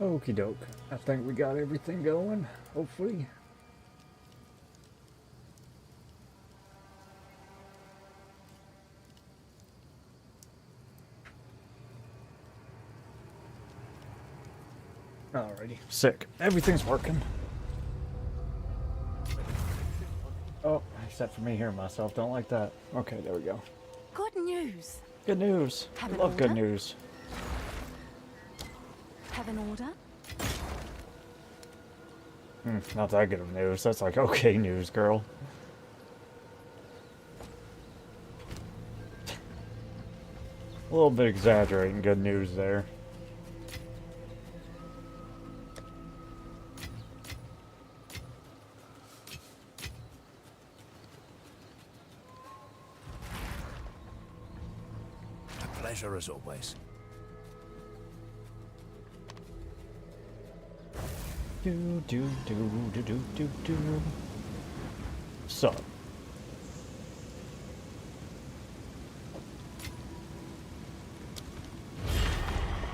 Okie doke. I think we got everything going, hopefully. Alrighty. Sick. Everything's working. Oh, except for me hearing myself. Don't like that. Okay, there we go. Good news. Good news. Have I an love good order? news. Have an order? Not that good of news. That's like okay news, girl. A little bit exaggerating good news there. A pleasure as always. Do do do do do do do. So.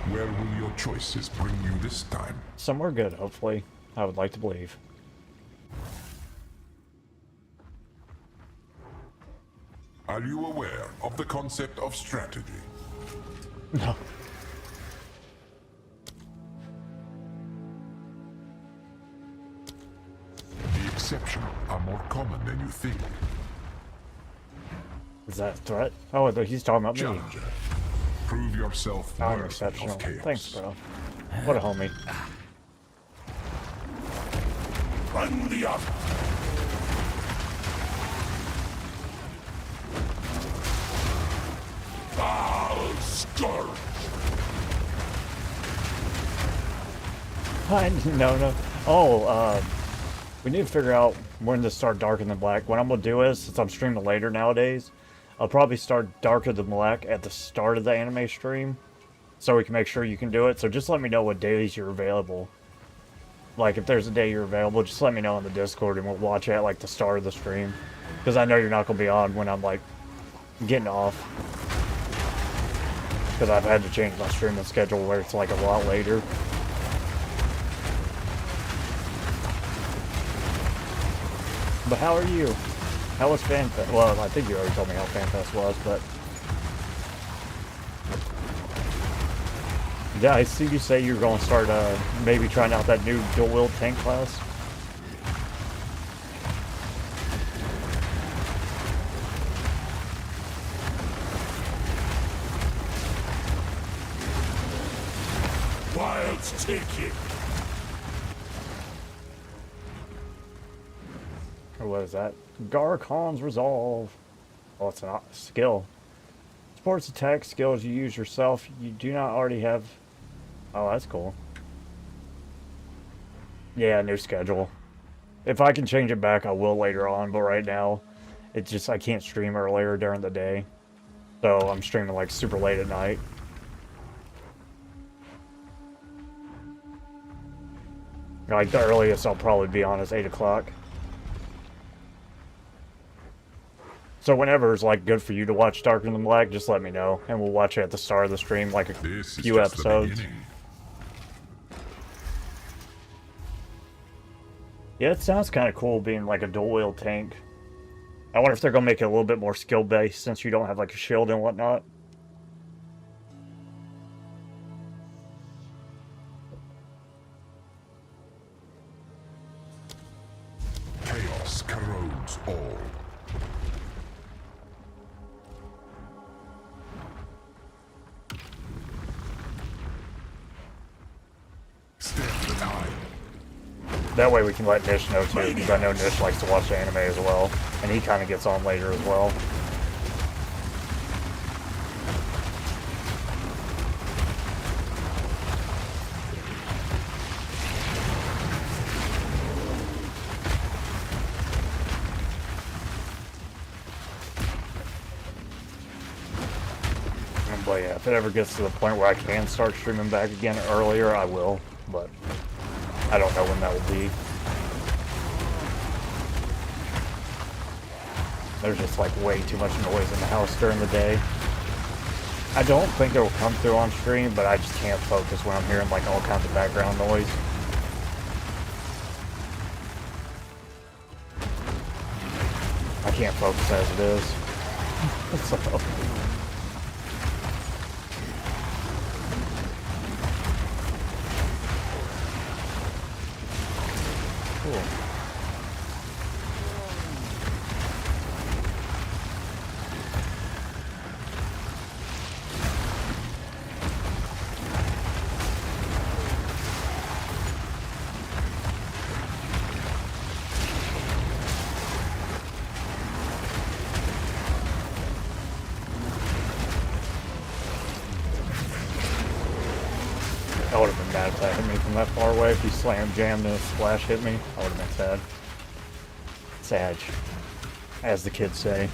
Where will your choices bring you this time? Somewhere good, hopefully. I would like to believe. Are you aware of the concept of strategy? No. The exceptions are more common than you think. Is that a threat? Oh, he's talking about me. Challenger, prove yourself I'm worthy exceptional. of chaos. Thanks, bro. What a homie. Run the up! Foul scourge! No. Oh, we need to figure out when to start Darker Than Black. What I'm gonna do is, since I'm streaming later nowadays, I'll probably start Darker Than Black at the start of the anime stream, so we can make sure you can do it. So just let me know what days you're available. Like, if there's a day you're available, just let me know in the Discord and we'll watch it at, like, the start of the stream. Because I know you're not gonna be on when I'm, like, getting off. Because I've had to change my streaming schedule where it's, like, a lot later. But how are you? How was FanFest? Well, I think you already told me how FanFest was, but... Yeah, I see you say you're going to start, maybe trying out that new dual-wield tank class. Wild's taking! Or what is that? Garcon's Resolve. Oh, it's a skill. Sports attack skills you use yourself. You do not already have... Oh, that's cool. Yeah, new schedule. If I can change it back, I will later on, but right now, it's just I can't stream earlier during the day. So I'm streaming like super late at night. Like the earliest I'll probably be on is 8 o'clock. So whenever it's like good for you to watch Darker Than Black, just let me know, and we'll watch it at the start of the stream, like a few episodes. Yeah, it sounds kind of cool being like a dual-wield tank. I wonder if they're gonna make it a little bit more skill-based since you don't have like a shield and whatnot. Chaos corrodes all. Stand the tide. That way we can let Nish know too, because I know Nish likes to watch anime as well, and he kind of gets on later as well. But yeah, if it ever gets to the point where I can start streaming back again earlier, I will, but I don't know when that will be. There's just like way too much noise in the house during the day. I don't think it will come through on stream, but I just can't focus when I'm hearing like all kinds of background noise. I can't focus as it is. So. Cool. I would have been mad if that hit me from that far away. If he slam jammed and a splash hit me, I would have been sad. Sag, as the kids say.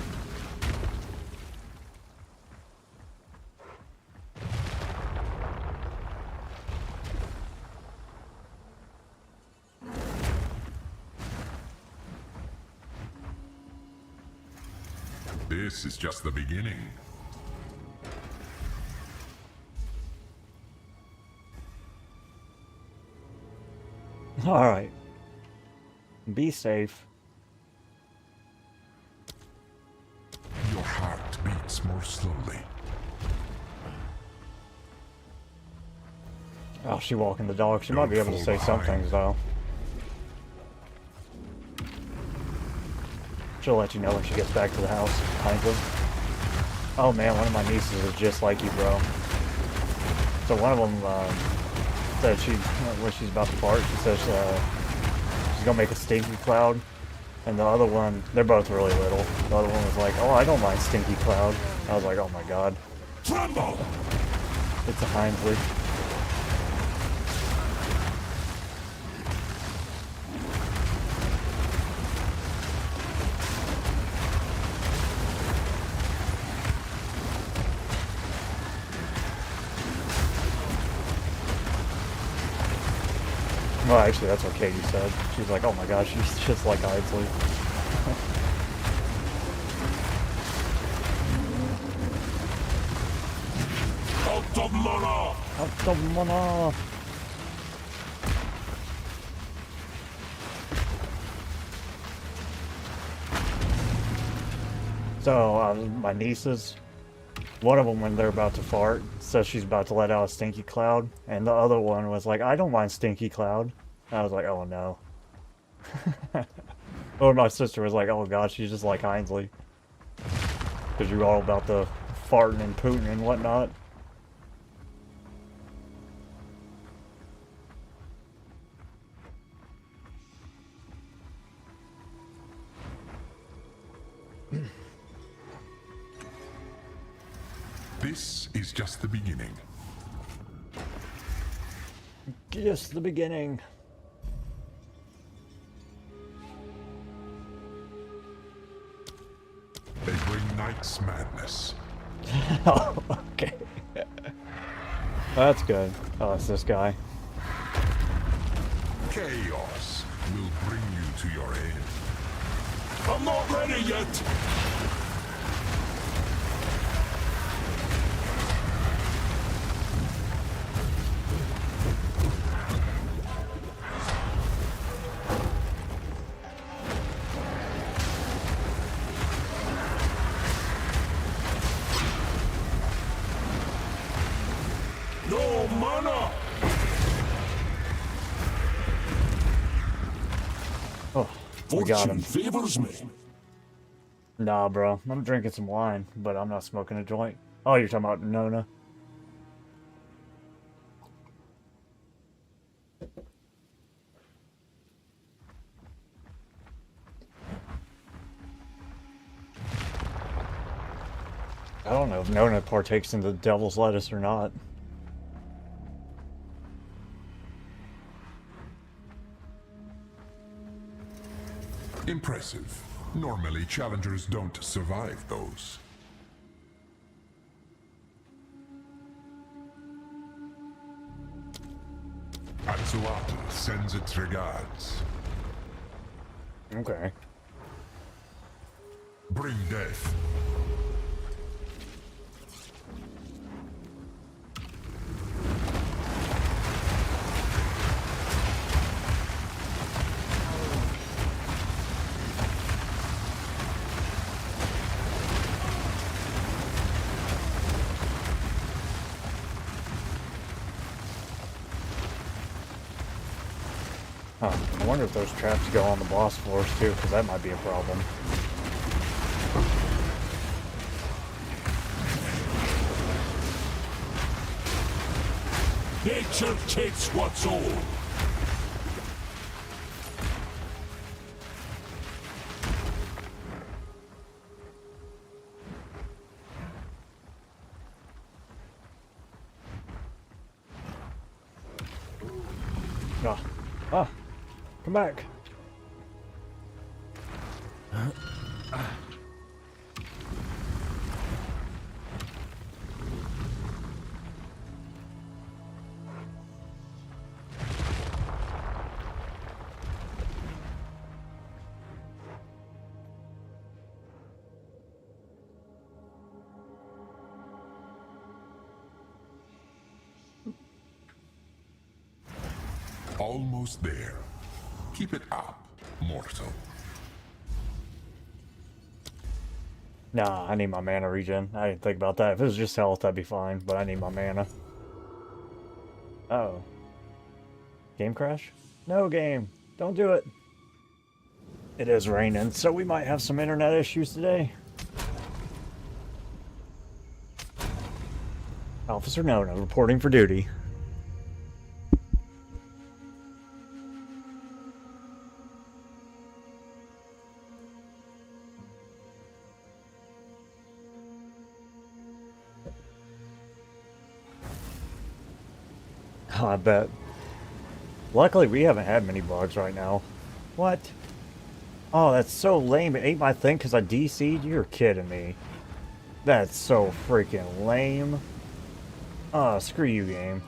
This is just the beginning. Alright. Be safe. Your heart beats more slowly. Oh, she walking the dog. She might be able to say some things, though. She'll let you know when she gets back to the house, kind of. Oh man, one of my nieces is just like you, bro. So one of them said when she's about to fart, she says she's gonna make a stinky cloud. And the other one, they're both really little. The other one was like, oh, I don't mind stinky cloud. I was like, oh my god. Tremble! It's a Heinzley. Well, actually, that's what Katie said. She's like, oh my gosh, she's just like Isley. Out of mana! Out of mana! So, my nieces, one of them, when they're about to fart, says she's about to let out a stinky cloud, and the other one was like, I don't mind stinky cloud. And I was like, oh no. Or my sister was like, oh god, she's just like Heinzley. Because you're all about the farting and pooting and whatnot. This is just the beginning. Just the beginning. They bring night's madness. Oh, okay. That's good. Oh, it's this guy. Chaos will bring you to your end. I'm not ready yet! No mana! Oh, we got him. Favors me. Nah, bro. I'm drinking some wine, but I'm not smoking a joint. Oh, you're talking about Nona? I don't know if Nona partakes in the devil's lettuce or not. Impressive. Normally, challengers don't survive those. Atsuata sends its regards. Okay. Bring death. Huh. I wonder if those traps go on the boss floors too, because that might be a problem. Nature takes what's old. Ah. Ah. Come back. Almost there. Keep it up, mortal. Nah, I need my mana regen. I didn't think about that. If it was just health, that'd be fine, but I need my mana. Uh-oh. Game crash? No game. Don't do it. It is raining, so we might have some internet issues today. Officer Nona reporting for duty. Oh, I bet. Luckily, we haven't had many bugs right now. What? Oh, that's so lame. It ate my thing because I DC'd? You're kidding me. That's so freaking lame. Oh, screw you, game.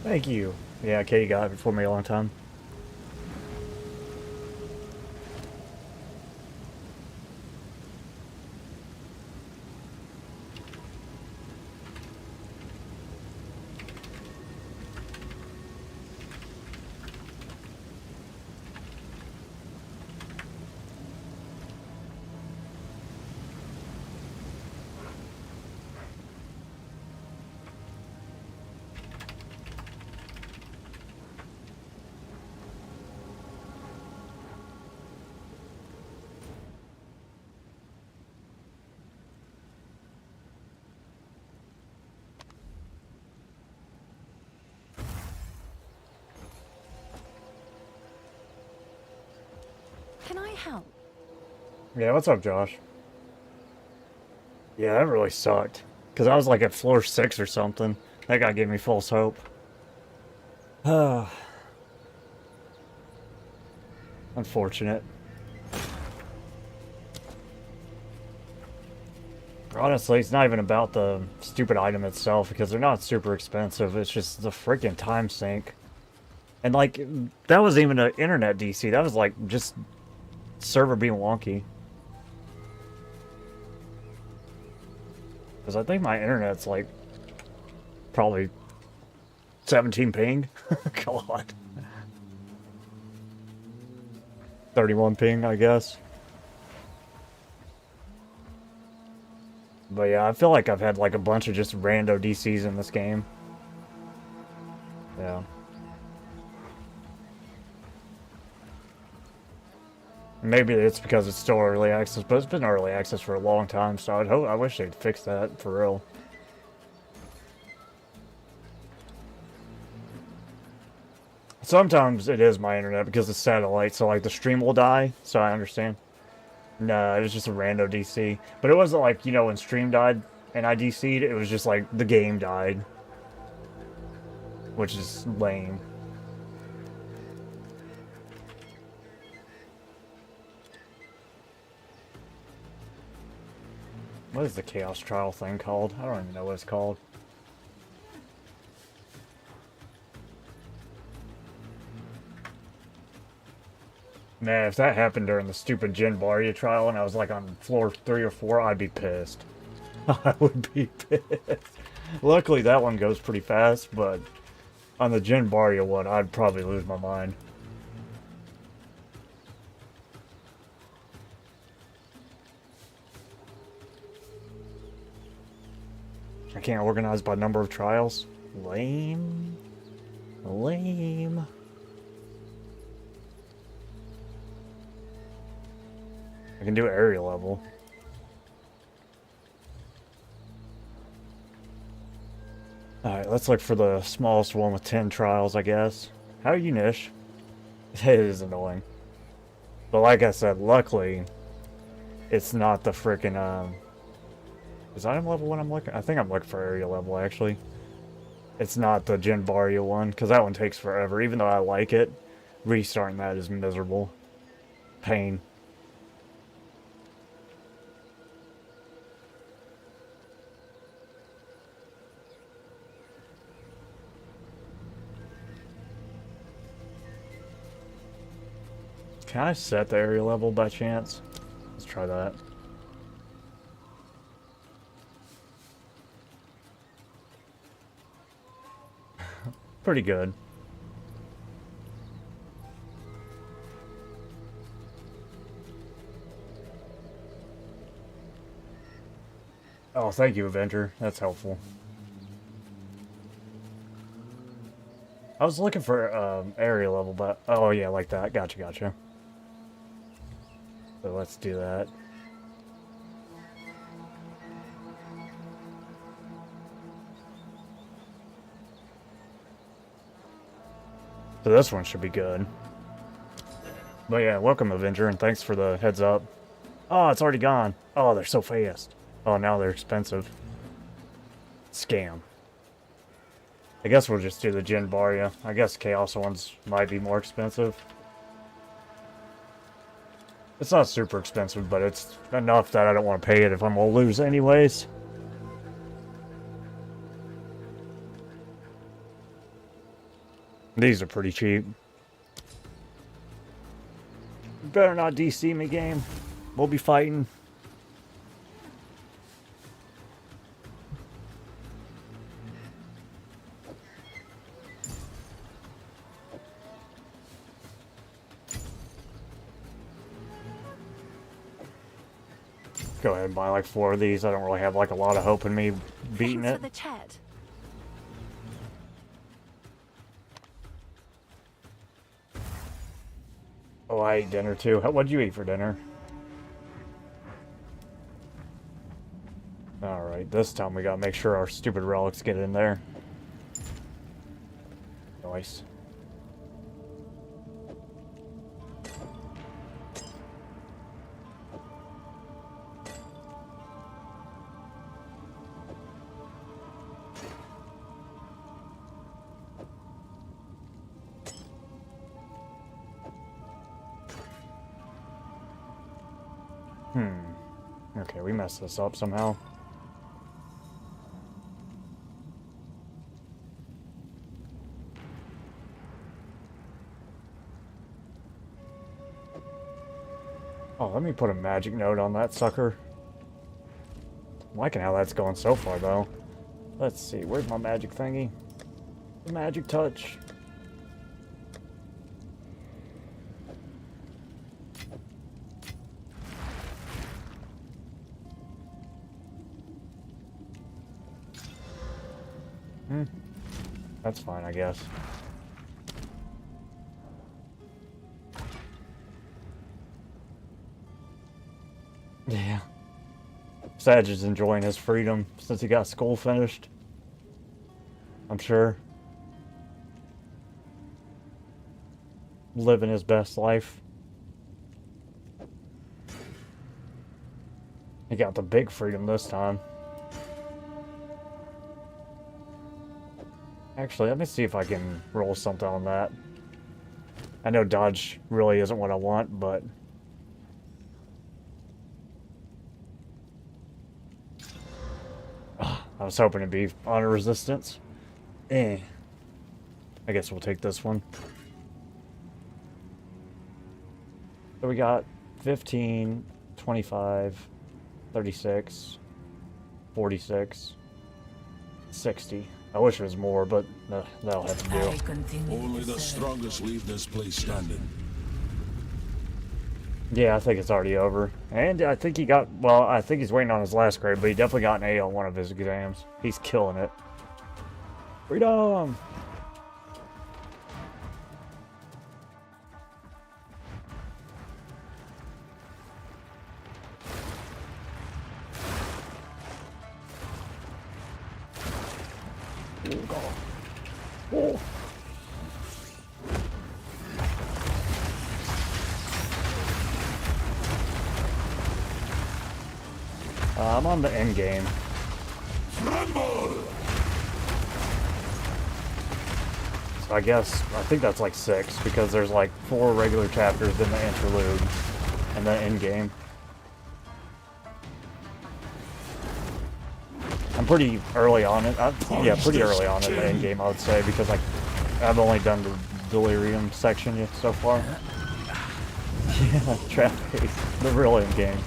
Thank you. Yeah, Katie got it for me a long time. Can I help? Yeah, what's up, Josh? Yeah, that really sucked. Because I was like at floor 6 or something. That guy gave me false hope. Unfortunate. Honestly, it's not even about the stupid item itself because they're not super expensive. It's just the freaking time sink. And like, that wasn't even an internet DC. That was like just server being wonky. Because I think my internet's like probably 17 ping. God. 31 ping, I guess. But yeah, I feel like I've had like a bunch of just rando DCs in this game. Yeah. Maybe it's because it's still early access, but it's been early access for a long time, so I wish they'd fix that for real. Sometimes it is my internet because it's satellite, so like the stream will die, so I understand. No, it was just a rando DC. But it wasn't like, you know, when stream died and I DC'd, it was just like the game died. Which is lame. What is the Chaos Trial thing called? I don't even know what it's called. Man, if that happened during the stupid Jin Barya trial and I was like on floor 3 or 4, I'd be pissed. I would be pissed. Luckily that one goes pretty fast, but on the Jin Barya one, I'd probably lose my mind. I can't organize by number of trials. Lame. Lame. I can do area level. Alright, let's look for the smallest one with 10 trials, I guess. How are you, Nish? It is annoying. But like I said, luckily, it's not the frickin', is item level when I'm looking? I think I'm looking for area level, actually. It's not the Jin Barya one, because that one takes forever. Even though I like it, restarting that is miserable. Pain. Can I set the area level by chance? Let's try that. Pretty good. Oh, thank you, Avenger. That's helpful. I was looking for area level, but... Oh, yeah, like that. Gotcha, gotcha. So let's do that. So this one should be good. But yeah, welcome Avenger, and thanks for the heads up. Oh, it's already gone. Oh, they're so fast. Oh, now they're expensive. Scam. I guess we'll just do the Jin Barya. I guess Chaos ones might be more expensive. It's not super expensive, but it's enough that I don't want to pay it if I'm going to lose anyways. These are pretty cheap. You better not DC me, game. We'll be fighting. Go ahead and buy like 4 of these. I don't really have like a lot of hope in me beating Thanks it. for the chat. Oh, I ate dinner too. What'd you eat for dinner? Alright, this time we gotta make sure our stupid relics get in there. Nice. Okay, we messed this up somehow. Oh, let me put a magic note on that sucker. I'm liking how that's going so far, though. Let's see, where's my magic thingy? The magic touch. That's fine, I guess. Sag is enjoying his freedom since he got school finished. I'm sure. Living his best life. He got the big freedom this time. Actually, let me see if I can roll something on that. I know dodge really isn't what I want, but... I was hoping to be honor resistance. I guess we'll take this one. So we got 15, 25, 36, 46, 60. I wish it was more, but that'll have to do. Only the strongest leave this place standing. Yeah, I think it's already over. And I think he got, well, I think he's waiting on his last grade, but he definitely got an A on one of his exams. He's killing it. Freedom! Oh. I'm on the end game. So I think that's like 6 because there's like 4 regular chapters, then the interlude, and then end game. I'm pretty early on it. Yeah, pretty early on in the end game, I would say, because like I've only done the delirium section yet so far. Yeah, trap base, the real end game.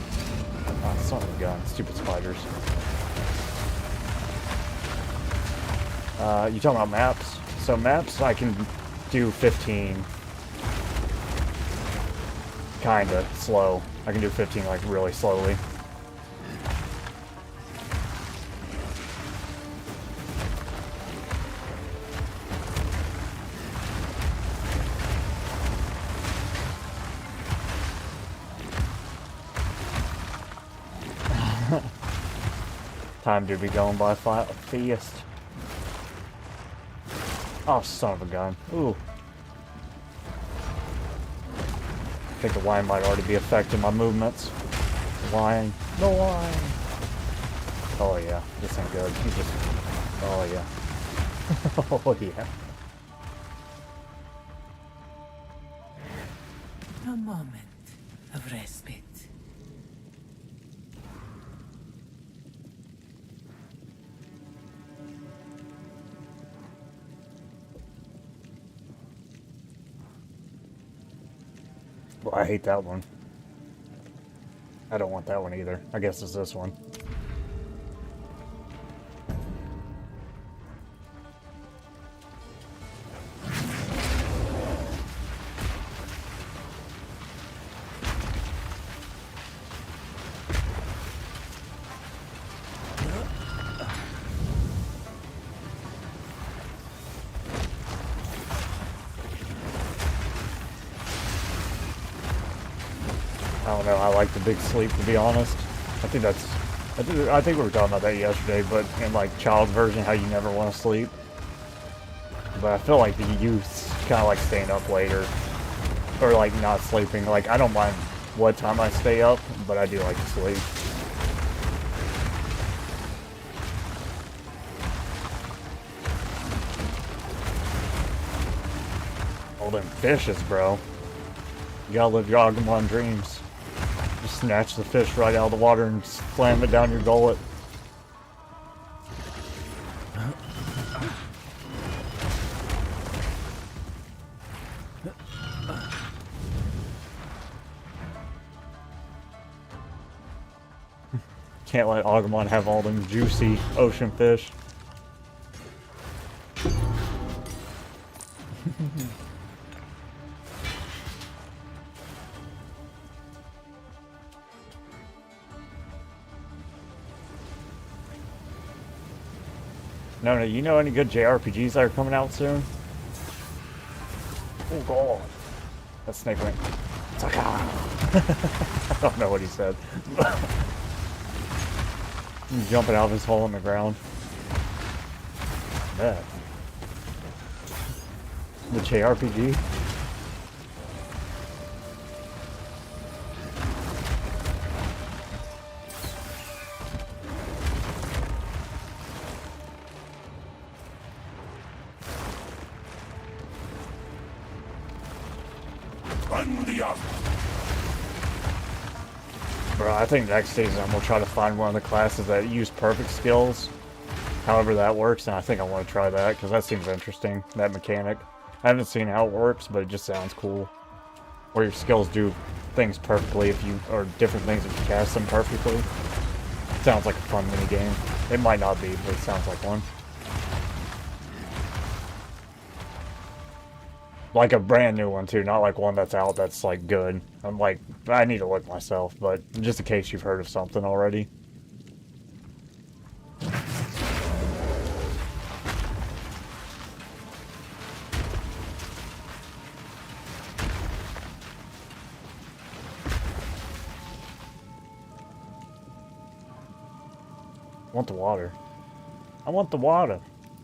Oh, son of a gun, stupid spiders. You talking about maps? So maps, I can do 15. Kinda slow. I can do 15 like really slowly. Time to be going by fast. Oh, son of a gun. Ooh. I think the wine might already be affecting my movements. Wine. No wine. Oh yeah, this ain't good. He just... Oh yeah. Oh yeah. A moment of respite. Well, I hate that one. I don't want that one either. I guess it's this one. I don't know, I like the big sleep, to be honest. I think we were talking about that yesterday, but in like child version, how you never want to sleep. But I feel like the youth kind of like staying up later, or like not sleeping. Like I don't mind what time I stay up, but I do like to sleep. All them fishes, bro. You gotta live your Agumon dreams. Just snatch the fish right out of the water and slam it down your gullet. Can't let Agumon have all them juicy ocean fish. No, you know any good JRPGs that are coming out soon? Oh god. That snake went. It's like, ah. I don't know what he said. He's jumping out of his hole in the ground. Yeah. The JRPG. Bro, I think next season I'm gonna try to find one of the classes that use perfect skills. However that works, and I think I want to try that because that seems interesting, that mechanic. I haven't seen how it works, but it just sounds cool. Where your skills do things perfectly if you, or different things if you cast them perfectly. Sounds like a fun mini game. It might not be, but it sounds like one. Like a brand new one too, not like one that's out that's like good. I'm like, I need to look myself, but just in case you've heard of something already. I want the water. I want the water.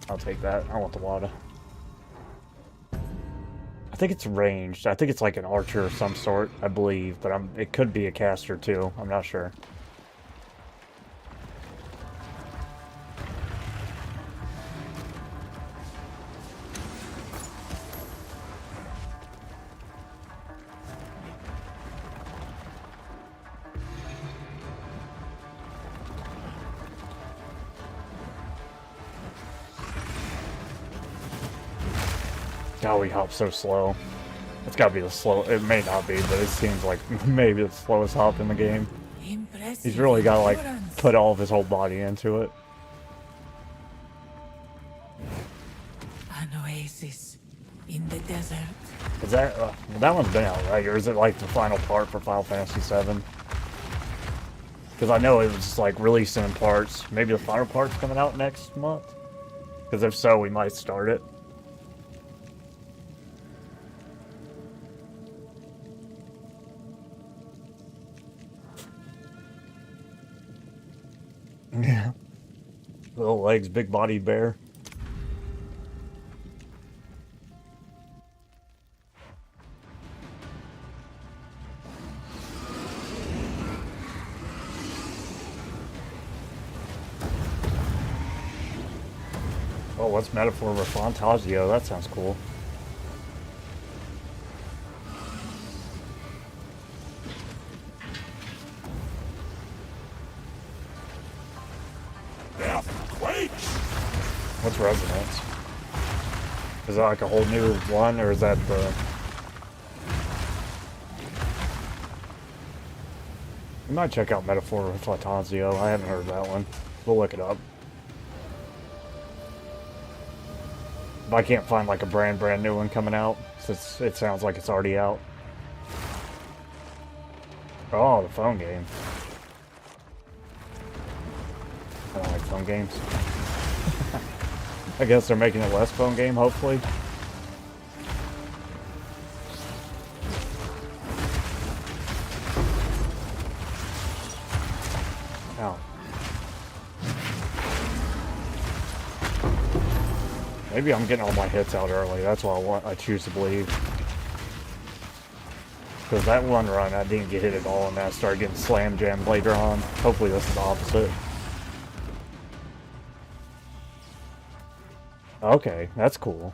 I'll take that. I want the water. I think it's ranged. I think it's like an archer of some sort, I believe, but it could be a caster too. I'm not sure. God, we hop so slow. It's gotta be the slow. It may not be, but it seems like maybe the slowest hop in the game. Impressive. He's really gotta like endurance. put all of his whole body into it. An oasis in the desert. Is that that one's been out, right? Or is it like the final part for Final Fantasy VII? Because I know it was just like releasing in parts. Maybe the final part's coming out next month. Because if so, we might start it. Yeah. Little legs, big bodied bear. Oh, what's metaphor for Fantazio? That sounds cool. What's Resonance? Is that like a whole new one, or is that the... We might check out Metaphor with Flatazio. I haven't heard that one. We'll look it up. But I can't find like a brand new one coming out, since it sounds like it's already out. Oh, the phone game. I don't like phone games. I guess they're making it less phone game, hopefully. Ow. Maybe I'm getting all my hits out early. That's what I choose to believe. Because that one run, I didn't get hit at all, and then I started getting slam jammed later on. Hopefully this is the opposite. Okay, that's cool.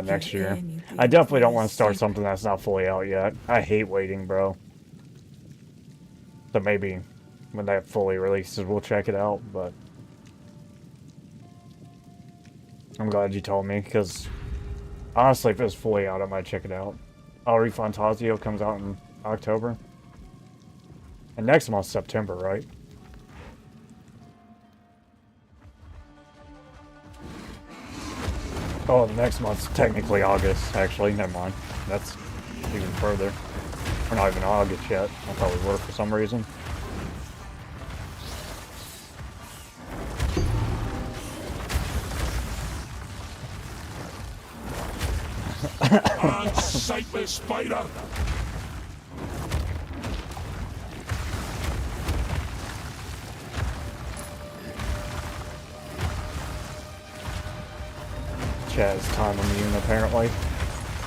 Next year. I definitely don't want to start something that's not fully out yet. I hate waiting, bro. So maybe when that fully releases, we'll check it out, but... I'm glad you told me, because... Honestly, if it was fully out, I might check it out. Already Fantazio comes out in October. And next month's September, right? Oh, the next month's technically August, actually. Never mind. That's even further. We're not even August yet. I thought we were for some reason. sightless spider! Chat is time immune, apparently.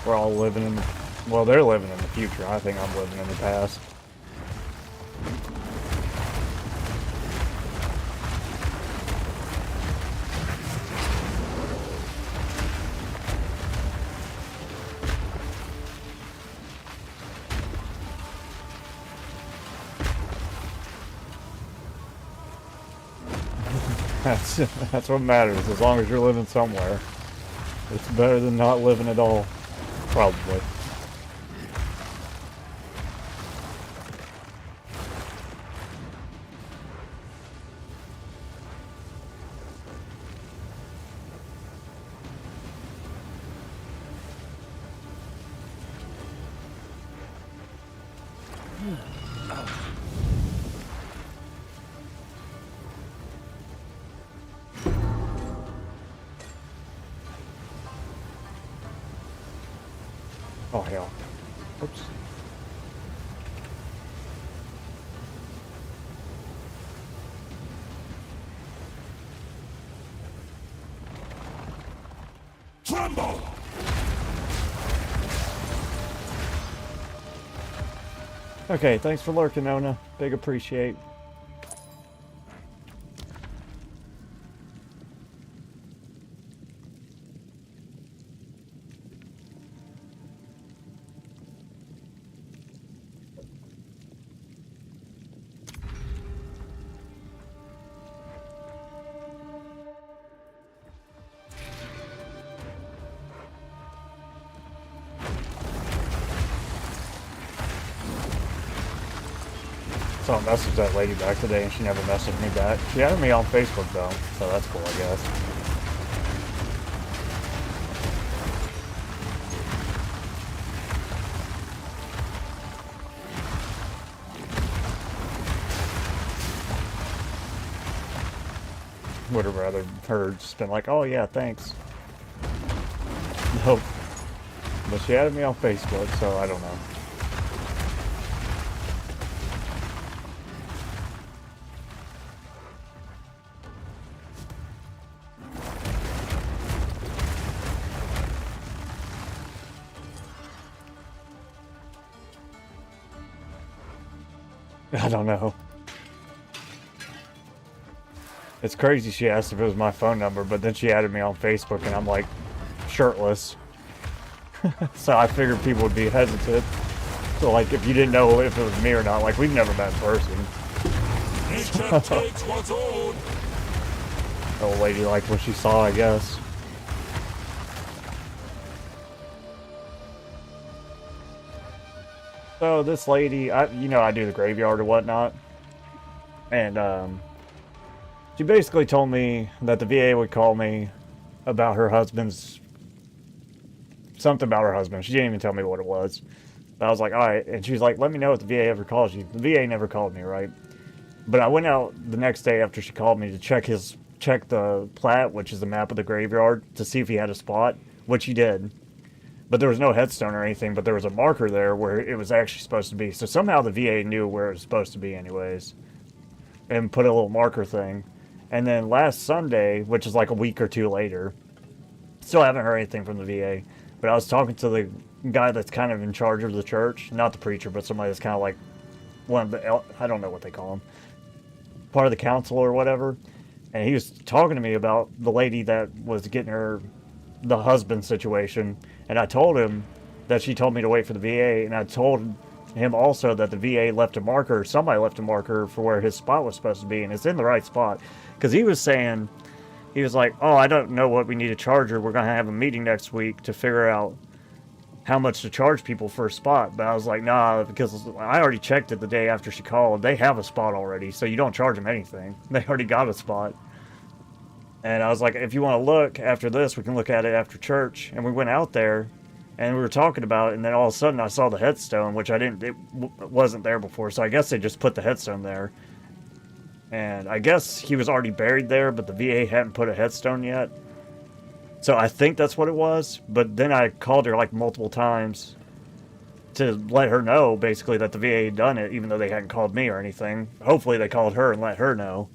We're all living in the... Well, they're living in the future. I think I'm living in the past. That's what matters, as long as you're living somewhere. It's better than not living at all. Probably. Oh, hell. Oops. Tremble! Okay, thanks for lurking, Nona. Big appreciate. So I messaged that lady back today and she never messaged me back. She added me on Facebook though, so that's cool, I guess. Would have rather her just been like, oh yeah, thanks. Nope. But she added me on Facebook, so I don't know. I don't know. It's crazy she asked if it was my phone number, but then she added me on Facebook and I'm like, shirtless. So I figured people would be hesitant. So like, if you didn't know if it was me or not, like we've never met in person. Nature takes what's own! The old lady liked what she saw, I guess. So this lady, you know, I do the graveyard or whatnot, and she basically told me that the VA would call me about her husband's, something about her husband. She didn't even tell me what it was. But I was like, all right, and she was like, let me know if the VA ever calls you. The VA never called me, right? But I went out the next day after she called me to check the plat, which is the map of the graveyard, to see if he had a spot, which he did. But there was no headstone or anything, but there was a marker there where it was actually supposed to be. So somehow the VA knew where it was supposed to be anyways. And put a little marker thing. And then last Sunday, which is like a week or two later, still haven't heard anything from the VA. But I was talking to the guy that's kind of in charge of the church. Not the preacher, but somebody that's kind of like one of the, I don't know what they call him. Part of the council or whatever. And he was talking to me about the lady that was getting her, the husband situation. And I told him that she told me to wait for the VA, and I told him also that the VA left a marker, somebody left a marker for where his spot was supposed to be, and it's in the right spot. Because he was saying, he was like, oh, I don't know what we need to charge her. We're going to have a meeting next week to figure out how much to charge people for a spot. But I was like, nah, because I already checked it the day after she called. They have a spot already, so you don't charge them anything. They already got a spot. And I was like, if you want to look after this, we can look at it after church. And we went out there, and we were talking about it, and then all of a sudden I saw the headstone, which it wasn't there before. So I guess they just put the headstone there. And I guess he was already buried there, but the VA hadn't put a headstone yet. So I think that's what it was. But then I called her like multiple times to let her know, basically, that the VA had done it, even though they hadn't called me or anything. Hopefully they called her and let her know.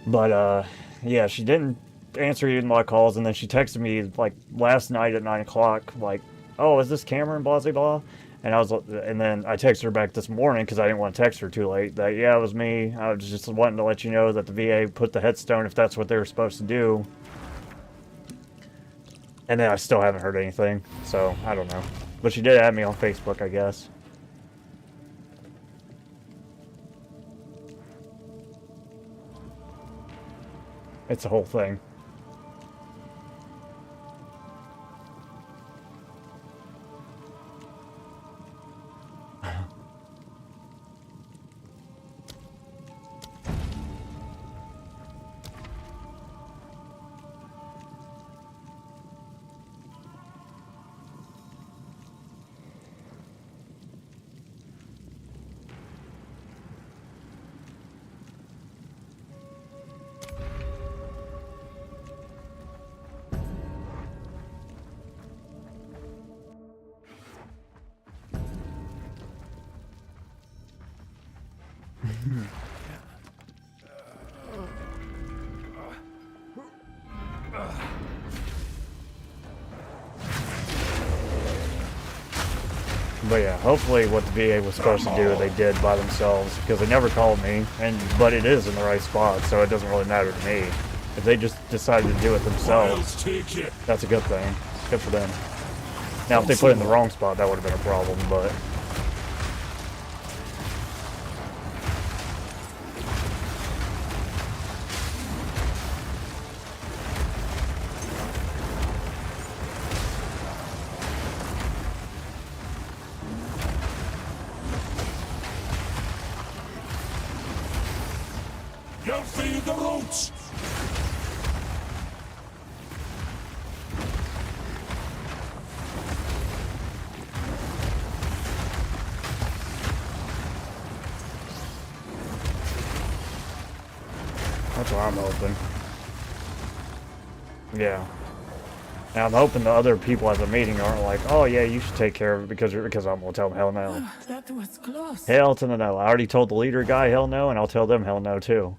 But, yeah, she didn't answer even my calls, and then she texted me, like, last night at 9 o'clock, like, oh, is this Cameron, blah, blah, blah? And then I texted her back this morning, because I didn't want to text her too late, that, yeah, it was me. I was just wanting to let you know that the VA put the headstone, if that's what they were supposed to do. And then I still haven't heard anything, so I don't know. But she did add me on Facebook, I guess. It's a whole thing. But yeah, hopefully what the VA was supposed to do, they did by themselves, because they never called me, but it is in the right spot, so it doesn't really matter to me. If they just decided to do it themselves, that's a good thing. Good for them. Now, if they put it in the wrong spot, that would have been a problem, but... Now feed the roots! That's what I'm hoping. Yeah. And I'm hoping the other people at the meeting aren't like, oh yeah, you should take care of it because I'm going to tell them hell no. That was close. Hell to the no. I already told the leader guy hell no, and I'll tell them hell no too.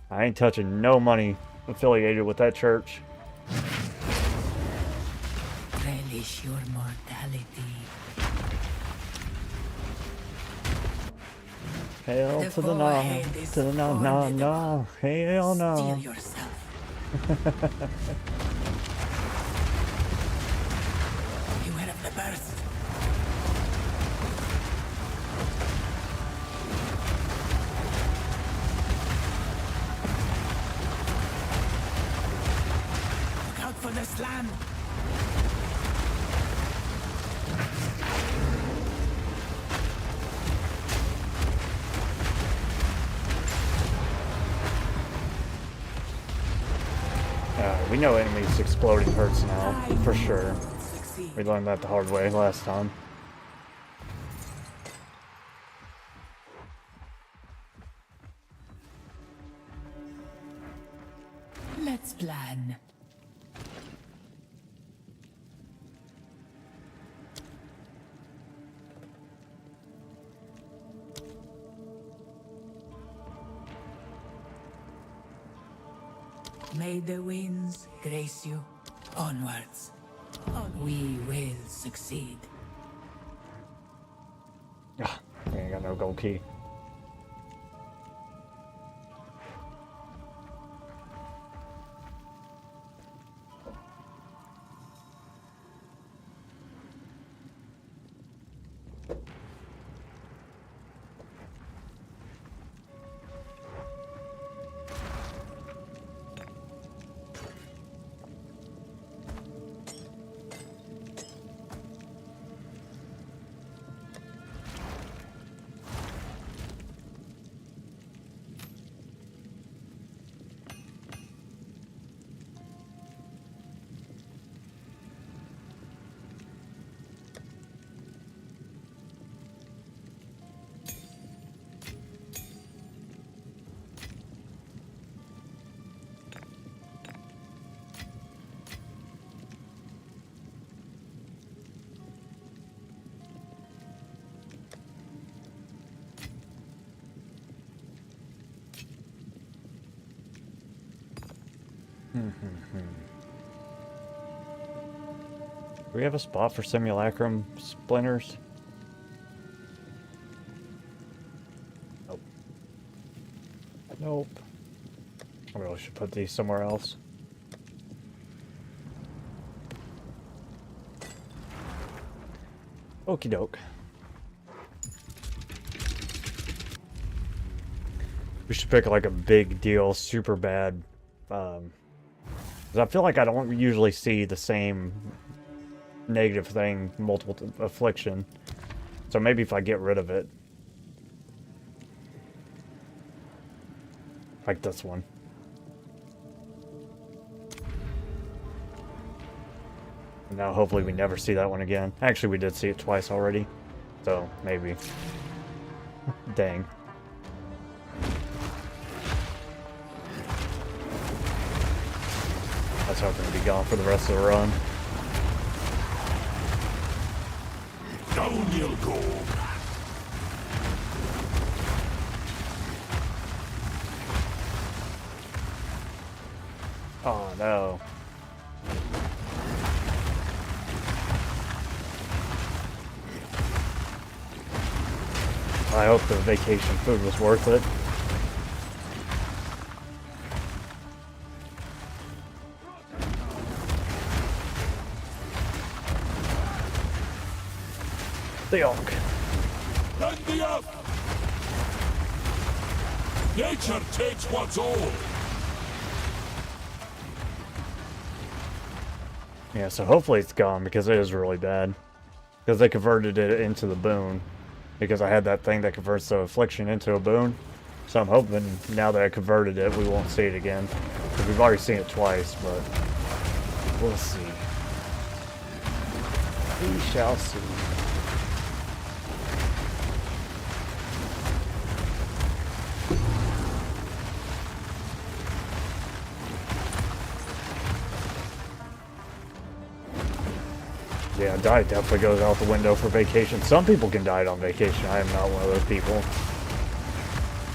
I ain't touching no money affiliated with that church. Relish your mortality. Hell to the no. To the no, no, no. Hell no. Steal yourself. Beware of the burst. Look out for the slam. We know enemies exploding hurts now, for sure. Succeed. We learned that the hard way last time. Let's plan. May the winds grace you. Onwards. We will succeed. Ah, we ain't got no gold key. Do we have a spot for simulacrum splinters? Nope. Nope. I really should put these somewhere else. Okie doke. We should pick like a big deal, super bad. 'Cause I feel like I don't usually see the same negative thing, multiple affliction. So maybe if I get rid of it. Like this one. And now hopefully we never see that one again. Actually, we did see it twice already. So, maybe. Dang. I was hoping to be gone for the rest of the run. Down you'll go. Oh no. I hope the vacation food was worth it. The oak. Panda up! Nature takes what's old. Yeah, so hopefully it's gone because it is really bad. Because they converted it into the boon. Because I had that thing that converts the affliction into a boon. So I'm hoping now that I converted it, we won't see it again. Because we've already seen it twice, but we'll see. We shall see. Yeah, diet definitely goes out the window for vacation. Some people can diet on vacation. I am not one of those people.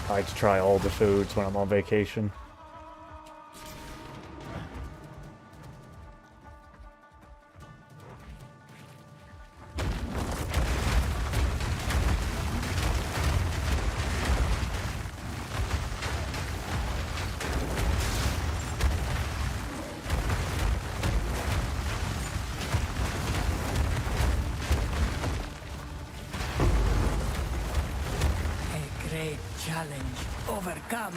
I like to try all the foods when I'm on vacation. A great challenge overcome.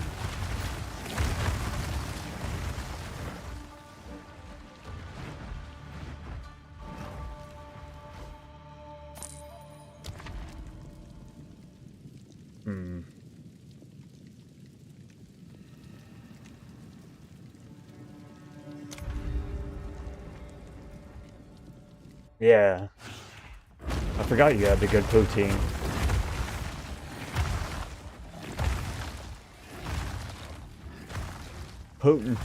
Yeah. I forgot you had the good poutine. Putin.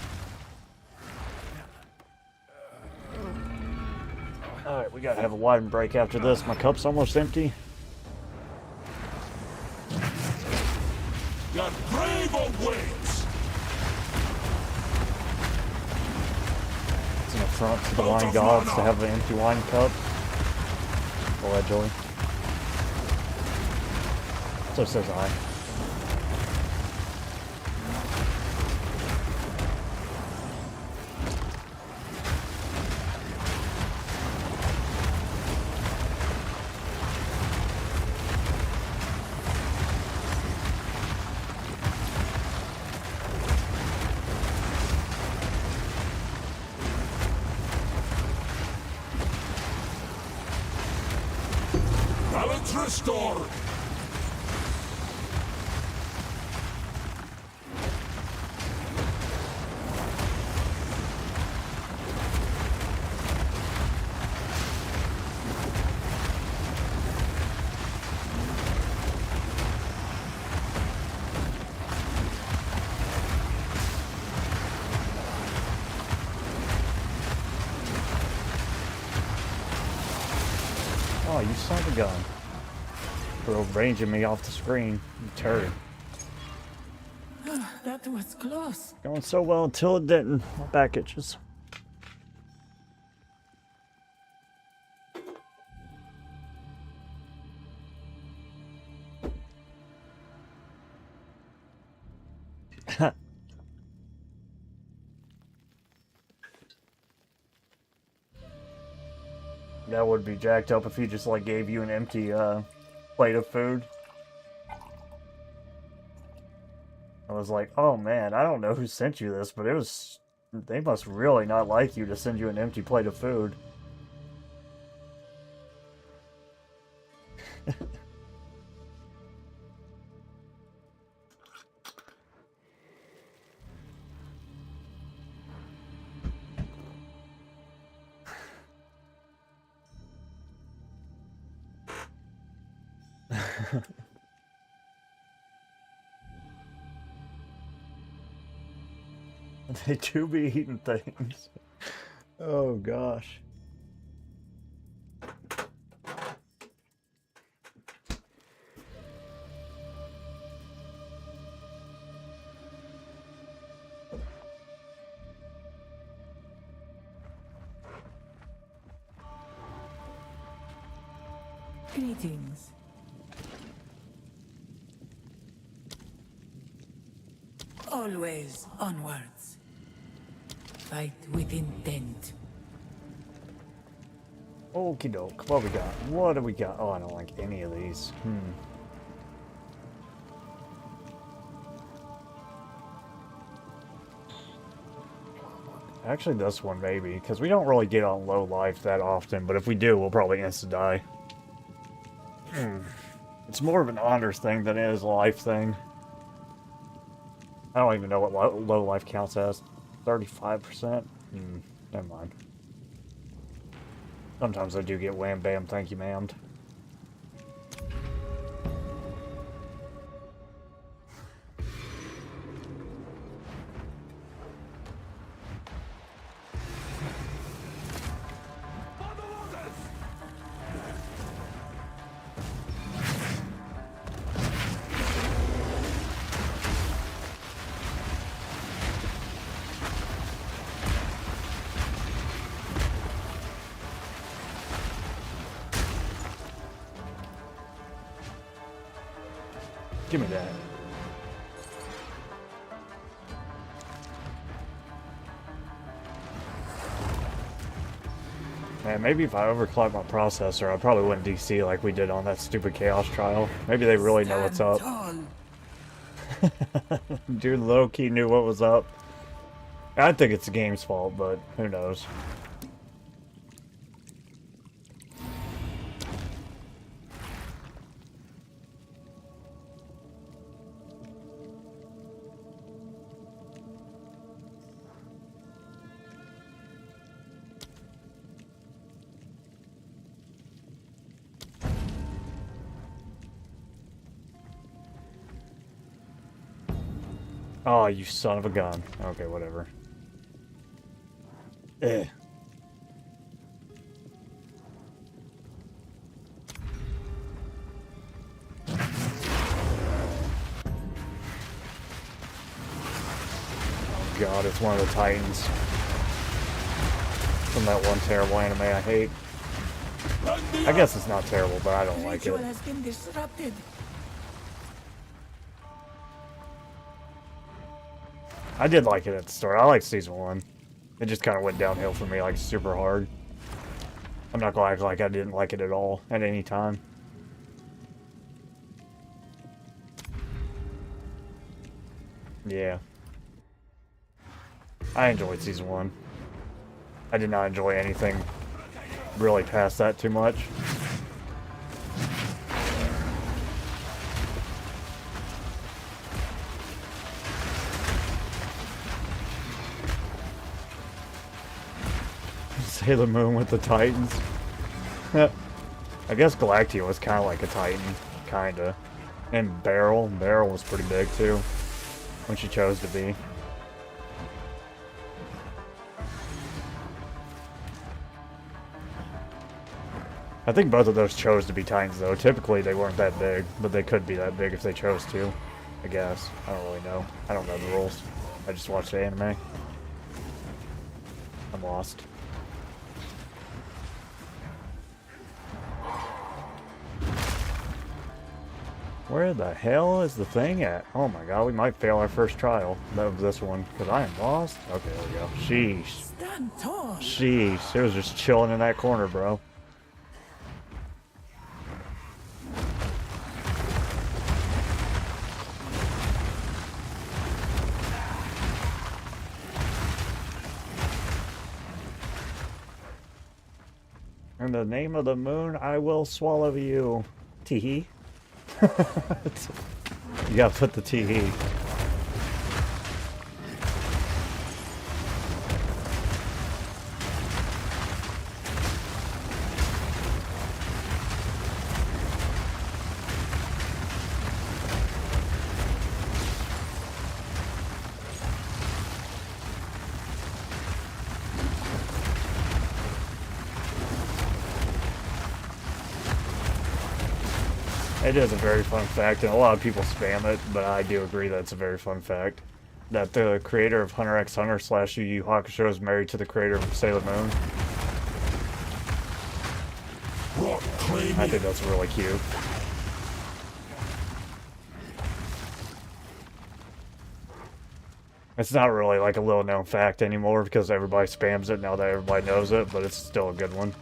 Alright, we gotta have a wine break after this. My cup's almost empty. Your grave awaits. It's an affront to the wine gods to have an empty wine cup. Allegedly. So says I. Balance restored. Oh, you son of a gun. Bro, ranging me off the screen. You turd. That was close. Going so well until it didn't. My back itches. That would be jacked up if he just like gave you an empty plate of food. I was like, oh man, I don't know who sent you this, but they must really not like you to send you an empty plate of food. They do be eating things. Oh gosh. Greetings. Always onwards. Fight with intent. Okie doke. What we got? What do we got? Oh, I don't like any of these. Actually, this one maybe, because we don't really get on low life that often, but if we do, we'll probably insta-die. It's more of an honor thing than it is a life thing. I don't even know what low life counts as. 35%? Never mind. Sometimes I do get wham bam thank you ma'amed. Give me that. Man, maybe if I overclock my processor, I probably wouldn't DC like we did on that stupid Chaos trial. Maybe they really know what's up. Dude low-key knew what was up. I think it's the game's fault, but who knows. Oh, you son of a gun. Okay, whatever. Eh. Oh god, it's one of the Titans. From that one terrible anime I hate. I guess it's not terrible, but I don't like it. Ritual has been disrupted. I did like it at the start. I liked season 1. It just kind of went downhill for me, like, super hard. I'm not gonna act like I didn't like it at all, at any time. Yeah. I enjoyed season 1. I did not enjoy anything really past that too much. Sailor Moon with the Titans. I guess Galactia was kind of like a Titan, kinda. And Beryl was pretty big too, when she chose to be. I think both of those chose to be Titans though. Typically they weren't that big, but they could be that big if they chose to. I guess. I don't really know. I don't know the rules. I just watch the anime. I'm lost. Where the hell is the thing at? Oh my god, we might fail our first trial of this one, because I am lost. Okay, there we go. Sheesh. Stand tall. Sheesh. It was just chilling in that corner, bro. In the name of the moon, I will swallow you. Teehee. You gotta put the teehee. It is a very fun fact, and a lot of people spam it, but I do agree that it's a very fun fact. That the creator of Hunter x Hunter / Yu Yu Hakusho is married to the creator of Sailor Moon. I think that's really cute. It's not really like a little known fact anymore because everybody spams it now that everybody knows it, but it's still a good one.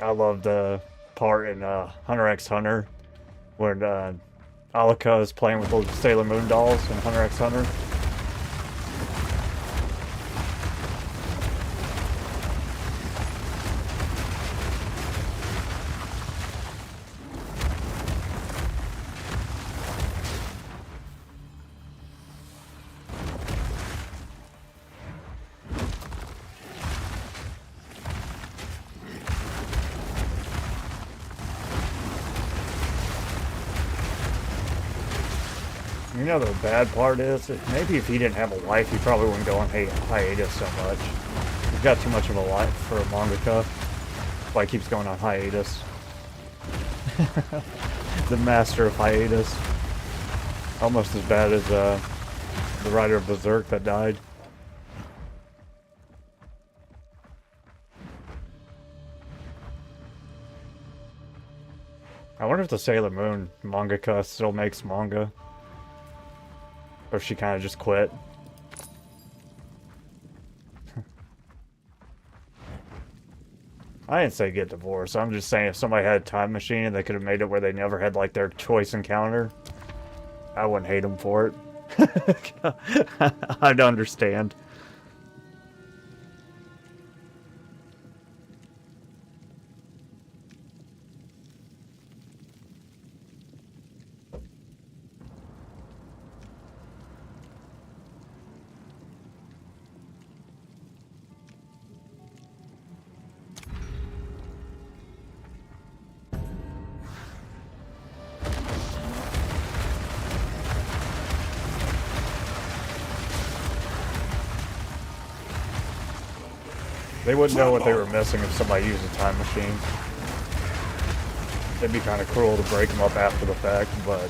I love the part in Hunter x Hunter when Alaka is playing with those Sailor Moon dolls in Hunter x Hunter. You know the bad part is, maybe if he didn't have a life, he probably wouldn't go on hiatus so much. He's got too much of a life for a mangaka. That's why he keeps going on hiatus. The master of hiatus. Almost as bad as the writer of Berserk that died. I wonder if the Sailor Moon mangaka still makes manga. Or if she kind of just quit. I didn't say get divorced. I'm just saying if somebody had a time machine and they could have made it where they never had like their choice encounter, I wouldn't hate them for it. I'd understand. They wouldn't know what they were missing if somebody used a time machine. It'd be kind of cruel to break them up after the fact, but...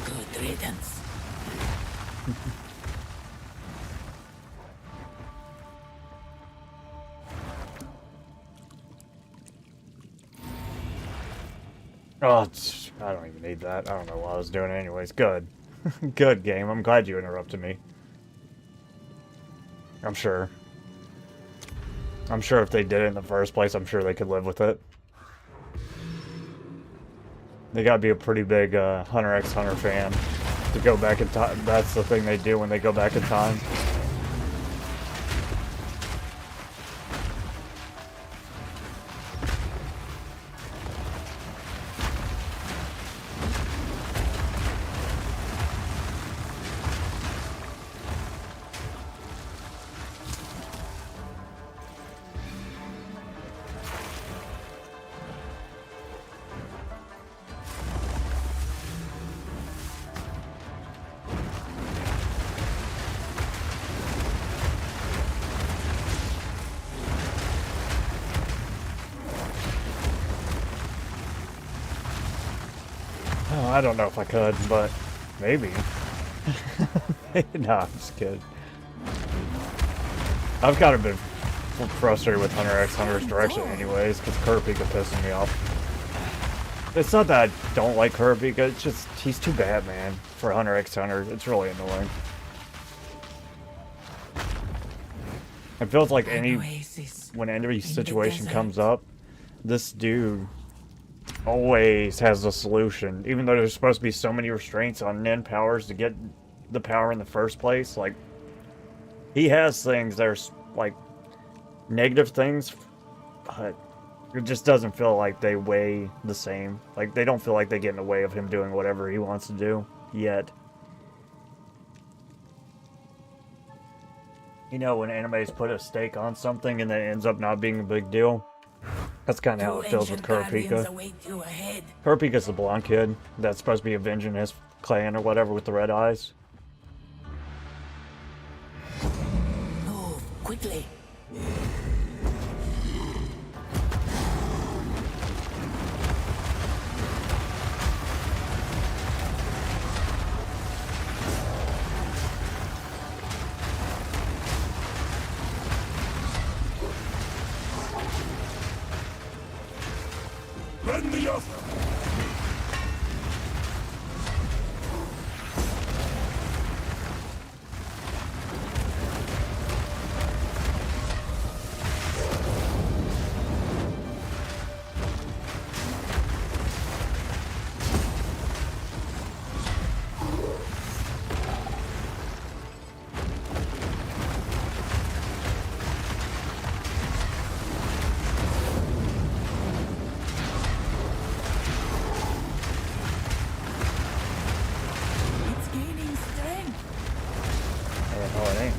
Good riddance. Oh, I don't even need that. I don't know what I was doing anyways. Good. Good game. I'm glad you interrupted me. I'm sure. I'm sure if they did it in the first place, I'm sure they could live with it. They gotta be a pretty big Hunter x Hunter fan to go back in time. That's the thing they do when they go back in time. Oh, I don't know if I could, but maybe. Nah, I'm just kidding. I've kind of been frustrated with Hunter x Hunter's direction anyways, because Kurapika pisses me off. It's not that I don't like Kurapika, it's just, he's too bad, man, for Hunter x Hunter. It's really annoying. It feels like when any situation comes up, this dude always has a solution. Even though there's supposed to be so many restraints on Nin powers to get the power in the first place, like, he has things that are, like, negative things, but it just doesn't feel like they weigh the same. Like, they don't feel like they get in the way of him doing whatever he wants to do, yet. You know, when animes put a stake on something and then it ends up not being a big deal? That's kind of how it feels with Kurapika. Kurapika's the blonde kid that's supposed to be avenging his clan or whatever with the red eyes. Move quickly. Lend me up! It's gaining strength. Oh, it ain't.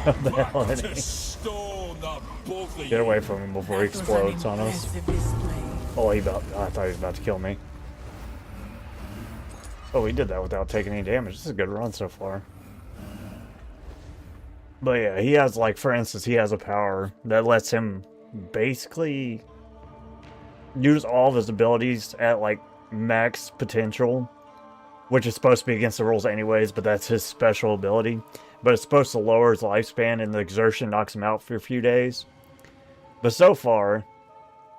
What the hell, it To ain't. stone the both of Get you! away from him before he explodes on us. Oh, I thought he was about to kill me. Oh, he did that without taking any damage. This is a good run so far. But yeah, he has, like, for instance, he has a power that lets him basically use all of his abilities at, like, max potential, which is supposed to be against the rules anyways, but that's his special ability. But it's supposed to lower his lifespan, and the exertion knocks him out for a few days. But so far,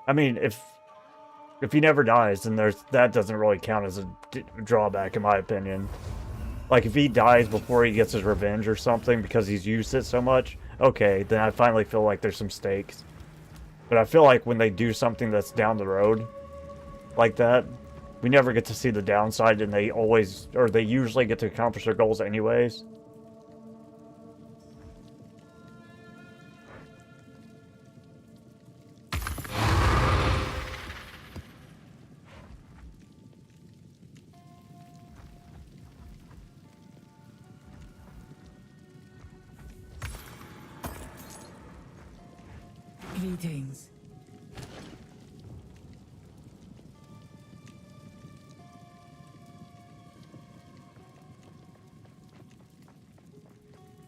I mean, if he never dies, then that doesn't really count as a drawback, in my opinion. Like, if he dies before he gets his revenge or something because he's used it so much, okay, then I finally feel like there's some stakes. But I feel like when they do something that's down the road like that, we never get to see the downside, and they usually get to accomplish their goals anyways. Greetings.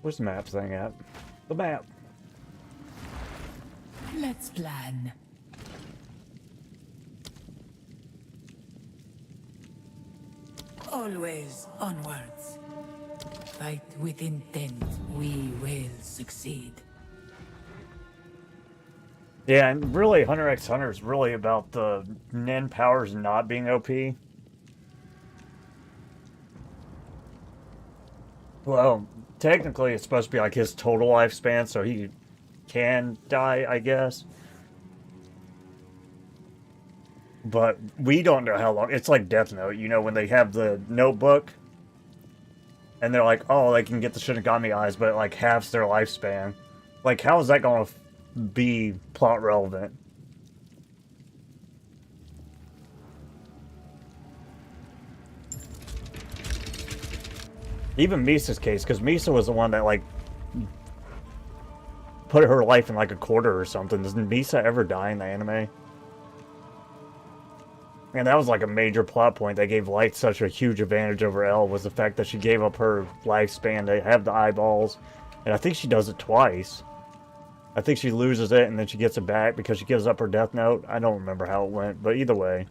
Where's the map thing at? The map. Let's plan. Always onwards. Fight with intent. We will succeed. Yeah, and really, Hunter x Hunter is really about the Nin powers not being OP. Well, technically, it's supposed to be like his total lifespan, so he can die, I guess. But we don't know how long. It's like Death Note, you know, when they have the notebook, and they're like, oh, they can get the Shinigami eyes, but it, like, halves their lifespan. Like, how is that going to be plot relevant? Even Misa's case, because Misa was the one that, like, put her life in, like, a quarter or something. Doesn't Misa ever die in the anime? And that was, like, a major plot point that gave Light such a huge advantage over Elle, was the fact that she gave up her lifespan to have the eyeballs. And I think she does it twice. I think she loses it and then she gets it back because she gives up her Death Note. I don't remember how it went, but either way.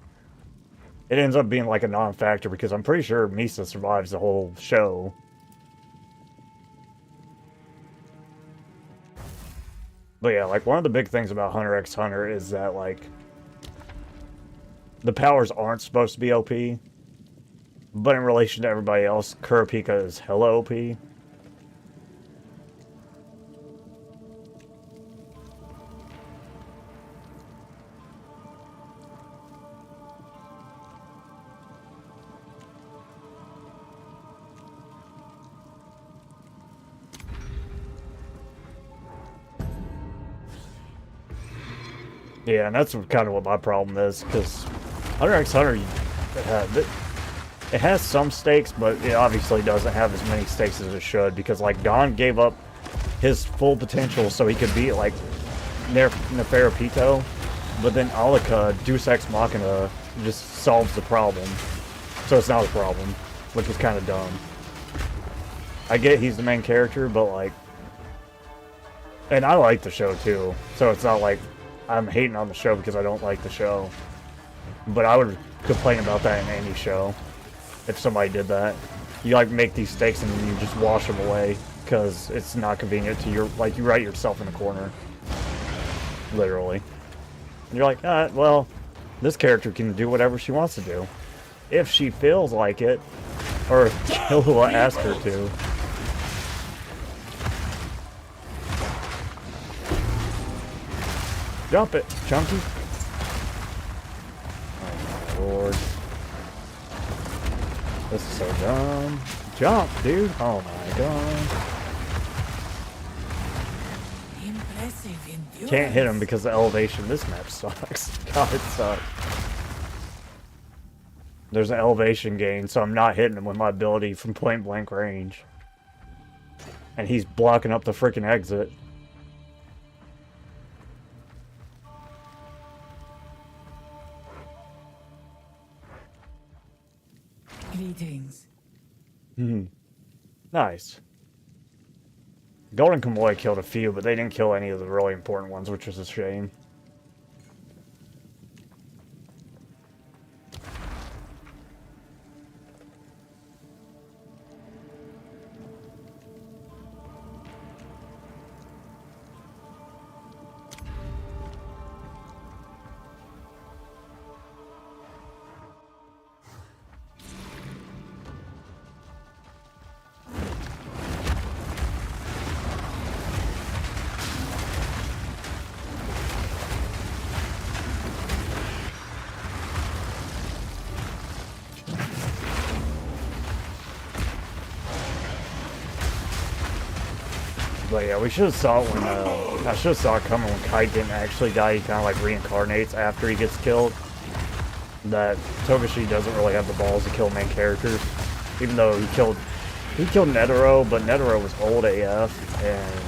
it ends up being like a non-factor because I'm pretty sure Misa survives the whole show. But yeah, like one of the big things about Hunter x Hunter is that like the powers aren't supposed to be OP, but in relation to everybody else, Kurapika is hella OP. Yeah, and that's kind of what my problem is, because Hunter x Hunter, it has some stakes, but it obviously doesn't have as many stakes as it should, because, like, Gon gave up his full potential so he could beat, like, Neferupito, but then Alika, Deus Ex Machina, just solves the problem. So it's not a problem, which is kind of dumb. I get he's the main character, but, like... And I like the show, too, so it's not like I'm hating on the show because I don't like the show. But I would complain about that in any show if somebody did that. You like make these stakes and then you just wash them away because it's not convenient to your, like, you write yourself in a corner. Literally. And you're like, well, this character can do whatever she wants to do. If she feels like it. Or if Kill will ask her to. Jump it, Chunky. Oh my lord. This is so dumb. Jump, dude. Oh my god. Impressive endurance. Can't hit him because the elevation. This map sucks. God, it sucks. There's an elevation gain, so I'm not hitting him with my ability from point blank range. And he's blocking up the freaking exit. Greetings. Nice. Golden Kamuy killed a few, but they didn't kill any of the really important ones, which is a shame. But yeah, we should have saw it when, I should have saw it coming when Kai didn't actually die. He kind of like reincarnates after he gets killed. That Togashi doesn't really have the balls to kill main characters. Even though he killed Netero, but Netero was old AF, and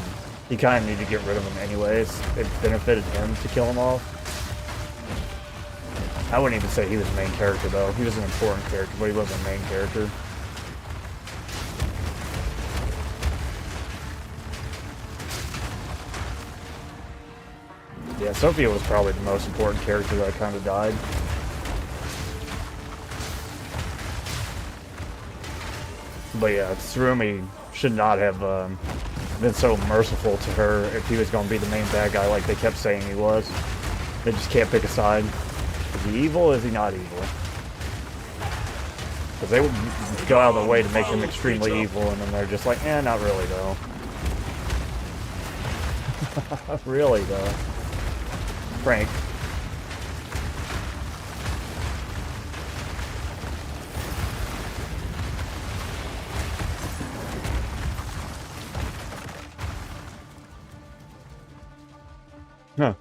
he kind of needed to get rid of him anyways. It benefited him to kill him off. I wouldn't even say he was the main character though. He was an important character, but he wasn't the main character. Yeah, Sophia was probably the most important character that kind of died. But yeah, Tsurumi should not have been so merciful to her if he was going to be the main bad guy like they kept saying he was. They just can't pick a side. Is he evil or is he not evil? Because they would go out of their way to make him extremely evil, and then they're just like, not really though. Really though. Frank. Huh.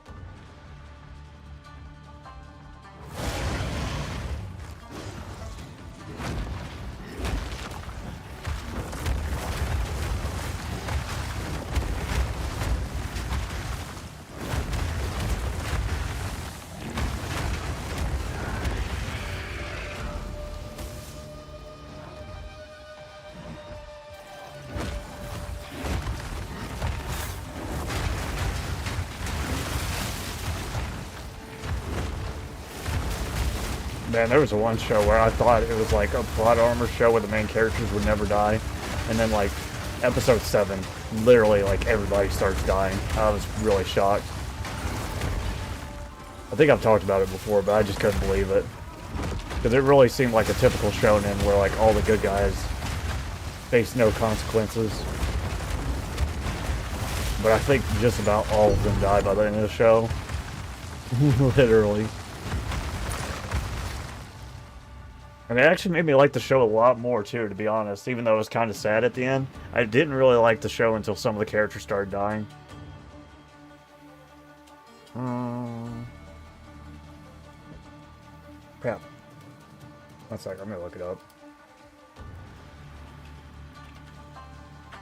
Man, there was a one show where I thought it was like a plot armor show where the main characters would never die. And then like episode 7, literally like everybody starts dying. I was really shocked. I think I've talked about it before, but I just couldn't believe it. Because it really seemed like a typical shonen where like all the good guys face no consequences. But I think just about all of them die by the end of the show. Literally. And it actually made me like the show a lot more too, to be honest, even though it was kind of sad at the end. I didn't really like the show until some of the characters started dying. Crap. One second, I'm gonna look it up.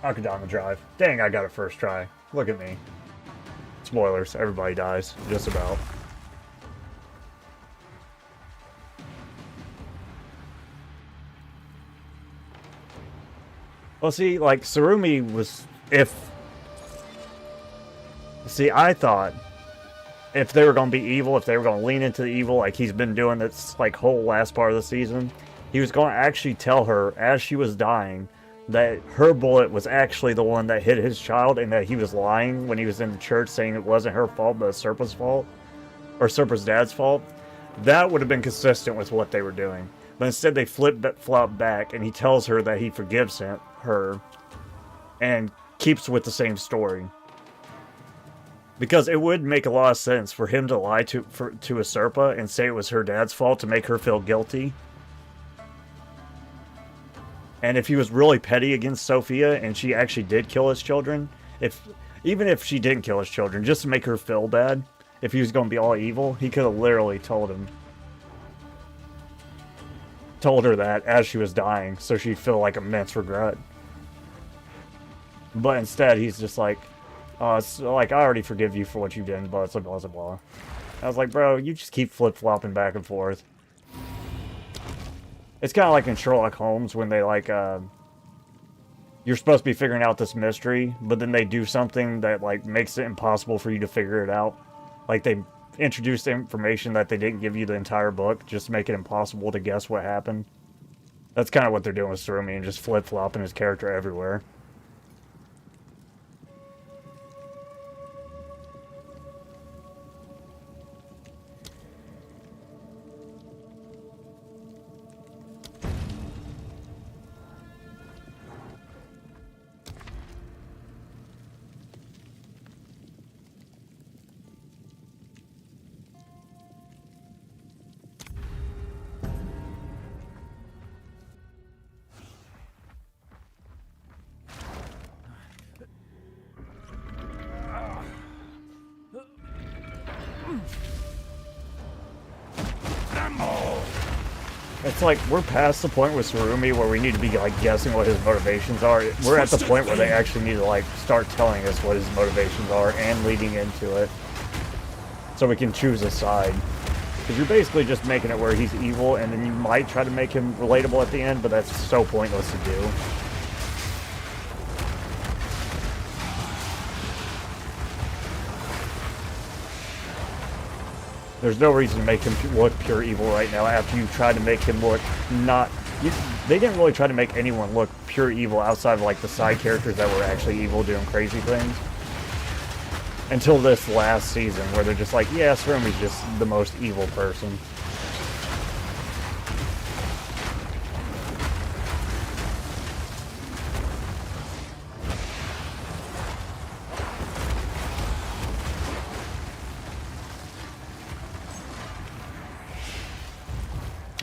Akadama Drive. Dang, I got it first try. Look at me. Spoilers, everybody dies, just about. Well, see, like, Surumi was... See, I thought if they were going to be evil, if they were going to lean into the evil like he's been doing this, like, whole last part of the season, he was going to actually tell her, as she was dying, that her bullet was actually the one that hit his child and that he was lying when he was in the church saying it wasn't her fault, but Serpa's fault. Or Serpa's dad's fault. That would have been consistent with what they were doing. But instead they flop back and he tells her that he forgives her and keeps with the same story. Because it would make a lot of sense for him to lie to a Serpa and say it was her dad's fault to make her feel guilty. And if he was really petty against Sophia and she actually did kill his children, even if she didn't kill his children, just to make her feel bad, if he was going to be all evil, he could have literally told her that as she was dying, so she'd feel like immense regret. But instead, he's just like, it's like, I already forgive you for what you did, blah, blah, blah, blah. I was like, bro, you just keep flip-flopping back and forth. It's kind of like in Sherlock Holmes when they, like, you're supposed to be figuring out this mystery, but then they do something that, like, makes it impossible for you to figure it out. Like, they introduced information that they didn't give you the entire book, just to make it impossible to guess what happened. That's kind of what they're doing with Surumi, and just flip-flopping his character everywhere. It's like, we're past the point with Surumi where we need to be, like, guessing what his motivations are. We're at the point where they actually need to, like, start telling us what his motivations are and leading into it. So we can choose a side. Because you're basically just making it where he's evil, and then you might try to make him relatable at the end, but that's so pointless to do. There's no reason to make him look pure evil right now after you tried to make him look not... they didn't really try to make anyone look pure evil outside of, like, the side characters that were actually evil doing crazy things. Until this last season, where they're just like, yeah, Surumi's just the most evil person.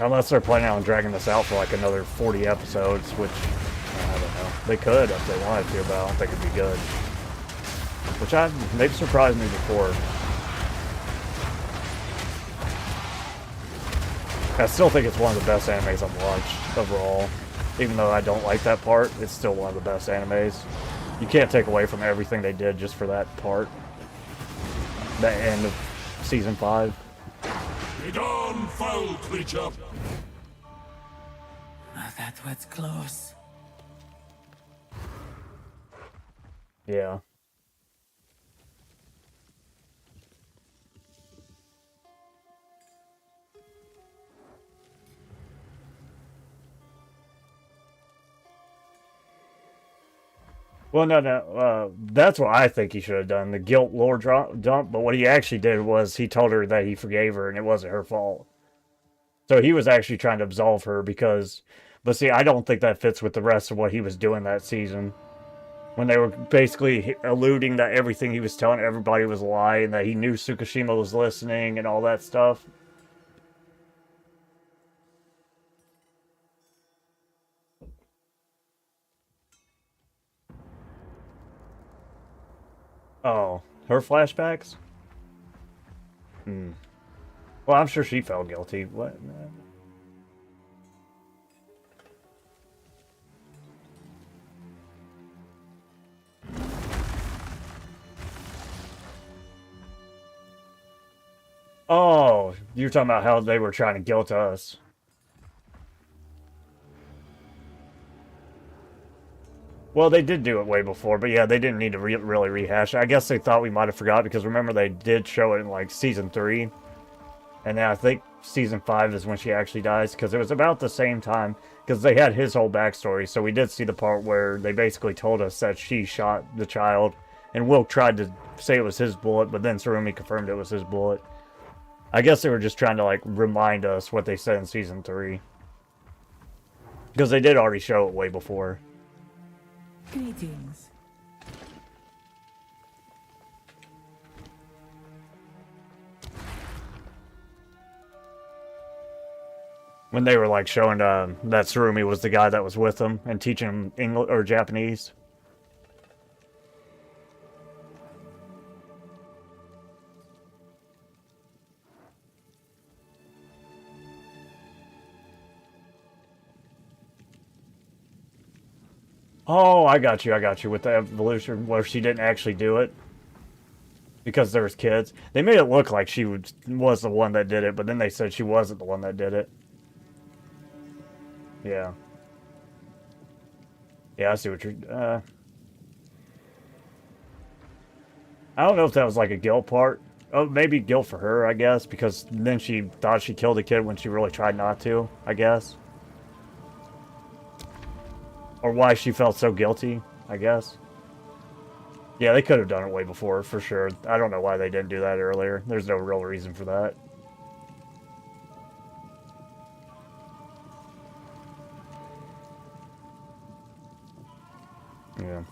Unless they're planning on dragging this out for like another 40 episodes, which, I don't know. They could if they wanted to, but I don't think it'd be good. Which they've surprised me before. I still think it's one of the best animes I've watched overall. Even though I don't like that part, it's still one of the best animes. You can't take away from everything they did just for that part. The end of Season 5. Get on, foul creature! That was close. Yeah. Well, no. That's what I think he should have done, the guilt lore dump. But what he actually did was he told her that he forgave her and it wasn't her fault. So he was actually trying to absolve her because... But see, I don't think that fits with the rest of what he was doing that season. When they were basically alluding that everything he was telling everybody was a lie and that he knew Tsukishima was listening and all that stuff. Oh, her flashbacks? Hmm. Well, I'm sure she felt guilty. What? Oh, you're talking about how they were trying to guilt us. Well, they did do it way before, but yeah, they didn't need to really rehash it. I guess they thought we might have forgot because remember they did show it in like season 3. And then I think season 5 is when she actually dies because it was about the same time because they had his whole backstory. So we did see the part where they basically told us that she shot the child and Wilk tried to say it was his bullet, but then Sarumi confirmed it was his bullet. I guess they were just trying to like remind us what they said in season 3. Because they did already show it way before. Greetings. When they were like showing that Sarumi was the guy that was with them and teaching him English or Japanese. Oh, I got you with the evolution where she didn't actually do it. Because there was kids. They made it look like she was the one that did it, but then they said she wasn't the one that did it. Yeah. Yeah, I see what you're... I don't know if that was like a guilt part. Oh, maybe guilt for her, I guess, because then she thought she killed a kid when she really tried not to, I guess. Or why she felt so guilty, I guess. Yeah, they could have done it way before, for sure. I don't know why they didn't do that earlier. There's no real reason for that. Yeah.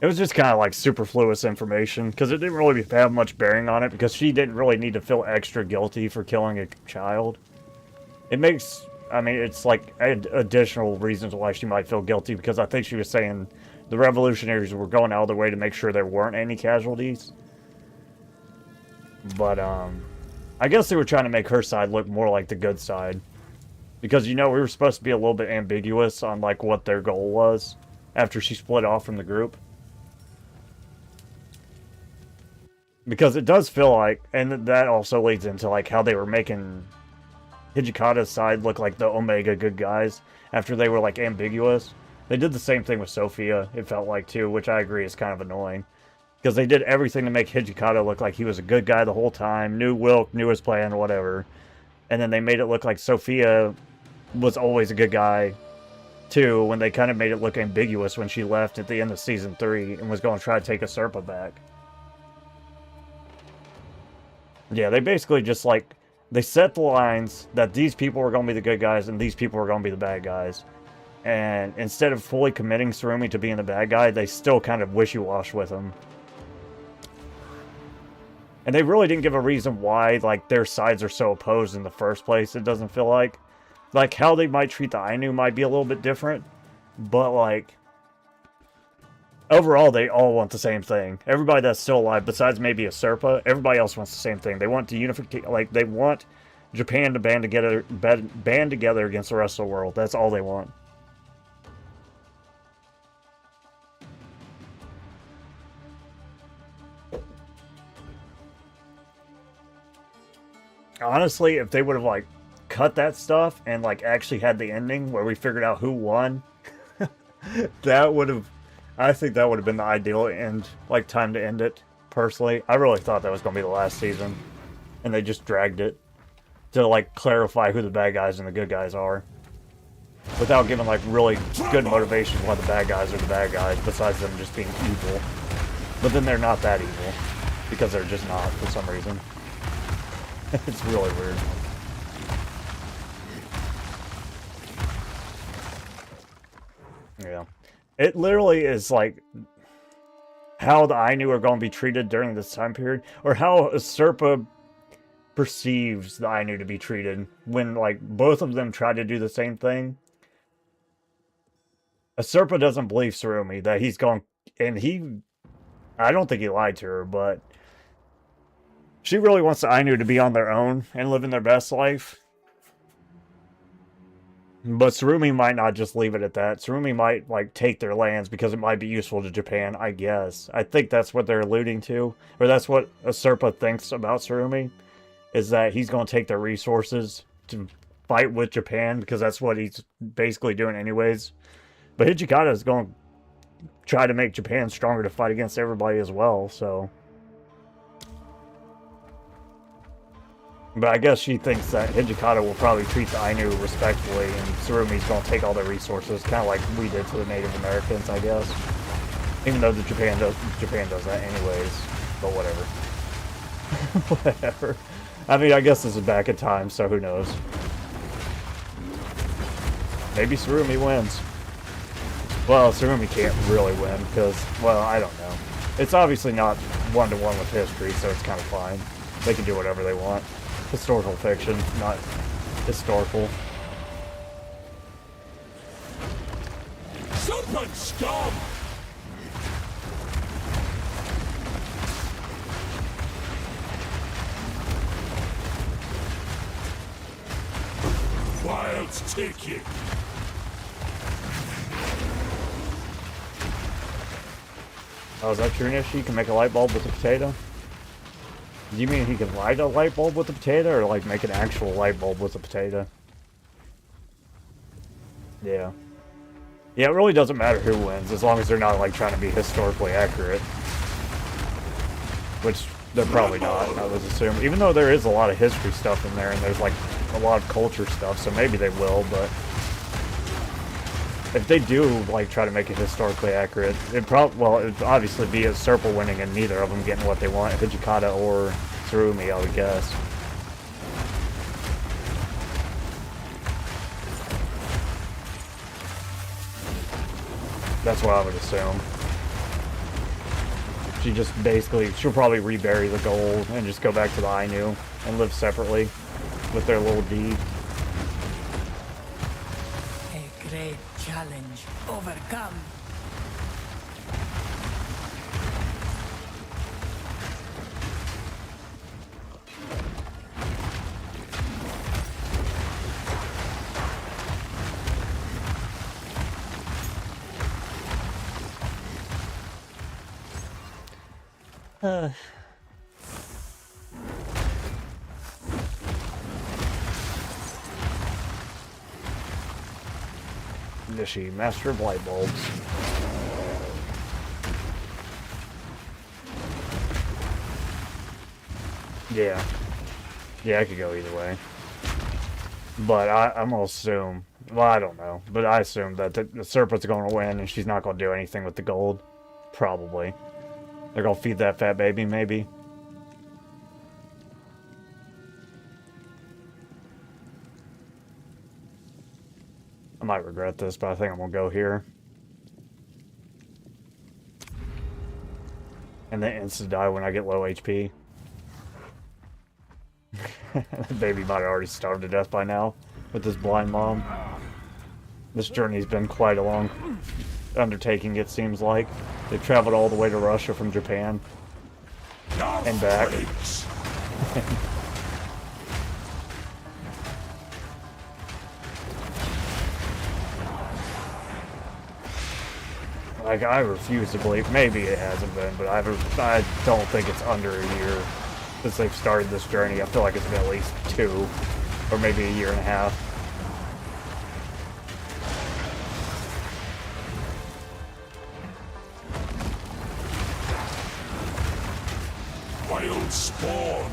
It was just kind of like superfluous information, because it didn't really have much bearing on it, because she didn't really need to feel extra guilty for killing a child. It makes... I mean, it's like additional reasons why she might feel guilty, because I think she was saying the revolutionaries were going out of their way to make sure there weren't any casualties. But, I guess they were trying to make her side look more like the good side. Because, you know, we were supposed to be a little bit ambiguous on, like, what their goal was after she split off from the group. Because it does feel like, and that also leads into, like, how they were making Hijikata's side look like the Omega good guys after they were like ambiguous. They did the same thing with Sophia, it felt like too, which I agree is kind of annoying. Because they did everything to make Hijikata look like he was a good guy the whole time, knew Wilk, knew his plan, whatever. And then they made it look like Sophia was always a good guy too, when they kind of made it look ambiguous when she left at the end of season 3 and was going to try to take a Serpa back. Yeah, they basically just like... They set the lines that these people were going to be the good guys and these people were going to be the bad guys. And instead of fully committing Sarumi to being the bad guy, they still kind of wishy-wash with him. And they really didn't give a reason why, like, their sides are so opposed in the first place, it doesn't feel like. Like, how they might treat the Ainu might be a little bit different. But, like... Overall, they all want the same thing. Everybody that's still alive, besides maybe a Serpa, everybody else wants the same thing. They want to unify, like they want Japan to band together against the rest of the world. That's all they want. Honestly, if they would have like cut that stuff and like actually had the ending where we figured out who won, that would have. I think that would have been the ideal end, like, time to end it, personally. I really thought that was going to be the last season. And they just dragged it to, like, clarify who the bad guys and the good guys are. without giving like really good motivation why the bad guys are the bad guys, besides them just being evil. But then they're not that evil, because they're just not for some reason. It's really weird. Yeah. It literally is like how the Ainu are going to be treated during this time period, or how Serpa perceives the Ainu to be treated when like both of them try to do the same thing. Serpa doesn't believe Sarumi that he's going, and I don't think he lied to her, but she really wants the Ainu to be on their own and living their best life. But Sarumi might not just leave it at that. Sarumi might, like, take their lands because it might be useful to Japan, I guess. I think that's what they're alluding to. Or that's what Serpa thinks about Sarumi. Is that he's going to take their resources to fight with Japan because that's what he's basically doing anyways. But Hijikata is going to try to make Japan stronger to fight against everybody as well, so... But I guess she thinks that Hijikata will probably treat the Ainu respectfully, and Tsurumi's going to take all their resources, kind of like we did to the Native Americans, I guess. Even though Japan does that anyways, but whatever. Whatever. I mean, I guess this is back in time, so who knows. Maybe Tsurumi wins. Well, Tsurumi can't really win, because, well, I don't know. It's obviously not one-to-one with history, so it's kind of fine. They can do whatever they want. Historical fiction, not historical. Serpent scum! Wild ticket! Oh, is that true, Nish? You can make a light bulb with a potato? Do you mean he can light a light bulb with a potato, or like make an actual light bulb with a potato? Yeah. Yeah, it really doesn't matter who wins, as long as they're not like trying to be historically accurate. Which they're probably not, I would assume. Even though there is a lot of history stuff in there, and there's like a lot of culture stuff, so maybe they will, but... If they do, like, try to make it historically accurate, it'd obviously be a Serpa winning and neither of them getting what they want, Hijikata or Tsurumi, I would guess. That's what I would assume. She'll probably rebury the gold and just go back to the Ainu and live separately with their little deed. A great challenge overcome. Nishi, master of light bulbs. Yeah. Yeah, I could go either way. But I'm gonna assume, well, I don't know, but I assume that the Serpent's gonna win and she's not gonna do anything with the gold. Probably. They're gonna feed that fat baby, maybe. I might regret this, but I think I'm gonna go here. And then insta-die when I get low HP. The baby might have already starved to death by now with this blind mom. This journey's been quite a long undertaking, it seems like. They've traveled all the way to Russia from Japan. And back. Like, I refuse to believe, maybe it hasn't been, but I don't think it's under a year since they've started this journey. I feel like it's been at least 2, or maybe a year and a half. Wild spawn!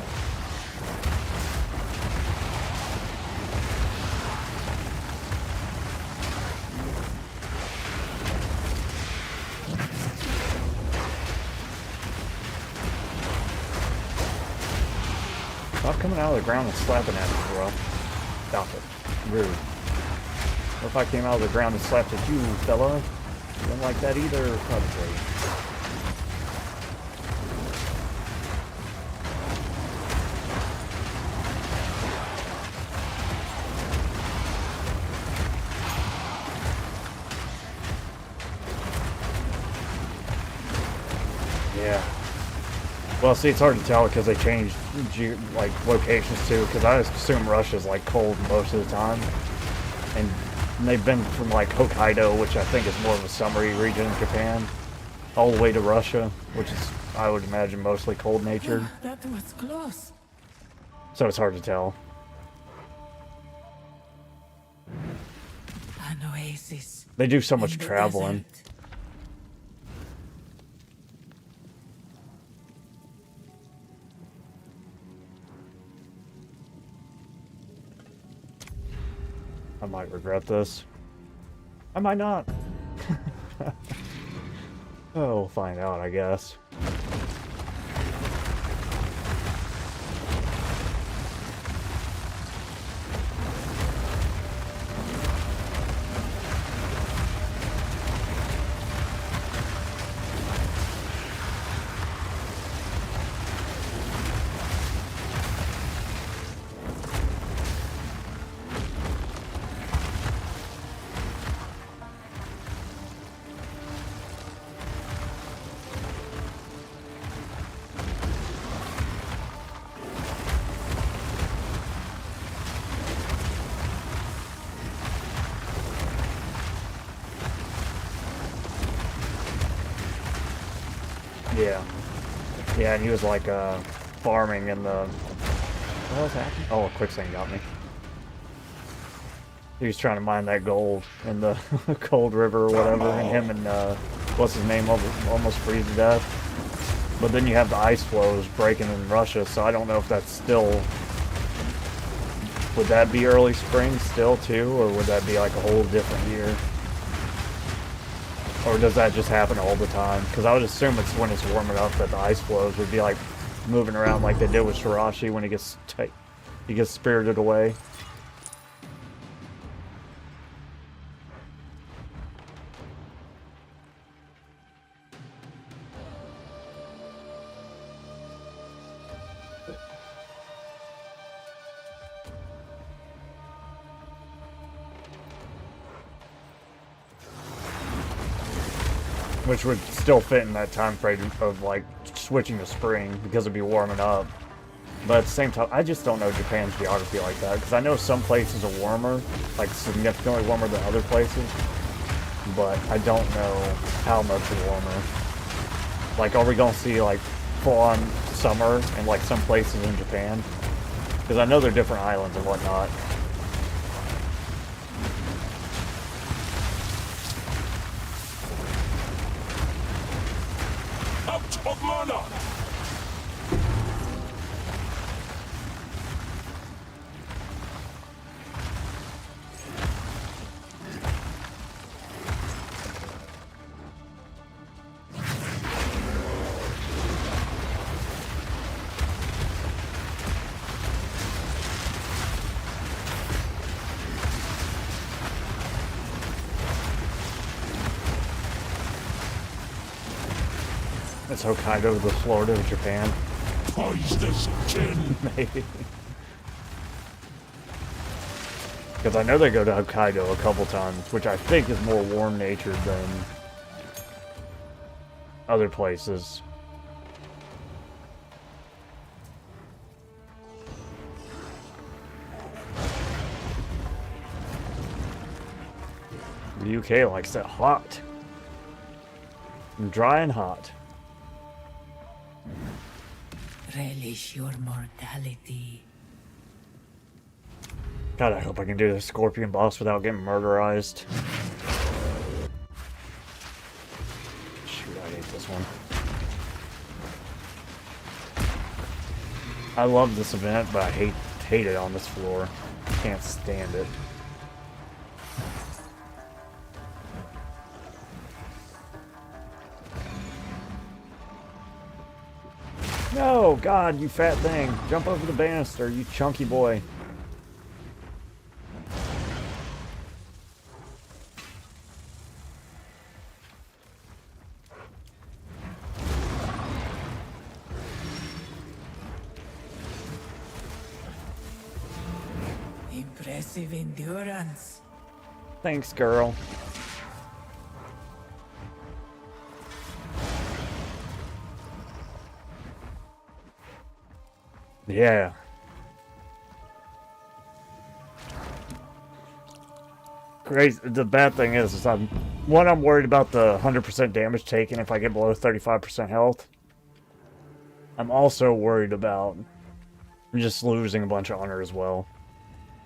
Stop coming out of the ground and slapping at me, bro. Stop it. Rude. What if I came out of the ground and slapped at you, fella? You don't like that either? Probably. Yeah. Well, see, it's hard to tell because they changed like locations too. Because I assume Russia's like cold most of the time, and they've been from like Hokkaido, which I think is more of a summery region in Japan, all the way to Russia, which is, I would imagine, mostly cold natured. That was close. So it's hard to tell. An oasis. They do so much in the traveling. desert. I might regret this. I might not. Oh, we'll find out, I guess. Yeah. Yeah, and he was like farming in the... What was happening? Oh, a quicksand got me. He was trying to mine that gold in the cold river or whatever, and him and what's his name almost freeze to death. But then you have the ice flows breaking in Russia, so I don't know if that's still... Would that be early spring still too, or would that be like a whole different year? Or does that just happen all the time? Because I would assume it's when it's warming up that the ice flows would be like moving around like they did with Shirashi when he gets spirited away. Which would still fit in that time frame of like switching to spring because it'd be warming up. But at the same time, I just don't know Japan's geography like that, because I know some places are warmer, like significantly warmer than other places, but I don't know how much warmer. Like, are we gonna see like full-on summer in like some places in Japan? Because I know they're different islands and whatnot. Out of mana! It's Hokkaido, the Florida of Japan. Poise this chin! Maybe. Because I know they go to Hokkaido a couple times, which I think is more warm-natured than other places. The UK likes it hot. And dry and hot. Relish your mortality. God, I hope I can do the Scorpion boss without getting murderized. Shoot, I hate this one. I love this event, but I hate it on this floor. Can't stand it. No, God, you fat thing. Jump over the banister, you chunky boy. Impressive endurance. Thanks, girl. Yeah. Crazy. The bad thing is I'm worried about the 100% damage taken if I get below 35% health. I'm also worried about just losing a bunch of honor as well.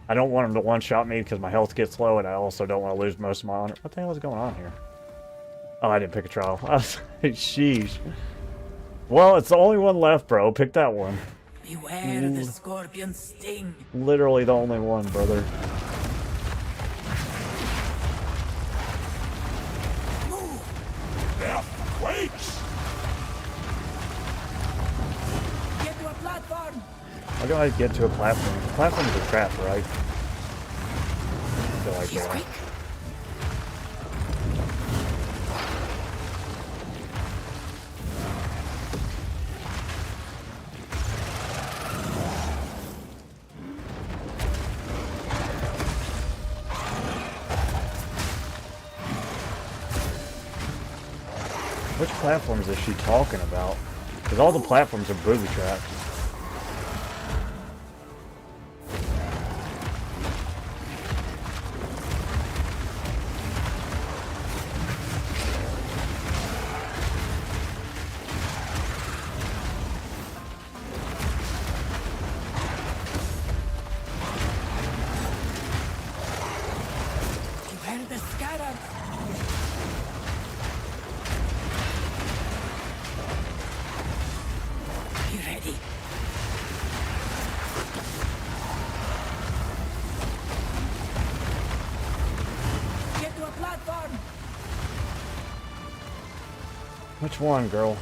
I don't want him to one-shot me because my health gets low, and I also don't want to lose most of my honor. What the hell is going on here? Oh, I didn't pick a trial. I was like, sheesh. Well, it's the only one left, bro. Pick that one. Beware the scorpion sting. Literally the only one, brother. Earthquakes! Get to a platform. How do I get to a platform? The platforms are trapped, right? I feel like She's that. quick. Which platforms is she talking about? Because all the platforms are booby trapped. Beware the scarabs. Be ready. Get to a platform. Which one, girl?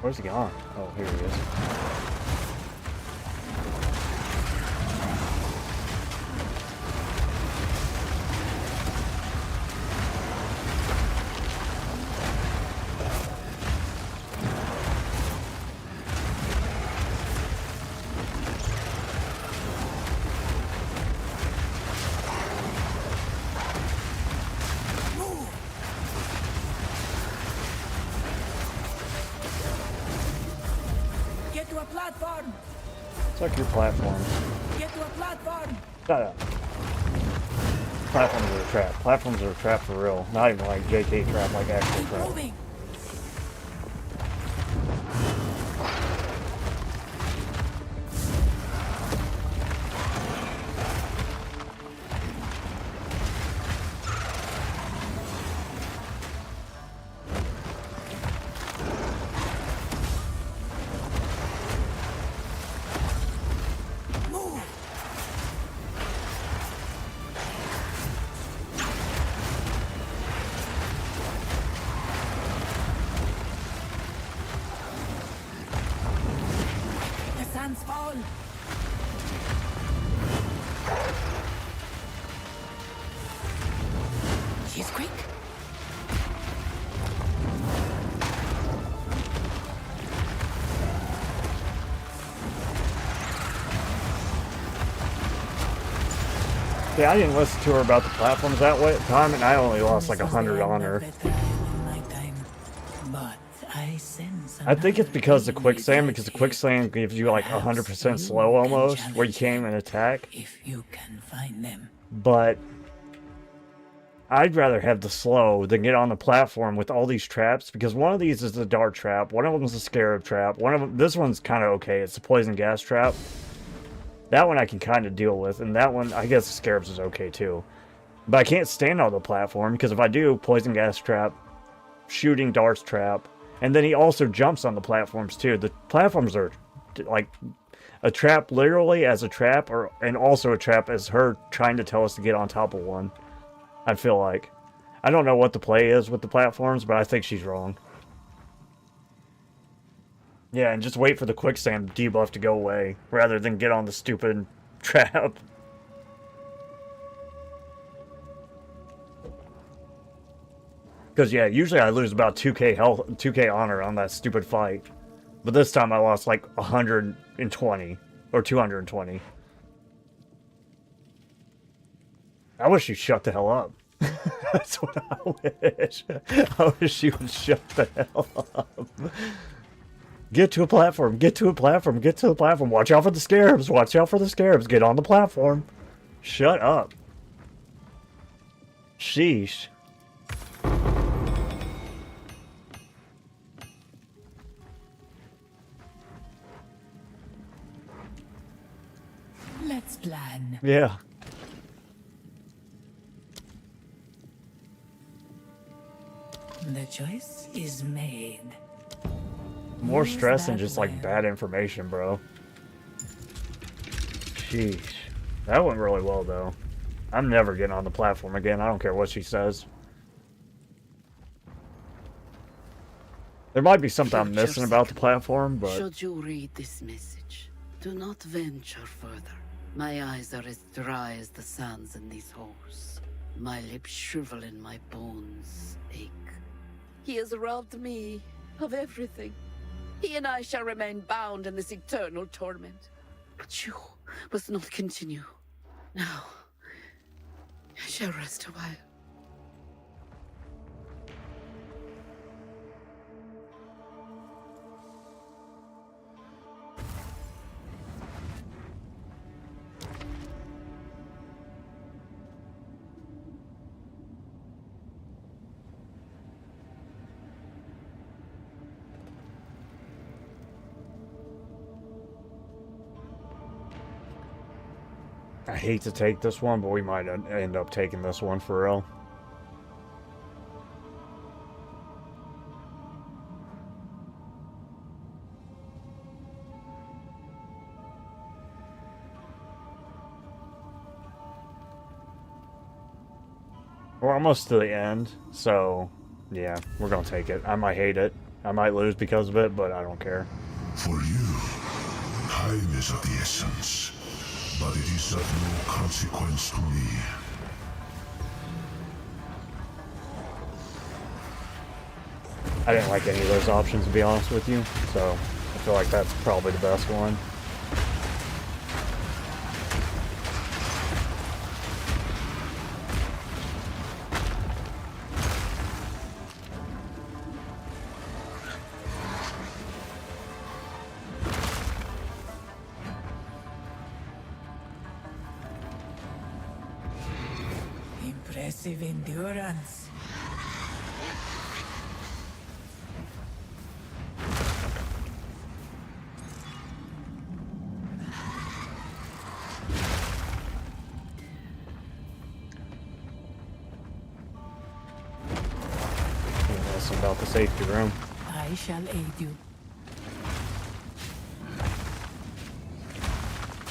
Where's he gone? Oh, here he is. Get to a platform. Suck your platforms. Get to a platform. Shut up. Platforms are a trap. Platforms are a trap for real. Not even like JK trap, like actual Keep trap. moving. Move. The sands fall. She's quick. Yeah, I didn't listen to her about the platforms that way at the time, and I only lost like This was 100 the on end her. of the trial in my time. But I sense I think it's another because the enemy quicksand, because the is here. quicksand gives you like Perhaps 100% you slow can almost, where you challenge can't him even attack. if you can find them. But I'd rather have the slow than get on the platform with all these traps, because one of these is a dart trap, one of them is a scarab trap, one of them, this one's kind of okay, it's a poison gas trap. That one I can kind of deal with, and that one, I guess the scarabs is okay too. But I can't stand on the platform, because if I do, poison gas trap, shooting darts trap, and then he also jumps on the platforms too. The platforms are like a trap literally as a trap, and also a trap as her trying to tell us to get on top of one. I feel like. I don't know what the play is with the platforms, but I think she's wrong. Yeah, and just wait for the quicksand debuff to go away, rather than get on the stupid trap. Because, yeah, usually I lose about 2k health, 2k honor on that stupid fight. But this time I lost like 120, or 220. I wish you shut the hell up. That's what I wish. I wish you would shut the hell up. Get to a platform, get to a platform, get to the platform. Watch out for the scarabs, watch out for the scarabs. Get on the platform. Shut up. Sheesh. Let's plan. Yeah. The choice is made. More Use stress and that just like well. bad information, bro. Sheesh. That went really well though. I'm never getting on the platform again. I don't care what she says. There might be something I'm missing about the platform, but Should you read this message, do not venture further. My eyes are as dry as the sands in these holes. My lips shrivel and my bones ache. He has robbed me of everything. He and I shall remain bound in this eternal torment. But you must not continue. Now, I shall rest a while. I hate to take this one, but we might end up taking this one for real. We're almost to the end, so yeah, we're gonna take it. I might hate it. I might lose because of it, but I don't care. For you, time is of the essence, but it is of no consequence to me. I didn't like any of those options, to be honest with you, so I feel like that's probably the best one. Impressive endurance. That's about the safety room. I shall aid you.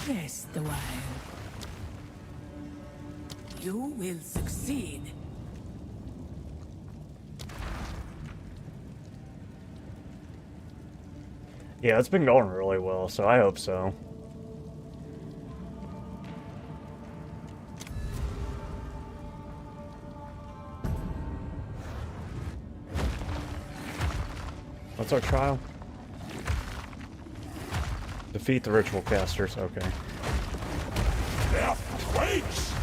Rest a while. You will succeed. Yeah, it's been going really well, so I hope so. What's our trial? Defeat the ritual casters, okay. Death waits!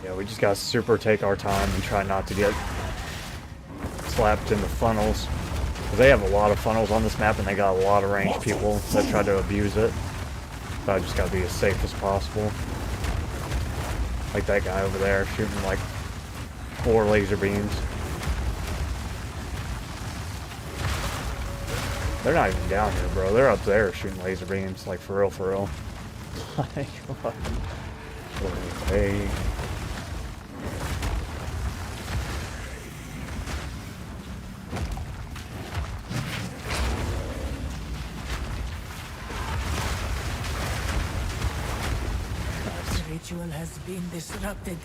Yeah, we just gotta super take our time and try not to get slapped in the funnels. Because they have a lot of funnels on this map and they got a lot of ranged people that try to abuse it. So I just gotta be as safe as possible. Like that guy over there shooting like 4 laser beams. They're not even down here, bro. They're up there shooting laser beams, like for real, for real. Like, what? Hey. been disrupted.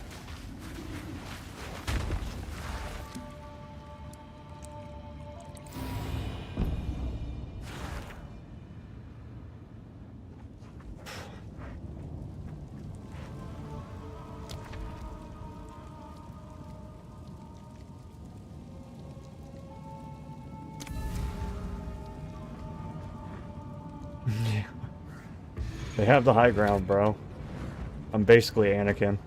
They have the high ground, bro. I'm basically Anakin.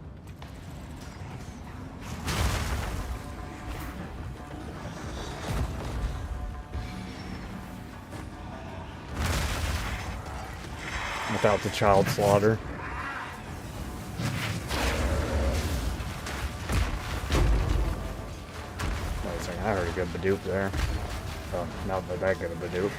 Without the child slaughter. Wait a second, I heard a good Badoop there. Oh, not that good of a Badoop.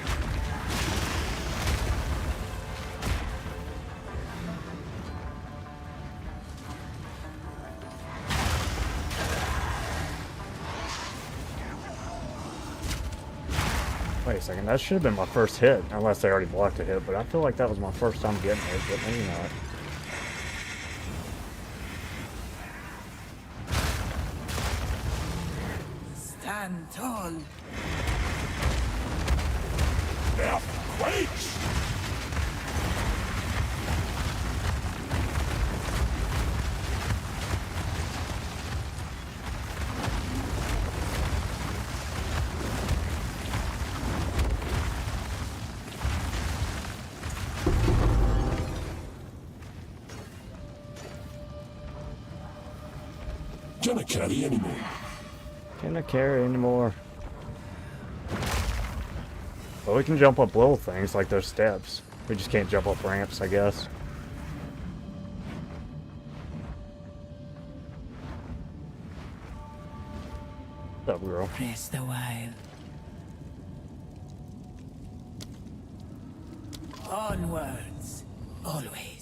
Wait a second, that should have been my first hit, unless they already blocked a hit, but I feel like that was my first time getting it, but maybe not. Stand tall. Earthquakes! Can't carry anymore. Can't I carry anymore? Well, we can jump up little things like those steps. We just can't jump up ramps, I guess. What's up, girl? Rest a while. Onwards. Always.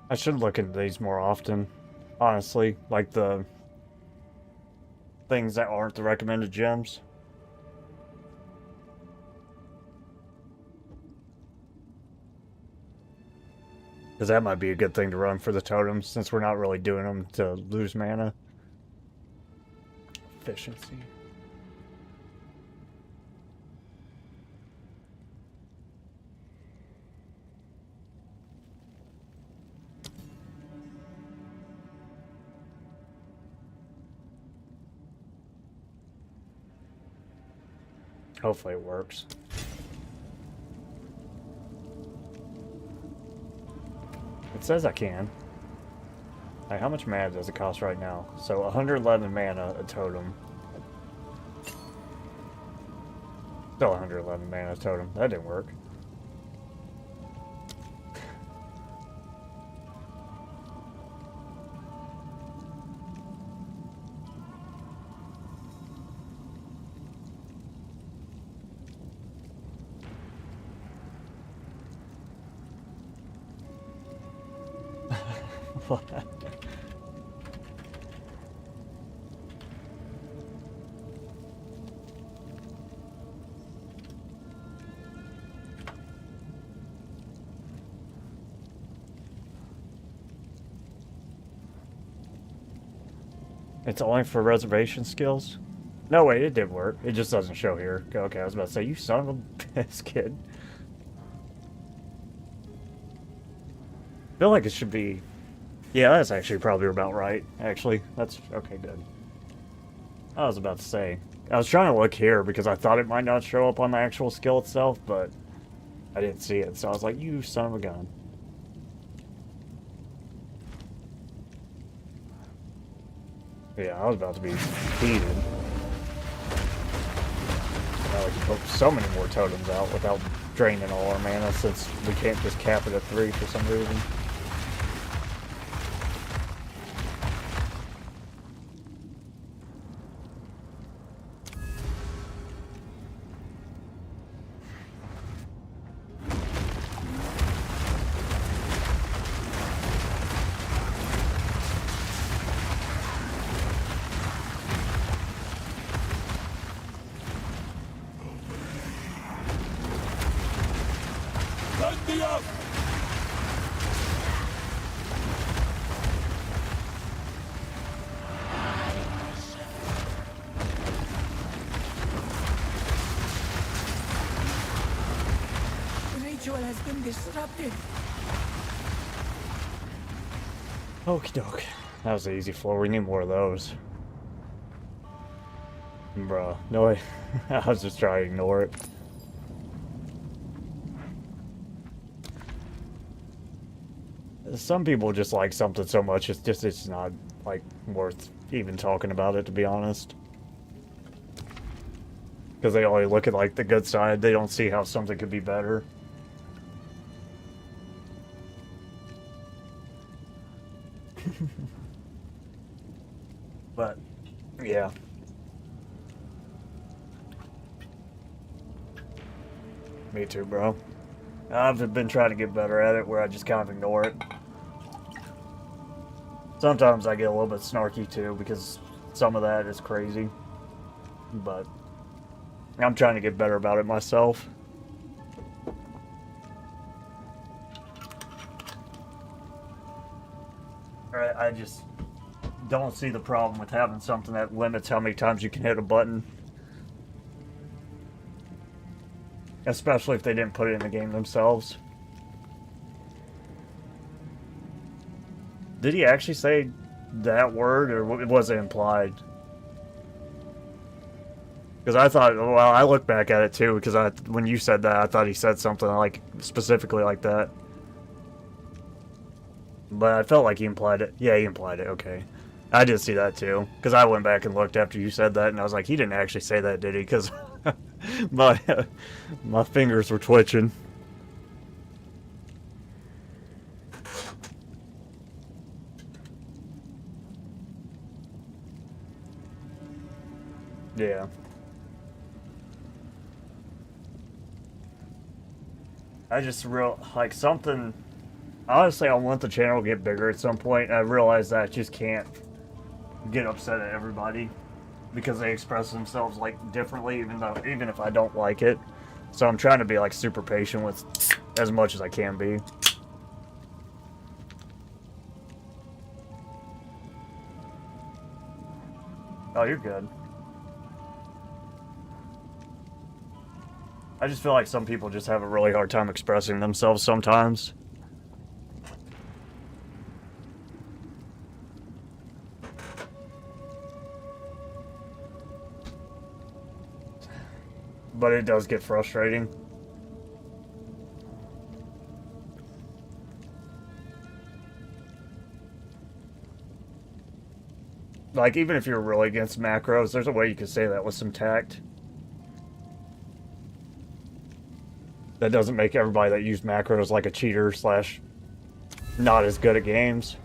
I should look into these more often, honestly. Like the things that aren't the recommended gems. Because that might be a good thing to run for the totems, since we're not really doing them to lose mana. efficiency. Hopefully it works. It says I can. Like, how much mana does it cost right now? So 111 mana a totem. Still 111 mana a totem. That didn't work. What? It's only for reservation skills? No, wait, it did work. It just doesn't show here. Okay, I was about to say, you son of a bitch, kid. I feel like it should be... Yeah, that's actually probably about right, actually. That's... Okay, good. I was about to say... I was trying to look here because I thought it might not show up on the actual skill itself, but I didn't see it, so I was like, you son of a gun. Yeah, I was about to be heated. Now we can put so many more totems out without draining all our mana, since we can't just cap it at 3 for some reason. Light me up! The ritual has been disrupted. Okie doke. That was an easy floor. We need more of those. Bruh. No way. I was just trying to ignore it. Some people just like something so much, it's not, like, worth even talking about it, to be honest. Because they only look at, like, the good side. They don't see how something could be better. But, yeah. Me too, bro. I've been trying to get better at it, where I just kind of ignore it. Sometimes I get a little bit snarky too, because some of that is crazy. But I'm trying to get better about it myself. I just don't see the problem with having something that limits how many times you can hit a button. Especially if they didn't put it in the game themselves. Did he actually say that word, or was it implied? Because I thought, well, I looked back at it too, because when you said that, I thought he said something like specifically like that. But I felt like he implied it. Yeah, he implied it, okay. I did see that too, because I went back and looked after you said that, and I was like, he didn't actually say that, did he? Because my fingers were twitching. Yeah. I just like something. Honestly, I want the channel to get bigger at some point. And I realize that I just can't get upset at everybody because they express themselves like differently, even if I don't like it. So I'm trying to be like super patient with as much as I can be. Oh, you're good. I just feel like some people just have a really hard time expressing themselves sometimes. But it does get frustrating. Like, even if you're really against macros, there's a way you could say that with some tact. That doesn't make everybody that used macros like a cheater slash not as good at games.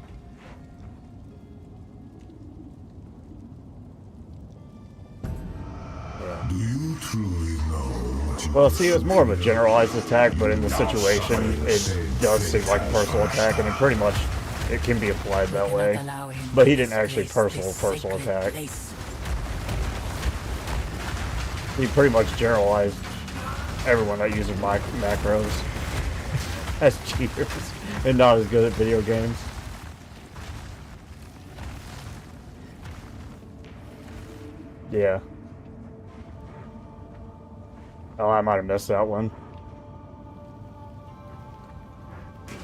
Do you truly know what you Well, see, it was more of a generalized attack, but in the situation, it does seem like a personal attack, and it pretty much, it can be applied that way. But he didn't actually personal attack. He pretty much generalized everyone that uses macros as cheaters and not as good at video games. Yeah. Oh, I might have missed that one.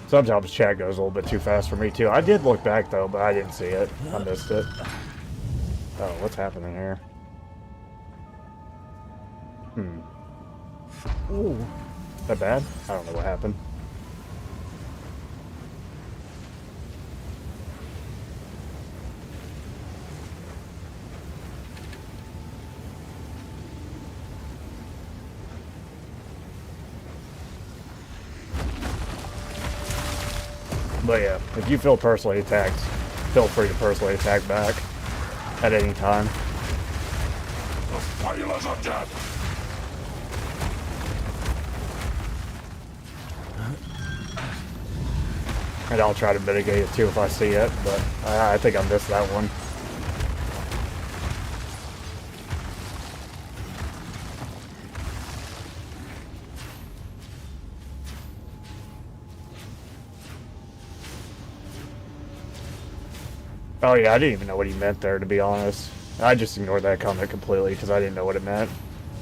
Sometimes chat goes a little bit too fast for me, too. I did look back, though, but I didn't see it. I missed it. Oh, what's happening here? Ooh. That bad? I don't know what happened. But yeah, if you feel personally attacked, feel free to personally attack back at any time. The failures of death. And I'll try to mitigate it too if I see it, but I think I missed that one. Oh yeah, I didn't even know what he meant there, to be honest. I just ignored that comment completely because I didn't know what it meant.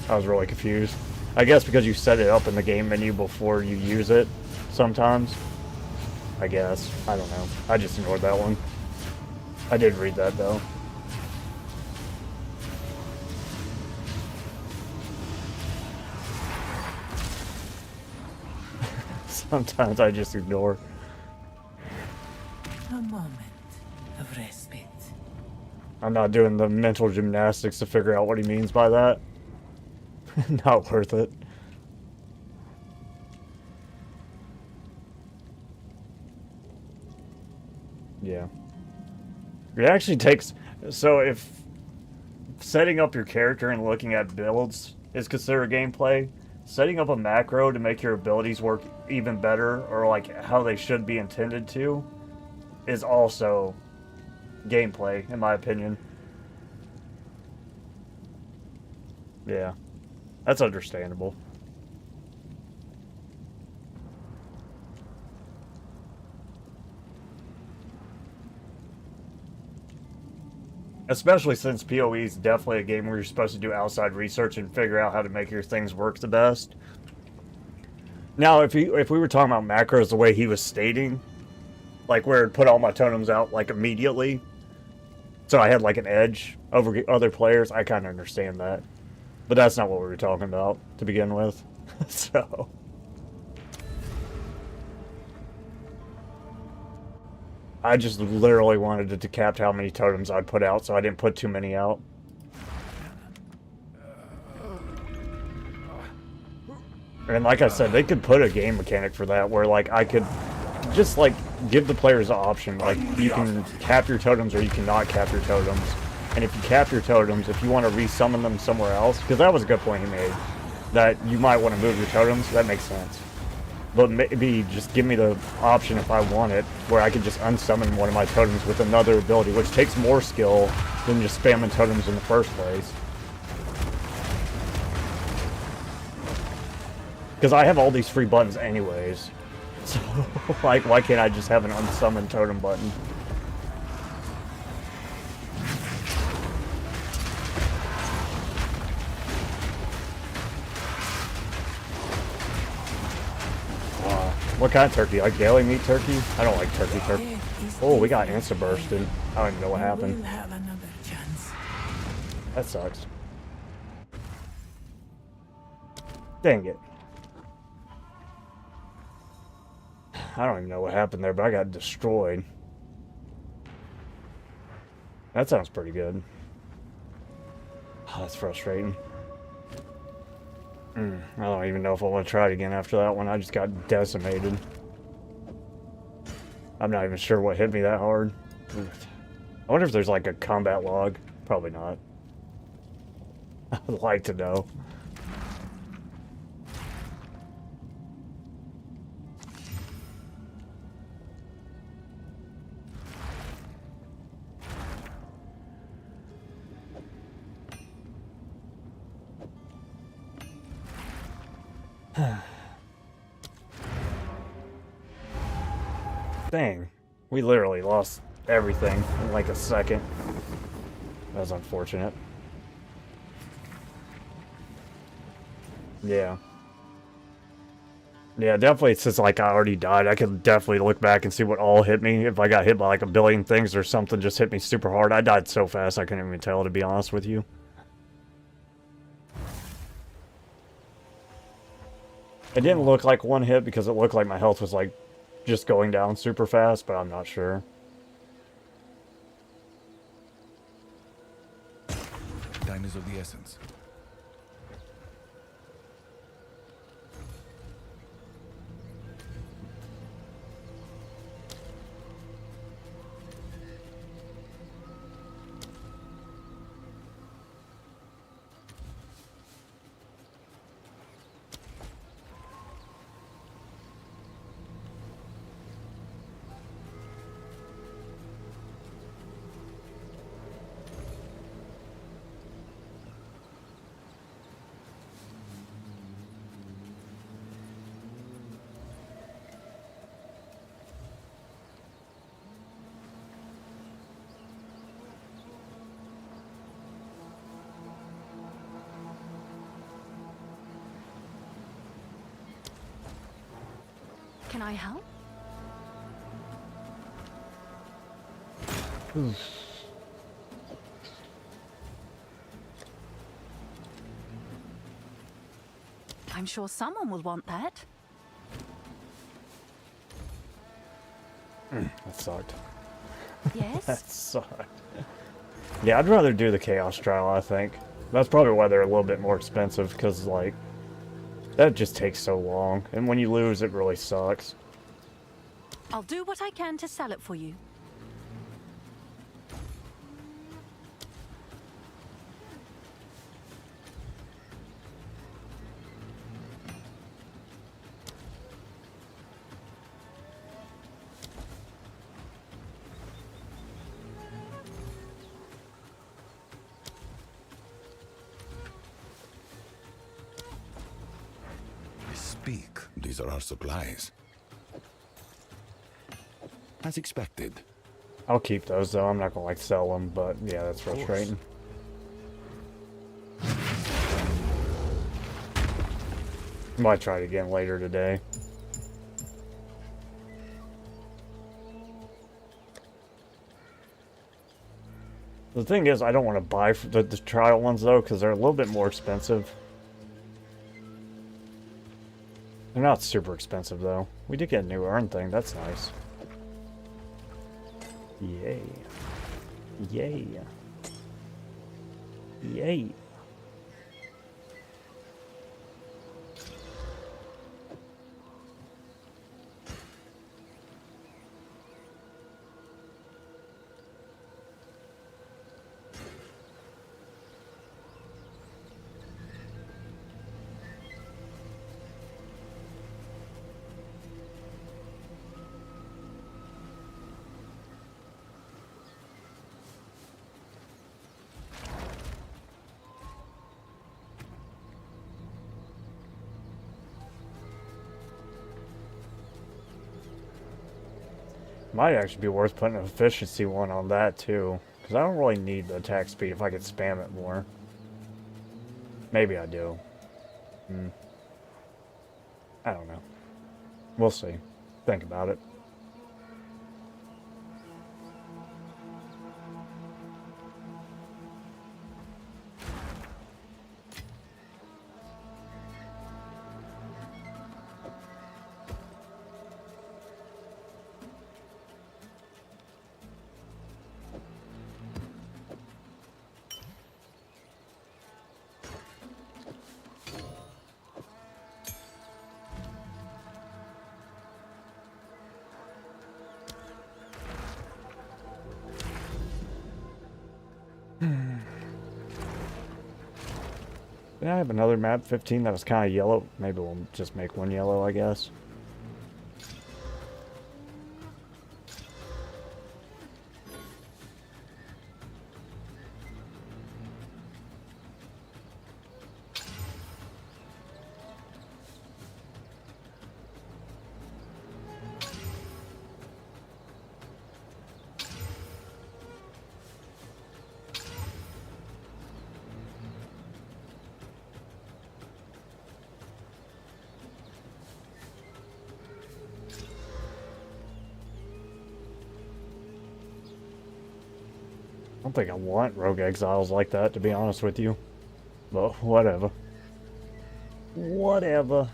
I was really confused. I guess because you set it up in the game menu before you use it sometimes. I guess. I don't know. I just ignored that one. I did read that, though. Sometimes I just ignore. A moment of respite. I'm not doing the mental gymnastics to figure out what he means by that. Not worth it. Yeah. It actually takes... So if setting up your character and looking at builds is considered gameplay, setting up a macro to make your abilities work even better, or like how they should be intended to, is also gameplay, in my opinion. Yeah. That's understandable. Especially since PoE is definitely a game where you're supposed to do outside research and figure out how to make your things work the best. Now, if we were talking about macros the way he was stating, like where I'd put all my totems out like immediately, so I had like an edge over other players, I kind of understand that. But that's not what we were talking about to begin with. So... I just literally wanted it to cap how many totems I'd put out, so I didn't put too many out. And like I said, they could put a game mechanic for that, where like I could just like give the players an option, like you can cap your totems or you cannot cap your totems. And if you cap your totems, if you want to resummon them somewhere else, because that was a good point he made, that you might want to move your totems, that makes sense. But maybe just give me the option if I want it, where I could just unsummon one of my totems with another ability, which takes more skill than just spamming totems in the first place. Because I have all these free buttons anyways. So, like, why can't I just have an unsummon totem button? What kind of turkey? Like daily meat turkey? I don't like turkey. Death is Oh, we got different. insta-bursted. I don't even know what You happened. will have another chance. That sucks. Dang it. I don't even know what happened there, but I got destroyed. That sounds pretty good. Oh, that's frustrating. I don't even know if I want to try it again after that one. I just got decimated. I'm not even sure what hit me that hard. I wonder if there's like a combat log. Probably not. I'd like to know. Dang. We literally lost everything in like a second. That was unfortunate. Yeah. Yeah, definitely since like I already died, I could definitely look back and see what all hit me. If I got hit by like a billion things or something just hit me super hard. I died so fast I couldn't even tell, to be honest with you. It didn't look like one hit because it looked like my health was like just going down super fast, but I'm not sure. Time is of the essence. Can I help? I'm sure someone will want that. That sucked. Yes? That sucked. Yeah, I'd rather do the Chaos trial, I think. That's probably why they're a little bit more expensive, because, like, that just takes so long. And when you lose, it really sucks. I'll do what I can to sell it for you. Speak. These are our supplies. As expected. I'll keep those, though. I'm not gonna, like, sell them, but, yeah, that's frustrating. Might try it again later today. The thing is, I don't want to buy the trial ones, though, because they're a little bit more expensive. They're not super expensive, though. We did get a new urn thing. That's nice. Yay. Yay. Yay. Might actually be worth putting an efficiency one on that too, because I don't really need the attack speed if I could spam it more. Maybe I do. I don't know. We'll see. Think about it. Did I have another map 15 that was kind of yellow? Maybe we'll just make one yellow, I guess. I don't think I want rogue exiles like that, to be honest with you. But whatever. Whatever.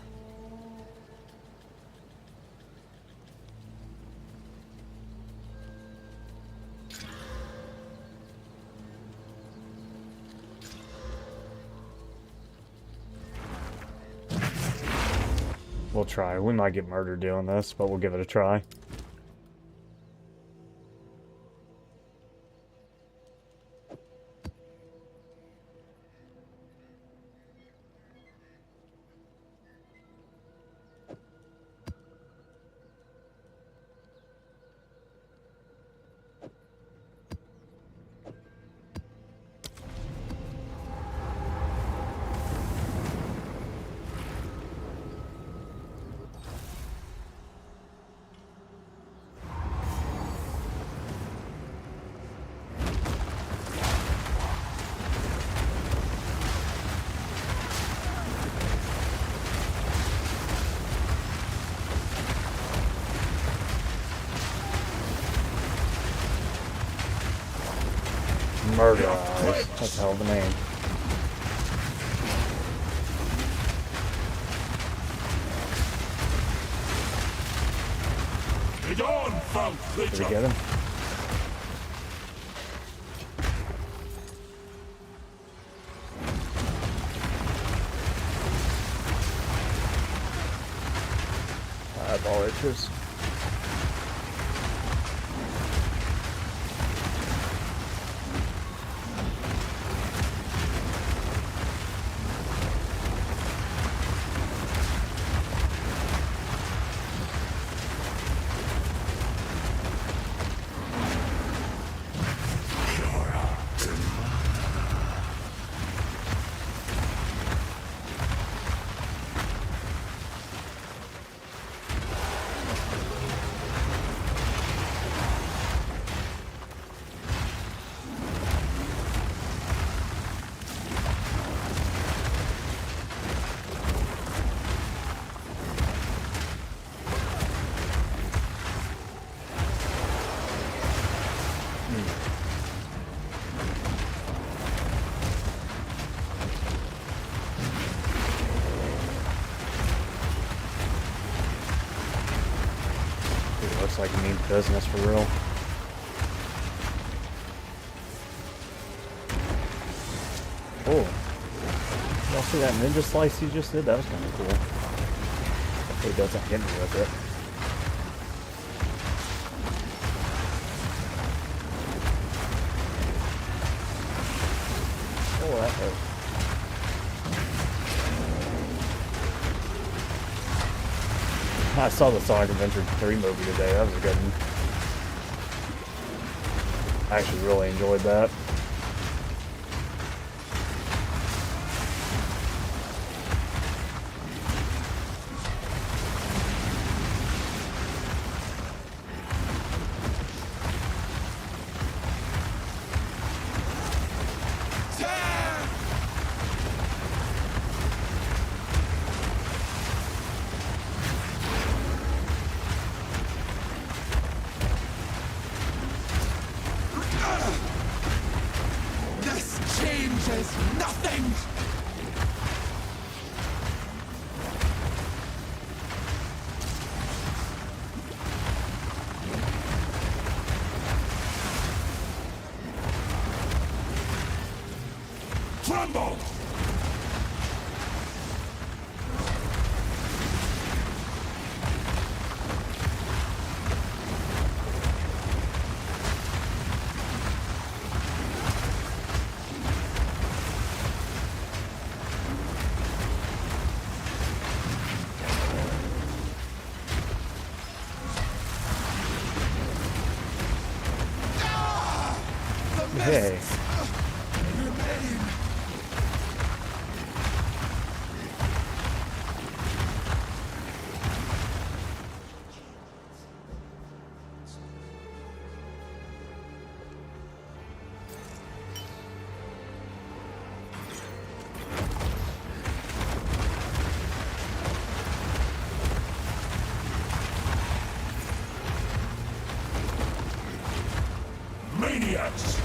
We'll try. We might get murdered doing this, but we'll give it a try. Murder Eyes. That's a hell of a name. Did we get him? Eyeball itches. Looks like he means business for real. Oh. Y'all see that ninja slice he just did? That was kind of cool. Hopefully he doesn't hit me with it. Oh, that hurt. I saw the Sonic Adventure 3 movie today. That was a good one. I actually really enjoyed that. Crumble! Hey. Maniacs!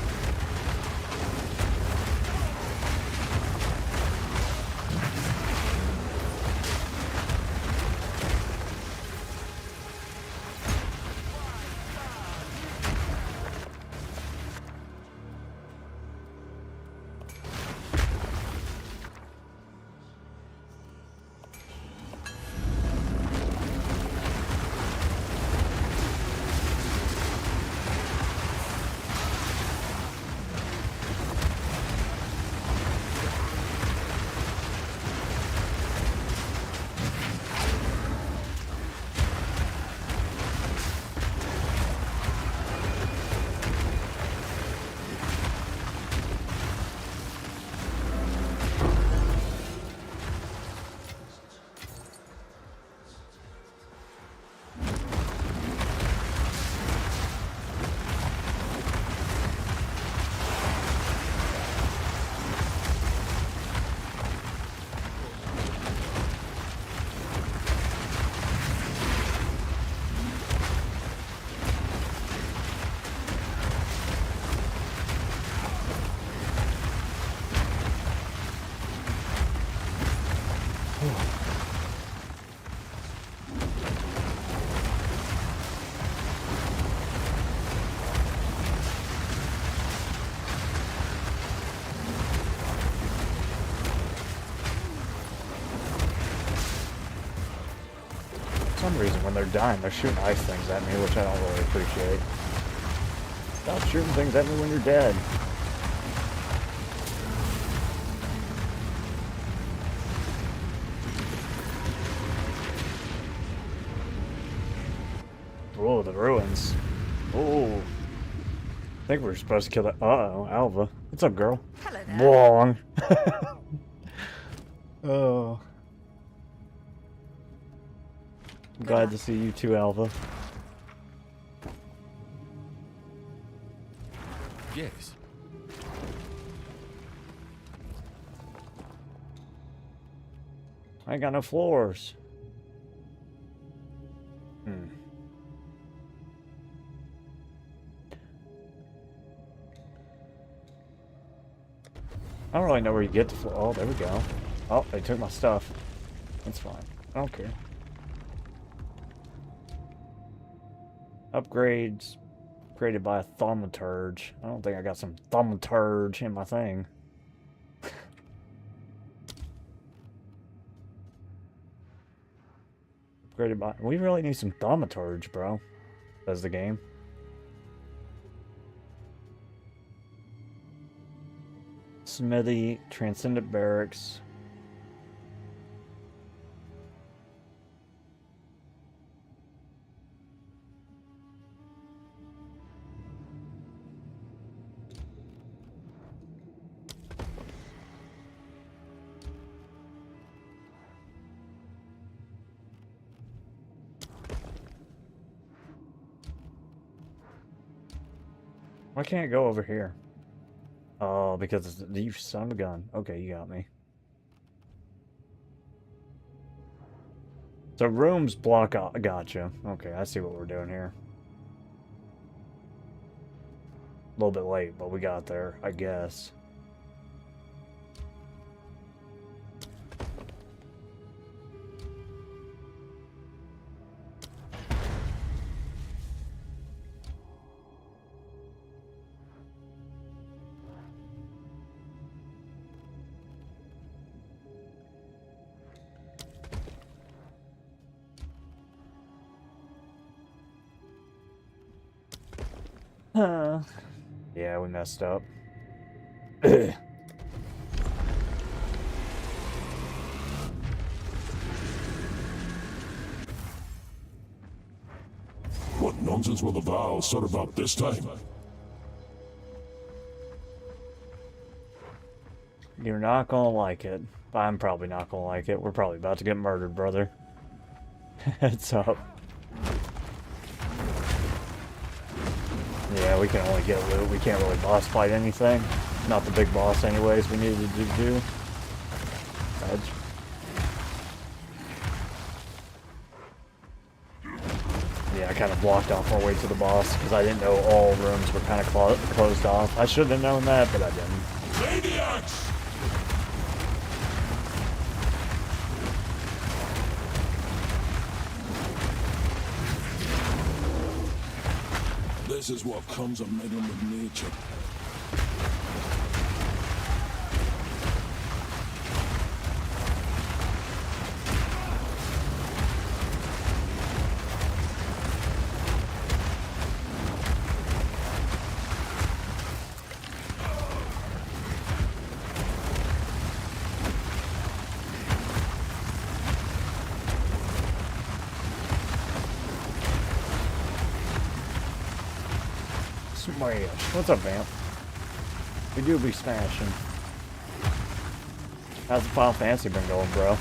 For some reason, when they're dying, they're shooting ice things at me, which I don't really appreciate. Stop shooting things at me when you're dead. Oh, the ruins. Oh. I think we're supposed to kill that. Uh-oh, Alva. What's up, girl? Hello there. Wrong. Oh. Glad to see you too, Alva. Yes. I ain't got no floors. I don't really know where you get the floor. Oh, there we go. Oh, they took my stuff. That's fine. I don't care. Upgrades. Created by a thaumaturge. I don't think I got some thaumaturge in my thing. Upgraded by... We really need some thaumaturge, bro. Says the game. Smithy, Transcendent Barracks. Why can't I go over here? Oh, because it's, you son of a gun. Okay, you got me. So rooms block out. Gotcha. Okay, I see what we're doing here. A little bit late, but we got there, I guess. Yeah, we messed up. What nonsense will the vow sort about this time? You're not gonna like it. I'm probably not gonna like it. We're probably about to get murdered, brother. Heads up. Yeah, we can only get loot. We can't really boss fight anything. Not the big boss anyways we needed to do. That's... Yeah, I kind of blocked off our way to the boss because I didn't know all rooms were kind of closed off. I should have known that, but I didn't. Maniacs! This is what comes of meddling with nature. Smash. What's up, Vamp? We do be smashing. How's the Final Fantasy been going, bro?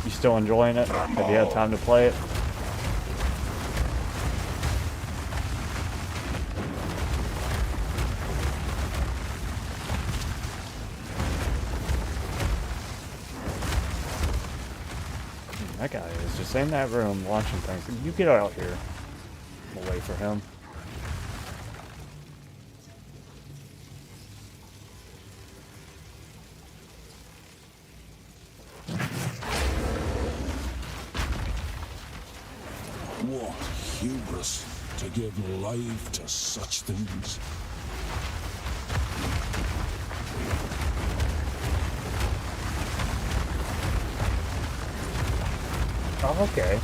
You still enjoying it? Have you had time to play it? That guy is just in that room watching things. You get out here. We'll wait for him. What hubris to give life to such things. Oh, okay.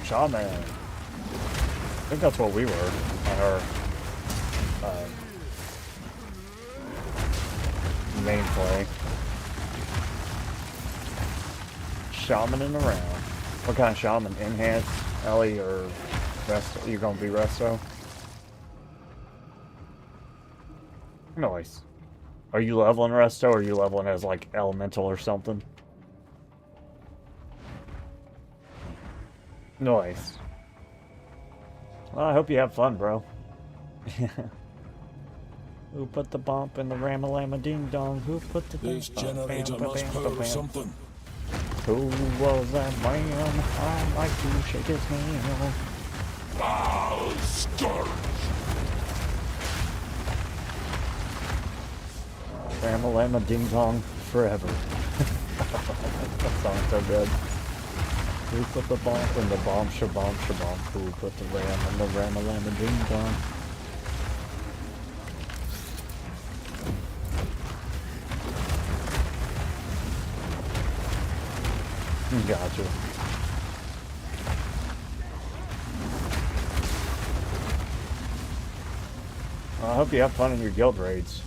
Shaman. I think that's what we were on our main play. Shamaning around. What kind of shaman? Enhance, Ellie, or Resto? You're gonna be Resto? Nice. Are you leveling Resto, or are you leveling as like elemental or something? Nice. Well, I hope you have fun, bro. Who put the bump in the ramalama ding dong? Who put the This generator must power something. Who was that man? I'd like to shake his hand. Foul scourge! Ramalama ding dong forever. That song's so good. Who put the bomb in the bomb shabomb shabomb? Who put the ram in the ramalama ding dong? Gotcha. Well, I hope you have fun in your guild raids.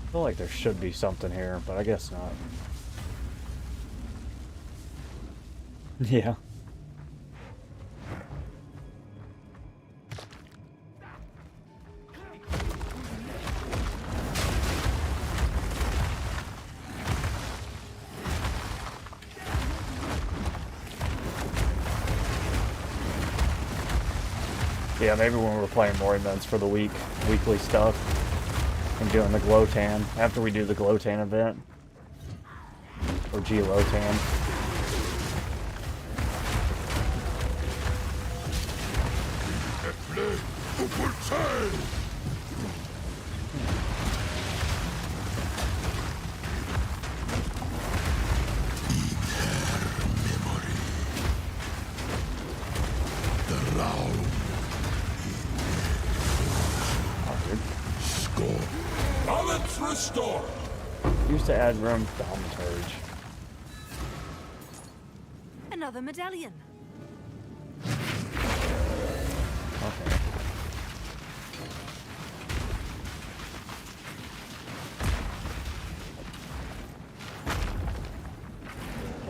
I feel like there should be something here, but I guess not. Yeah. Yeah, maybe when we're playing more events for the weekly stuff, and doing the glow tan after we do the glow tan event, or G-Low tan. Balance restore. Used to add room thaumaturge. another medallion. Okay.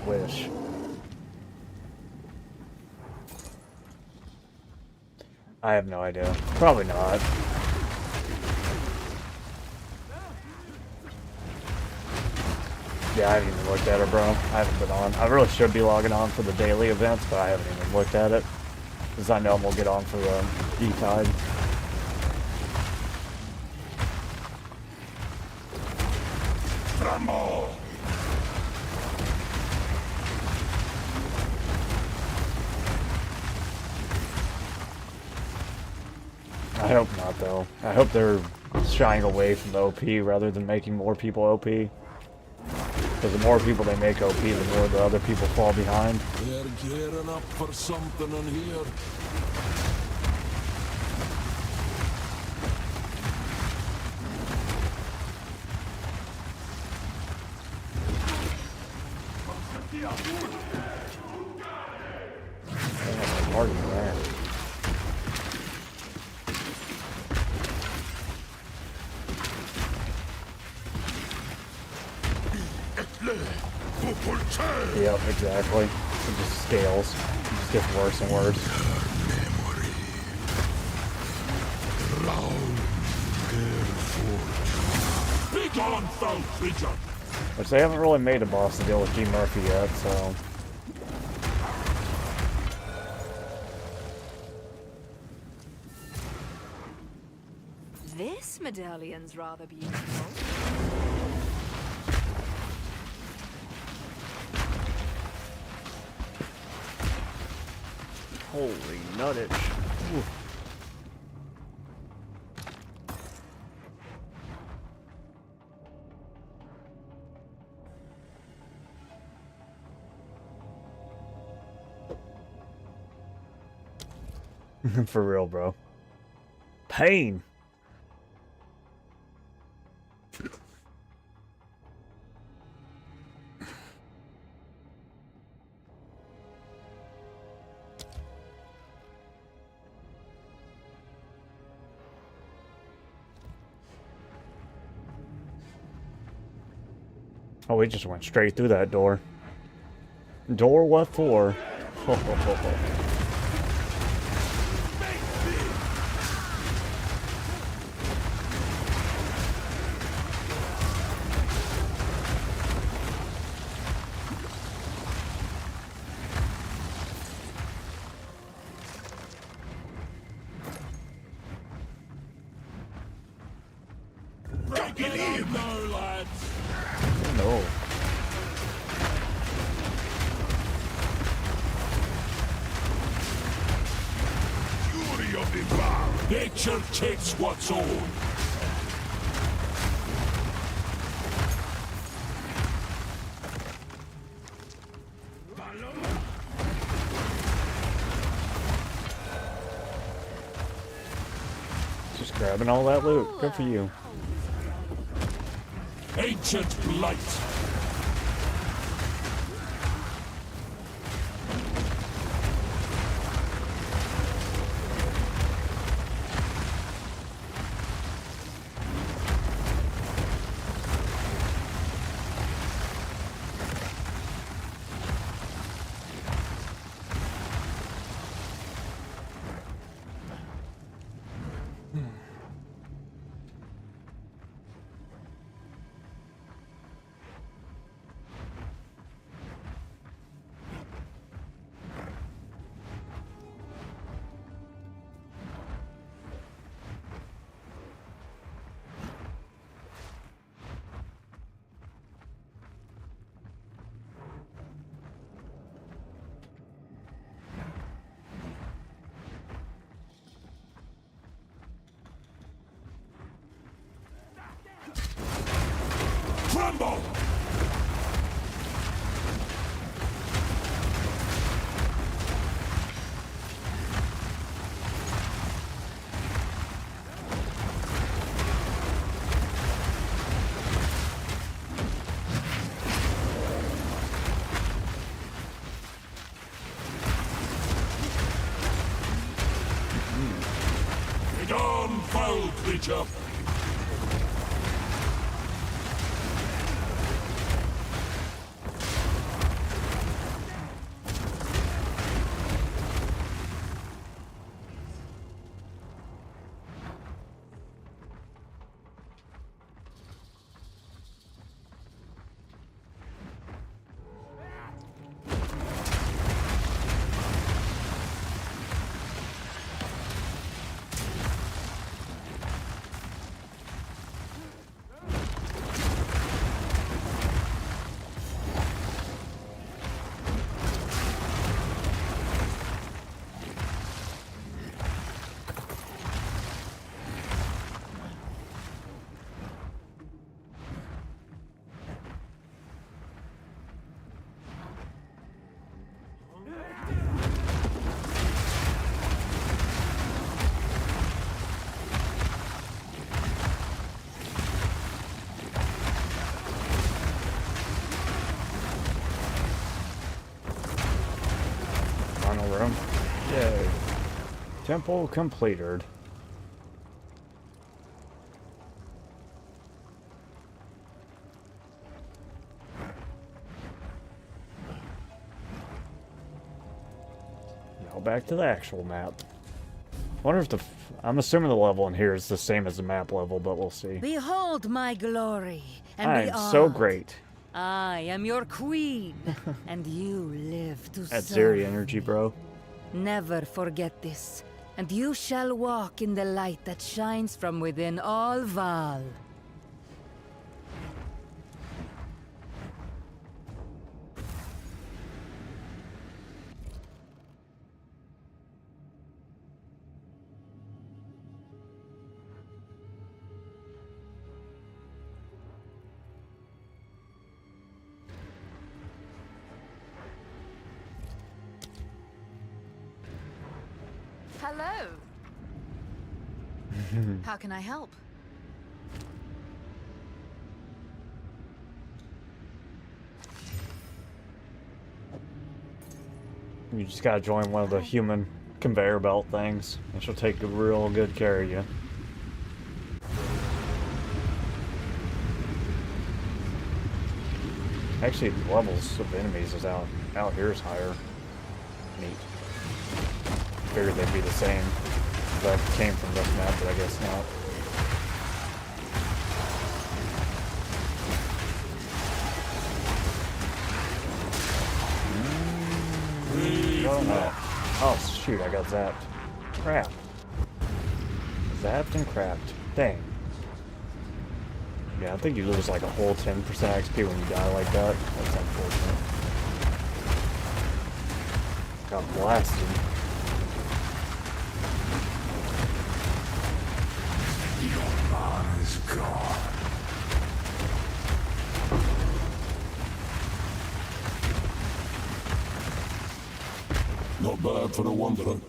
Wish. I have no idea. Probably not. Yeah, I haven't even looked at it, bro. I haven't been on. I really should be logging on for the daily events, but I haven't even looked at it. Because I know I'm going to get on for the D-Tide. I hope not, though. I hope they're shying away from the OP rather than making more people OP. Because the more people they make OP, the more the other people fall behind. They're gearing up for something in here. Party there. Yep, exactly. It just scales. It just gets worse and worse. Be gone, foul creature! Which they haven't really made a boss to deal with G. Murphy yet, so... This medallion's rather beautiful. Holy nuttage. Ooh. For real, bro. Pain. Oh, we just went straight through that door. Door what for? No, lads! No. Fury of the bar! Nature takes what's own! Just grabbing all that loot. Good for you. Ancient blight! Crumble! Fight on, foul creature! Final room. Yay. Temple completed. Now back to the actual map. I wonder if I'm assuming the level in here is the same as the map level, but we'll see. Behold my glory, and I be am so awed. great. I am your queen, and you live to At serve Zeri energy, me. bro. Never forget this, and you shall walk in the light that shines from within all Val. Hello. How can I help? You just gotta join one of the human conveyor belt things, and she'll take real good care of you. Actually, the levels of enemies is out here is higher. Neat. Figured they'd be the same. That came from this map, but I guess not. Oh no. Oh shoot, I got zapped. Crap. Zapped and crapped. Dang. Yeah, I think you lose like a whole 10% XP when you die like that. That's unfortunate. Got blasted. Your man is gone. Not bad for a wanderer.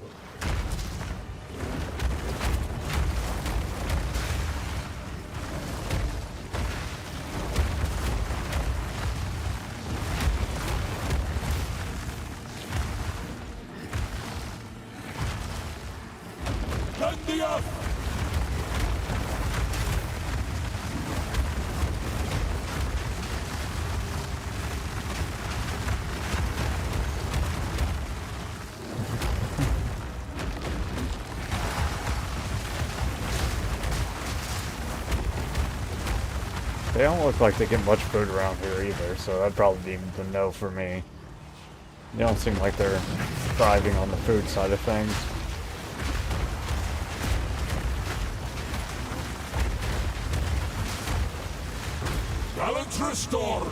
Land the earth! They don't look like they get much food around here either, so that'd probably be the no for me. They don't seem like they're thriving on the food side of things. Balance restored!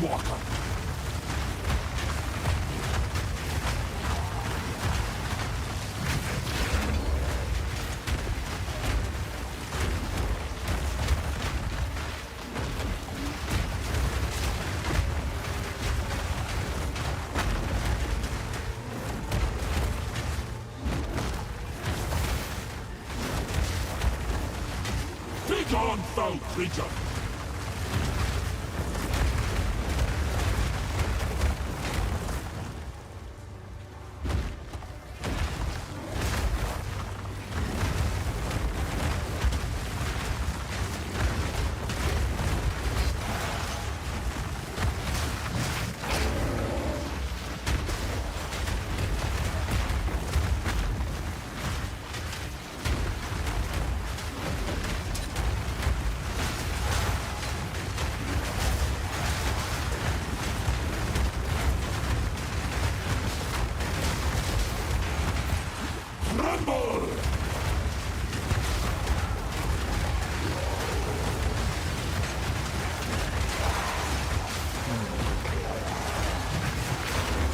Walker. Begone, foul creature! Rumble!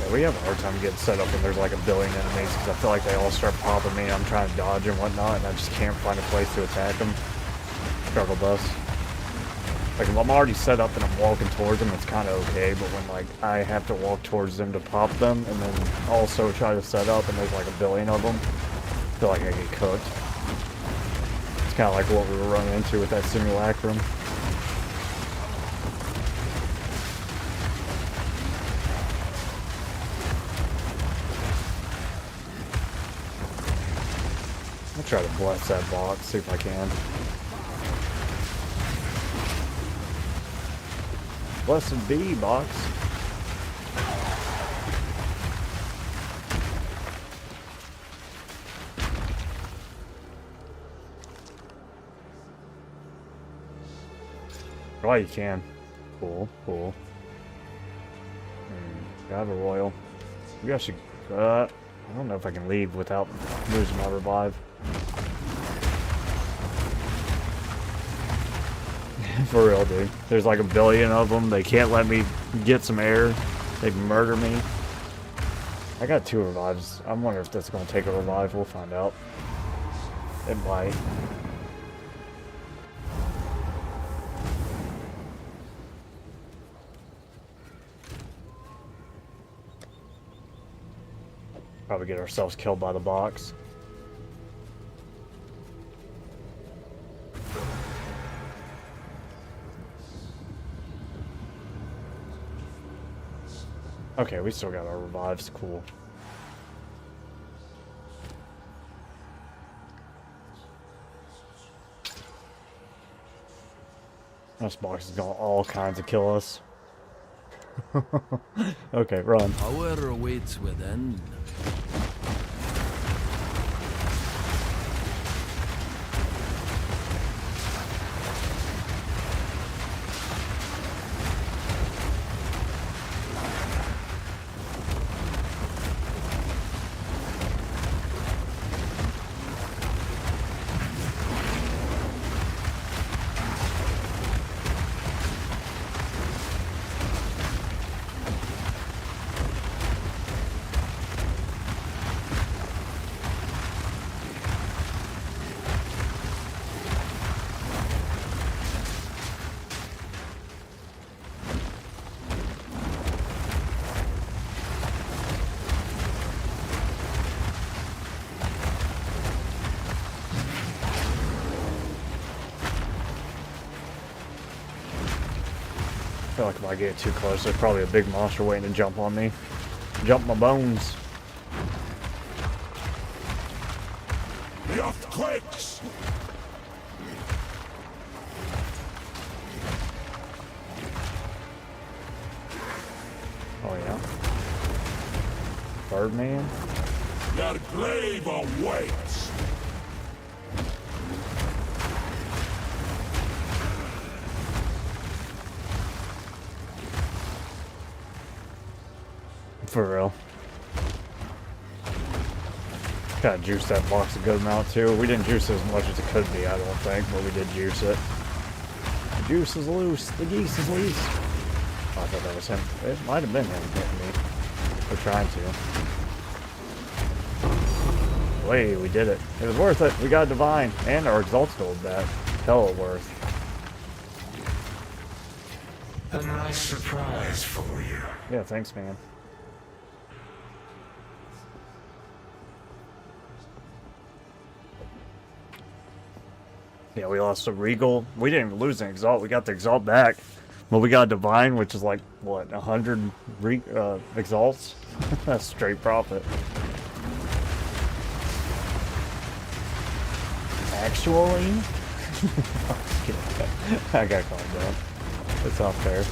Yeah, we have a hard time getting set up when there's like a billion enemies because I feel like they all start popping me and I'm trying to dodge and whatnot and I just can't find a place to attack them. Struggle bus. Like if I'm already set up and I'm walking towards them, it's kind of okay, but when like I have to walk towards them to pop them and then also try to set up and there's like a billion of them, I feel like I get cooked. It's kind of like what we were running into with that simulacrum. I'll try to bless that box, see if I can. Blessed be, box. Oh, you can. Cool, cool. I have a royal. Maybe I should. I don't know if I can leave without losing my revive. For real, dude. There's like a billion of them. They can't let me get some air. They'd murder me. I got 2 revives. I wonder if that's going to take a revive. We'll find out. It might. Probably get ourselves killed by the box. Okay, we still got our revives. Cool. This box is going all kinds of kill us. Okay, run. Power awaits within. I feel like if I get too close, there's probably a big monster waiting to jump on me. Jump my bones. The earthquakes! Oh yeah. Birdman. Your grave awaits! For real. Gotta juice that box a good amount too. We didn't juice it as much as it could be, I don't think, but we did juice it. The juice is loose. The geese is loose. Oh, I thought that was him. It might have been him hitting me. We're trying to. Wait, we did it. It was worth it. We got divine. And our exalt's gold back. Hell worth. A nice surprise for you. Yeah, thanks, man. Yeah, we lost a Regal. We didn't even lose an Exalt. We got the Exalt back. But we got a Divine, which is like, what, 100 Exalts? That's straight profit. Actually? I got calmed down. It's not fair.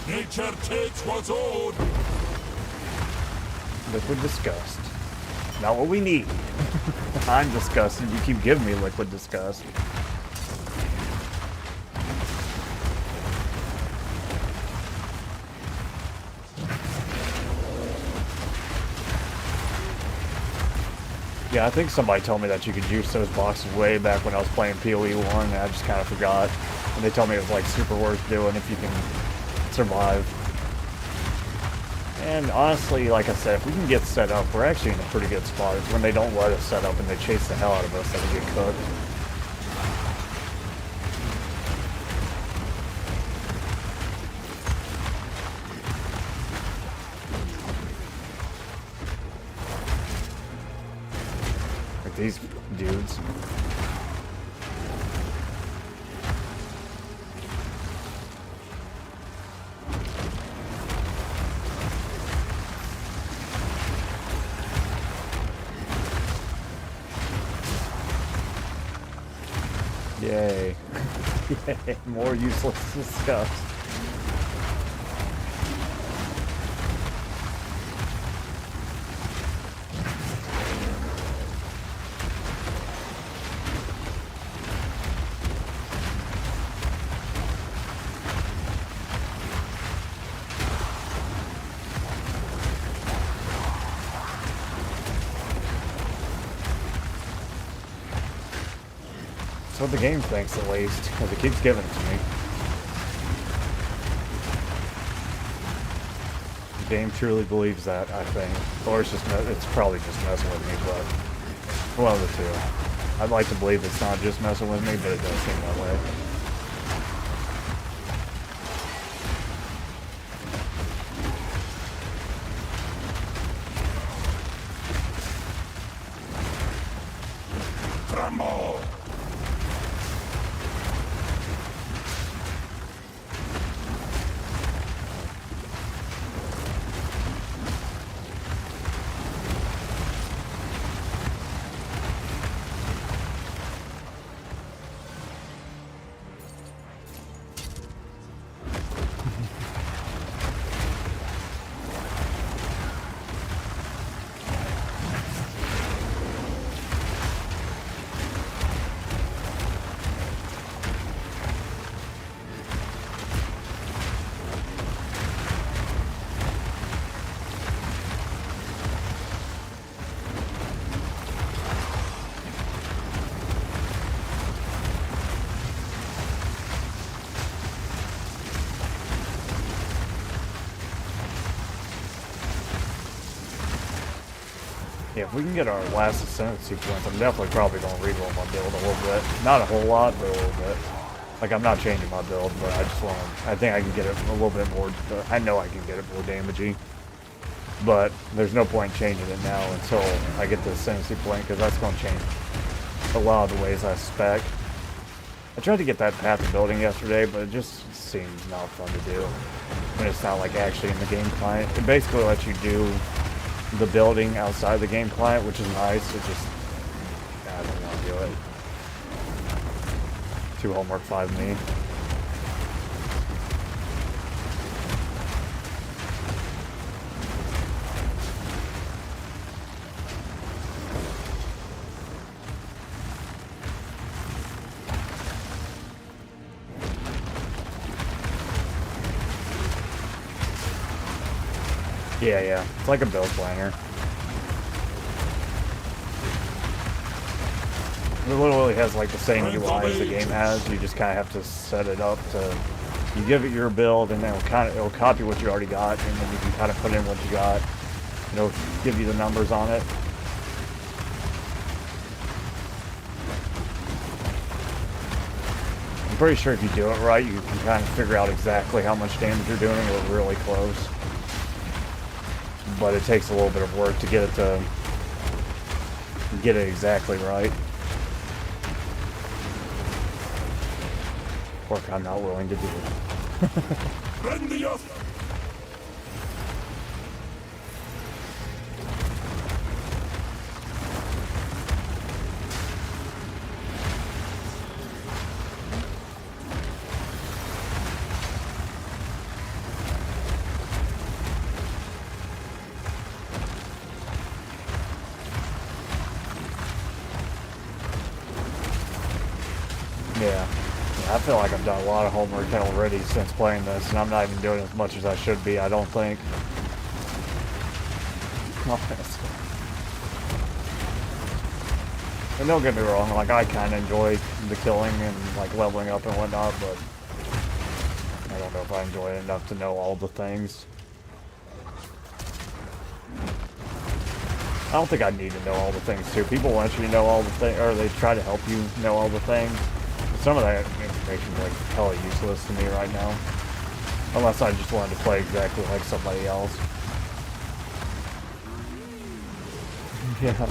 Nature takes what's owed. Liquid disgust. Not what we need. I'm disgusted. You keep giving me liquid disgust. Yeah, I think somebody told me that you could juice those boxes way back when I was playing PoE 1, and I just kind of forgot. And they told me it was like super worth doing if you can survive. And honestly, like I said, if we can get set up, we're actually in a pretty good spot. It's when they don't let us set up and they chase the hell out of us that we get cooked. Like these dudes. Yay. Yay. More useless stuff. That's what the game thinks, at least, because it keeps giving it to me. The game truly believes that, I think. Or it's probably just messing with me, but one of the two. I'd like to believe it's not just messing with me, but it does seem that way. Tremble. Yeah, if we can get our last ascendancy points, I'm definitely probably going to reroll my build a little bit. Not a whole lot, but a little bit. Like, I'm not changing my build, but I just want to... I think I can get it a little bit more... I know I can get it more damaging. But there's no point changing it now until I get the ascendancy point, because that's going to change a lot of the ways I spec. I tried to get that path of building yesterday, but it just seems not fun to do when it's not, like, actually in the game client. It basically lets you do the building outside the game client, which is nice. It just, I don't want to do it. 2 homework 5 me. Yeah, it's like a build planner. It literally has like the same UI as the game has. You just kind of have to set it up to. You give it your build, and then it'll copy what you already got, and then you can kind of put in what you got. It'll give you the numbers on it. I'm pretty sure if you do it right, you can kind of figure out exactly how much damage you're doing. Or really close, but it takes a little bit of work to get it exactly right. Work I'm not willing to do. Bend the earth. Yeah. I feel like I've done a lot of homework already since playing this, and I'm not even doing as much as I should be, I don't think. And don't get me wrong, like, I kind of enjoy the killing and, like, leveling up and whatnot, but I don't know if I enjoy it enough to know all the things. I don't think I need to know all the things, too. People want you to know all the things, or they try to help you know all the things. Some of that information is like hella useless to me right now. Unless I just wanted to play exactly like somebody else. Yeah.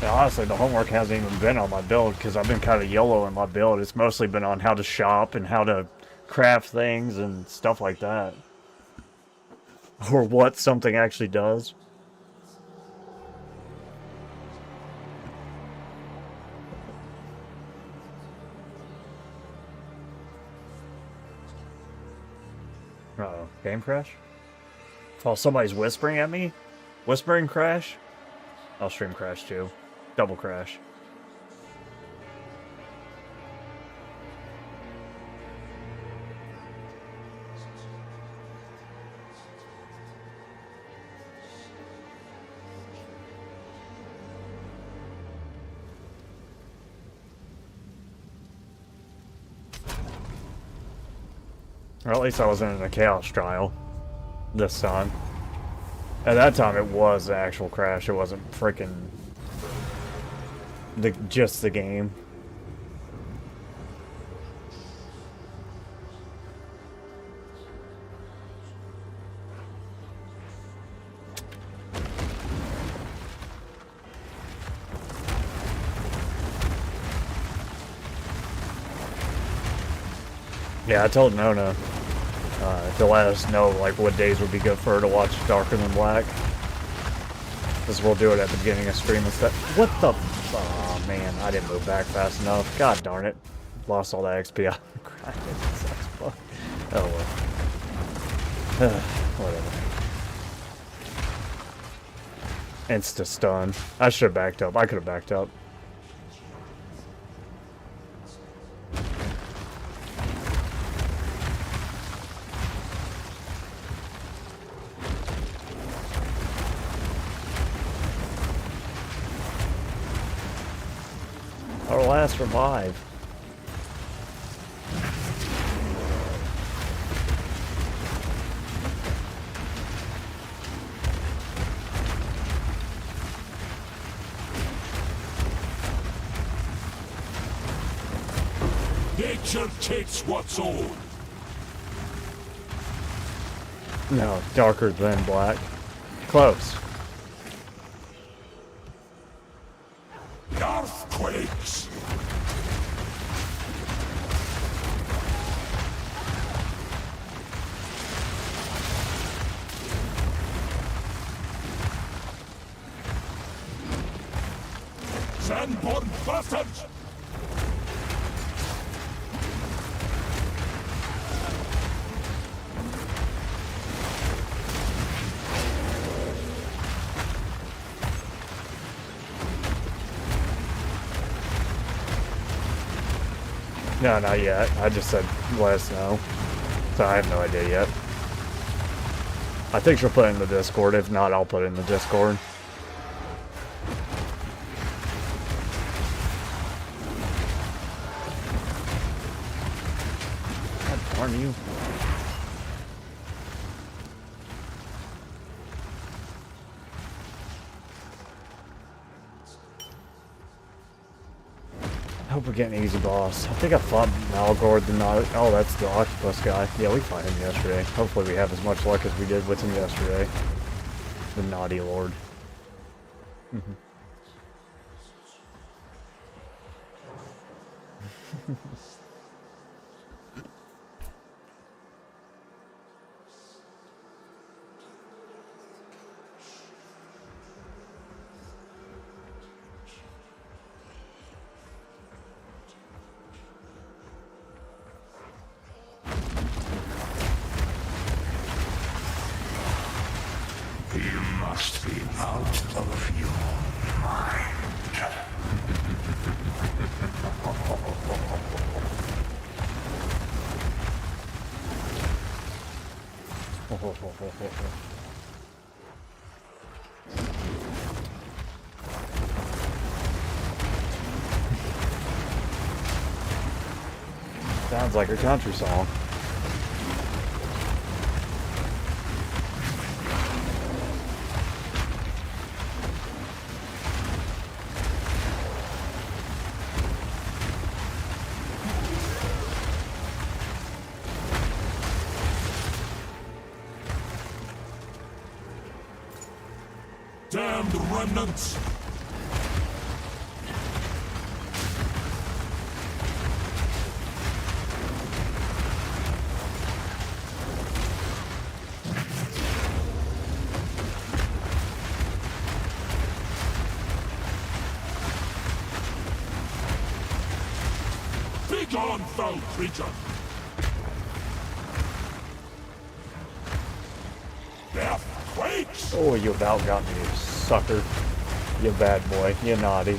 Now, honestly, the homework hasn't even been on my build because I've been kind of YOLO in my build. It's mostly been on how to shop and how to craft things and stuff like that. Or what something actually does. Uh-oh, game crash? Oh, somebody's whispering at me? Whispering crash? I'll stream crash too. Double crash. Or at least I wasn't in a chaos trial this time. At that time it was an actual crash, it wasn't freaking just the game. Yeah, I told Nona to let us know like what days would be good for her to watch Darker Than Black. Because we'll do it at the beginning of stream and stuff. What the? Oh man, I didn't move back fast enough. God darn it. Lost all that XP. Oh well. Whatever. Insta stun. I should have backed up. I could have backed up. Our last revive. Nature takes what's own. No, Darker Than Black. Close. Earthquakes. Sandborn bastards! No, not yet. I just said let us know. So I have no idea yet. I think she'll put it in the Discord. If not, I'll put it in the Discord. God darn you. I hope we're getting easy boss. I think I fought Malgord the not. Oh, that's the octopus guy. Yeah, we fought him yesterday. Hopefully we have as much luck as we did with him yesterday. The naughty lord. You must be out of your mind. Sounds like a country song. Damned remnants! Begone, foul creature! Death quakes! Oh, you about got me, you sucker. You bad boy. You naughty.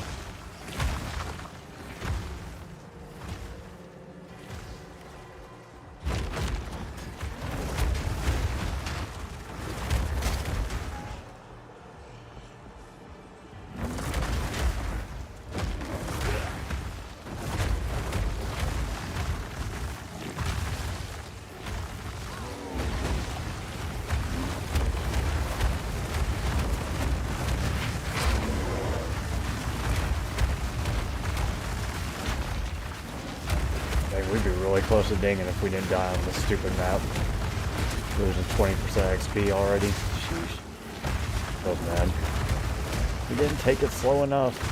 We'd be really close to dinging if we didn't die on this stupid map. Losing 20% XP already. Sheesh. That was bad. We didn't take it slow enough.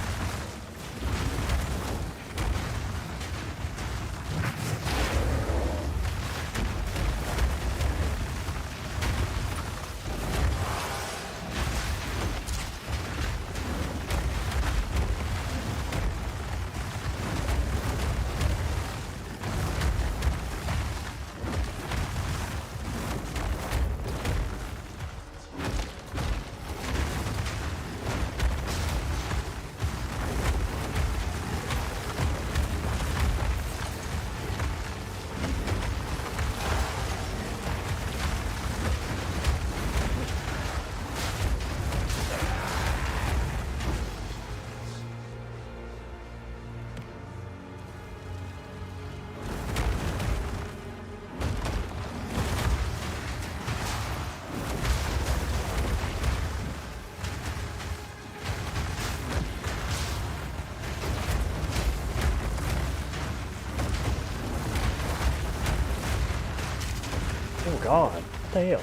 Oh god, what the hell?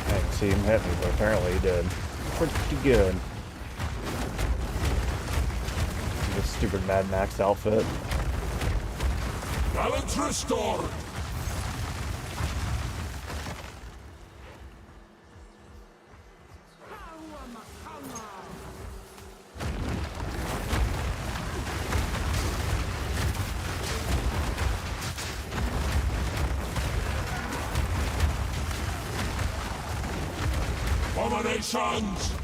I didn't see him hit me, but apparently he did. Pretty good. This stupid Mad Max outfit. Balance restored! Abominations!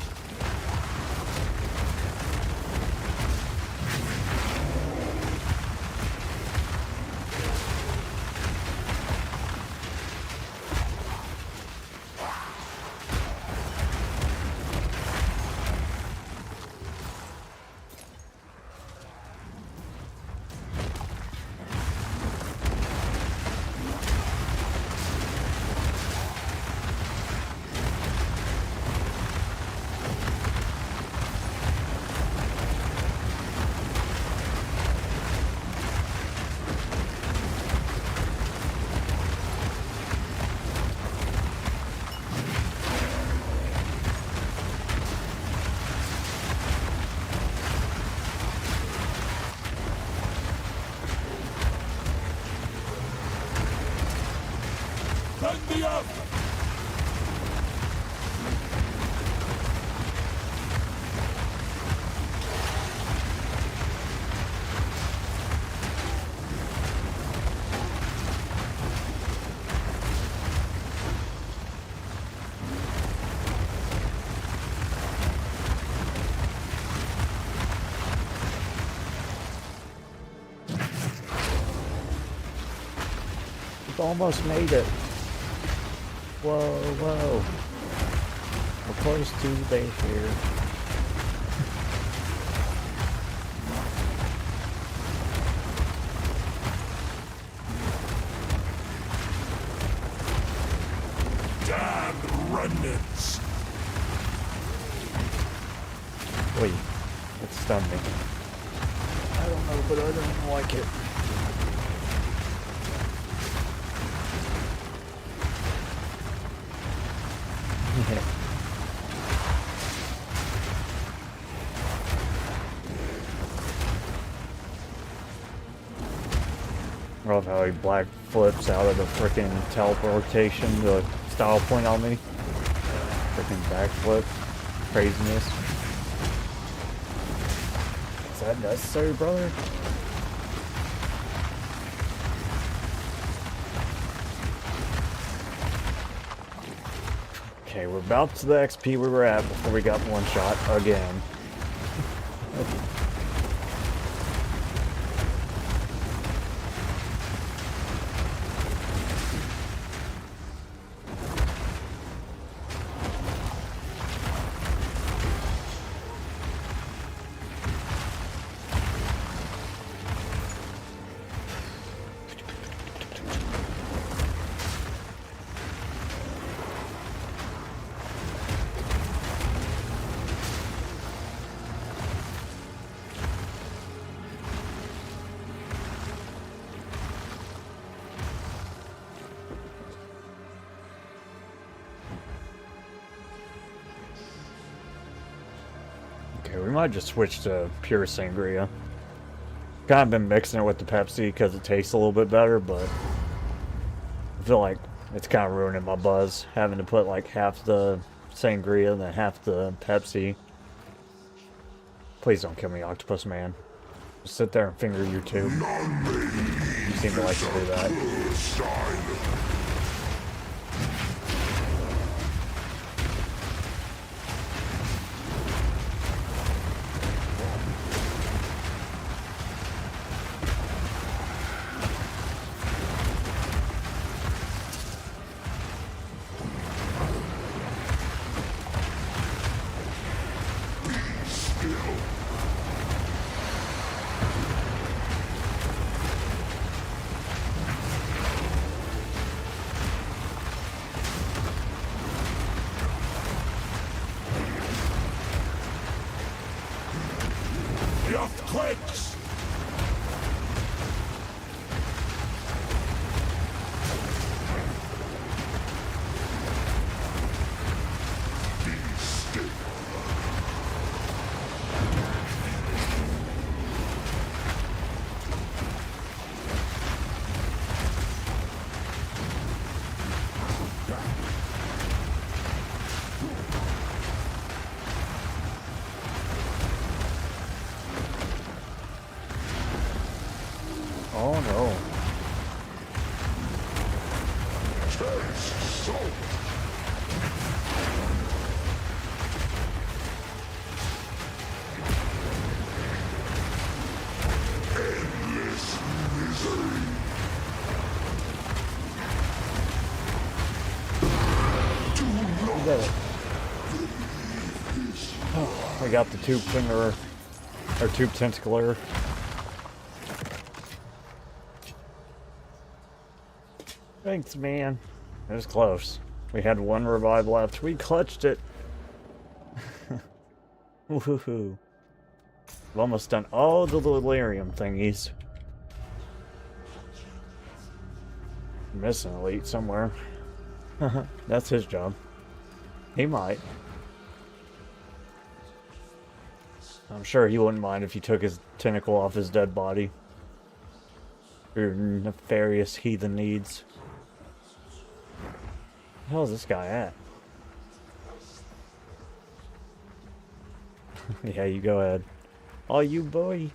Join the other! Almost made it. Whoa, whoa. We're close to the base here. Damn remnants! Wait, it stunned me. I don't know, but I don't like it. I love how he black flips out of the freaking teleportation to style point on me. Freaking backflip. Craziness. Is that necessary, brother? Okay, we're about to the XP we were at before we got one shot again. Okay, we might just switch to pure sangria. Kind of been mixing it with the Pepsi because it tastes a little bit better, but I feel like it's kind of ruining my buzz having to put like half the sangria and then half the Pepsi. Please don't kill me, Octopus Man. Just sit there and finger your tube. You seem to like to do that. Clicks! Be still. Oh no. Taste salt. Endless misery. We got it. Oh, I got the tube finger, or tube tentacular. Thanks, man. It was close. We had one revive left. We clutched it. Woohoo. We've almost done all the delirium thingies. Missing Elite somewhere. That's his job. He might. I'm sure he wouldn't mind if you took his tentacle off his dead body. Your nefarious heathen needs. the hell is this guy at? Yeah, you go ahead. Oh, you boy.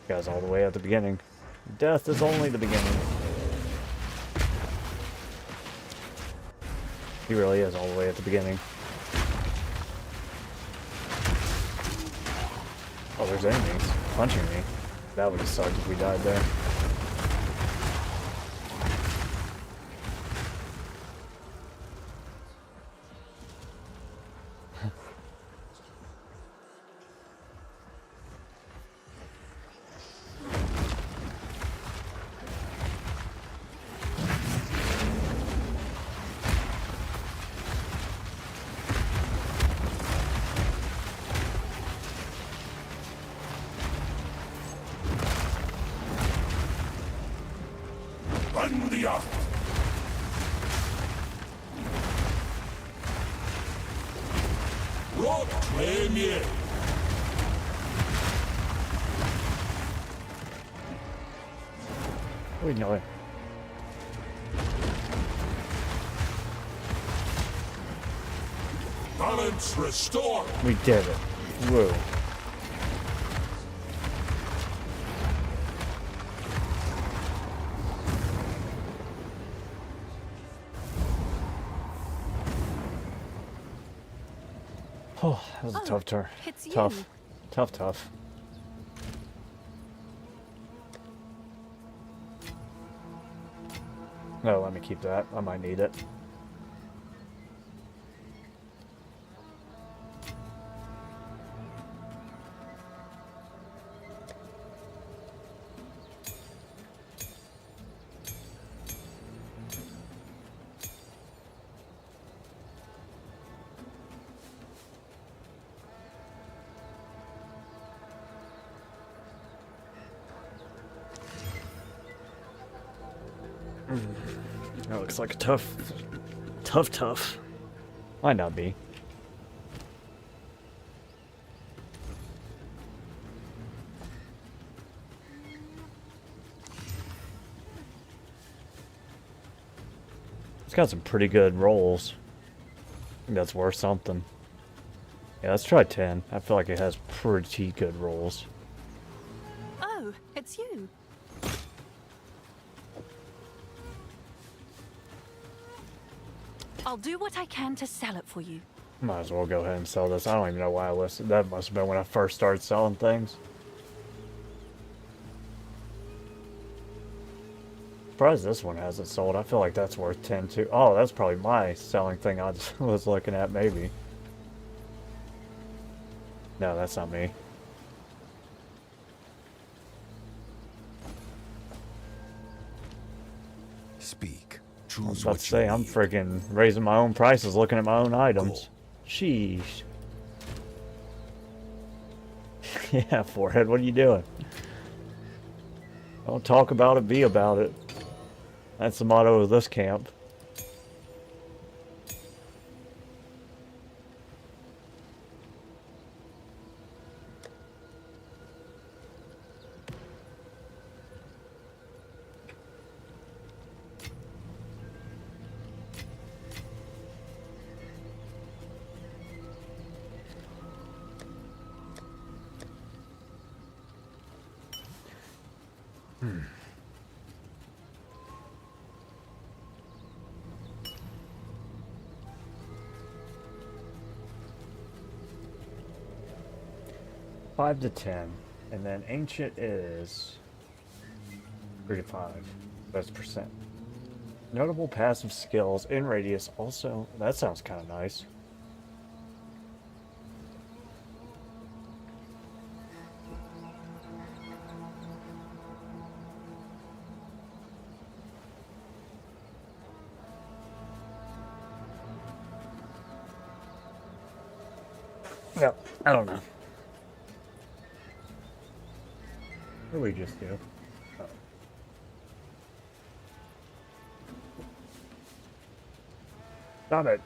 Guy's all the way at the beginning. Death is only the beginning. He really is all the way at the beginning. Oh, there's enemies punching me. That would have sucked if we died there. Run the up. Rock premier. Wait, no. Balance restored. We did it. Whoa. Oh, that was a tough turn. it's Tough. you. Tough. No, let me keep that. I might need it. That looks like a tough. Might not be. It's got some pretty good rolls. I think that's worth something. Yeah, let's try 10. I feel like it has pretty good rolls. Oh, it's you. I'll do what I can to sell it for you. Might as well go ahead and sell this. I don't even know why I listed. That must have been when I first started selling things. Surprised this one hasn't sold. I feel like that's worth 10 too. Oh, that's probably my selling thing I just was looking at, maybe. No, that's not me. Speak. I was Choose about what to say, you I'm need. freaking raising my own prices looking at my own items. Sheesh. Yeah, forehead, what are you doing? Don't talk about it, be about it. That's the motto of this camp. Five to 10, and then ancient is 3 to 5. That's percent. Notable passive skills in radius. Also, that sounds kind of nice. Yeah, I don't know. What do we just do? Oh. Stop it.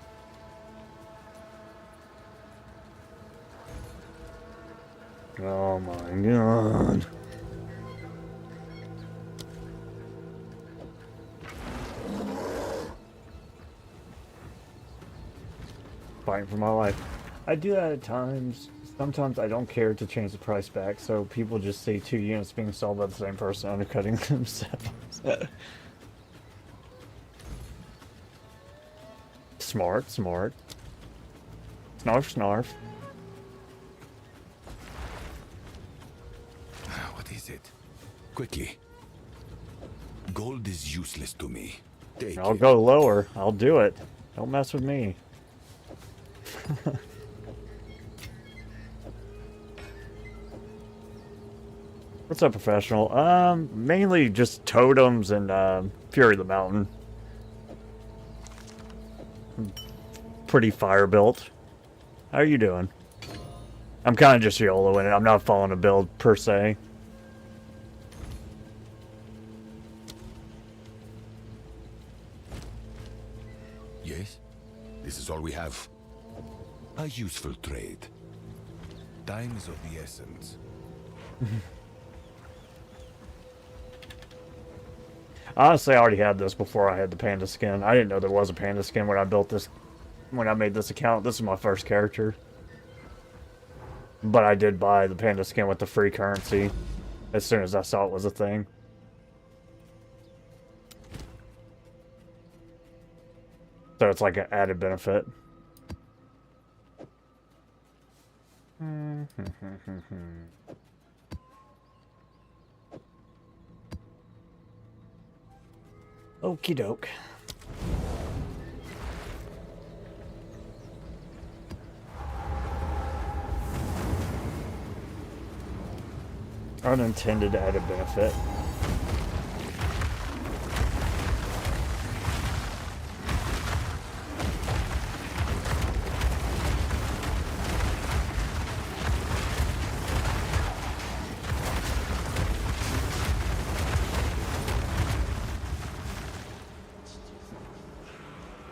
Oh my god. fighting for my life. I do that at times. Sometimes I don't care to change the price back, so people just see 2 units being sold by the same person undercutting themselves. Smart, smart. Snarf, snarf. What is it? Quickly. Gold is useless to me. Take I'll it. go lower. I'll do it. Don't mess with me. What's up, professional? Mainly just totems and Fury of the Mountain. Pretty fire built. How are you doing? I'm kind of just YOLOing it. I'm not following a build per se. Yes? This is all we have. A useful trade. Time is of the essence. Honestly, I already had this before I had the panda skin. I didn't know there was a panda skin when I built this, when I made this account. This is my first character. But I did buy the panda skin with the free currency as soon as I saw it was a thing. So it's like an added benefit. Okie doke. Unintended added benefit.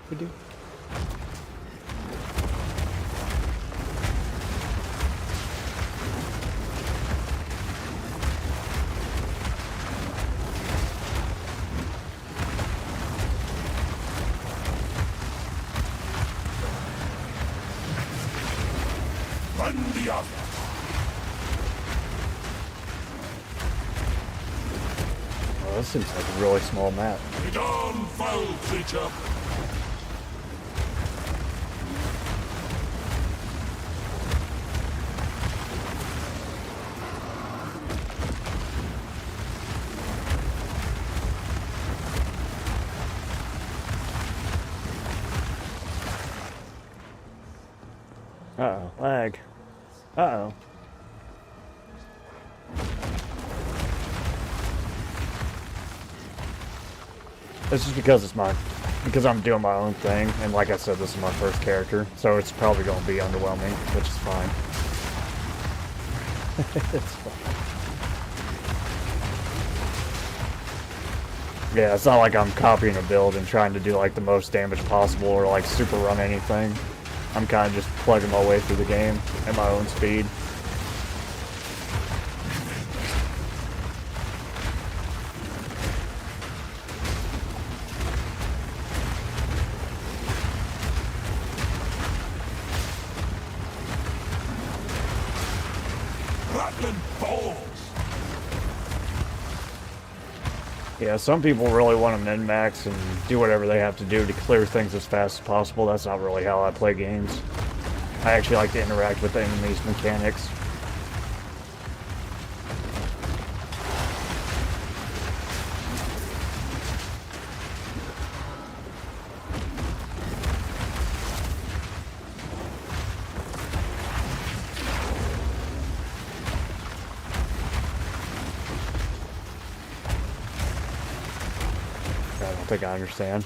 We do. Run the other. Oh, this seems like a really small map. Get on, foul creature. Uh-oh, lag. Uh-oh. This is because I'm doing my own thing, and like I said, this is my first character, so it's probably going to be underwhelming, which is fine. It's fine. Yeah, it's not like I'm copying a build and trying to do like the most damage possible or like super run anything. I'm kind of just plugging my way through the game at my own speed. Rattling balls. Yeah, some people really want to min-max and do whatever they have to do to clear things as fast as possible. That's not really how I play games. I actually like to interact with the enemy's mechanics. I don't think I understand.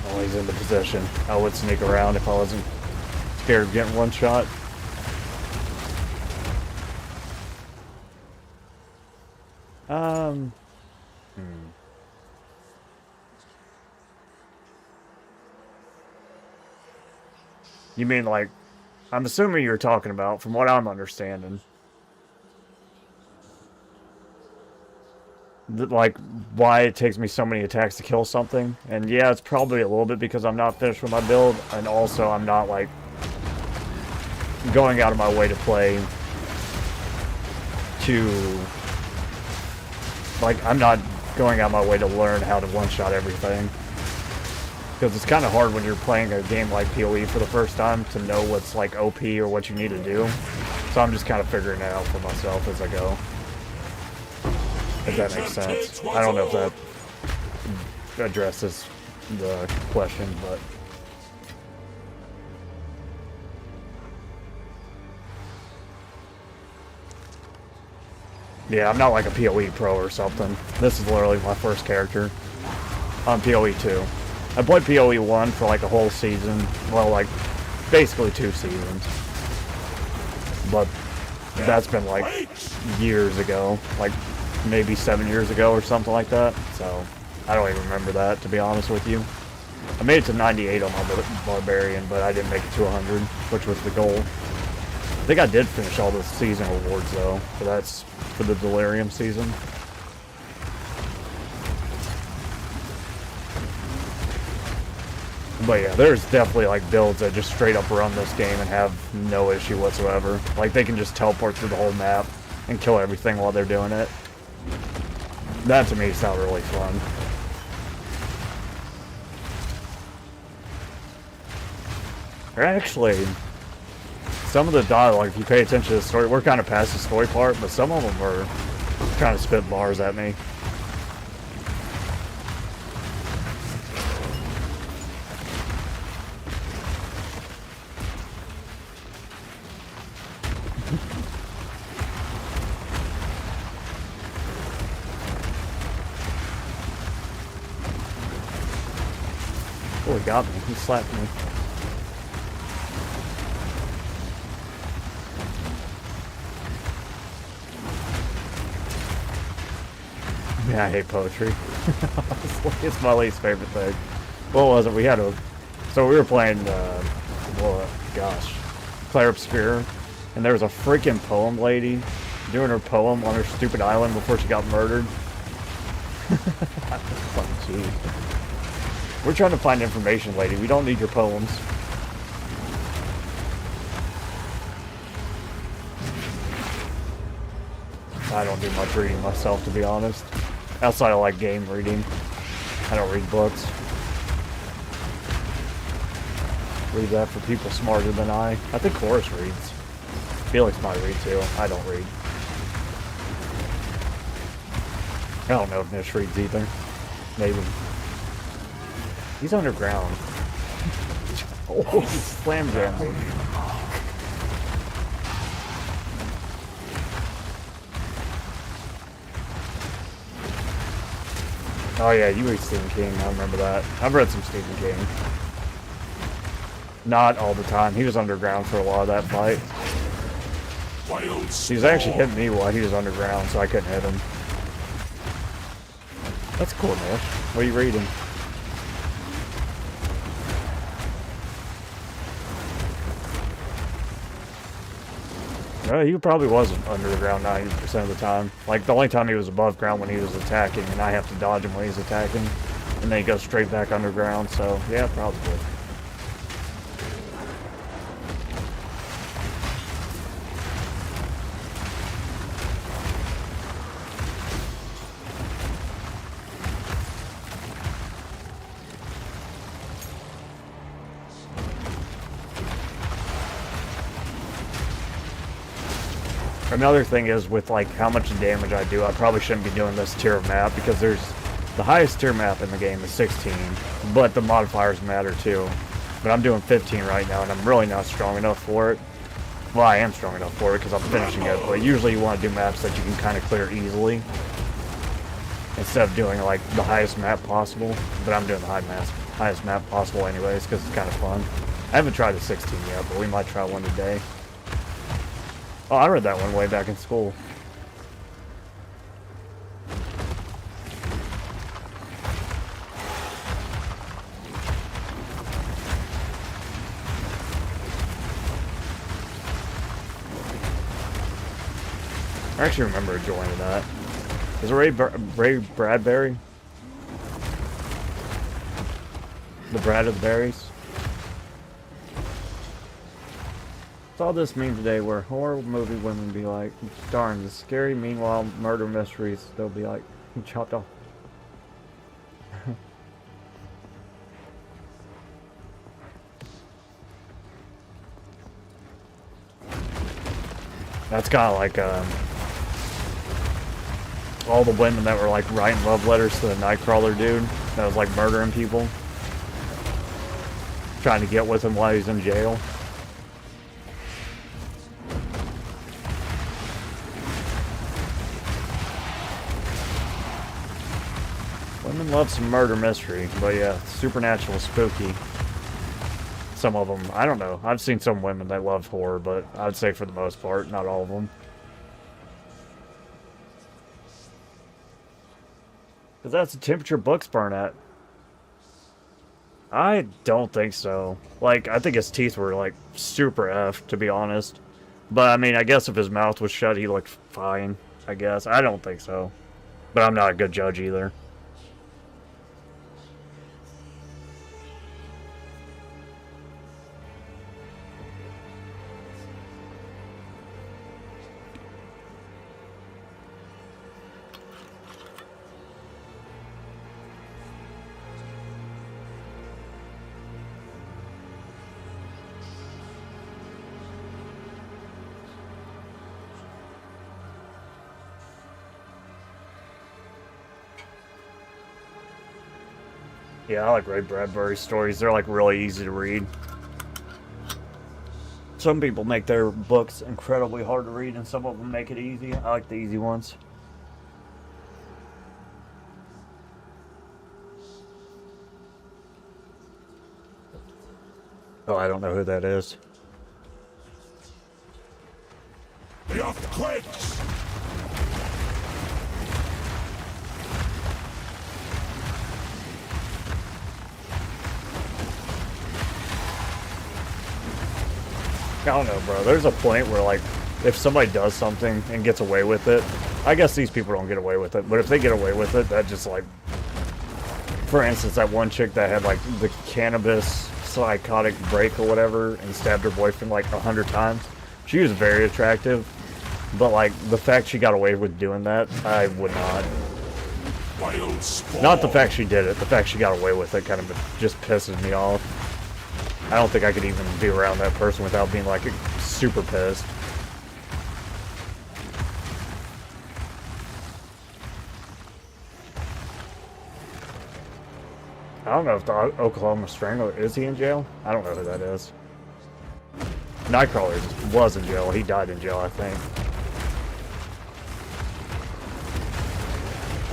Well, he's in the position. I would sneak around if I wasn't scared of getting one shot. You mean like I'm assuming you're talking about, from what I'm understanding. Like, why it takes me so many attacks to kill something. And yeah, it's probably a little bit because I'm not finished with my build, and also I'm not, like, going out of my way to play to... Like, I'm not going out of my way to learn how to one-shot everything. Because it's kind of hard when you're playing a game like PoE for the first time to know what's, like, OP or what you need to do. So I'm just kind of figuring it out for myself as I go. If that makes sense. I don't know if that addresses the question, but... Yeah, I'm not like a PoE pro or something. This is literally my first character on PoE 2. I played PoE 1 for like a whole season. Well, like, basically 2 seasons. But that's been like years ago. Like, maybe 7 years ago or something like that. So, I don't even remember that, to be honest with you. I made it to 98 on my Barbarian, but I didn't make it to 100, which was the goal. I think I did finish all the season awards, though. But that's for the Delirium season. But yeah, there's definitely like builds that just straight up run this game and have no issue whatsoever. Like they can just teleport through the whole map and kill everything while they're doing it. That to me sounds really fun. Or actually, some of the dialogue, if you pay attention to the story, we're kind of past the story part, but some of them were trying to spit bars at me. Oh, he got me. He slapped me. Yeah, I hate poetry. It's my least favorite thing. What was it? We had a... So we were playing, well, gosh, Claire Obscure, and there was a freaking poem lady doing her poem on her stupid island before she got murdered. Fucking jeez. We're trying to find information, lady. We don't need your poems. I don't do much reading myself, to be honest. Outside of, like, game reading. I don't read books. Read that for people smarter than I. I think Horace reads. Felix might read, too. I don't read. I don't know if Nish reads either. Maybe. He's underground. Oh, he slam jammed me. Oh yeah, you read Stephen King, I remember that. I've read some Stephen King. Not all the time. He was underground for a lot of that fight. He was actually hitting me while he was underground, so I couldn't hit him. That's cool, Nish. What are you reading? He probably wasn't underground 90% of the time. Like, the only time he was above ground when he was attacking, and I have to dodge him when he's attacking. And then he goes straight back underground, so, yeah, probably. Another thing is with like how much damage I do, I probably shouldn't be doing this tier of map because there's the highest tier map in the game is 16, but the modifiers matter too. But I'm doing 15 right now and I'm really not strong enough for it. Well, I am strong enough for it because I'm finishing it, but usually you want to do maps that you can kind of clear easily instead of doing like the highest map possible. But I'm doing the highest map possible anyways because it's kind of fun. I haven't tried the 16 yet, but we might try one today. Oh, I read that one way back in school. I actually remember joining that. Is it Ray Bradbury? The Brad of the Berries? Saw this meme today where horror movie women be like, darn, the scary, meanwhile, murder mysteries, they'll be like, chopped off. That's kind of like all the women that were like writing love letters to the Nightcrawler dude that was like murdering people, trying to get with him while he's in jail. Women love some murder mystery, but yeah, supernatural, spooky. Some of them, I don't know. I've seen some women that love horror, but I'd say for the most part, not all of them. Because that's the temperature books burn at. I don't think so. Like, I think his teeth were, like, super F, to be honest. But, I mean, I guess if his mouth was shut, he looked fine, I guess. I don't think so. But I'm not a good judge either. Yeah, I like Ray Bradbury stories. They're like really easy to read. Some people make their books incredibly hard to read, and some of them make it easy. I like the easy ones. Oh, I don't know who that is. The earthquakes! I don't know, bro. There's a point where, like, if somebody does something and gets away with it, I guess these people don't get away with it, but if they get away with it, that just, like, for instance, that one chick that had, like, the cannabis psychotic break or whatever and stabbed her boyfriend, like, 100 times. She was very attractive, but, like, the fact she got away with doing that, I would not. Not the fact she did it, the fact she got away with it kind of just pisses me off. I don't think I could even be around that person without being, like, super pissed. I don't know if the Oklahoma Strangler, is he in jail? I don't know who that is. Nightcrawler was in jail. He died in jail, I think.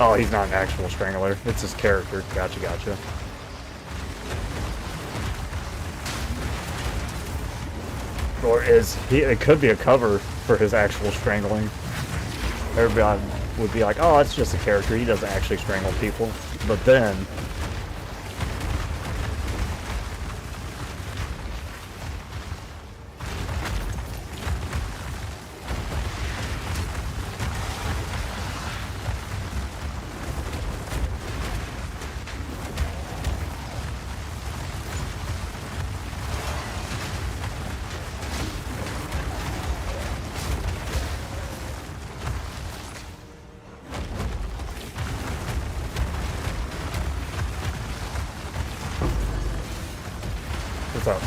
Oh, he's not an actual Strangler. It's his character. Gotcha, gotcha. Or is he? It could be a cover for his actual strangling. Everybody would be like, oh, that's just a character. He doesn't actually strangle people. But then... What's up?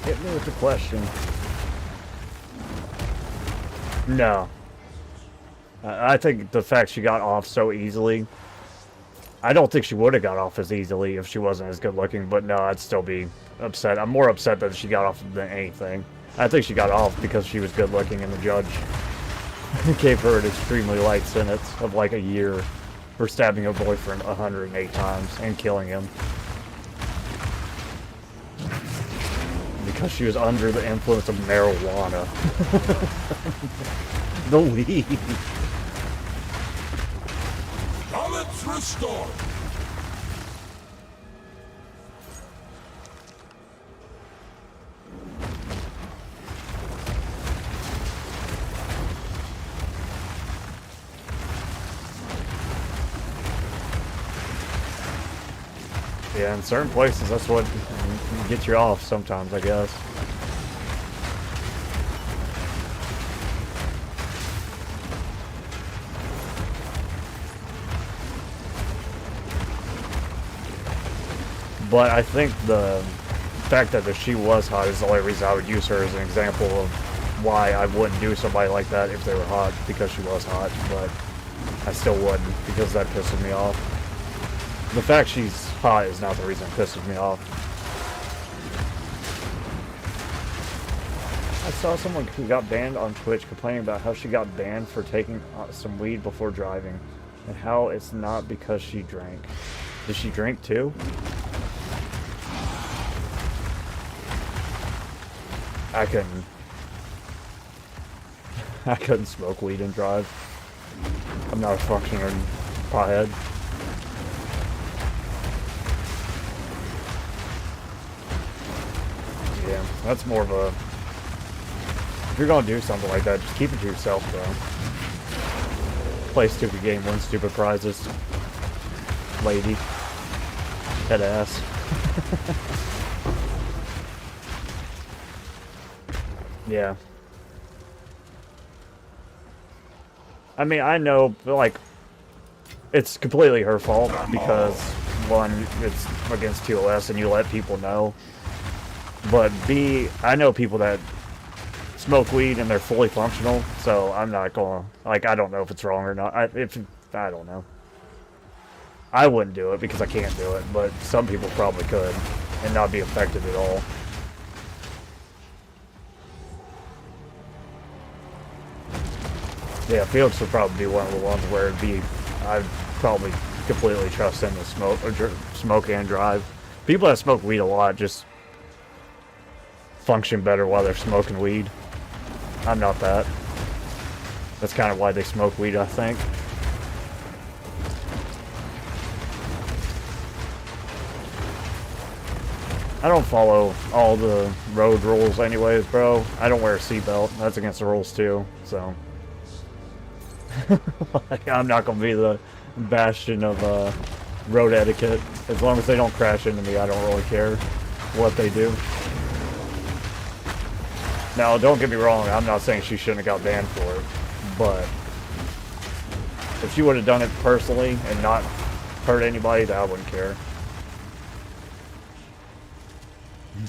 Hit me with the question. No. I think the fact she got off so easily, I don't think she would have got off as easily if she wasn't as good looking, but no, I'd still be upset. I'm more upset that she got off than anything. I think she got off because she was good looking and the judge gave her an extremely light sentence of like a year for stabbing her boyfriend 108 times and killing him. Because she was under the influence of marijuana. The weed. Balance restored! Yeah, in certain places, that's what gets you off sometimes, I guess. But I think the fact that she was hot is the only reason I would use her as an example of why I wouldn't do somebody like that if they were hot, because she was hot, but I still wouldn't, because that pisses me off. The fact she's hot is not the reason it pisses me off. I saw someone who got banned on Twitch complaining about how she got banned for taking some weed before driving, and how it's not because she drank. Did she drink too? I couldn't smoke weed and drive. I'm not a functioning pothead. Yeah, that's more of a... If you're gonna do something like that, just keep it to yourself, bro. Play stupid game, win stupid prizes. Lady. Head ass. Yeah. I mean, I know, like, it's completely her fault because, one, it's against TOS and you let people know. But B, I know people that smoke weed and they're fully functional, so I'm not gonna, like, I don't know if it's wrong or not. I don't know. I wouldn't do it because I can't do it, but some people probably could and not be affected at all. Yeah, Felix would probably be one of the ones where it'd be, I'd probably completely trust him to smoke and drive. People that smoke weed a lot just function better while they're smoking weed. I'm not that. That's kind of why they smoke weed, I think. I don't follow all the road rules anyways, bro. I don't wear a seatbelt. That's against the rules too, so... like, I'm not gonna be the bastion of road etiquette. As long as they don't crash into me, I don't really care what they do. Now, don't get me wrong, I'm not saying she shouldn't have got banned for it, but if she would have done it personally and not hurt anybody, then I wouldn't care.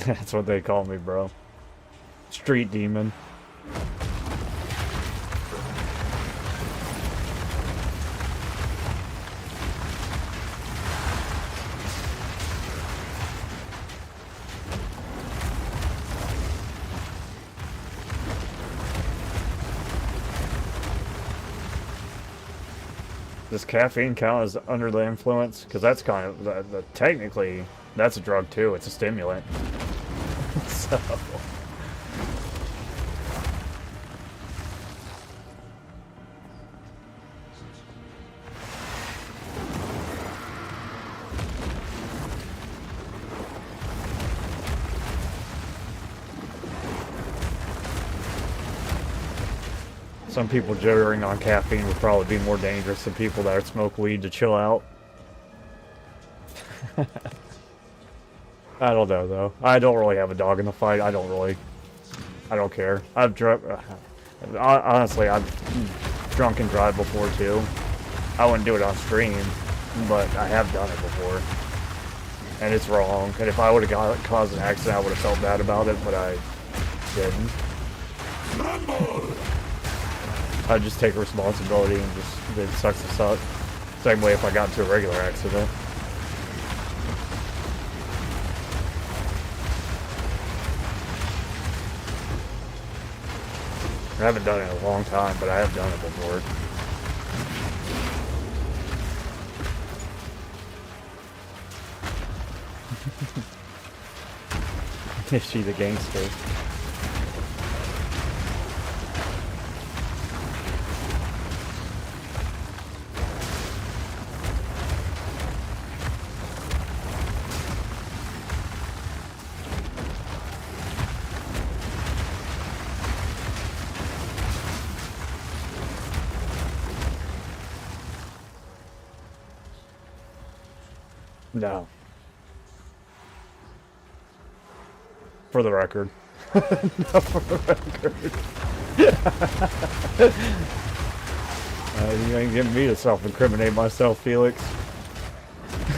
That's what they call me, bro. Street demon. Does caffeine count as under the influence? Because that's kind of, technically, that's a drug too. It's a stimulant. So... Some people jittering on caffeine would probably be more dangerous than people that smoke weed to chill out. I don't know, though. I don't really have a dog in the fight. I don't care. I've drunk... honestly, I've drunk and drive before, too. I wouldn't do it on stream, but I have done it before. And it's wrong. And if I would have caused an accident, I would have felt bad about it, but I didn't. I'd just take responsibility and just, it sucks to suck. Same way if I got into a regular accident. I haven't done it in a long time, but I have done it before. Is she the gangster? No. For the record. For the record. You ain't getting me to self-incriminate myself, Felix.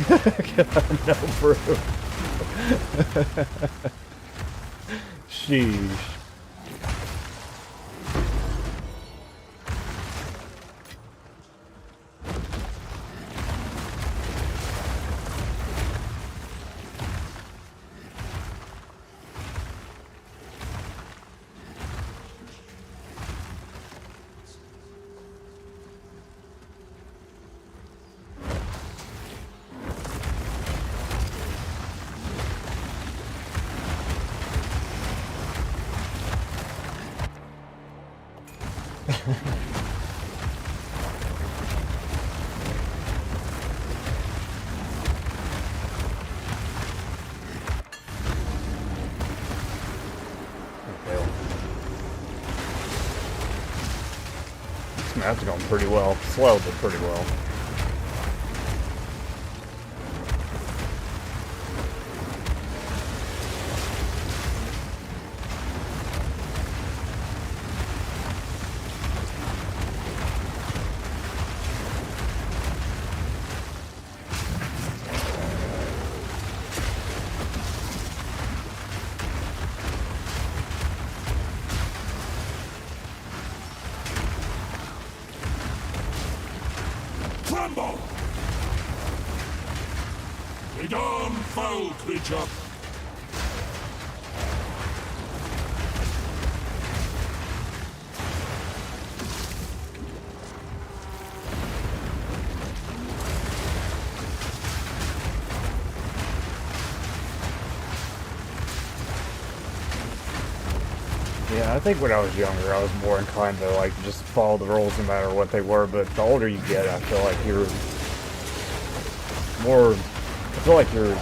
No proof. Sheesh. That's going pretty well. Slow, but pretty well. Tremble! Begone, foul creature! Yeah, I think when I was younger, I was more inclined to like just follow the rules no matter what they were. But the older you get, I feel like you're more. I feel like you're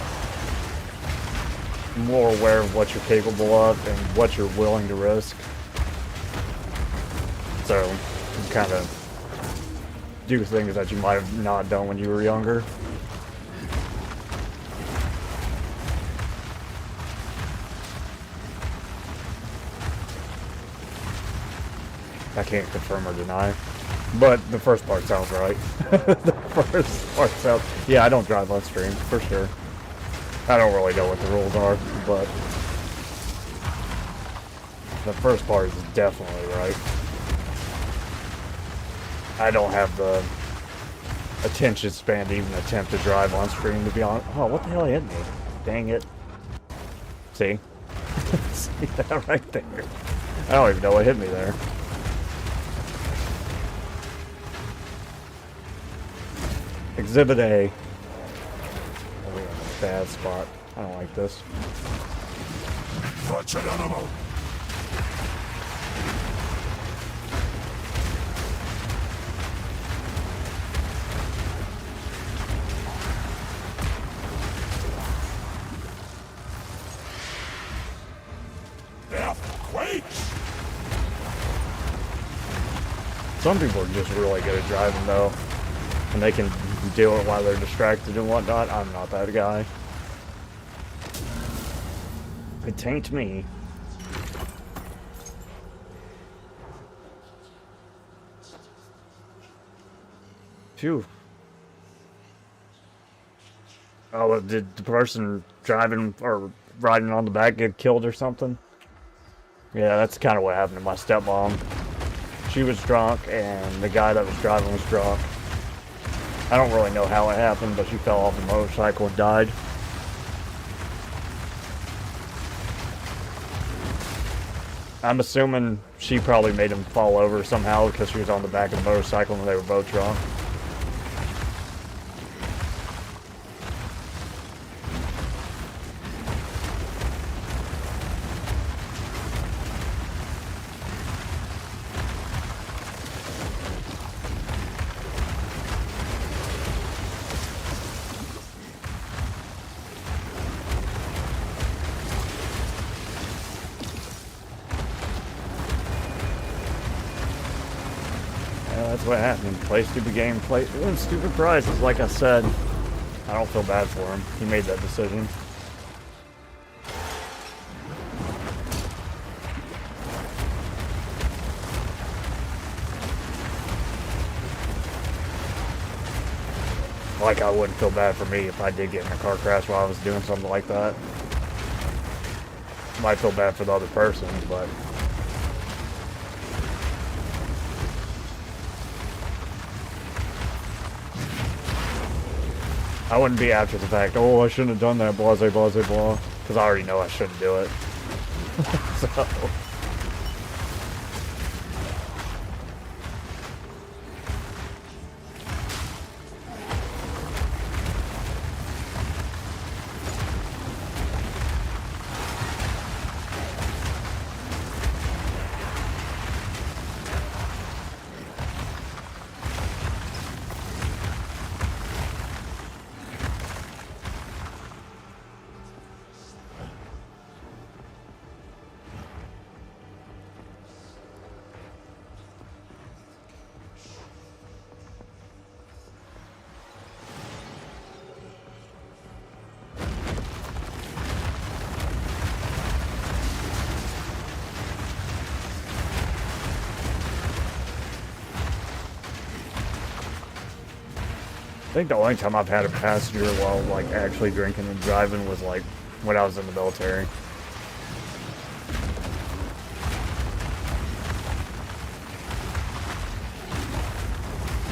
more aware of what you're capable of and what you're willing to risk. So you kind of do things that you might have not done when you were younger. I can't confirm or deny, but the first part sounds right. The first part sounds... Yeah, I don't drive on stream, for sure. I don't really know what the rules are, but... the first part is definitely right. I don't have the attention span to even attempt to drive on stream, to be honest. Oh, what the hell hit me? Dang it. See? See that right there? I don't even know what hit me there. Exhibit A. Oh, we're in a bad spot. I don't like this. Wretched animal! Earthquakes! Some people are just really good at driving, though. And they can do it while they're distracted and whatnot. I'm not that guy. It tain't me. Phew. Oh, did the person driving or riding on the back get killed or something? Yeah, that's kind of what happened to my stepmom. She was drunk and the guy that was driving was drunk. I don't really know how it happened, but she fell off the motorcycle and died. I'm assuming she probably made him fall over somehow because she was on the back of the motorcycle and they were both drunk. That's what happened. Play stupid game, win stupid prizes. Like I said, I don't feel bad for him. He made that decision. Like, I wouldn't feel bad for me if I did get in a car crash while I was doing something like that. Might feel bad for the other person, but... I wouldn't be after the fact, oh, I shouldn't have done that, blah, blah, blah, blah. Because I already know I shouldn't do it. So... I think the only time I've had a passenger while, like, actually drinking and driving was, like, when I was in the military.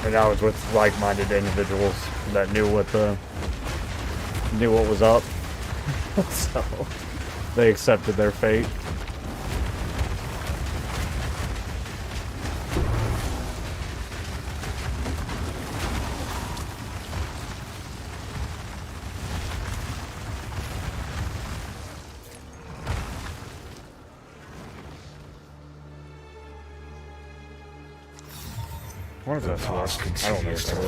And I was with like-minded individuals that knew what was up. So, they accepted their fate. What is that? I don't know what that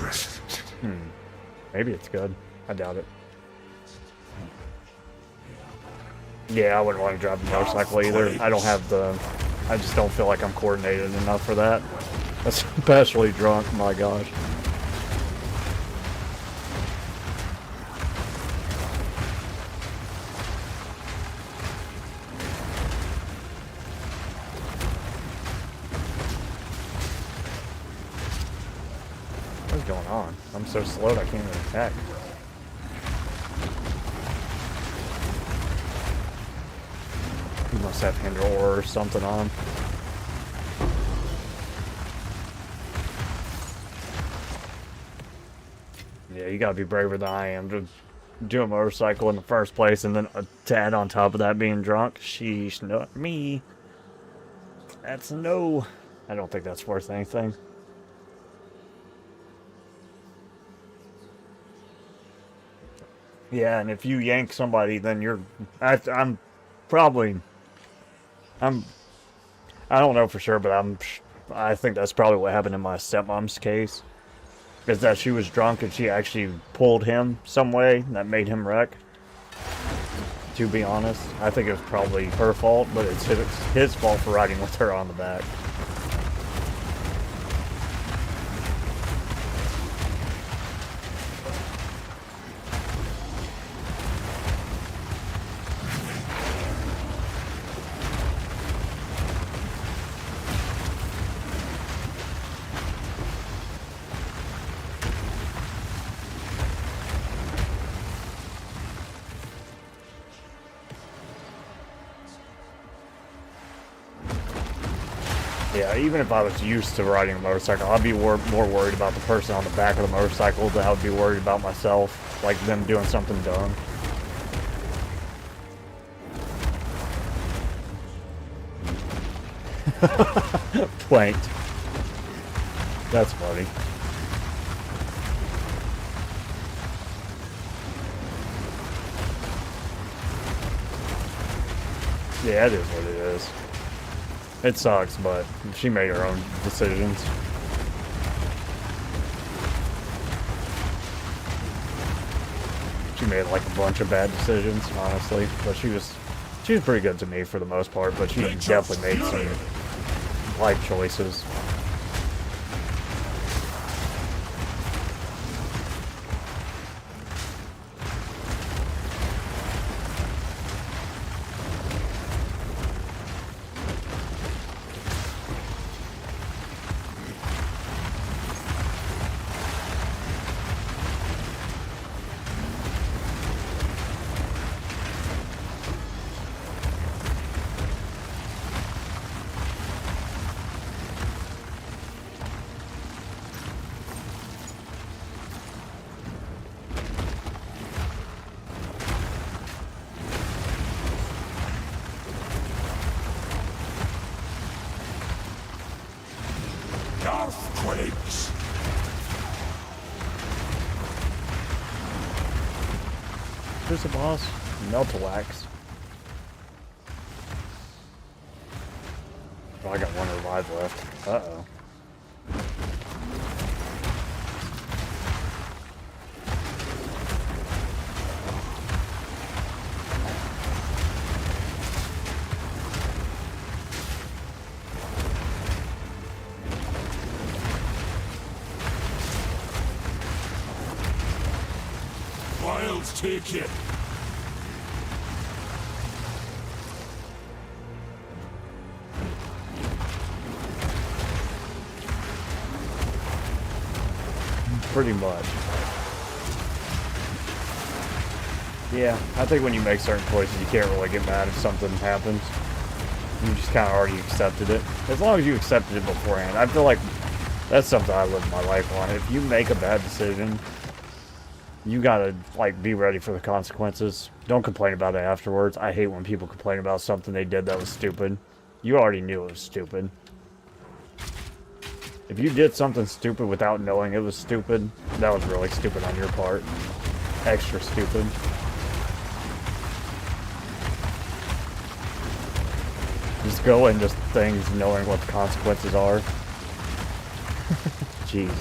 is. Maybe it's good. I doubt it. Yeah, I wouldn't want to drive a motorcycle either. I don't have the... I just don't feel like I'm coordinated enough for that. Especially drunk, my gosh. What's going on? I'm so slowed I can't even attack. He must have hinder or something on. Yeah, you gotta be braver than I am to do a motorcycle in the first place and then to add on top of that being drunk. Sheesh, not me. That's a no. I don't think that's worth anything. Yeah, and if you yank somebody, then you're... I don't know for sure, but I think that's probably what happened in my stepmom's case. Is that she was drunk and she actually pulled him some way that made him wreck. To be honest, I think it was probably her fault, but it's his fault for riding with her on the back. Yeah, even if I was used to riding a motorcycle, I'd be more worried about the person on the back of the motorcycle than I would be worried about myself, like them doing something dumb. Planked. That's funny. Yeah, it is what it is. It sucks, but she made her own decisions. She made like a bunch of bad decisions, honestly, but she was pretty good to me for the most part, but she definitely made some life choices. quakes. Who's the boss? Meltawax. Oh, I got one revive left. Uh-oh. Wilds take you. Pretty much. Yeah, I think when you make certain choices, you can't really get mad if something happens. You just kind of already accepted it. As long as you accepted it beforehand. I feel like that's something I live my life on. If you make a bad decision, you gotta, like, be ready for the consequences. Don't complain about it afterwards. I hate when people complain about something they did that was stupid. You already knew it was stupid. If you did something stupid without knowing it was stupid, that was really stupid on your part. Extra stupid. Just go into things knowing what the consequences are. Jeez.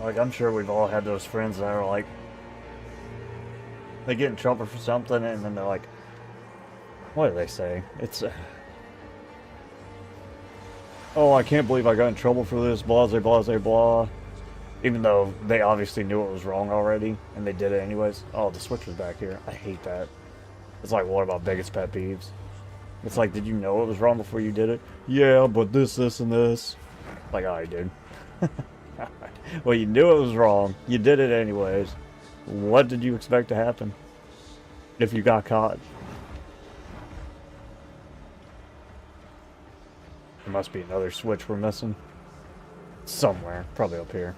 Like, I'm sure we've all had those friends that are like, they get in trouble for something and then they're like, what do they say? It's, oh, I can't believe I got in trouble for this, blah, blah, blah, blah. Even though they obviously knew it was wrong already and they did it anyways. Oh, the switch was back here. I hate that. It's like, what about biggest pet peeves? It's like, did you know it was wrong before you did it? Yeah, but this, and this. Like, oh, I did. Well, you knew it was wrong. You did it anyways. What did you expect to happen if you got caught? There must be another switch we're missing. Somewhere. Probably up here.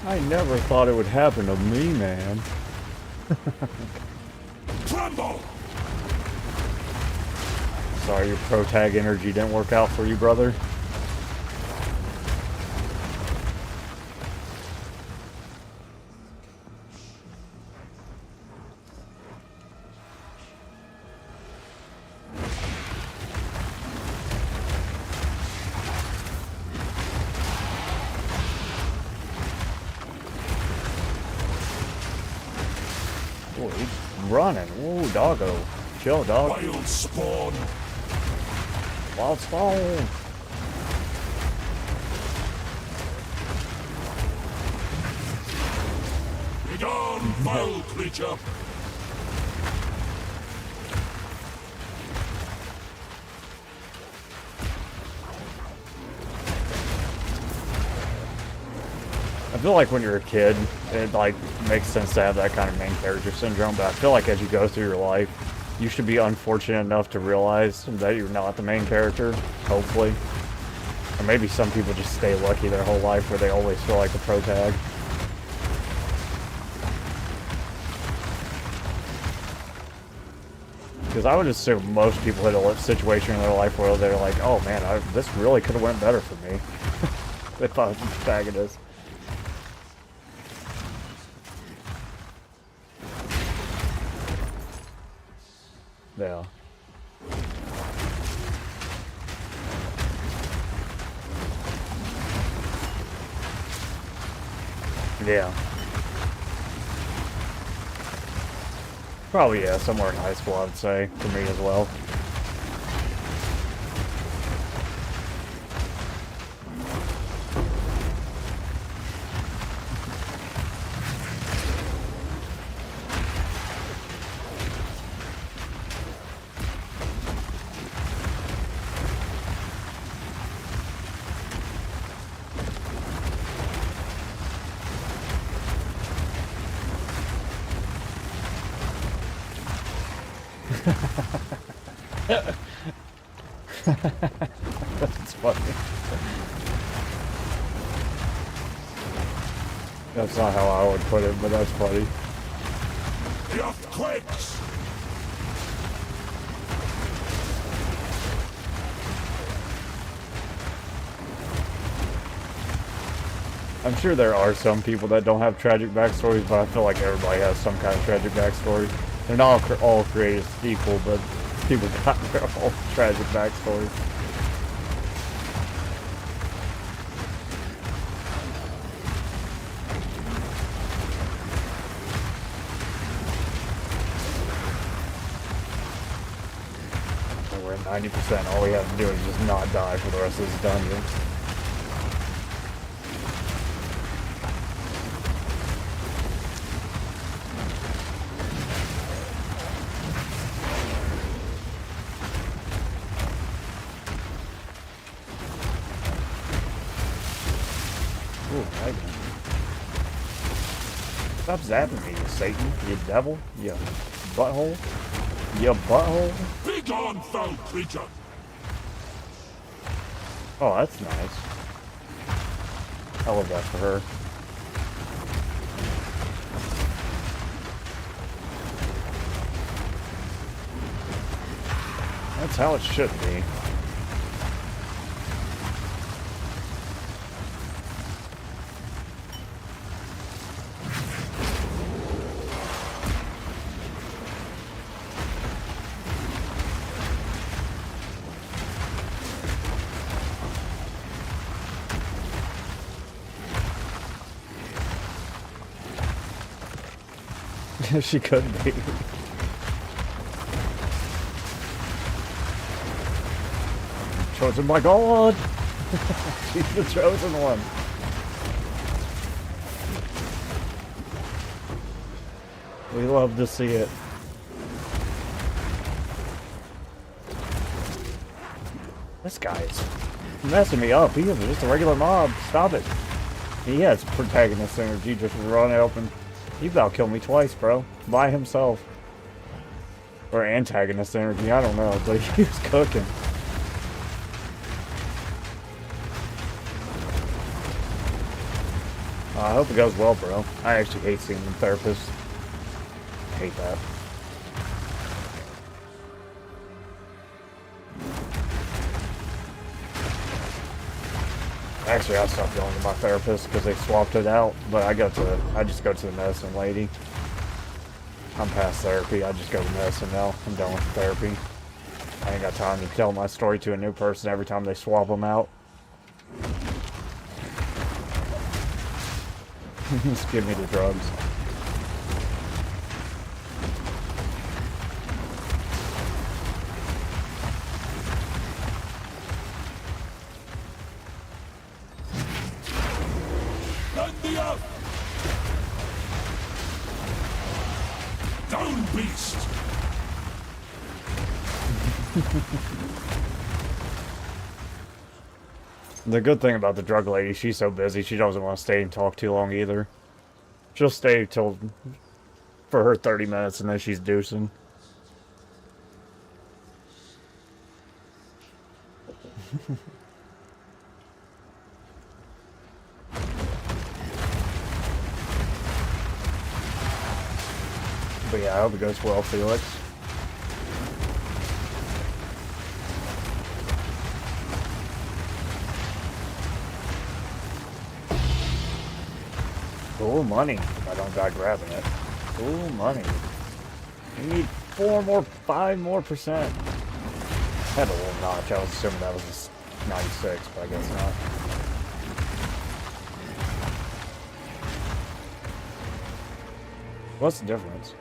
I never thought it would happen to me, man. Tremble! Sorry, your pro tag energy didn't work out for you, brother. Oh, he's running. Ooh, doggo. Chill, dog. Wild spawn! Wild spawn. Begone, foul creature! I feel like when you're a kid, it like makes sense to have that kind of main character syndrome, but I feel like as you go through your life, you should be unfortunate enough to realize that you're not the main character, hopefully. Or maybe some people just stay lucky their whole life where they always feel like the pro tag. Because I would assume most people hit a situation in their life where they're like, oh man, this really could have went better for me. If I was a protagonist. Yeah. Yeah. Probably, yeah, somewhere in high school, I would say, for me as well. That's funny. That's not how I would put it, but that's funny. The earthquakes! I'm sure there are some people that don't have tragic backstories, but I feel like everybody has some kind of tragic backstory. They're not all created equal, but people got their own tragic backstories. And we're at 90%. All we have to do is just not die for the rest of this dungeon. Stop zapping me, you Satan, you devil, you butthole, you butthole. Begone, foul creature! Oh, that's nice. I love that for her. That's how it should be. She could be. Chosen by God! She's the chosen one. We love to see it. This guy's messing me up. He is just a regular mob. Stop it. He has protagonist energy. Just run up and... He about killed me twice, bro. By himself. Or antagonist energy, I don't know, but he was cooking. I hope it goes well, bro. I actually hate seeing the therapist. Hate that. Actually, I stopped going to my therapist because they swapped it out. But I just go to the medicine lady. I'm past therapy. I just go to medicine now. I'm done with therapy. I ain't got time to tell my story to a new person every time they swap them out. Just give me the drugs. Down, beast! The good thing about the drug lady, she's so busy, she doesn't want to stay and talk too long either. She'll stay for her 30 minutes and then she's deucing. But yeah, I hope it goes well, Felix. Ooh, money. If I don't die grabbing it. Ooh, money. We need 5 more percent. Had a little notch. I was assuming that was a 96, but I guess not. What's the difference?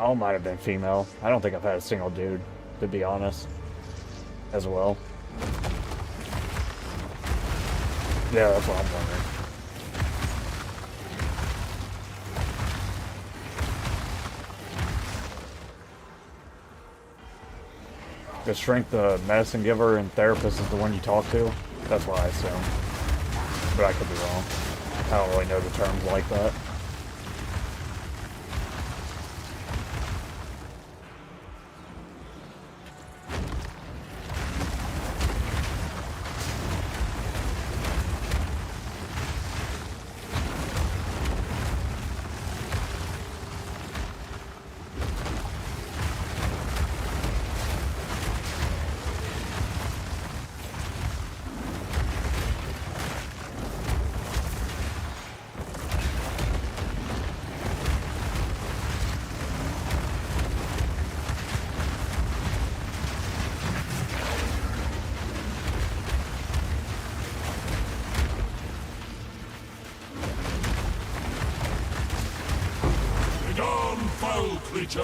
Oh, might have been female. I don't think I've had a single dude, to be honest, as well. Yeah, that's what I'm wondering. The strength, the medicine giver and therapist is the one you talk to? That's what I assume. But I could be wrong. I don't really know the terms like that. Creature.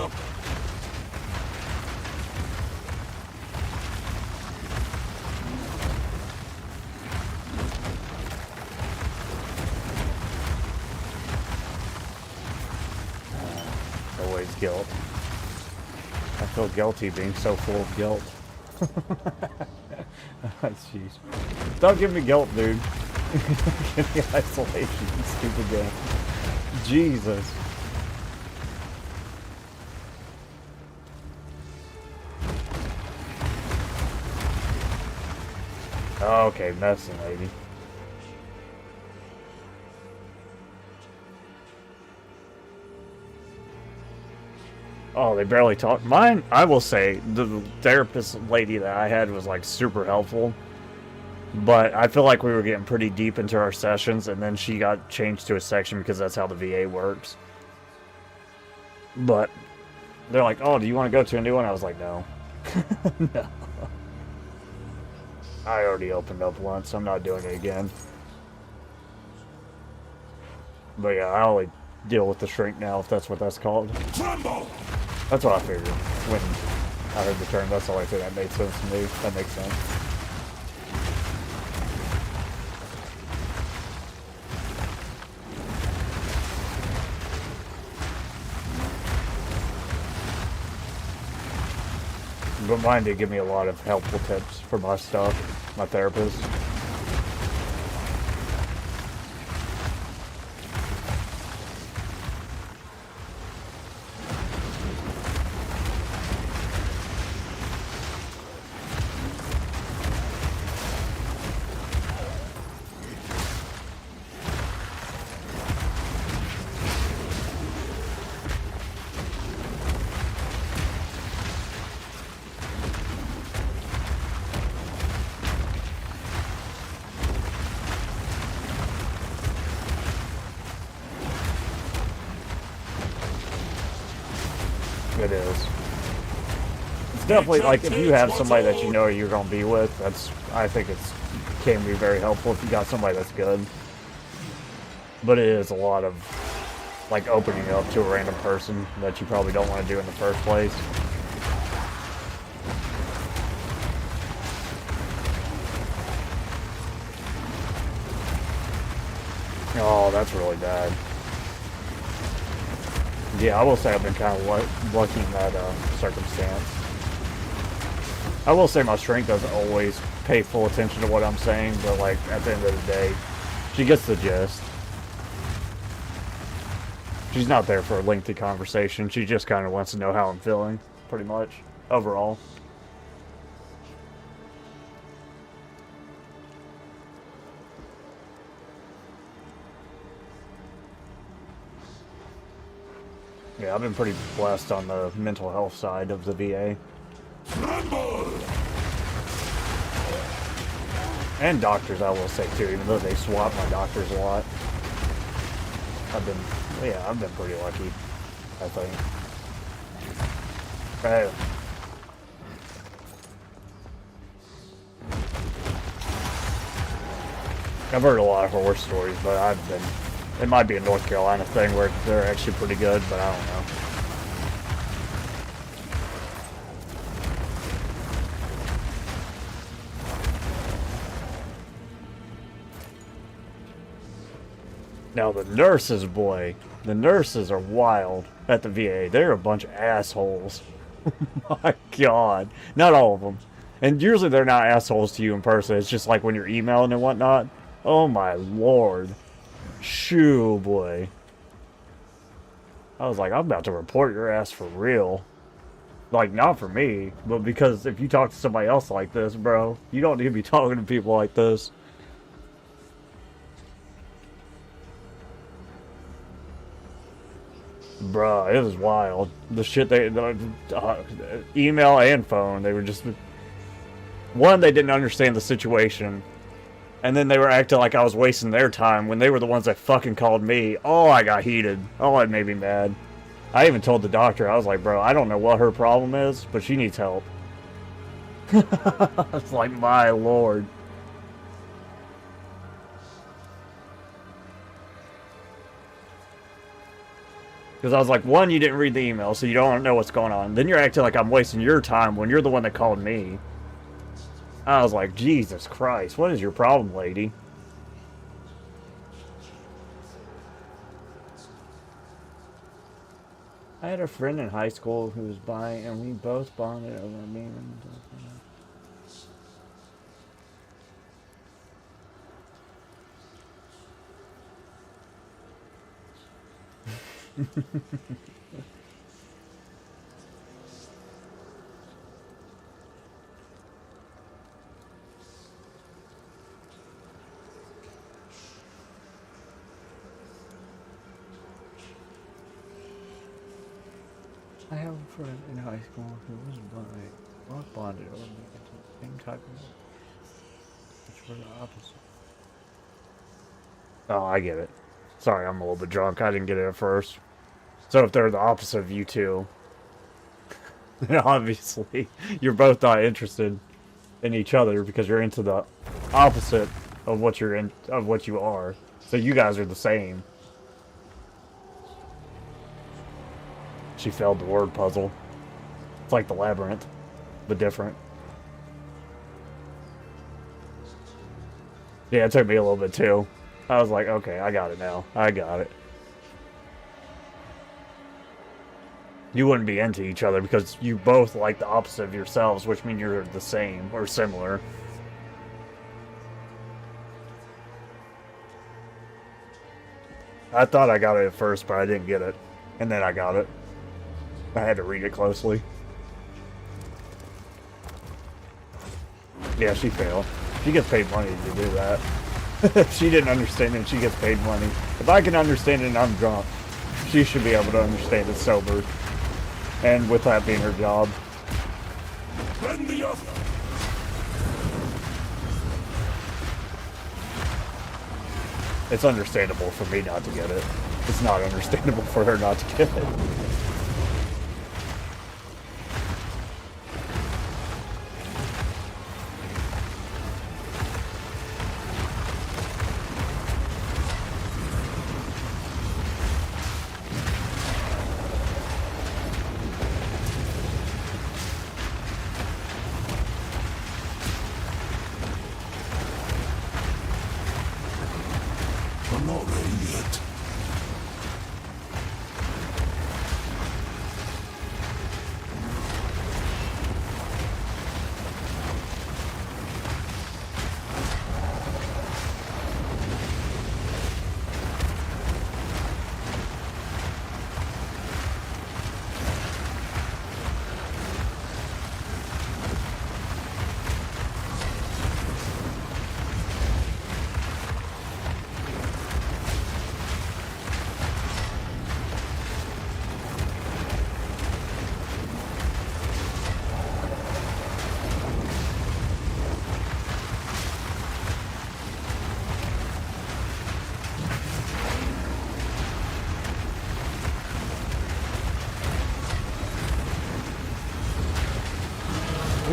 Always guilt. I feel guilty being so full of guilt. Jeez. Don't give me guilt, dude. Give me isolation, stupid game. Jesus. Okay, medicine lady. Oh, they barely talk. Mine, I will say, the therapist lady that I had was like super helpful. But I feel like we were getting pretty deep into our sessions, and then she got changed to a section because that's how the VA works. But they're like, oh, do you want to go to a new one? I was like, no. No. I already opened up once. I'm not doing it again. But yeah, I only deal with the shrink now, if that's what that's called. Tremble! That's what I figured. When I heard the term, that's all I said. That made sense to me. That makes sense. But mine did give me a lot of helpful tips for my stuff, my therapist. It is. It's definitely, like, if you have somebody that you know you're going to be with, I think can be very helpful if you got somebody that's good. But it is a lot of, like, opening up to a random person that you probably don't want to do in the first place. Oh, that's really bad. Yeah, I will say I've been kind of lucky in that circumstance. I will say my strength doesn't always pay full attention to what I'm saying, but like at the end of the day, she gets the gist. She's not there for a lengthy conversation. She just kind of wants to know how I'm feeling, pretty much, overall. Yeah, I've been pretty blessed on the mental health side of the VA. Tremble! And doctors, I will say too, even though they swap my doctors a lot. I've been pretty lucky, I think. Hey. I've heard a lot of horror stories, but it might be a North Carolina thing where they're actually pretty good, but I don't know. Now the nurses, boy, the nurses are wild at the VA. They're a bunch of assholes. Oh my god. Not all of them. And usually they're not assholes to you in person. It's just like when you're emailing and whatnot. Oh my lord. Shoo, boy. I was like, I'm about to report your ass for real. Like, not for me, but because if you talk to somebody else like this, bro, you don't need to be talking to people like this. Bruh, it was wild. The shit email and phone, they were just... One, they didn't understand the situation. And then they were acting like I was wasting their time when they were the ones that fucking called me. Oh, I got heated. Oh, it made me mad. I even told the doctor, I was like, bro, I don't know what her problem is, but she needs help. It's like, my lord. Because I was like, one, you didn't read the email, so you don't know what's going on. Then you're acting like I'm wasting your time when you're the one that called me. I was like, Jesus Christ, what is your problem, lady? I had a friend in high school who was bi, and we both bonded over being... I have a friend in high school who was bi, both bonded over being the same type of... which were the opposite. Oh, I get it. Sorry, I'm a little bit drunk. I didn't get it at first. So if they're the opposite of you two, then obviously you're both not interested in each other because you're into the opposite of what you're in, of what you are. So you guys are the same. She failed the word puzzle. It's like the labyrinth, but different. Yeah, it took me a little bit too. I was like, okay, I got it now. I got it. You wouldn't be into each other because you both like the opposite of yourselves, which means you're the same or similar. I thought I got it at first, but I didn't get it. And then I got it. I had to read it closely. Yeah, she failed. She gets paid money to do that. If she didn't understand it, she gets paid money. If I can understand it and I'm drunk, she should be able to understand it sober. And with that being her job. It's understandable for me not to get it. It's not understandable for her not to get it.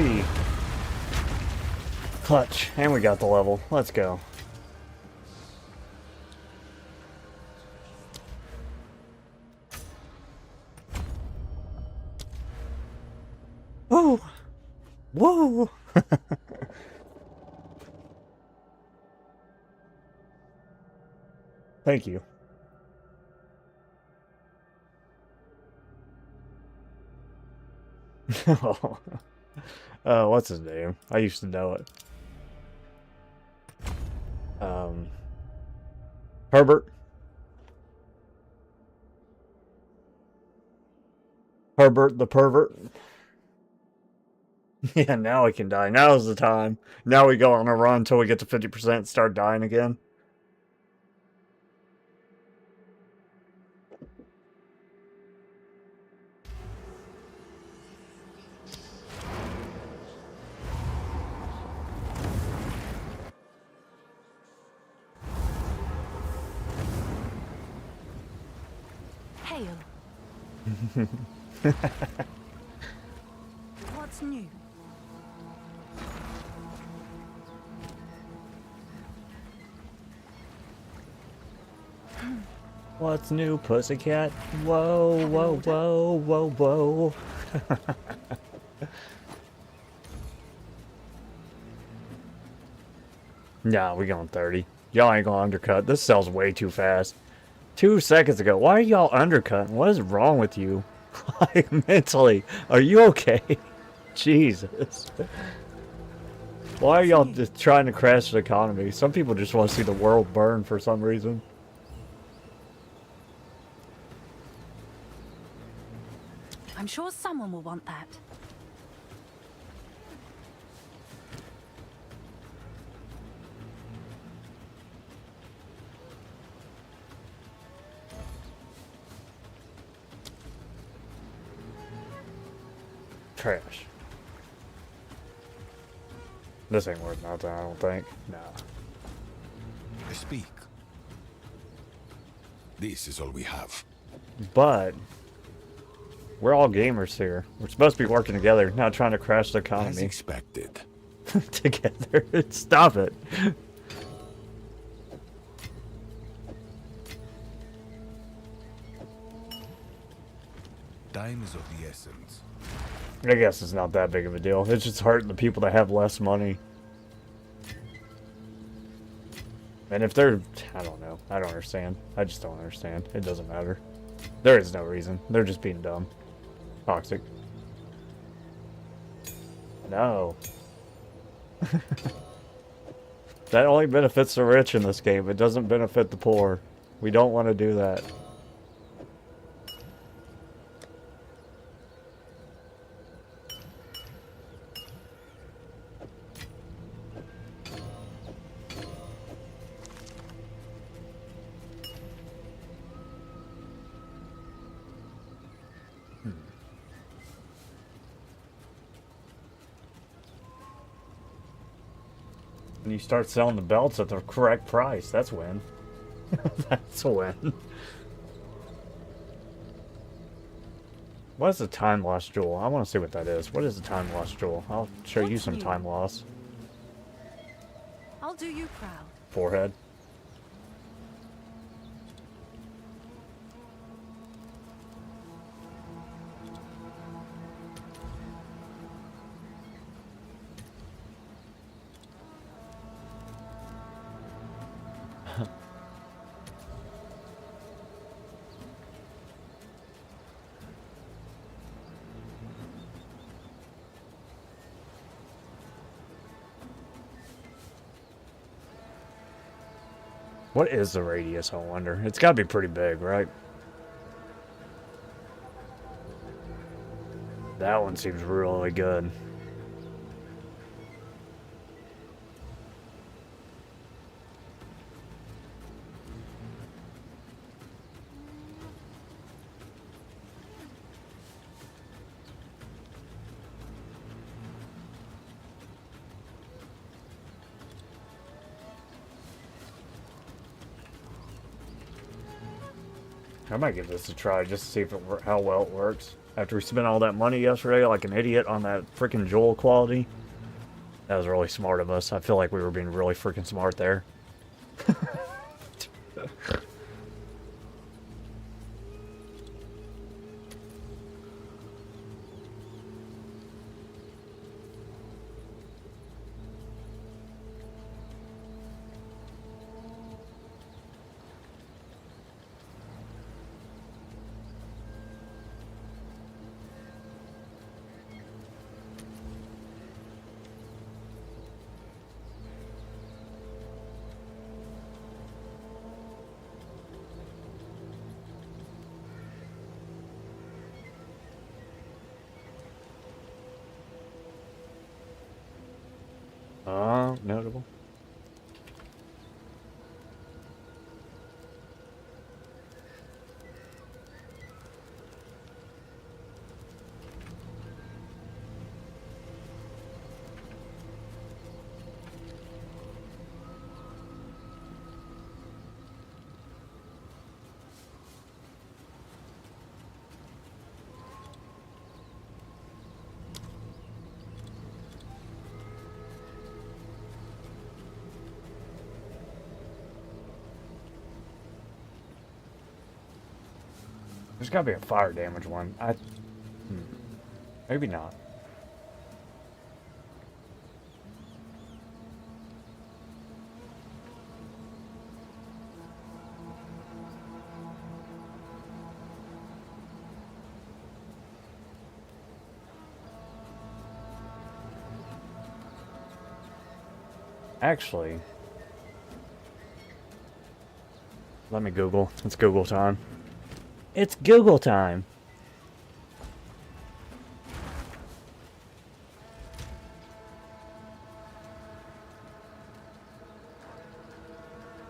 XP. Clutch. And we got the level. Let's go. Whoa! Whoa! Thank you. What's his name? I used to know it. Herbert. Herbert the pervert. Yeah, now we can die. Now's the time. Now we go on a run until we get to 50% and start dying again. Hail. What's new? What's new, pussycat? Whoa, whoa, whoa, whoa, whoa. Nah, we going 30. Y'all ain't gonna undercut. This sells way too fast. 2 seconds ago. Why are y'all undercutting? What is wrong with you? Like, mentally. Are you okay? Jesus. Why are y'all just trying to crash the economy? Some people just want to see the world burn for some reason. I'm sure someone will want that. Trash. This ain't worth nothing, I don't think. No. Speak. This is all we have. But we're all gamers here. We're supposed to be working together, not trying to crash the As economy. expected. Together. Stop it. Time is of the essence. I guess it's not that big of a deal. It's just hurting the people that have less money. And if they're... I don't know. I don't understand. I just don't understand. It doesn't matter. There is no reason. They're just being dumb. Toxic. No. That only benefits the rich in this game. It doesn't benefit the poor. We don't want to do that. When you start selling the belts at the correct price, that's when. That's when. What is the time loss jewel? I want to see what that is. What is the time loss jewel? I'll show you What's some new? time loss. I'll do you proud. Forehead. What is the radius, I wonder? It's got to be pretty big, right? That one seems really good. I might give this a try just to see if how well it works. After we spent all that money yesterday like an idiot on that freaking jewel quality. That was really smart of us. I feel like we were being really freaking smart there. Notable. There's gotta be a fire damage one. Maybe not. Actually, let me Google. It's Google time. It's Google time.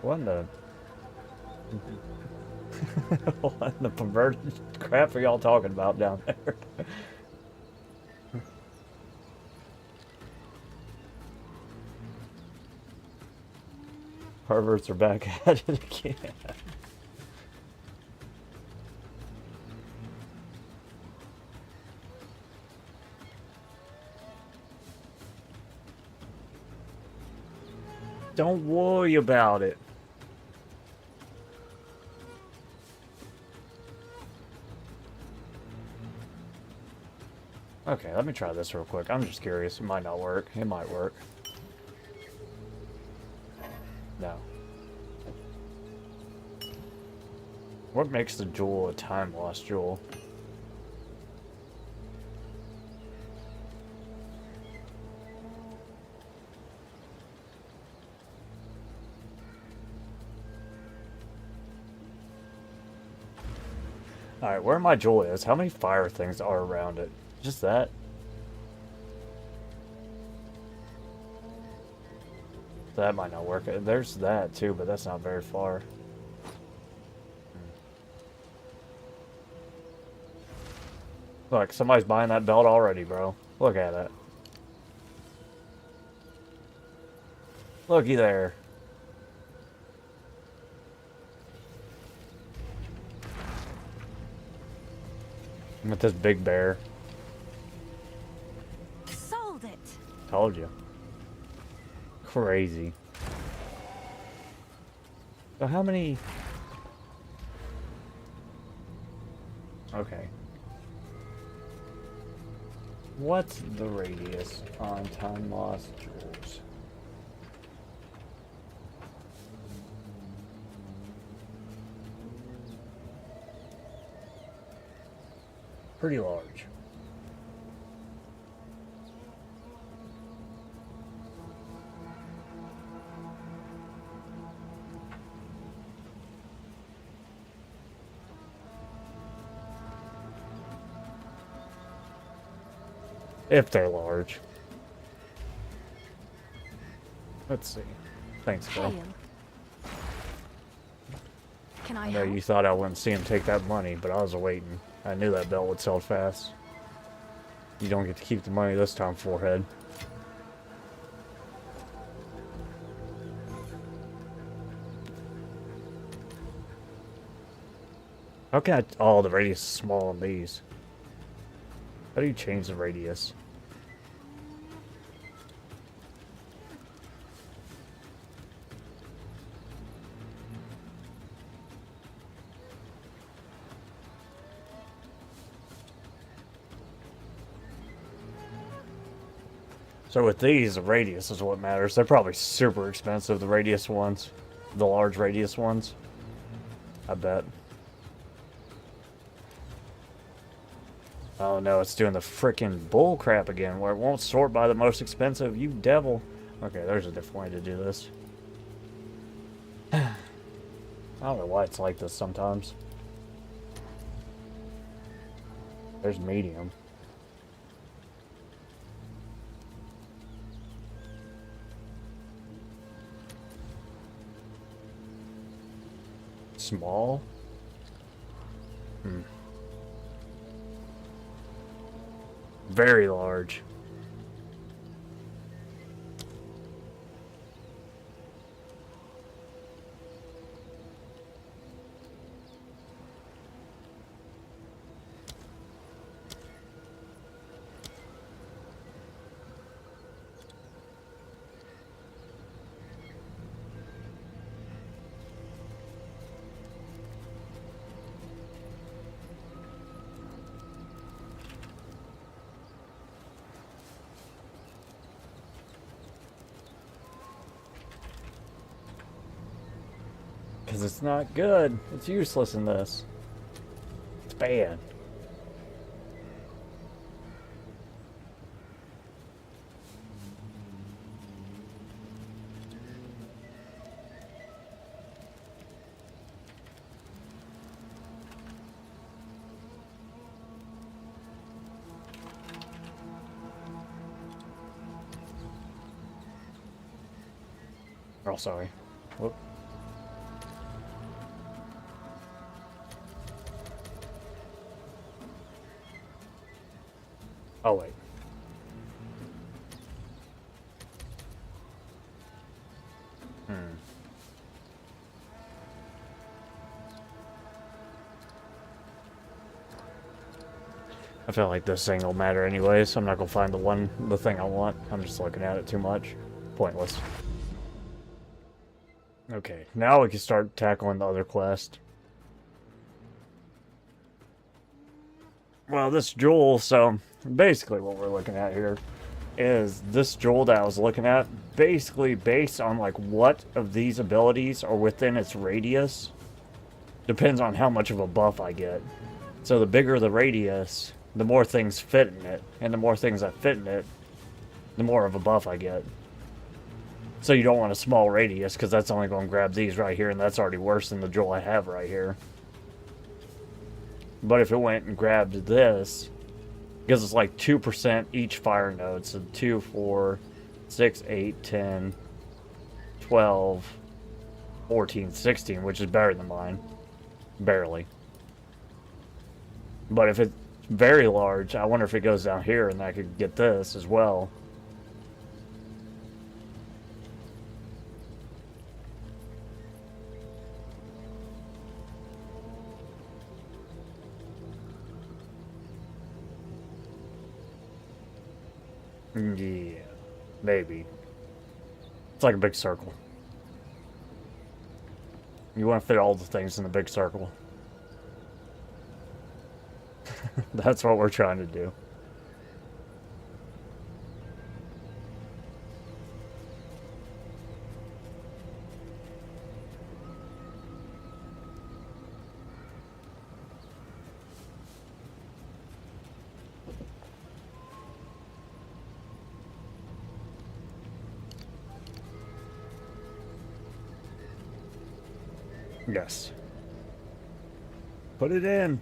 What in the... what in the perverted crap are y'all talking about down there? Perverts are back at it again. Don't worry about it. Okay, let me try this real quick. I'm just curious. It might not work. It might work. No. What makes the jewel a time lost jewel? Alright, where my jewel is, how many fire things are around it? Just that? That might not work. There's that too, but that's not very far. Look, somebody's buying that belt already, bro. Look at it. Looky there. With this big bear. Sold it. Told you. Crazy. So how many... Okay. What's the radius on time lost jewels? Pretty large. If they're large. Let's see. Thanks, Phil. Hail. Can I I know help? you thought I wouldn't see him take that money, but I was waiting. I knew that belt would sell fast. You don't get to keep the money this time, forehead. How can I... Oh, the radius is small on these. How do you change the radius? So with these, the radius is what matters. They're probably super expensive, the radius ones. The large radius ones. I bet. Oh no, it's doing the frickin' bull crap again, where it won't sort by the most expensive, you devil. Okay, there's a different way to do this. I don't know why it's like this sometimes. There's medium. Small? Very large. Because it's not good. It's useless in this. It's bad. Oh, sorry. Whoop. Oh, wait. I feel like this thing will matter anyway, so I'm not gonna find the thing I want. I'm just looking at it too much. Pointless. Okay, now we can start tackling the other quest. Well, this jewel, so basically what we're looking at here is this jewel that I was looking at, basically based on like what of these abilities are within its radius, depends on how much of a buff I get. So the bigger the radius, the more things fit in it, and the more things that fit in it, the more of a buff I get. So you don't want a small radius, because that's only going to grab these right here, and that's already worse than the jewel I have right here. But if it went and grabbed this, because it's like 2% each fire node, so 2, 4, 6, 8, 10, 12, 14, 16, which is better than mine. Barely. But if it's very large, I wonder if it goes down here and I could get this as well. Yeah, maybe. It's like a big circle. You want to fit all the things in the big circle. That's what we're trying to do. Yes. Put it in.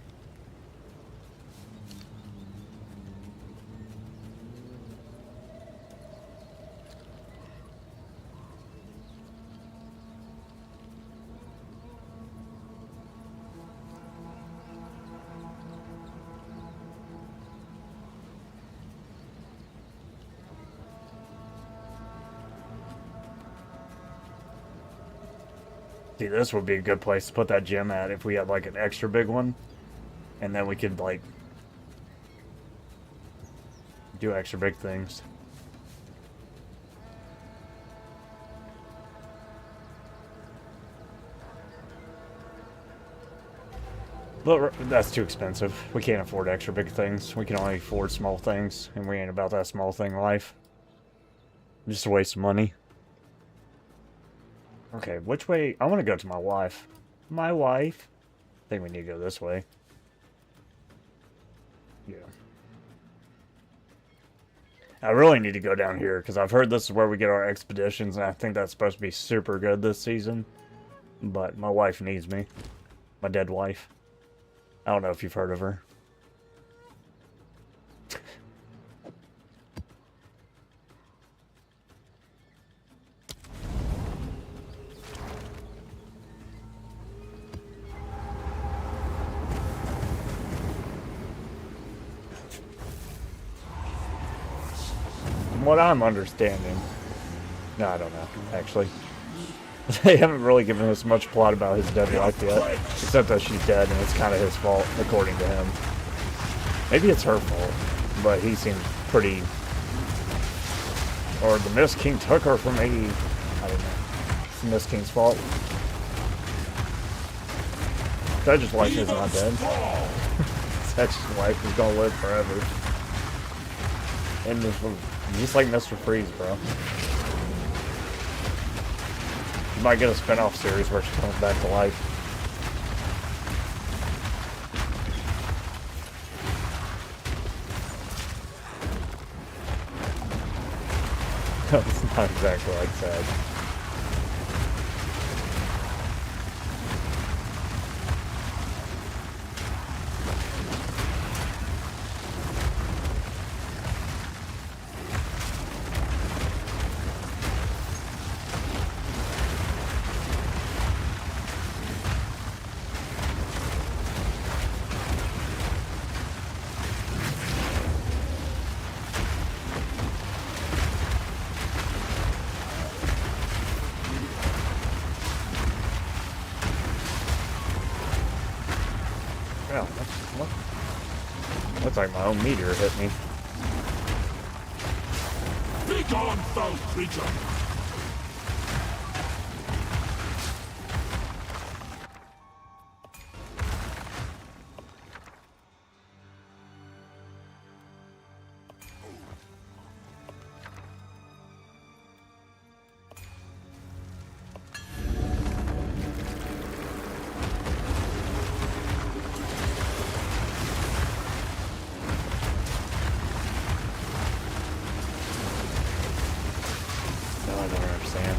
See, this would be a good place to put that gem at if we had like an extra big one. And then we could like do extra big things. But that's too expensive. We can't afford extra big things. We can only afford small things, and we ain't about that small thing life. Just a waste of money. Okay, which way? I want to go to my wife. My wife? I think we need to go this way. Yeah. I really need to go down here, because I've heard this is where we get our expeditions, and I think that's supposed to be super good this season. But my wife needs me. My dead wife. I don't know if you've heard of her. From what I'm understanding, no, I don't know, actually. They haven't really given us much plot about his dead wife yet, except that she's dead and it's kind of his fault, according to him. Maybe it's her fault, but he seemed pretty... Or the Mist King took her from me. I don't know. It's the Mist King's fault. Judge's wife is not dead. Judge's wife is gonna live forever. And just like Mr. Freeze, bro. You might get a spin-off series where she comes back to life. It's not exactly like that. Well, looks like my own meteor hit me. Be gone, foul creature! I don't understand.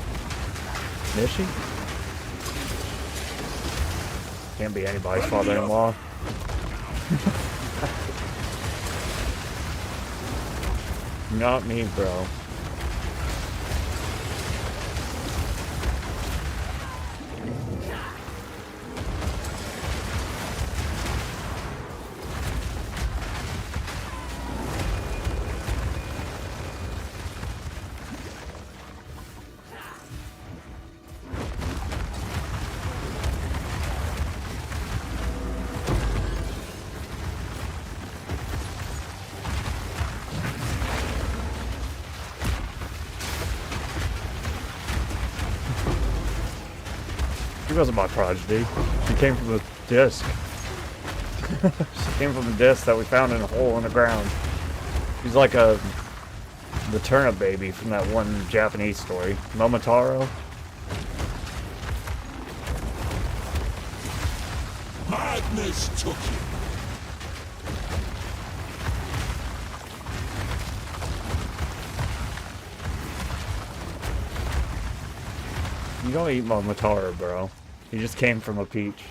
Is she? Can't be anybody's father-in-law. Not me, bro. She wasn't my prodigy. She came from the disc. She came from the disc that we found in a hole in the ground. She's like the turnip baby from that one Japanese story. Momotaro. Madness took you. You don't eat Momotaro, bro. He just came from a peach.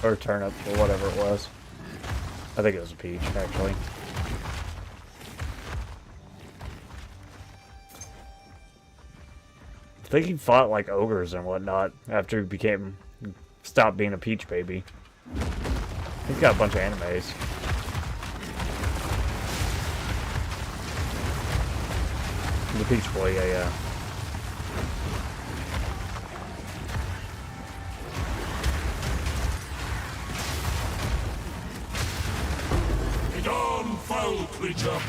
Or turnip, or whatever it was. I think it was a peach, actually. I think he fought like ogres and whatnot after he stopped being a peach baby. He's got a bunch of animes. The Peach Boy, yeah. Be gone, foul creature!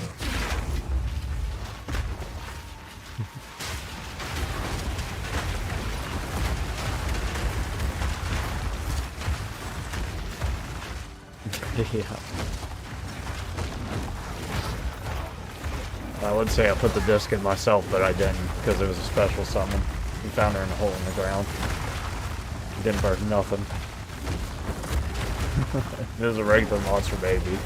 Yeah. I would say I put the disc in myself, but I didn't, because it was a special summon. We found her in a hole in the ground. Didn't burn nothing. It was a regular monster baby.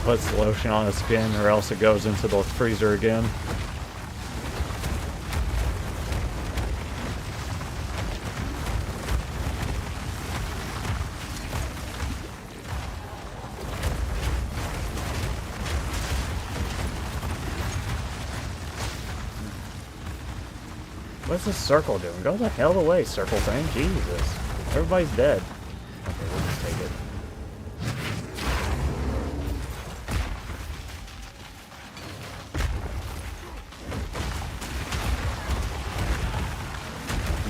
Puts the lotion on its skin, or else it goes into the freezer again. What's this circle doing? Go the hell away, circle thing. Jesus. Everybody's dead. Okay, we'll just take it.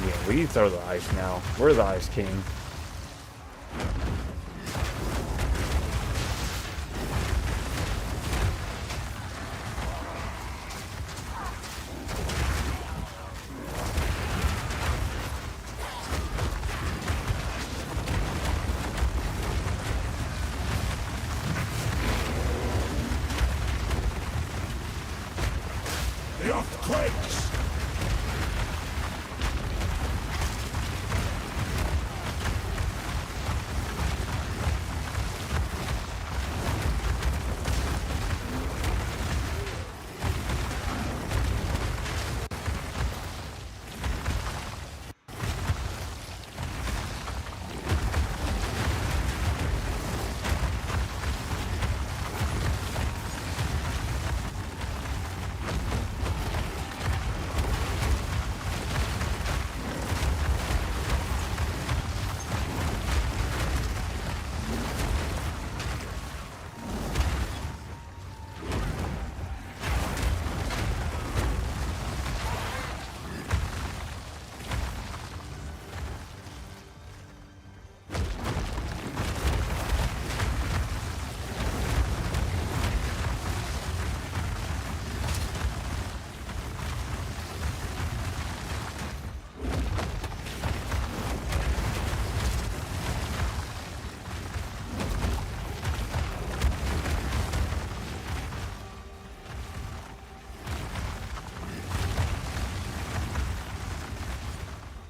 Yeah, we throw the ice now. We're the Ice King. The earthquakes!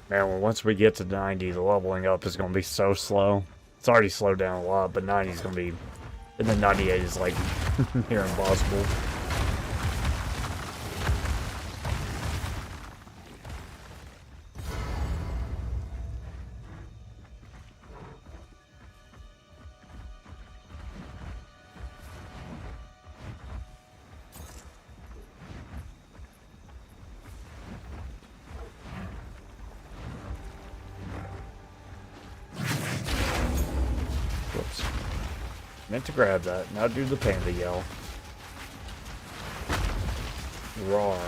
Man, well, once we get to 90, the leveling up is going to be so slow. It's already slowed down a lot, but 90 is going to be... And then 98 is like near impossible. Whoops. Meant to grab that. Now do the panda yell. Roar.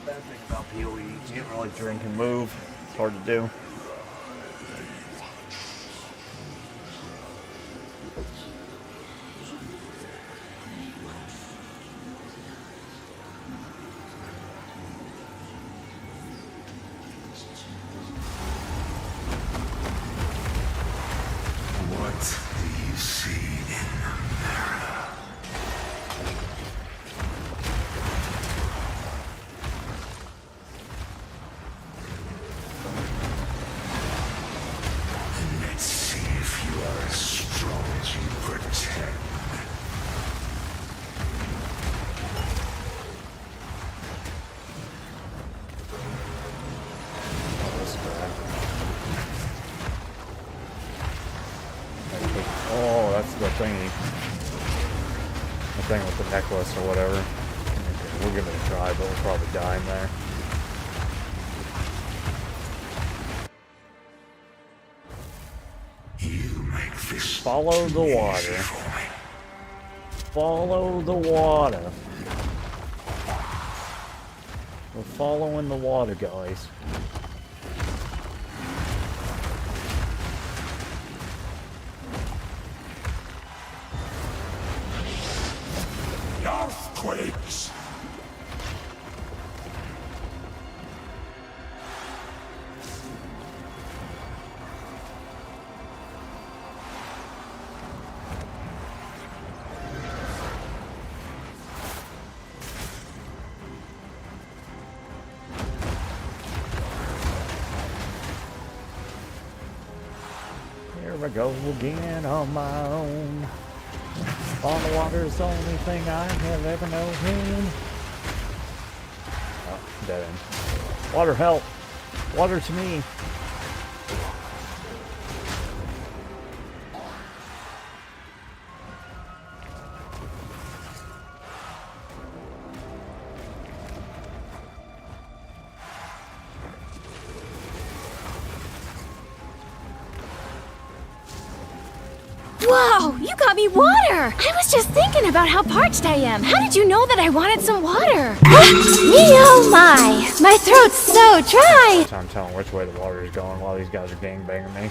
Bad thing about PoE, you can't really drink and move. It's hard to do. What do you see in the mirror? the thingy. The thing with the necklace or whatever. Okay, we'll give it a try, but we'll probably die in there. You make this Follow the water. Follow the water. We're following the water, guys. Earthquakes! Here I go again on my own. On the water's the only thing I have ever known. Oh, dead end. Water, help! Water to me! Whoa, you got me water! I was just thinking about how parched I am. How did you know that I wanted some water? Me oh my! My throat's so dry! So I'm telling which way the water is going while these guys are gangbanging me.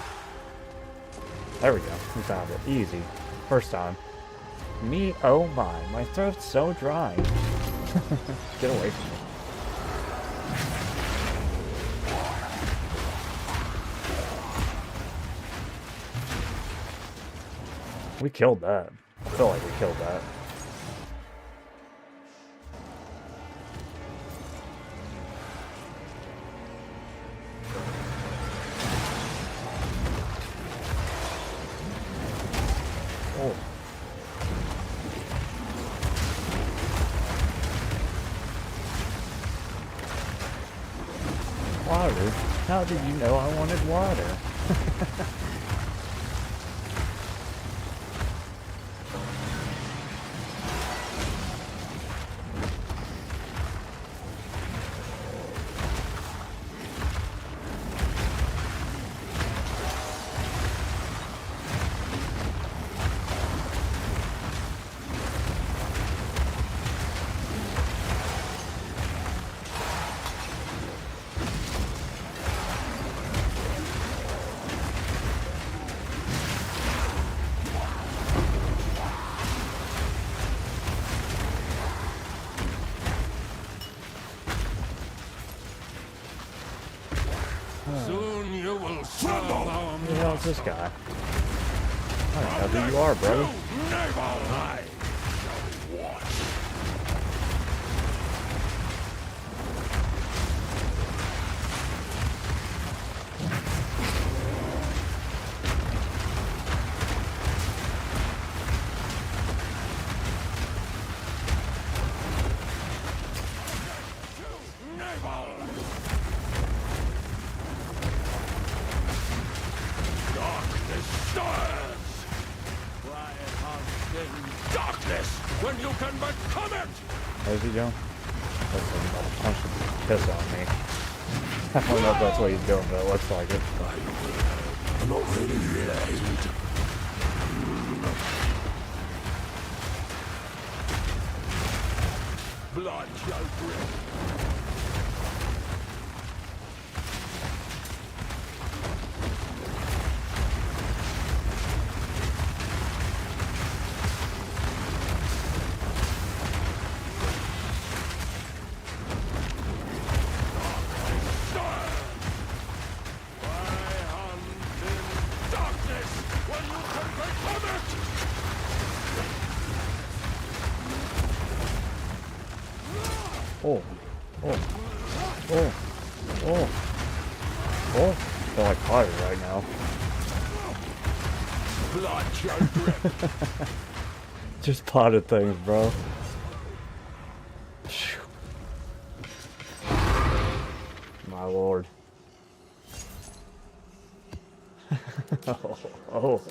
There we go. We found it. Easy. First time. Me oh my throat's so dry. Get away from me. We killed that. I feel like we killed that. Oh. Water? How did you know I wanted water? Soon you will tremble. Who the hell is this guy? I don't know who you are, brother. Never darkness when you can become it! How's he doing? Looks like he's about to punch the piss on me. I don't know if that's what he's doing, but it looks like it. I'm already realized. Blood shall drip. Oh, oh, oh, oh, oh. I feel like fire right now. Blood shall drip. Just potted things, bro. Phew. My lord. Oh, oh.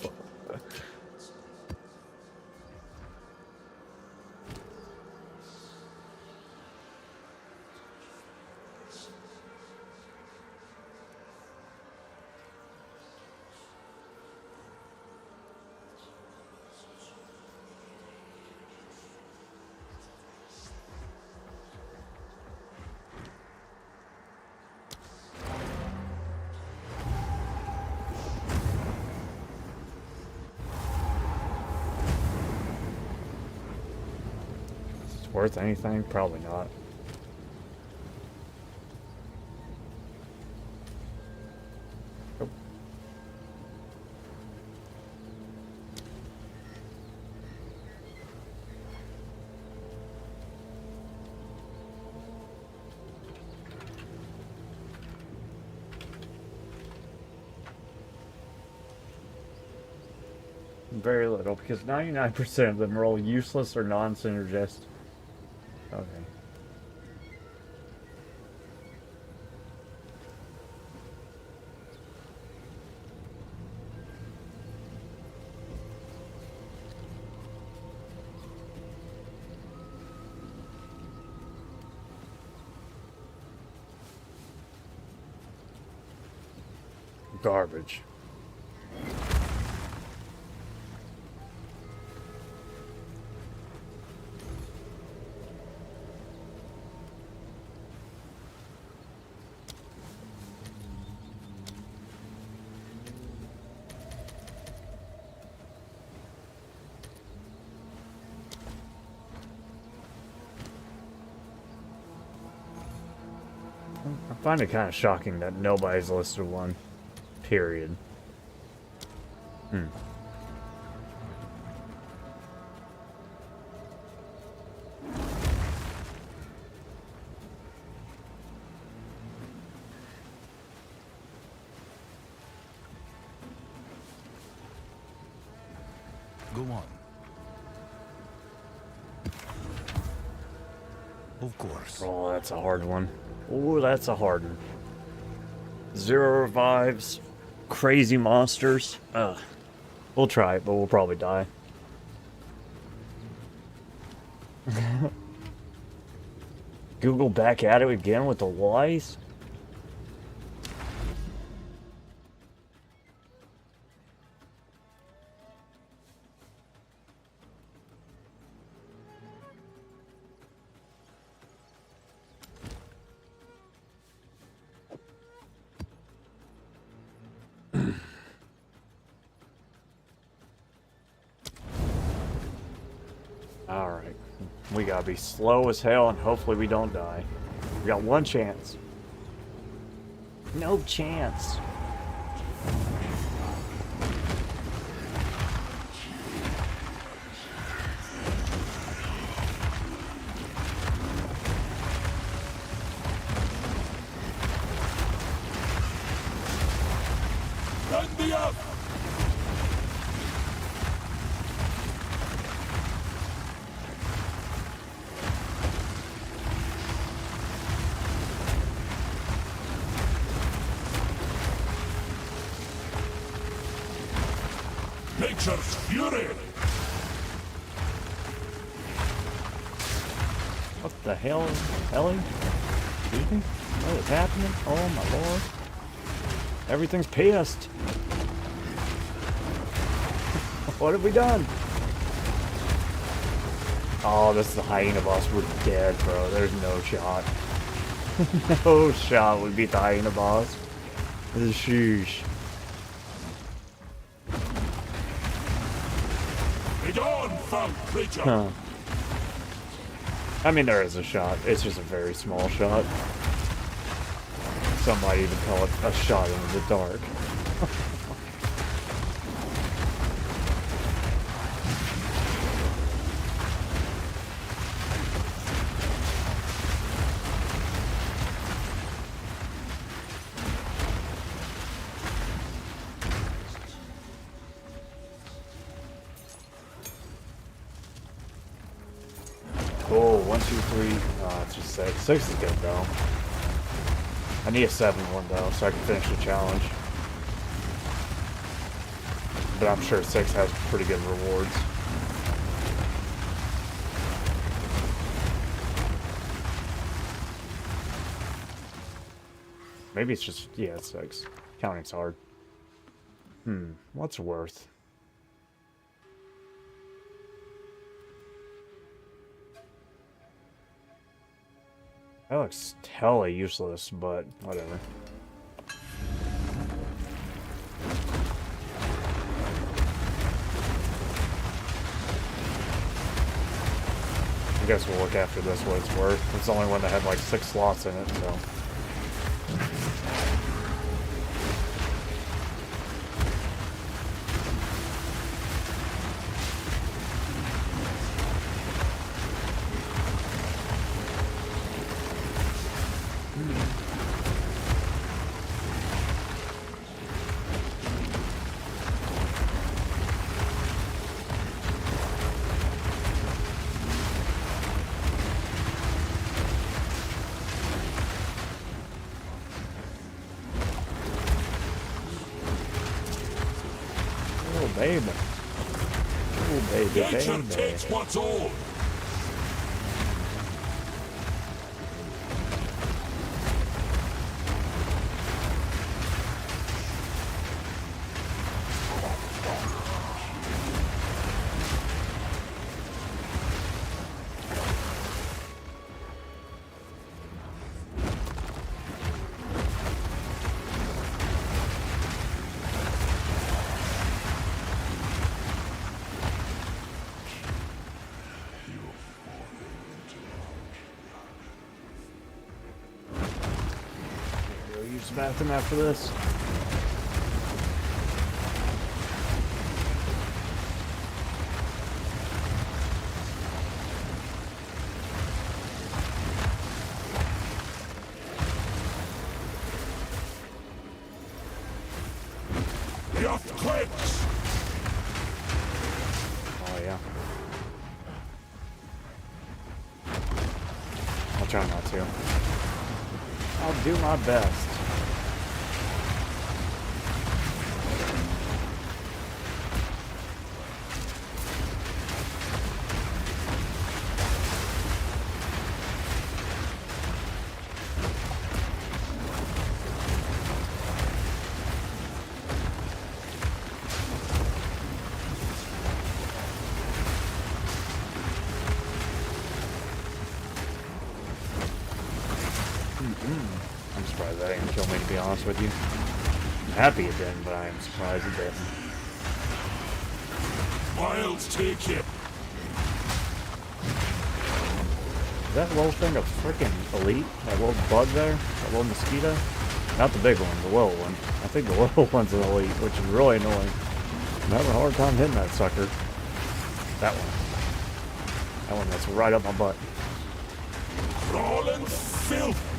Worth anything? Probably not. Nope. Very little, because 99% of them are all useless or non-synergistic. Okay. Garbage. I find it kind of shocking that nobody's listed one. Period. Go on. Of course. Oh, that's a hard one. Oh, that's a hard one. 0 revives. Crazy monsters. Ugh. We'll try it, but we'll probably die. Google back at it again with the lies? Alright. We gotta be slow as hell and hopefully we don't die. We got one chance. No chance. Stand me up! Nature's fury! What the hell? Ellie? Excuse me? What is happening? Oh my lord. Everything's pissed. What have we done? Oh, this is the hyena boss. We're dead, bro. There's no shot. No shot we beat the hyena boss. This is sheesh. Begone, foul creature! Huh. I mean, there is a shot. It's just a very small shot. Some might even call it a shot into the dark. Oh, 1, 2, 3. Oh, it's just 6. 6 is good though. I need a 7 one though, so I can finish the challenge. But I'm sure 6 has pretty good rewards. Maybe it's just, yeah, it's 6. Counting's hard. What's worth? That looks hella useless, but whatever. I guess we'll look after this what it's worth. It's the only one that had like 6 slots in it, so. Baby. Oh, baby, Nature baby. takes what's old. Use the bathroom after this. The earthquakes. Oh yeah. I'll try not to. I'll do my best. I'm surprised that didn't kill me, to be honest with you. I'm happy it didn't, but I am surprised it didn't. Miles take it. Is that little thing a freaking elite? That little bug there? That little mosquito? Not the big one, the little one. I think the little one's an elite, which is really annoying. I'm having a hard time hitting that sucker. That one. That one that's right up my butt. Crawling filth.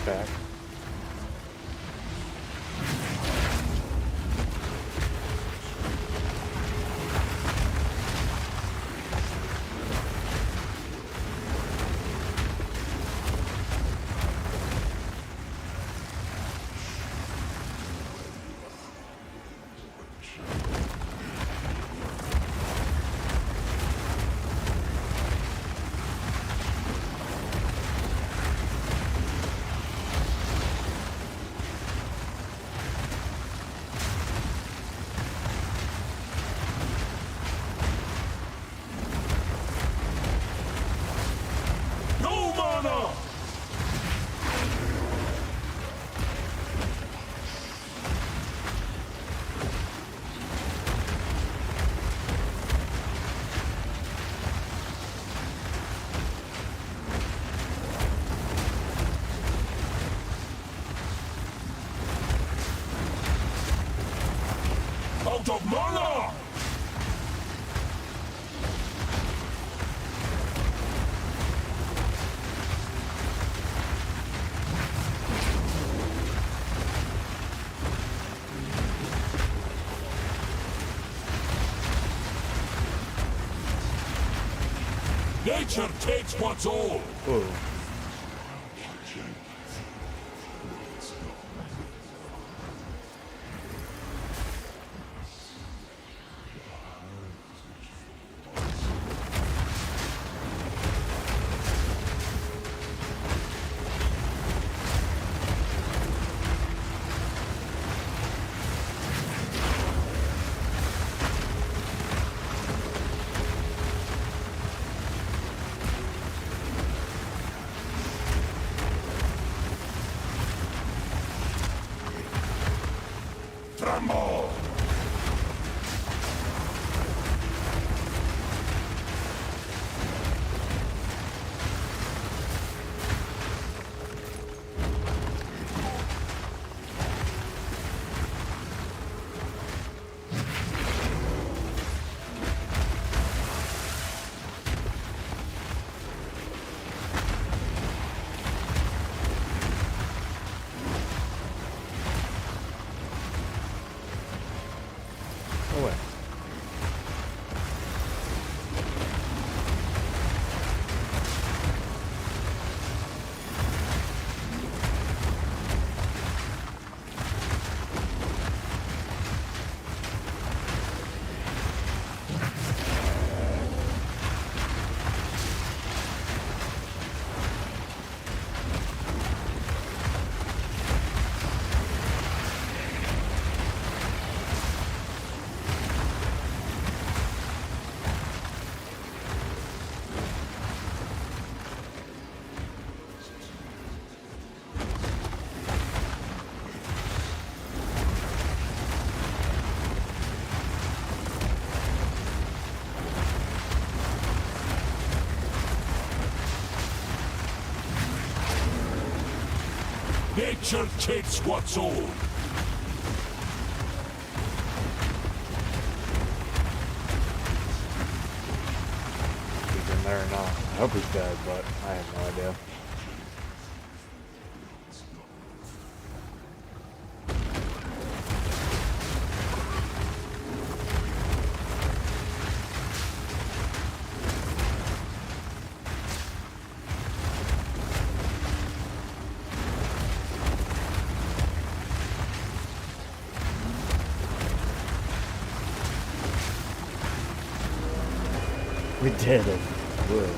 Back. No mana. Out of mana. Nature takes what's old. Ooh. Tremble! No way. Nature takes what's old. He's in there or not. I hope he's dead, but I have no idea. We did it. Whoa.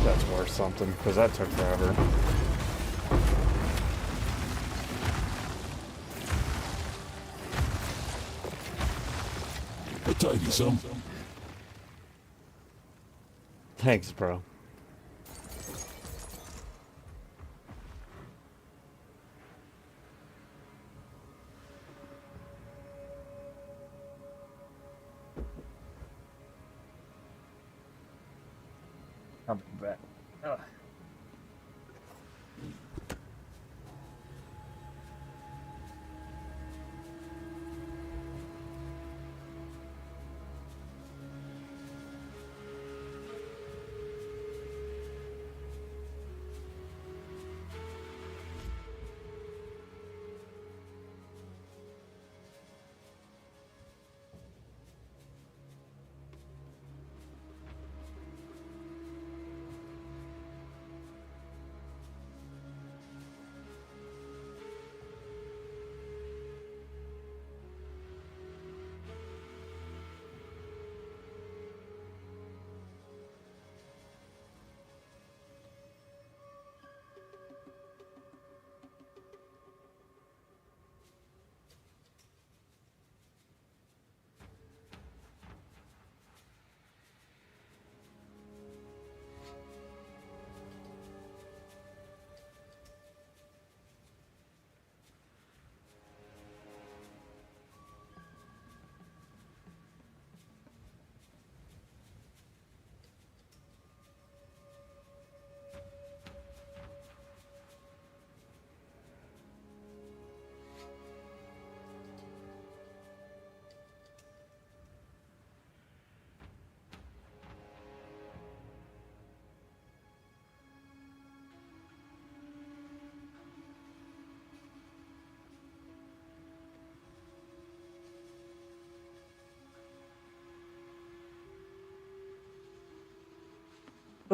That's worth something, because that took forever. A tidy sum. Thanks, bro. I'm back. Ugh.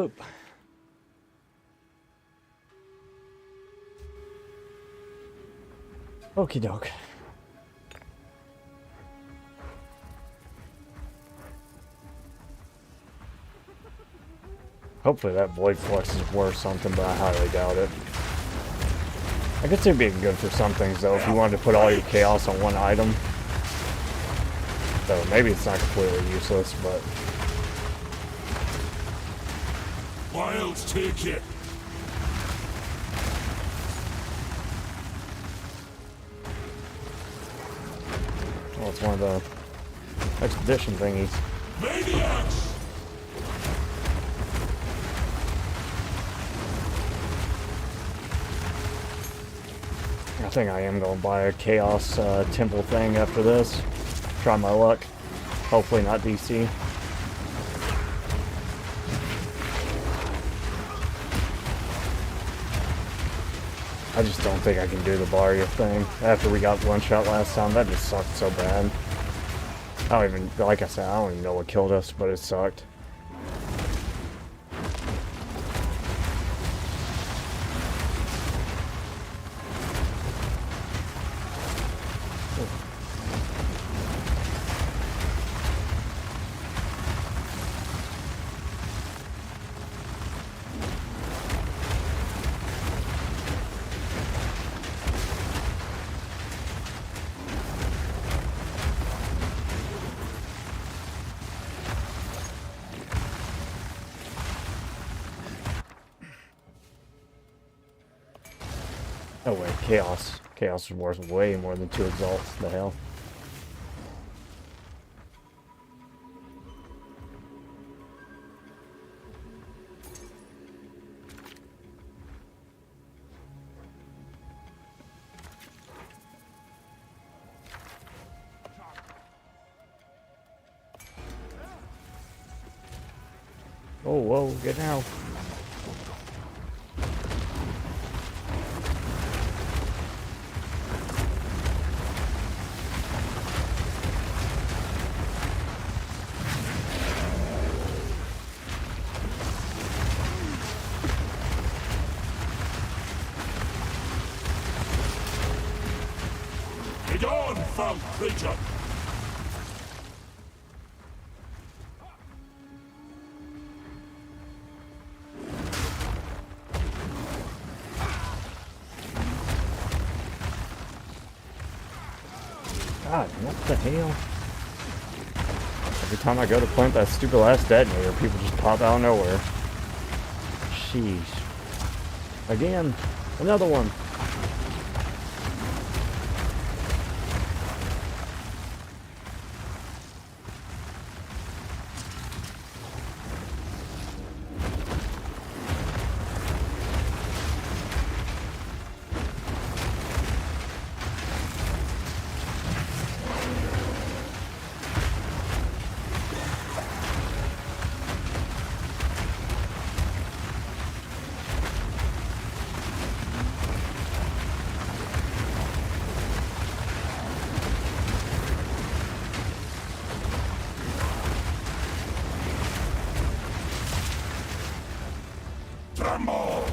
Boop. Okie doke. Hopefully that Void Flux is worth something, but I highly doubt it. I guess it'd be good for some things, though, if you wanted to put all your chaos on one item. So maybe it's not completely useless, but... Wilds take it. Well, it's one of the expedition thingies. Maniacs! I think I am going to buy a Chaos Temple thing after this. Try my luck. Hopefully not DC. I just don't think I can do the Barrier thing. After we got one shot last time, that just sucked so bad. I don't even, like I said, I don't even know what killed us, but it sucked. Oh wait, Chaos. Chaos is worth way more than 2 exalts. The hell? Oh, whoa, get out. Get on, foul creature! God, what the hell? Every time I go to plant that stupid last detonator, people just pop out of nowhere. Sheesh. Again, another one. Tremble!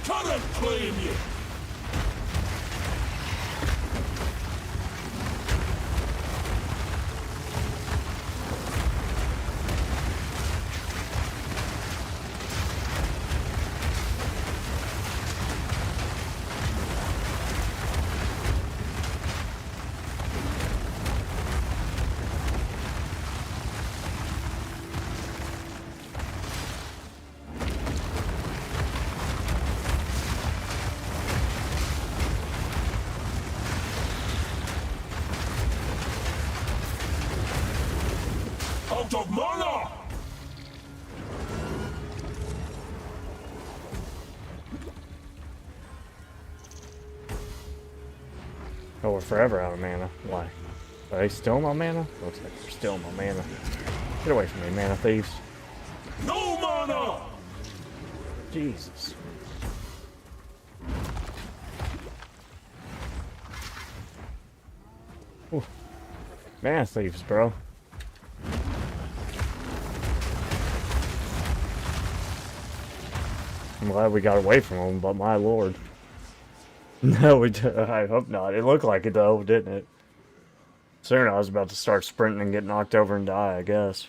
Current claim you! Out of mana! Oh, we're forever out of mana. Why? Are they still my mana? Looks like they're still my mana. Get away from me, mana thieves. No mana! Jesus. Ooh. Mana thieves, bro. I'm glad we got away from them, but my lord. No, I hope not. It looked like it though, didn't it? Soon I was about to start sprinting and get knocked over and die, I guess.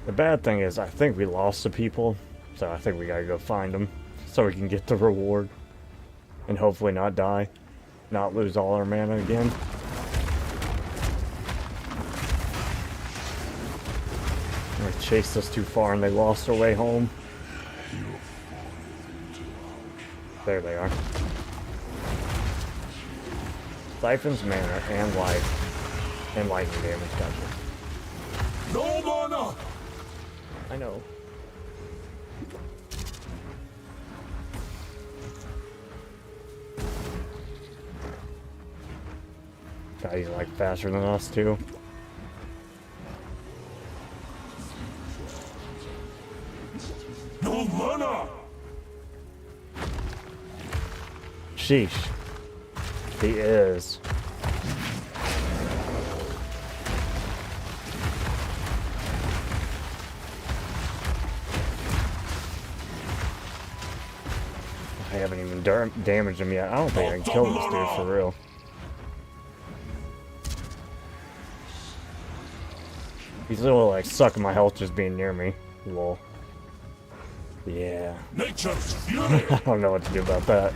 The bad thing is, I think we lost the people, so I think we gotta go find them, so we can get the reward, and hopefully not die, not lose all our mana again. They chased us too far and they lost their way home. There they are. Siphons mana and life, and lightning damage, gotcha. No mana! I know. God, he's like faster than us too. No mana! Sheesh. He is. I haven't even damaged him yet. I don't think I can kill this dude for real. He's literally like sucking my health just being near me. Lol. Yeah. Nature's fury! I don't know what to do about that.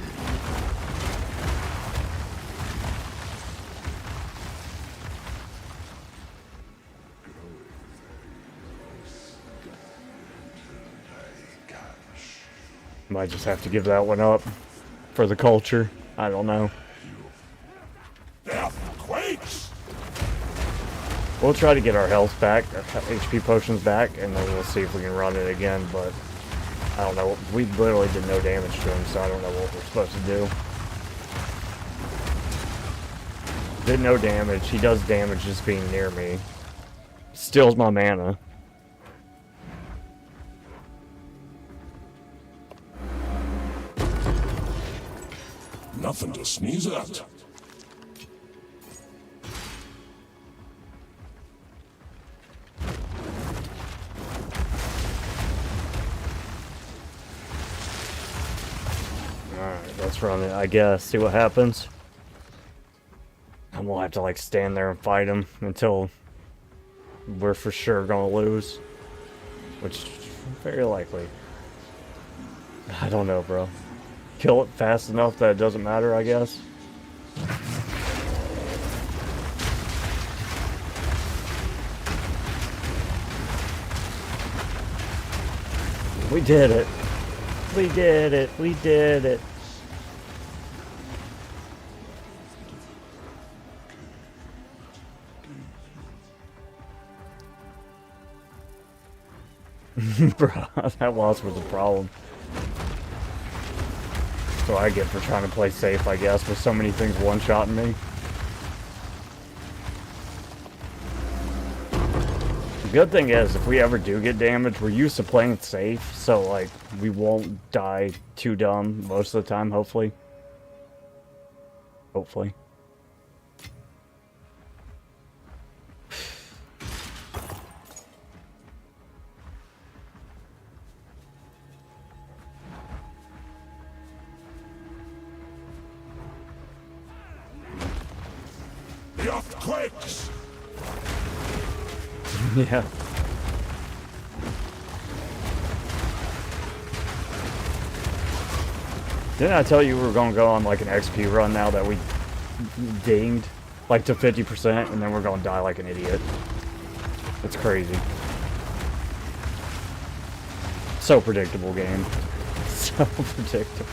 Might just have to give that one up for the culture. I don't know. Death quakes! We'll try to get our health back, our HP potions back, and then we'll see if we can run it again, but I don't know. We literally did no damage to him, so I don't know what we're supposed to do. Did no damage. He does damage just being near me. Steals my mana. Nothing to sneeze at. Alright, let's run it, I guess. See what happens. And we'll have to like stand there and fight him until we're for sure gonna lose. Which is very likely. I don't know, bro. Kill it fast enough that it doesn't matter, I guess. We did it. We did it. We did it. Bruh, that loss was a problem. That's what I get for trying to play safe, I guess, with so many things one-shotting me. The good thing is, if we ever do get damaged, we're used to playing safe, so, like, we won't die too dumb most of the time, hopefully. Hopefully. The earthquakes! Yeah. Didn't I tell you we were going to go on like an XP run now that we dinged like to 50% and then we're going to die like an idiot? It's crazy. So predictable game. So predictable.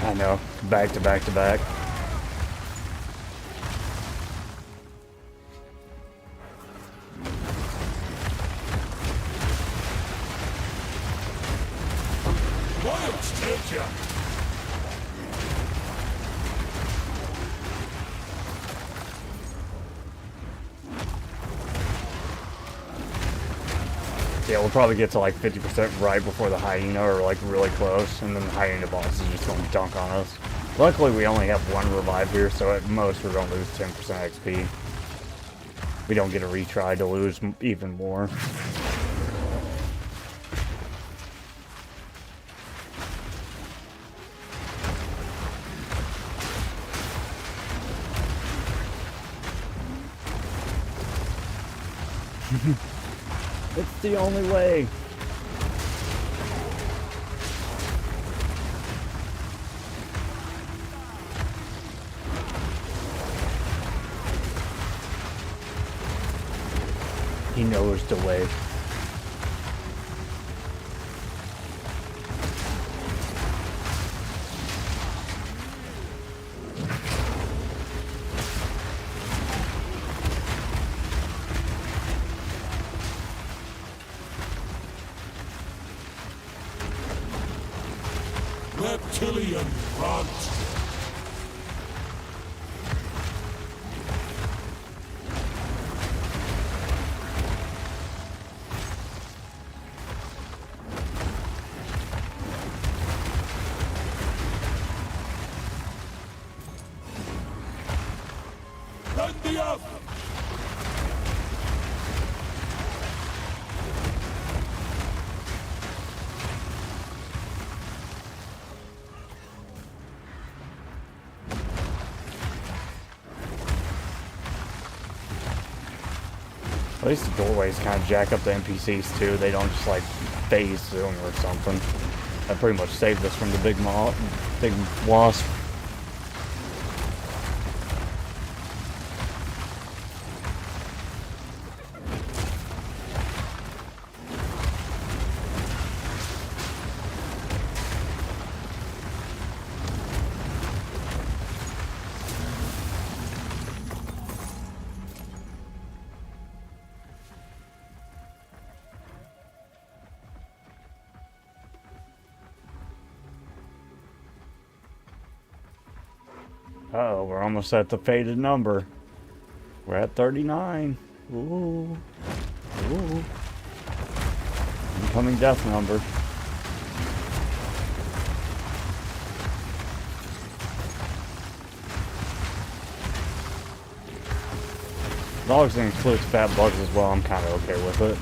I know. Back to back to back. Wilds take you! Yeah, we'll probably get to like 50% right before the hyena, or like really close, and then the hyena boss is just going to dunk on us. Luckily, we only have one revive here, so at most we're going to lose 10% XP. We don't get a retry to lose even more. It's the only way. He knows the way. Reptilian front! Bend the up! At least the doorways kind of jack up the NPCs too. They don't just like phase through them or something. That pretty much saved us from the big wasp. Uh-oh, we're almost at the fated number. We're at 39. Ooh. Ooh. Incoming death number. As long as it includes fat bugs as well, I'm kind of okay with it.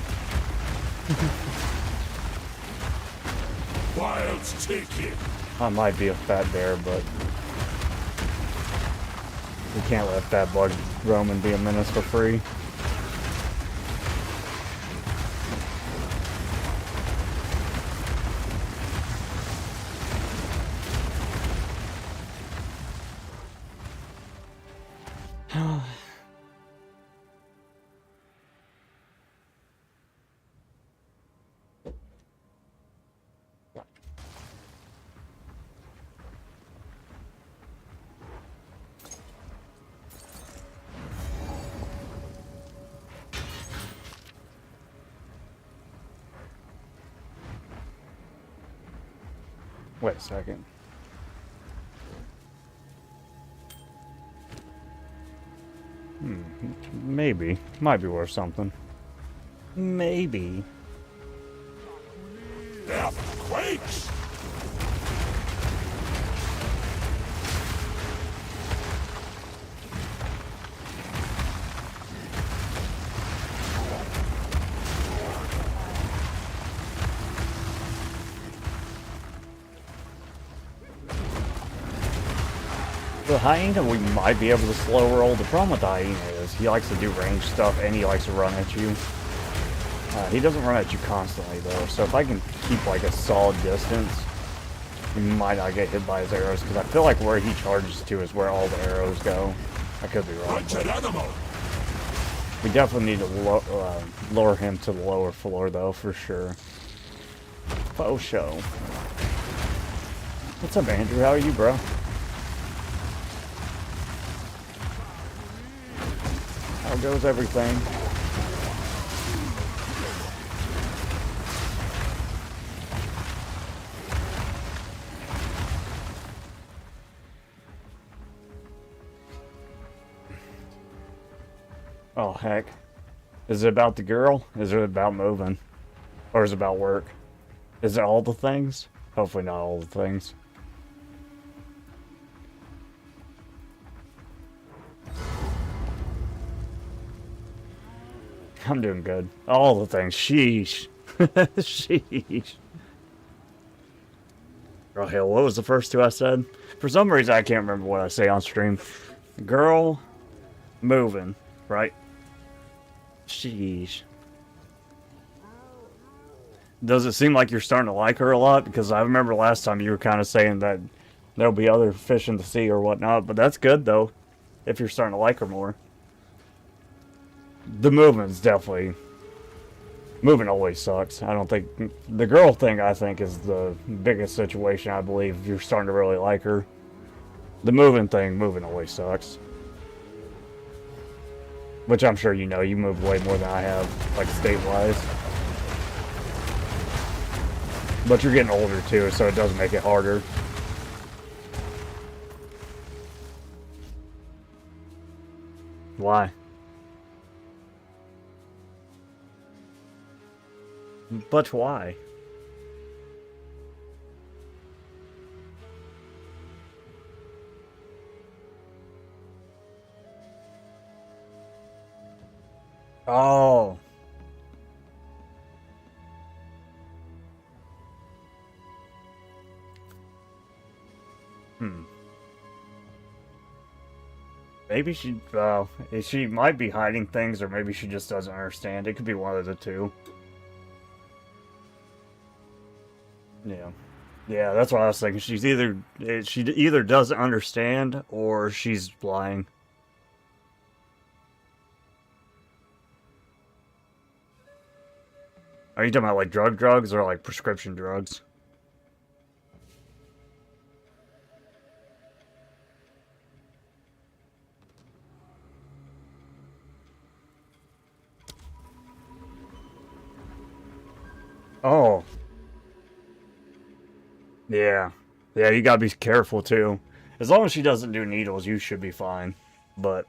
Wilds take it! I might be a fat bear, but We can't let Fat Bug Roman be a menace for free. Wait a second. Maybe. Might be worth something. Maybe. Death quakes! The hyena, we might be able to slow roll. The problem with the hyena is he likes to do range stuff and he likes to run at you. He doesn't run at you constantly though, so if I can keep like a solid distance, he might not get hit by his arrows, because I feel like where he charges to is where all the arrows go. I could be wrong. We definitely need to lower him to the lower floor though, for sure. Faux show. What's up, Andrew? How are you, bro? How goes everything? Oh, heck. Is it about the girl? Is it about moving? Or is it about work? Is it all the things? Hopefully not all the things. I'm doing good. All the things. Sheesh. Sheesh. Oh, hell, what was the first two I said? For some reason, I can't remember what I say on stream. Girl, moving, right? Sheesh. Does it seem like you're starting to like her a lot? Because I remember last time you were kind of saying that there'll be other fish in the sea or whatnot. But that's good, though, if you're starting to like her more. The movement's definitely... Moving always sucks. I don't think... The girl thing, I think, is the biggest situation, I believe, if you're starting to really like her. The moving always sucks. Which I'm sure you know, you move way more than I have, like, state-wise. But you're getting older, too, so it does make it harder. Why? But why? Oh. Maybe she might be hiding things, or maybe she just doesn't understand. It could be one of the two. Yeah. Yeah, that's what I was thinking. She either doesn't understand, or she's lying. Are you talking about like drugs or like prescription drugs? Oh. Yeah. Yeah, you gotta be careful too. As long as she doesn't do needles, you should be fine. But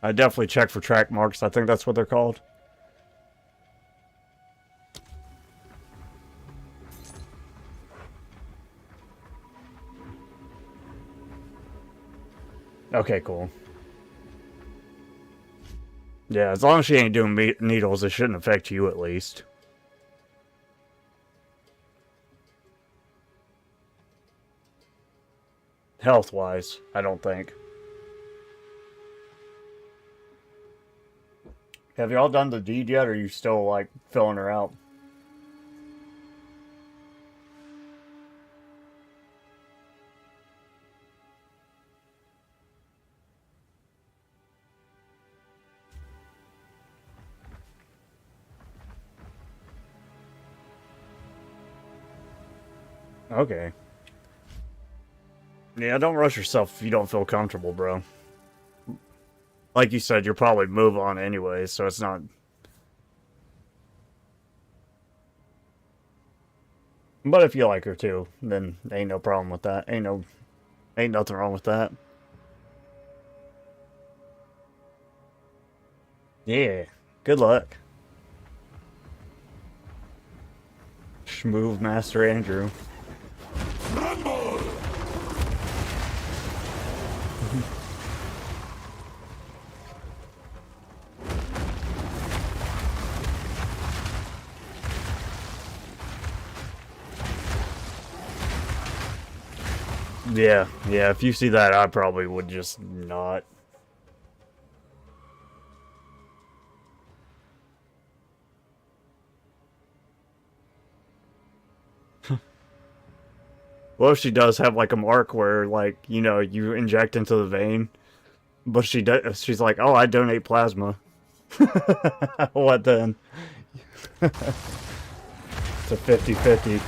I definitely check for track marks. I think that's what they're called. Okay, cool. Yeah, as long as she ain't doing needles, it shouldn't affect you at least. Health-wise, I don't think. Have y'all done the deed yet, or are you still, like, filling her out? Okay. Yeah, don't rush yourself if you don't feel comfortable, bro. Like you said, you'll probably move on anyway, so it's not... But if you like her too, then ain't no problem with that. Ain't nothing wrong with that. Yeah. Good luck. Schmoove Master Andrew. Yeah, if you see that, I probably would just not. Well, if she does have, like, a mark where, like, you know, you inject into the vein, but she's like, oh, I donate plasma. What then? It's a 50-50.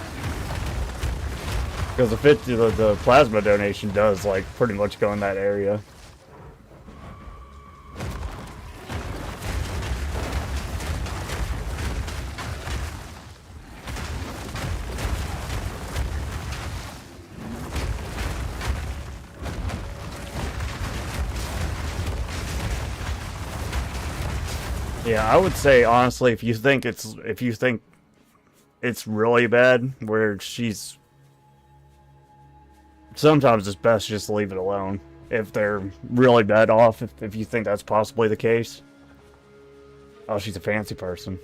Because the plasma donation does, like, pretty much go in that area. Yeah, I would say honestly, if you think it's really bad, where she's, sometimes it's best just to leave it alone. If they're really bad off, if you think that's possibly the case. Oh, she's a fancy person.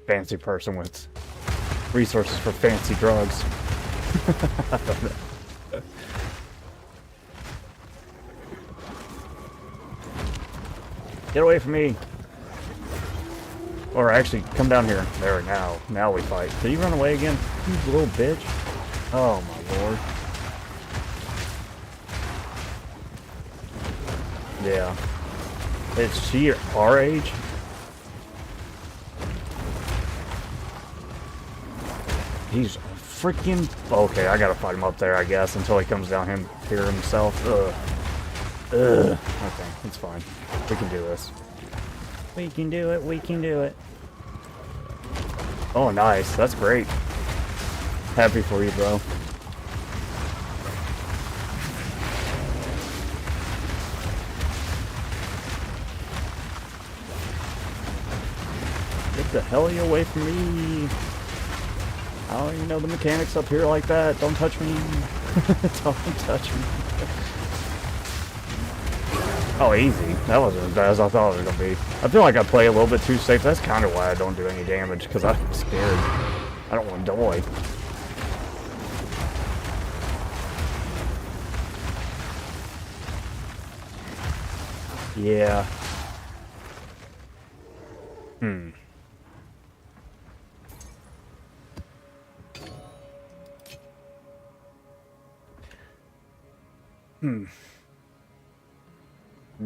Fancy person with resources for fancy drugs. I don't know. Get away from me. Or actually, come down here. There, now. Now we fight. Did he run away again? You little bitch. Oh, my lord. Yeah. Is she our age? He's freaking... Okay, I gotta fight him up there, I guess, until he comes down here himself. Ugh. Okay, it's fine. We can do this. We can do it, we can do it. Oh, nice. That's great. Happy for you, bro. Get the hell away from me. I don't even know the mechanics up here like that. Don't touch me. Don't touch me. Oh, easy. That wasn't as bad as I thought it was going to be. I feel like I play a little bit too safe. That's kind of why I don't do any damage, because I'm scared. I don't want to die. Yeah.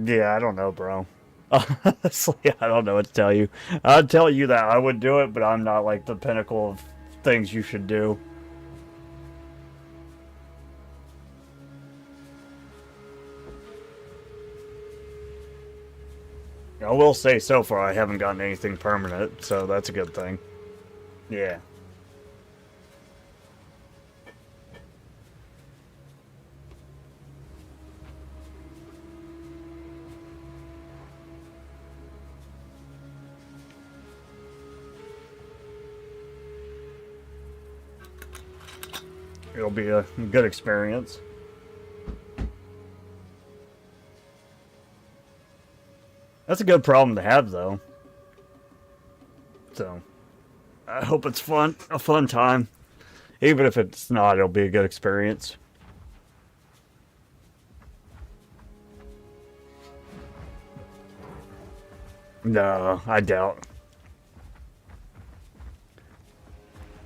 Yeah, I don't know, bro. Honestly, I don't know what to tell you. I'd tell you that I would do it, but I'm not like the pinnacle of things you should do. I will say so far I haven't gotten anything permanent, so that's a good thing. Yeah. It'll be a good experience. That's a good problem to have, though. So, I hope it's fun, a fun time. Even if it's not, it'll be a good experience. No, I doubt.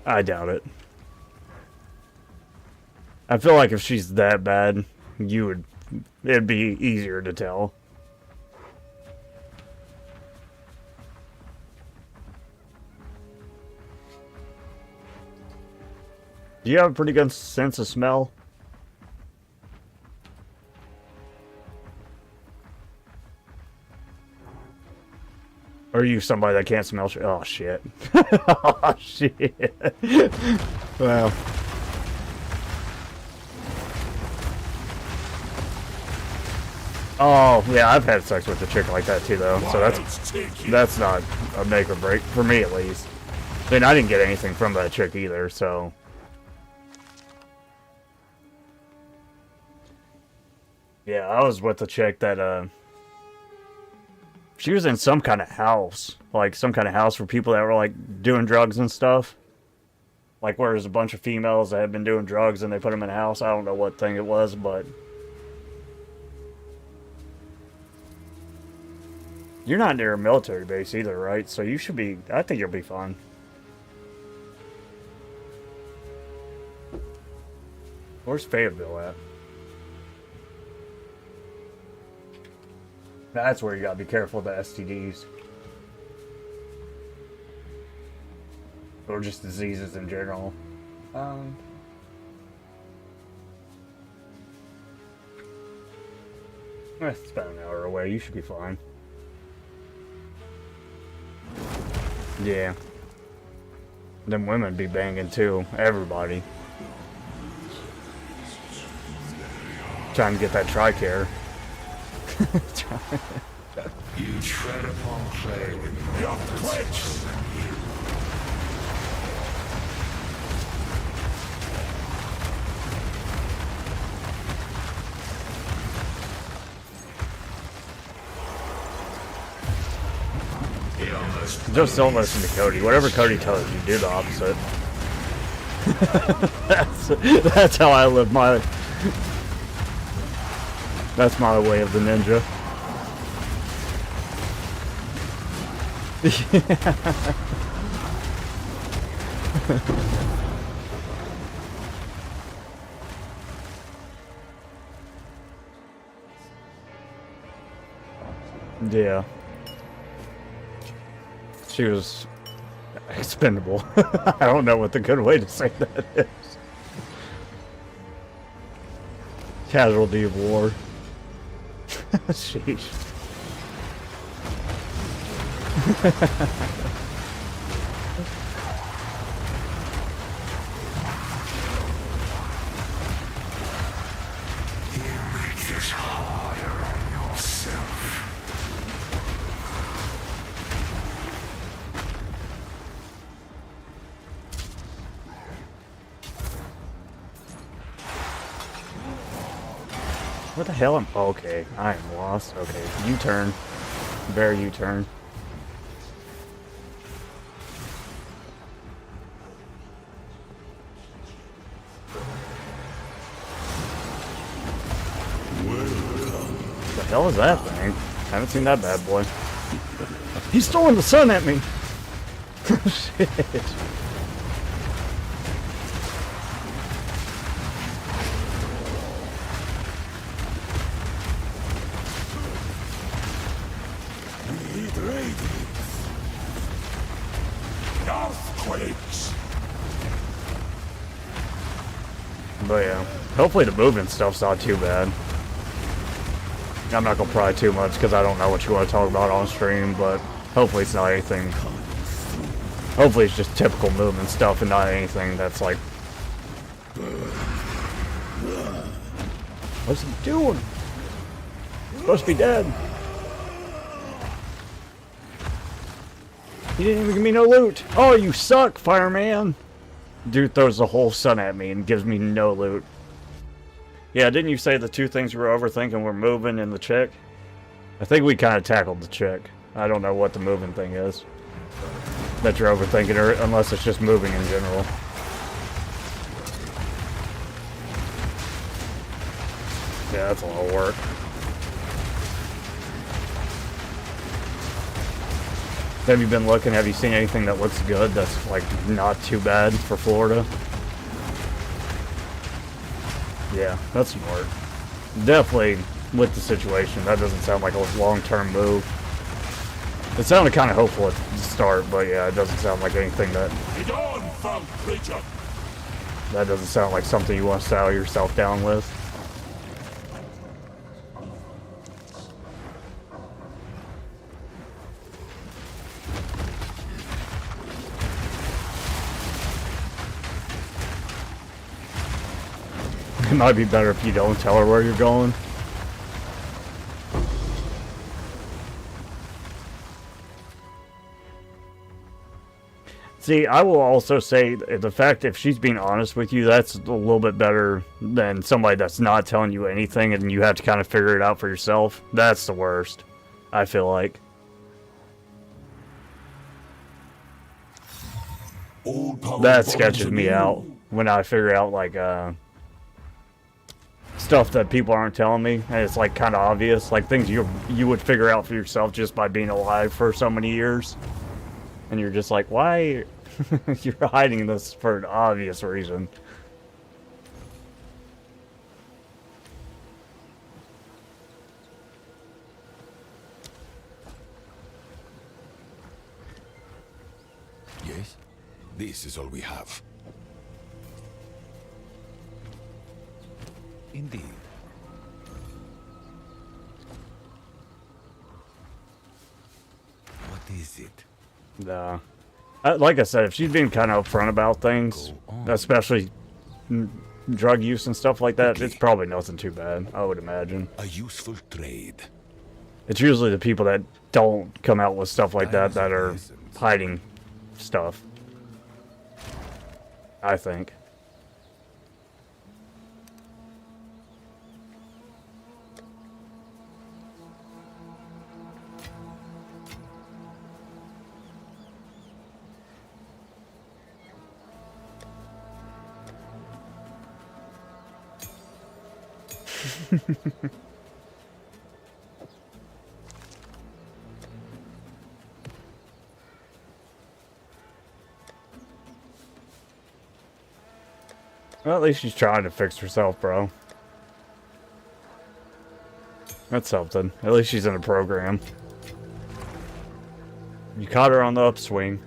I doubt it. I feel like if she's that bad, it'd be easier to tell. Do you have a pretty good sense of smell? Or are you somebody that can't smell shit? Oh, shit. Oh, shit. Well. Oh, yeah, I've had sex with a chick like that too, though. So that's not a make or break, for me at least. I mean, I didn't get anything from that chick either, so... Yeah, I was with a chick that, she was in some kind of house. Like, some kind of house for people that were, like, doing drugs and stuff. Like, where there's a bunch of females that have been doing drugs and they put them in a house. I don't know what thing it was, but... You're not near a military base either, right? So you should be... I think you'll be fine. Where's Fayetteville at? That's where you gotta be careful of the STDs. Or just diseases in general. It's about an hour away. You should be fine. Yeah. Them women be banging too. Everybody. Trying to get that TRICARE. You tread upon clay with your twitch. Just don't listen to Cody. Whatever Cody tells you, do the opposite. That's how I live my... That's my way of the ninja. Yeah. She was expendable. I don't know what the good way to say that is. Casualty of war. Sheesh. What the hell am... Oh, okay, I am lost. Okay, U-turn. Bear U-turn. What the hell is that thing? I haven't seen that bad boy. He's throwing the sun at me! Shit. But yeah, hopefully the movement stuff's not too bad. I'm not gonna pry too much because I don't know what you want to talk about on stream, but hopefully it's not anything. Hopefully it's just typical movement stuff and not anything that's like... What's he doing? He's supposed to be dead. He didn't even give me no loot. Oh, you suck, fireman. Dude throws the whole sun at me and gives me no loot. Yeah, didn't you say the two things we were overthinking were moving and the chick? I think we kind of tackled the chick. I don't know what the moving thing is that you're overthinking, or unless it's just moving in general. Yeah, that's a lot of work. Have you been looking? Have you seen anything that looks good that's, like, not too bad for Florida? Yeah, that's smart. Definitely, with the situation, that doesn't sound like a long-term move. It sounded kind of hopeful at the start, but yeah, it doesn't sound like anything that... Get on, foul creature! That doesn't sound like something you want to saddle yourself down with. It might be better if you don't tell her where you're going. See, I will also say the fact if she's being honest with you, that's a little bit better than somebody that's not telling you anything and you have to kind of figure it out for yourself. That's the worst, I feel like. That sketches me out when I figure out, like, stuff that people aren't telling me, and it's, like, kind of obvious. Like, things you would figure out for yourself just by being alive for so many years. And you're just like, why? You're hiding this for an obvious reason. Yes? This is all we have. Indeed. What is it? Nah. Like I said, if she's being kind of upfront about things, especially drug use and stuff like that, it's probably nothing too bad, I would imagine. A useful trade. It's usually the people that don't come out with stuff like that that are hiding stuff, I think. Well, at least she's trying to fix herself, bro. That's something. At least she's in a program. You caught her on the upswing.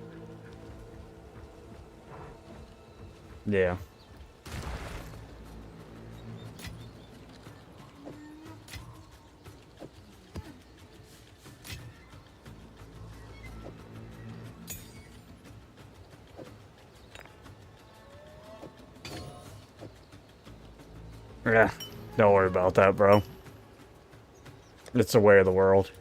Yeah. Yeah, don't worry about that, bro. It's the way of the world.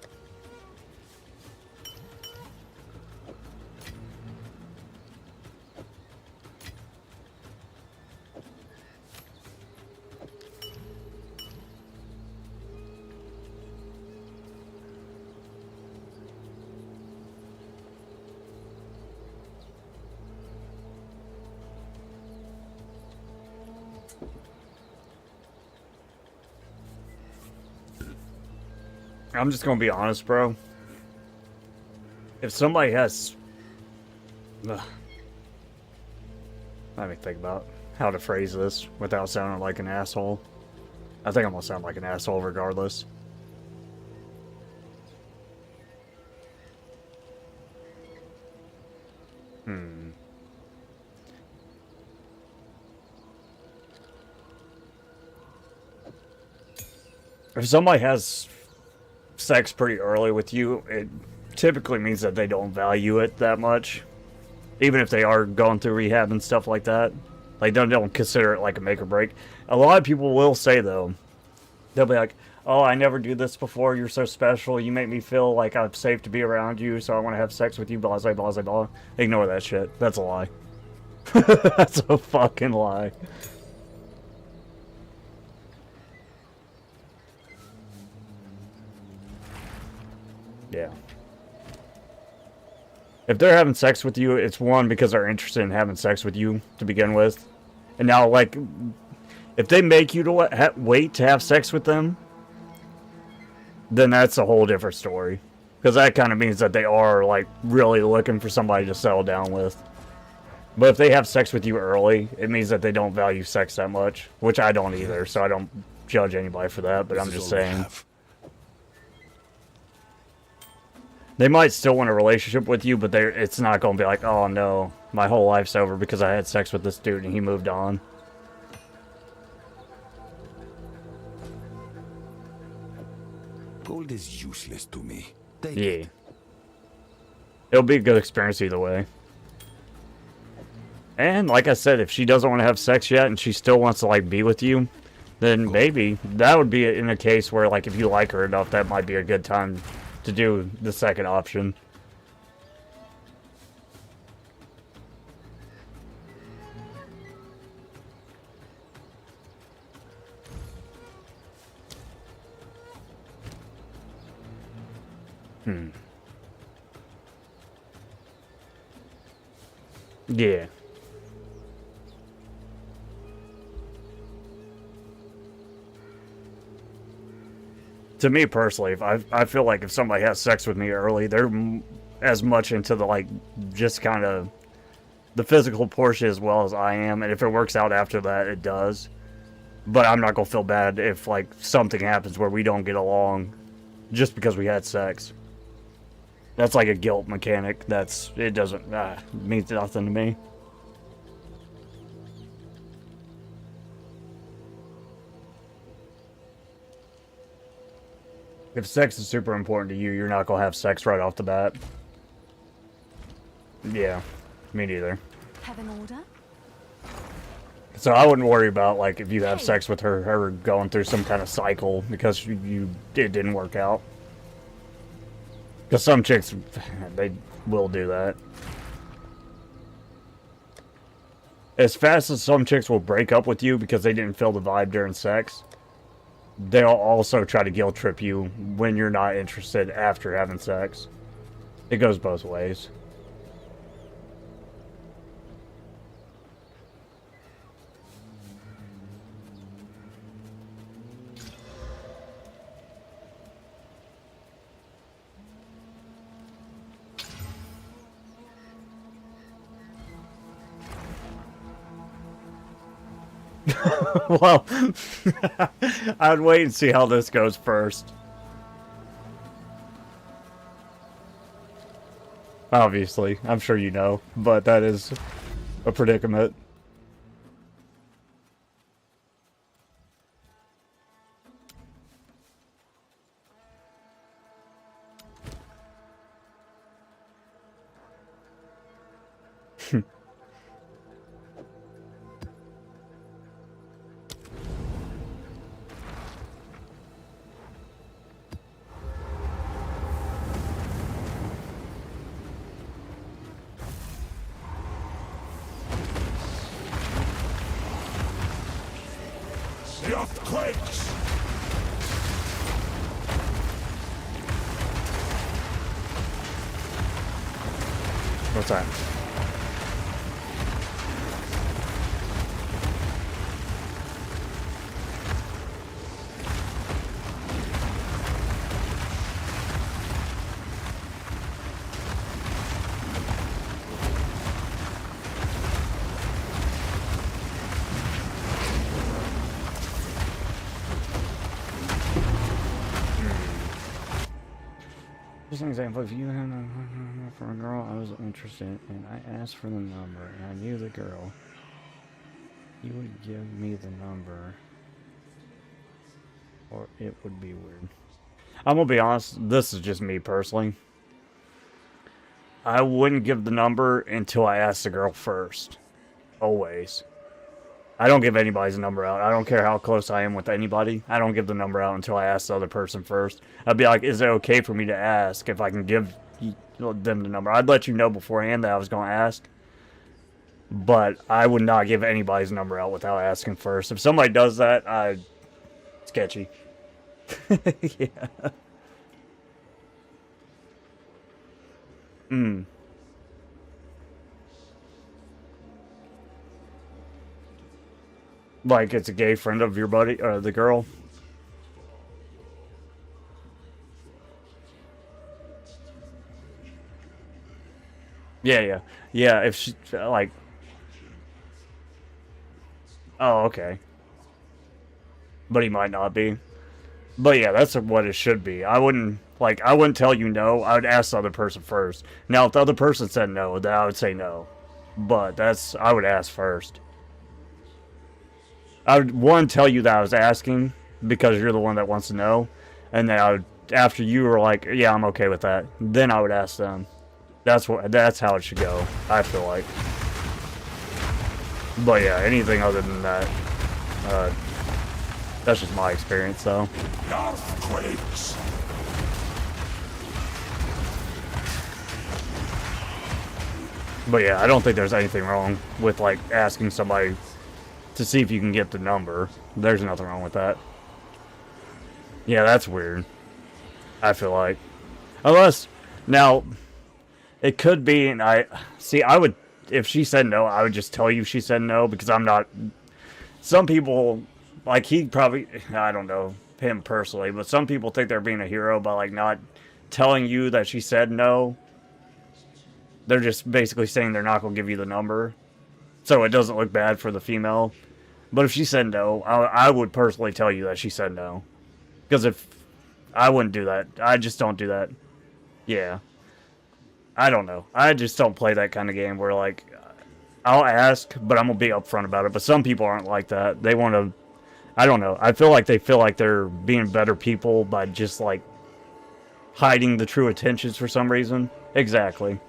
I'm just gonna be honest, bro. If somebody has... Let me think about how to phrase this without sounding like an asshole. I think I'm gonna sound like an asshole regardless. If somebody has sex pretty early with you, it typically means that they don't value it that much. Even if they are going through rehab and stuff like that. Like, they don't consider it like a make or break. A lot of people will say, though, they'll be like, oh, I never do this before, you're so special, you make me feel like I'm safe to be around you, so I want to have sex with you, blah, blah, blah, blah. Ignore that shit. That's a lie. That's a fucking lie. Yeah. If they're having sex with you, it's one, because they're interested in having sex with you to begin with. And now, like, if they make you to wait to have sex with them, then that's a whole different story. Because that kind of means that they are, like, really looking for somebody to settle down with. But if they have sex with you early, it means that they don't value sex that much. Which I don't either, so I don't judge anybody for that, but I'm just saying. They might still want a relationship with you, but it's not going to be like, oh no, my whole life's over because I had sex with this dude and he moved on. Gold is useless to me. Take Yeah. it. It'll be a good experience either way. And like I said, if she doesn't want to have sex yet and she still wants to like be with you, then maybe that would be in a case where like if you like her enough, that might be a good time to do the second option. Yeah. To me personally, if I feel like if somebody has sex with me early, they're as much into the like just kind of the physical portion as well as I am, and if it works out after that, it does. But I'm not gonna feel bad if like something happens where we don't get along just because we had sex. That's like a guilt mechanic. It doesn't means nothing to me. If sex is super important to you, you're not gonna have sex right off the bat. Yeah, me neither. Have an order? So I wouldn't worry about like if you have sex with her going through some kind of cycle because it didn't work out. Because some chicks, they will do that. As fast as some chicks will break up with you because they didn't feel the vibe during sex, they'll also try to guilt trip you when you're not interested after having sex. It goes both ways. Well, I'd wait and see how this goes first. Obviously, I'm sure you know, but that is a predicament. The earthquakes! What's that? Just an example, if you had a for a girl I was interested in, and I asked for the number, and I knew the girl, you would give me the number, or it would be weird. I'm gonna be honest, this is just me personally. I wouldn't give the number until I asked the girl first. Always. I don't give anybody's number out. I don't care how close I am with anybody. I don't give the number out until I ask the other person first. I'd be like, is it okay for me to ask if I can give them the number? I'd let you know beforehand that I was going to ask. But I would not give anybody's number out without asking first. If somebody does that, sketchy. Yeah. Like it's a gay friend of your buddy, or the girl. Yeah, if she, like... Oh, okay. But he might not be. But yeah, that's what it should be. I wouldn't tell you no. I would ask the other person first. Now, if the other person said no, then I would say no. But I would ask first. I would, one, tell you that I was asking, because you're the one that wants to know. And then I would, after you were like, yeah, I'm okay with that, then I would ask them. That's how it should go, I feel like. But yeah, anything other than that, that's just my experience, though. Earthquakes. But yeah, I don't think there's anything wrong with, like, asking somebody to see if you can get the number. There's nothing wrong with that. Yeah, that's weird. I feel like. Unless, now, it could be, and I would, if she said no, I would just tell you she said no, because I'm not, some people, like, he probably, I don't know him personally, but some people think they're being a hero by, like, not telling you that she said no. They're just basically saying they're not going to give you the number, so it doesn't look bad for the female. But if she said no, I would personally tell you that she said no. Because if, I wouldn't do that. I just don't do that. Yeah. I don't know. I just don't play that kind of game where, like, I'll ask, but I'm going to be upfront about it. But some people aren't like that. They want to, I don't know. I feel like they feel like they're being better people by just, like, hiding the true intentions for some reason. Exactly.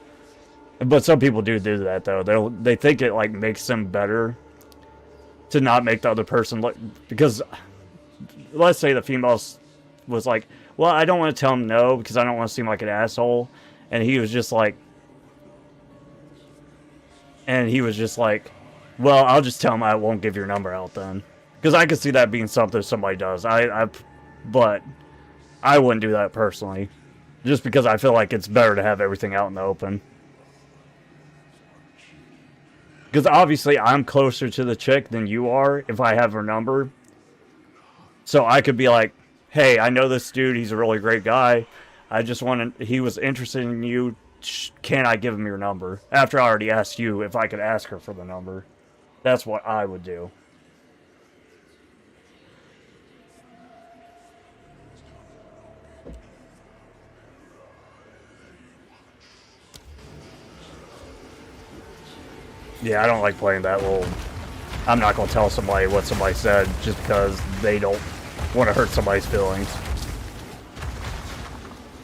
But some people do that, though. They think it, like, makes them better to not make the other person look, because let's say the female was like, well, I don't want to tell him no because I don't want to seem like an asshole. And he was just like, well, I'll just tell him I won't give your number out then. Because I could see that being something somebody does. But I wouldn't do that personally. Just because I feel like it's better to have everything out in the open. Because obviously I'm closer to the chick than you are if I have her number. So I could be like, hey, I know this dude, he's a really great guy. I just he was interested in you. Can I give him your number? After I already asked you if I could ask her for the number. That's what I would do. Yeah, I don't like playing that little... I'm not going to tell somebody what somebody said just because they don't want to hurt somebody's feelings.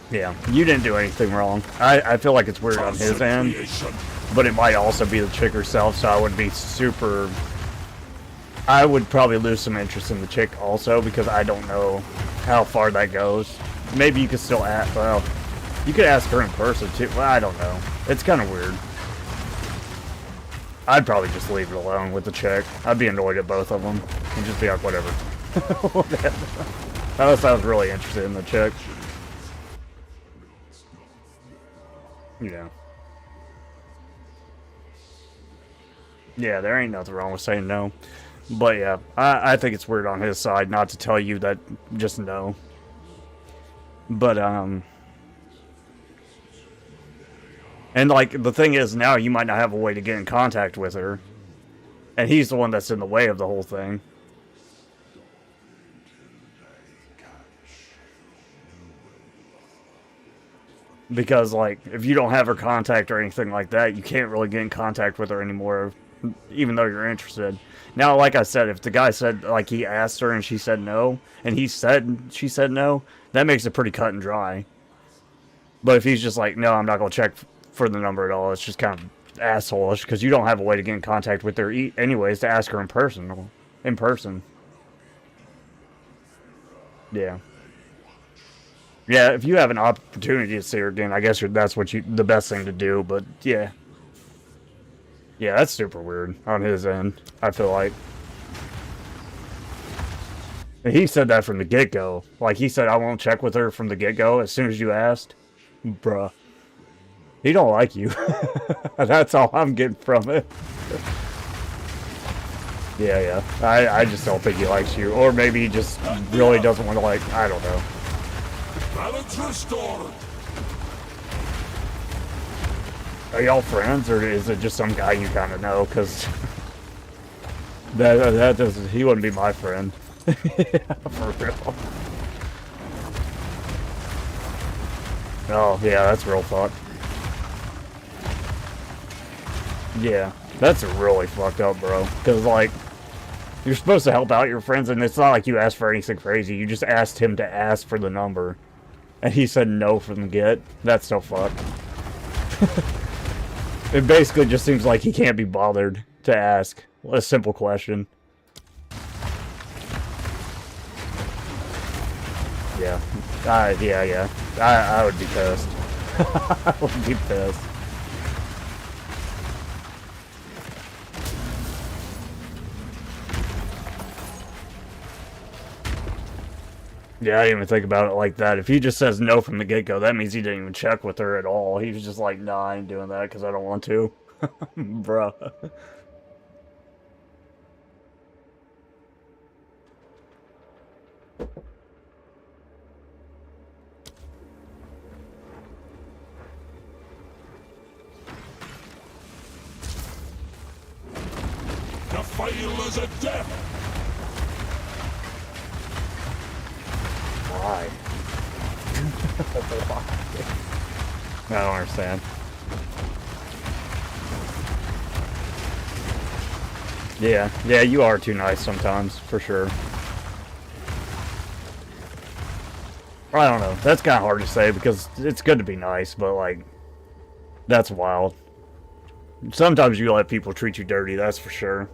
Yeah, you didn't do anything wrong. I feel like it's weird on his end, but it might also be the chick herself, so I would be super... I would probably lose some interest in the chick also, because I don't know how far that goes. Maybe you could still ask... Well, you could ask her in person, too. Well, I don't know. It's kind of weird. I'd probably just leave it alone with the chick. I'd be annoyed at both of them. And just be like, whatever. Unless I was really interested in the chick. Yeah. Yeah, there ain't nothing wrong with saying no. But yeah, I think it's weird on his side not to tell you that just no. But, and, like, the thing is, now you might not have a way to get in contact with her. And he's the one that's in the way of the whole thing. Because, like, if you don't have her contact or anything like that, you can't really get in contact with her anymore, even though you're interested. Now, like I said, if the guy said, like, he asked her and she said no, and she said no, that makes it pretty cut and dry. But if he's just like, no, I'm not going to check for the number at all, it's just kind of asshole-ish, because you don't have a way to get in contact with her anyways to ask her in person. Yeah. Yeah, if you have an opportunity to see her again, I guess that's the best thing to do, but yeah. Yeah, that's super weird on his end, I feel like. And he said that from the get-go. Like, he said, I won't check with her from the get-go as soon as you asked. Bruh. He don't like you. That's all I'm getting from it. Yeah. I just don't think he likes you. Or maybe he just really doesn't want to, like, I don't know. Balance restored. Are y'all friends, or is it just some guy you kind of know? Because that doesn't. He wouldn't be my friend. For real. Oh yeah, that's real fucked. Yeah, that's really fucked up, bro. Because like, you're supposed to help out your friends, and it's not like you asked for anything crazy. You just asked him to ask for the number, and he said no from the get. That's so fucked. It basically just seems like he can't be bothered to ask a simple question. Yeah. Yeah. I would be pissed. I would be pissed. Yeah, I didn't even think about it like that. If he just says no from the get-go, that means he didn't even check with her at all. He was just like, nah, I ain't doing that because I don't want to. Bruh. The failures are death! Why? I don't understand. Yeah, you are too nice sometimes, for sure. I don't know. That's kind of hard to say because it's good to be nice, but like, that's wild. Sometimes you let people treat you dirty, that's for sure.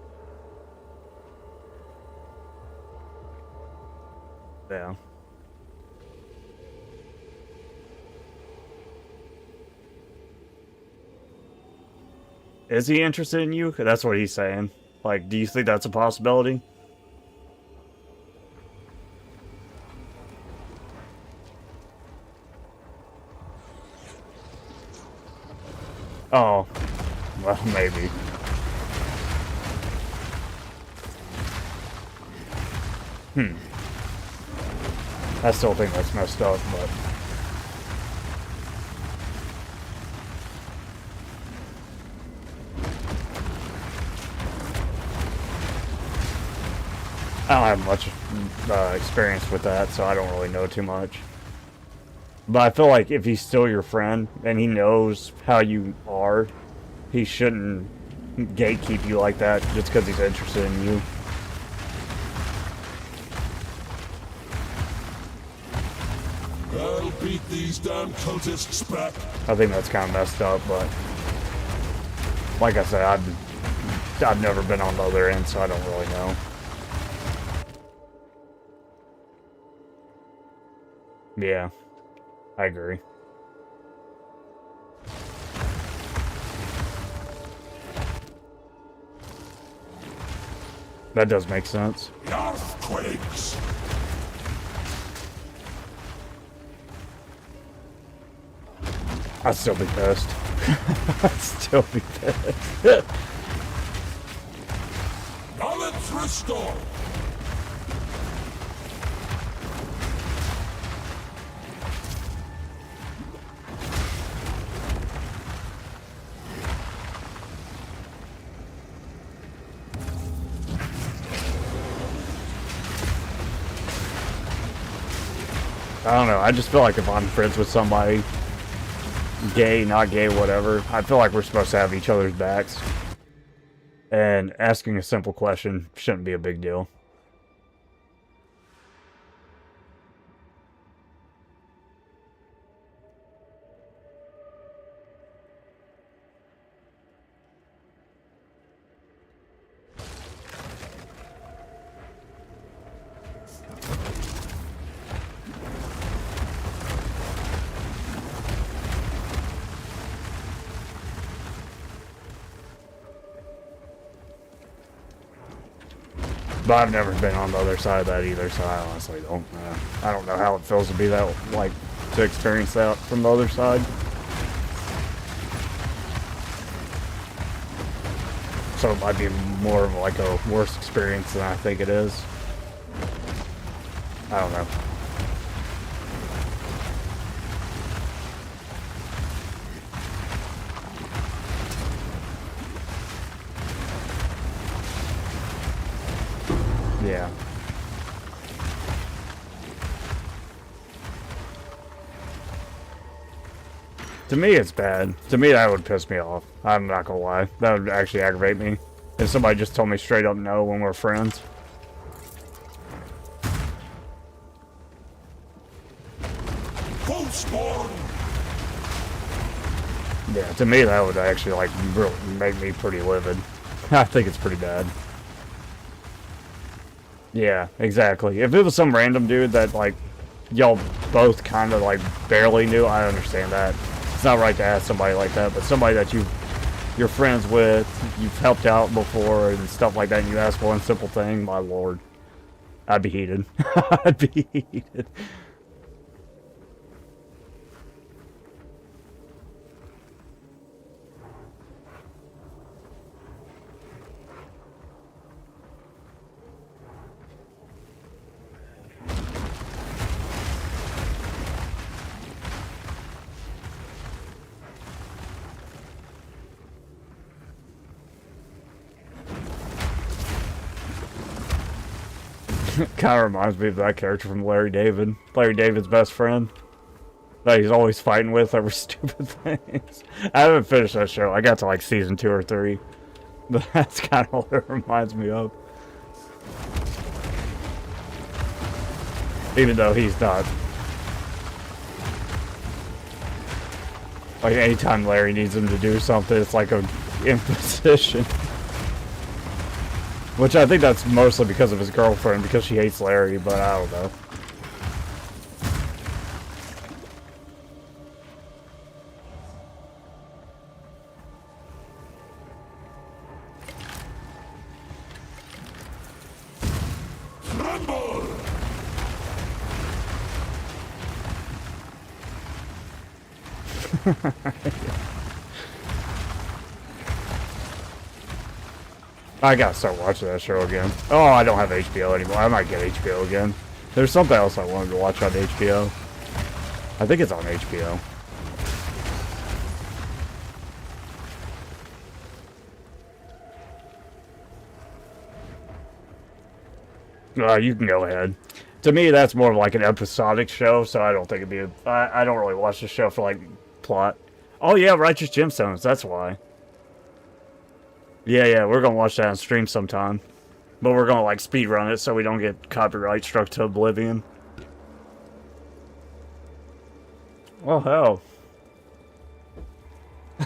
Yeah. Is he interested in you? That's what he's saying. Like, do you think that's a possibility? Oh. Well, maybe. I still think that's messed up, but... I don't have much experience with that, so I don't really know too much. But I feel like if he's still your friend, and he knows how you are, he shouldn't gatekeep you like that just because he's interested in you. I'll beat these damn cultists back. I think that's kind of messed up, but... Like I said, I've never been on the other end, so I don't really know. Yeah, I agree. That does make sense. Earthquakes! I'd still be pissed. I'd still be pissed. Knowledge restored! I don't know, I just feel like if I'm friends with somebody, gay, not gay, whatever, I feel like we're supposed to have each other's backs. And asking a simple question shouldn't be a big deal. But I've never been on the other side of that either, so I honestly don't know. I don't know how it feels to be that, like, to experience that from the other side. So it might be more of like a worse experience than I think it is. I don't know. Yeah. To me, it's bad. To me, that would piss me off. I'm not gonna lie. That would actually aggravate me. If somebody just told me straight up no when we're friends. Spawn. Yeah, to me, that would actually, like, really make me pretty livid. I think it's pretty bad. Yeah, exactly. If it was some random dude that, like, y'all both kind of, like, barely knew, I understand that. It's not right to ask somebody like that, but somebody that you're friends with, you've helped out before and stuff like that, and you ask one simple thing, my lord. I'd be heated. I'd be heated. Kind of reminds me of that character from Larry David. Larry David's best friend. That he's always fighting with over stupid things. I haven't finished that show. I got to like season 2 or 3. But that's kind of what it reminds me of. Even though he's not. Like anytime Larry needs him to do something, it's like an imposition. Which I think that's mostly because of his girlfriend, because she hates Larry, but I don't know. I gotta start watching that show again. Oh, I don't have HBO anymore. I might get HBO again. There's something else I wanted to watch on HBO. I think it's on HBO. You can go ahead. To me, that's more of like an episodic show, so I don't think it'd be I don't really watch the show for like plot. Oh yeah, Righteous Gemstones, that's why. Yeah, we're gonna watch that on stream sometime. But we're gonna like speed run it so we don't get copyright struck to oblivion. Oh hell.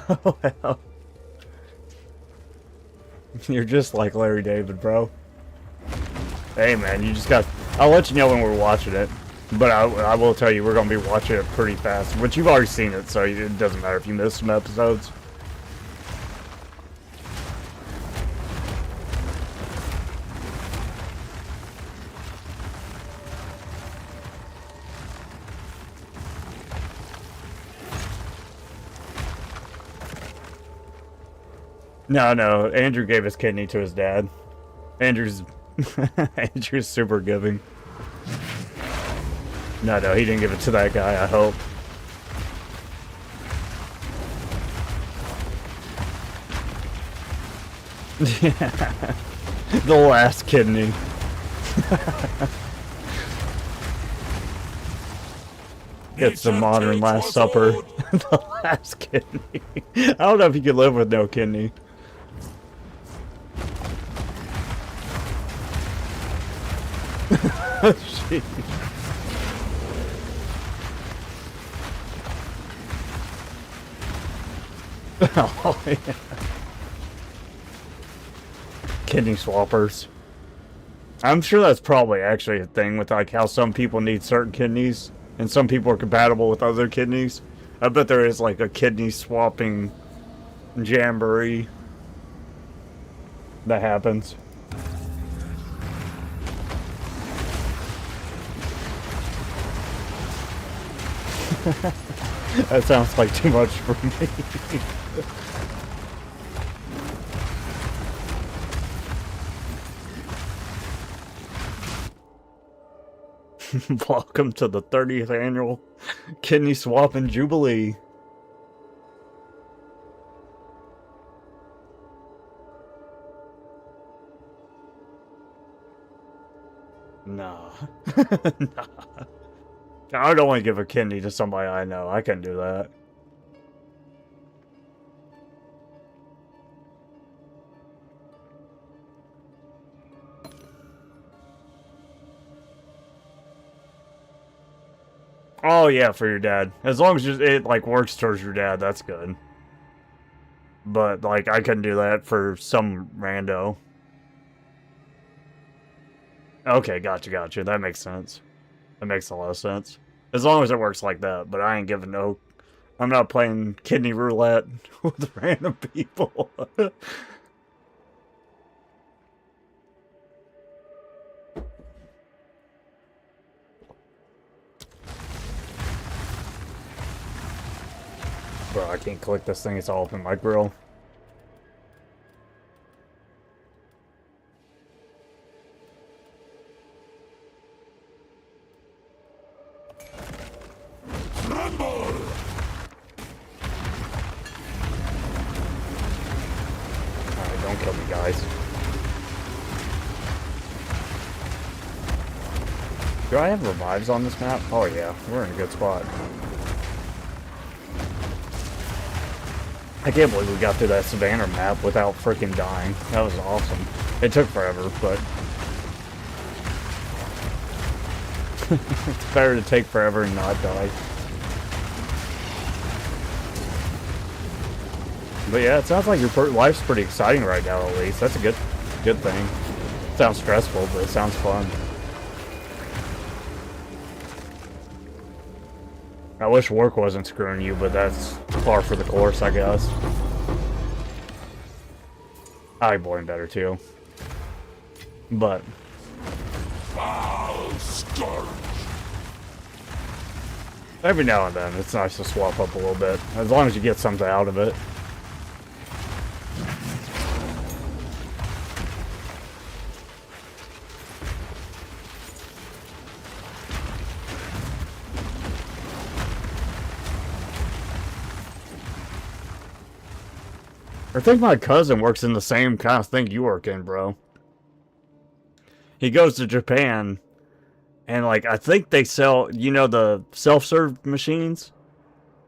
Oh hell. You're just like Larry David, bro. Hey man, you just got... I'll let you know when we're watching it. But I will tell you, we're gonna be watching it pretty fast. But you've already seen it, so it doesn't matter if you miss some episodes. No, Andrew gave his kidney to his dad. Andrew's super giving. No, he didn't give it to that guy, I hope. The last kidney. It's the modern Last Supper. The last kidney. I don't know if you could live with no kidney. Jeez. Oh, yeah. Kidney swappers. I'm sure that's probably actually a thing with like how some people need certain kidneys and some people are compatible with other kidneys. I bet there is like a kidney swapping jamboree that happens. That sounds like too much for me. Welcome to the 30th annual Kidney Swapping Jubilee. Nah. Nah. I would only give a kidney to somebody I know. I couldn't do that. Oh yeah, for your dad. As long as it like works towards your dad, that's good. But like I couldn't do that for some rando. Okay, gotcha. That makes sense. That makes a lot of sense. As long as it works like that, but I ain't giving no... I'm not playing kidney roulette with random people. Bro, I can't click this thing, it's all up in my grill. Alright, don't kill me, guys. Do I have revives on this map? Oh yeah, we're in a good spot. I can't believe we got through that Savannah map without freaking dying. That was awesome. It took forever, but... it's better to take forever and not die. But yeah, it sounds like your life's pretty exciting right now, at least. That's a good thing. It sounds stressful, but it sounds fun. I wish work wasn't screwing you, but that's par for the course, I guess. I like bowling better too. But every now and then, it's nice to swap up a little bit, as long as you get something out of it. I think my cousin works in the same kind of thing you work in, bro. He goes to Japan, and like, I think they sell, you know, the self-serve machines?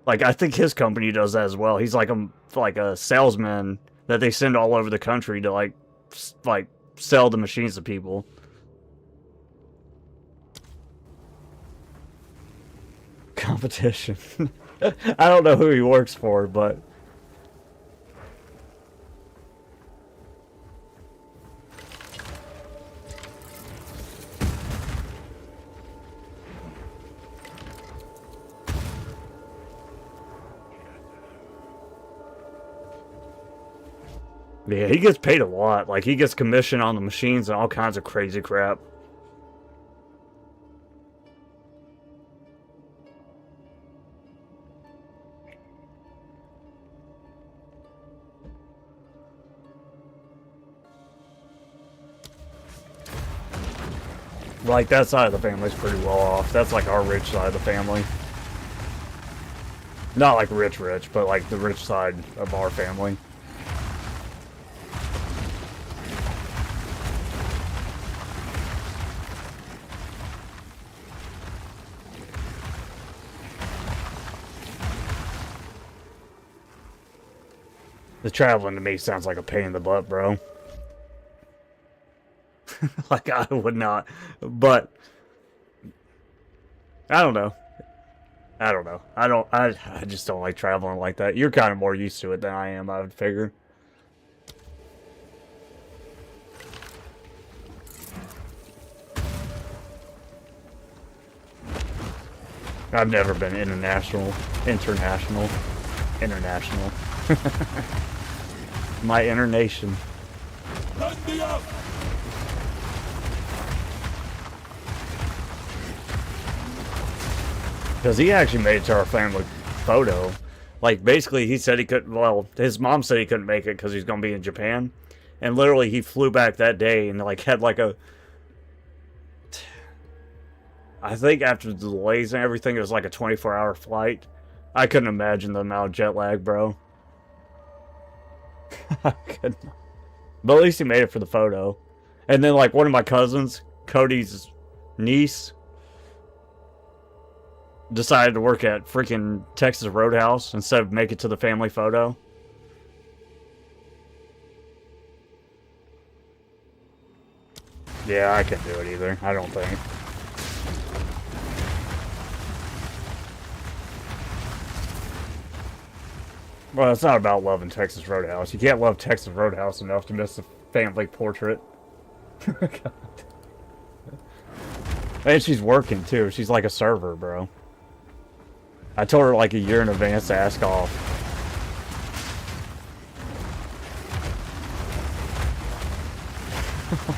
Like, I think his company does that as well. He's like a salesman that they send all over the country to like sell the machines to people. Competition. I don't know who he works for, but... yeah, he gets paid a lot. Like, he gets commission on the machines and all kinds of crazy crap. Like, that side of the family's pretty well off. That's like our rich side of the family. Not like rich, but like the rich side of our family. The traveling to me sounds like a pain in the butt, bro. Like, I would not. But, I don't know. I just don't like traveling like that. You're kind of more used to it than I am, I would figure. I've never been international. My internation. Because he actually made it to our family photo. Like, basically, he said he couldn't... well, his mom said he couldn't make it because he's going to be in Japan. And literally, he flew back that day and, like, had, like, a... I think after the delays and everything, it was, like, a 24-hour flight. I couldn't imagine the amount of jet lag, bro. I couldn't. But at least he made it for the photo. And then, like, one of my cousins, Cody's niece decided to work at freaking Texas Roadhouse instead of make it to the family photo. Yeah, I couldn't do it either. I don't think. Well, it's not about loving Texas Roadhouse. You can't love Texas Roadhouse enough to miss the family portrait. God. And she's working, too. She's like a server, bro. I told her like a year in advance to ask off.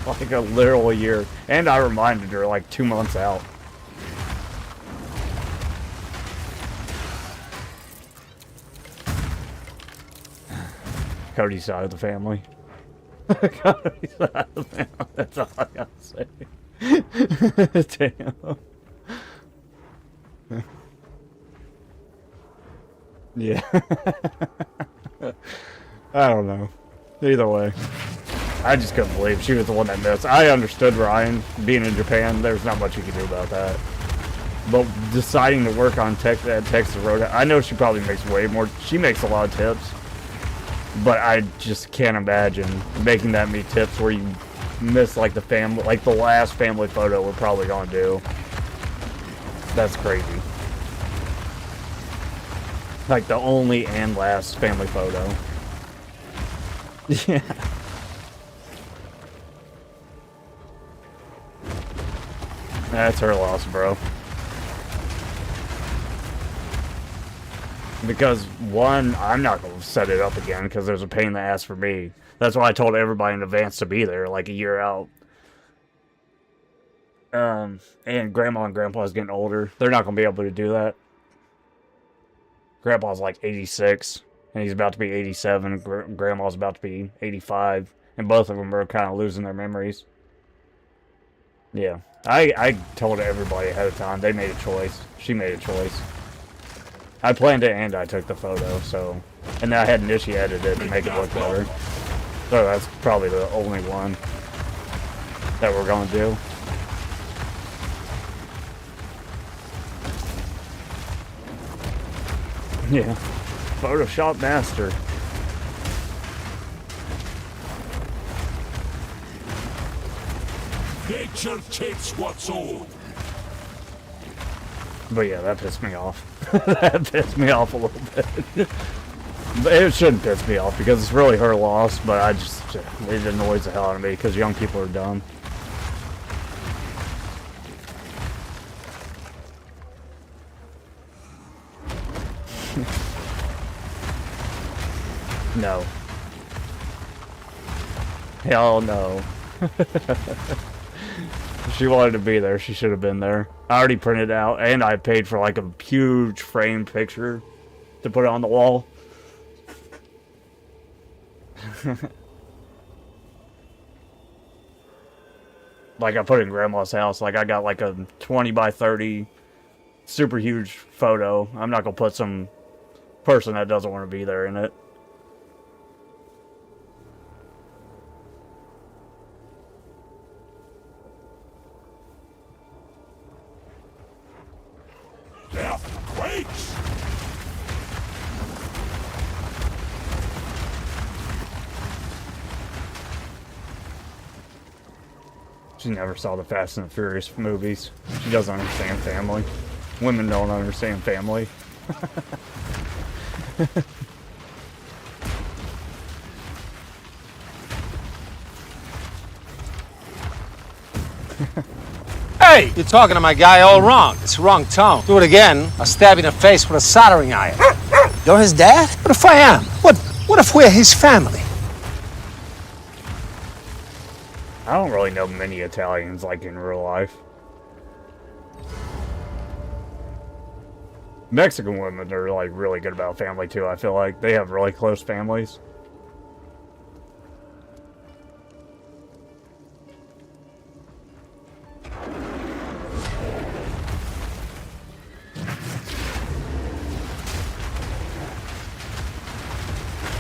Like a literal year. And I reminded her like 2 months out. Cody's side of the family. Cody's side of the family. That's all I gotta say. Damn. Yeah. I don't know. Either way. I just couldn't believe she was the one that missed. I understood Ryan being in Japan. There's not much you can do about that. But deciding to work on Texas Road, I know she probably makes way more. She makes a lot of tips. But I just can't imagine making that many tips where you miss like the family, like the last family photo we're probably gonna do. That's crazy. Like the only and last family photo. Yeah. That's her loss, bro. Because, one, I'm not going to set it up again because there's a pain in the ass for me. That's why I told everybody in advance to be there, like a year out. And Grandma and Grandpa's getting older. They're not going to be able to do that. Grandpa's like 86, and he's about to be 87. Grandma's about to be 85. And both of them are kind of losing their memories. Yeah. I told everybody ahead of time. They made a choice. She made a choice. I planned it and I took the photo, so... And then I had Nishi edit it to make it look better. So that's probably the only one that we're gonna do. Yeah. Photoshop master. Nature takes what's old. But yeah, that pissed me off. That pissed me off a little bit. But it shouldn't piss me off because it's really her loss, but it annoys the hell out of me because young people are dumb. No. Hell no. She wanted to be there. She should have been there. I already printed it out, and I paid for like a huge framed picture to put on the wall. Like I put it in Grandma's house. Like I got like a 20 by 30 super huge photo. I'm not gonna put some person that doesn't want to be there in it. Death waits! She never saw the Fast and the Furious movies. She doesn't understand family. Women don't understand family. Hey! You're talking to my guy all wrong. It's the wrong tone. Do it again, I'll stab you in the face with a soldering iron. You're his dad? What if I am? What if we're his family? I don't really know many Italians like in real life. Mexican women are like really good about family too. I feel like they have really close families.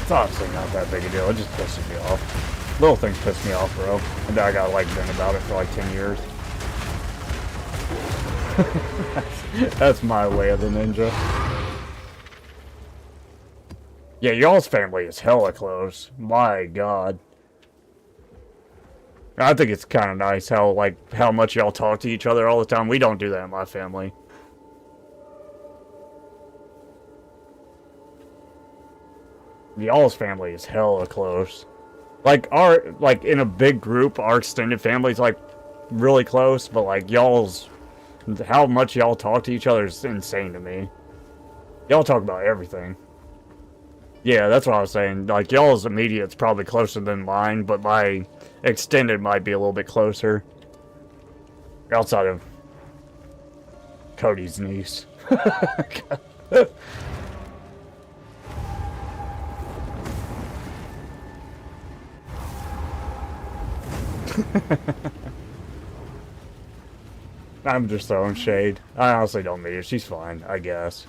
It's honestly not that big a deal. It just pisses me off. Little things piss me off, bro. And I got like been about it for like 10 years. That's my way of the ninja. Yeah, y'all's family is hella close. My god. I think it's kind of nice how, like, how much y'all talk to each other all the time. We don't do that in my family. Y'all's family is hella close. Like, in a big group, our extended family's, like, really close, but, like, y'all's, how much y'all talk to each other is insane to me. Y'all talk about everything. Yeah, that's what I was saying. Like, y'all's immediate's probably closer than mine, but my extended might be a little bit closer. Outside of Cody's niece. I'm just throwing shade. I honestly don't mean it. She's fine, I guess.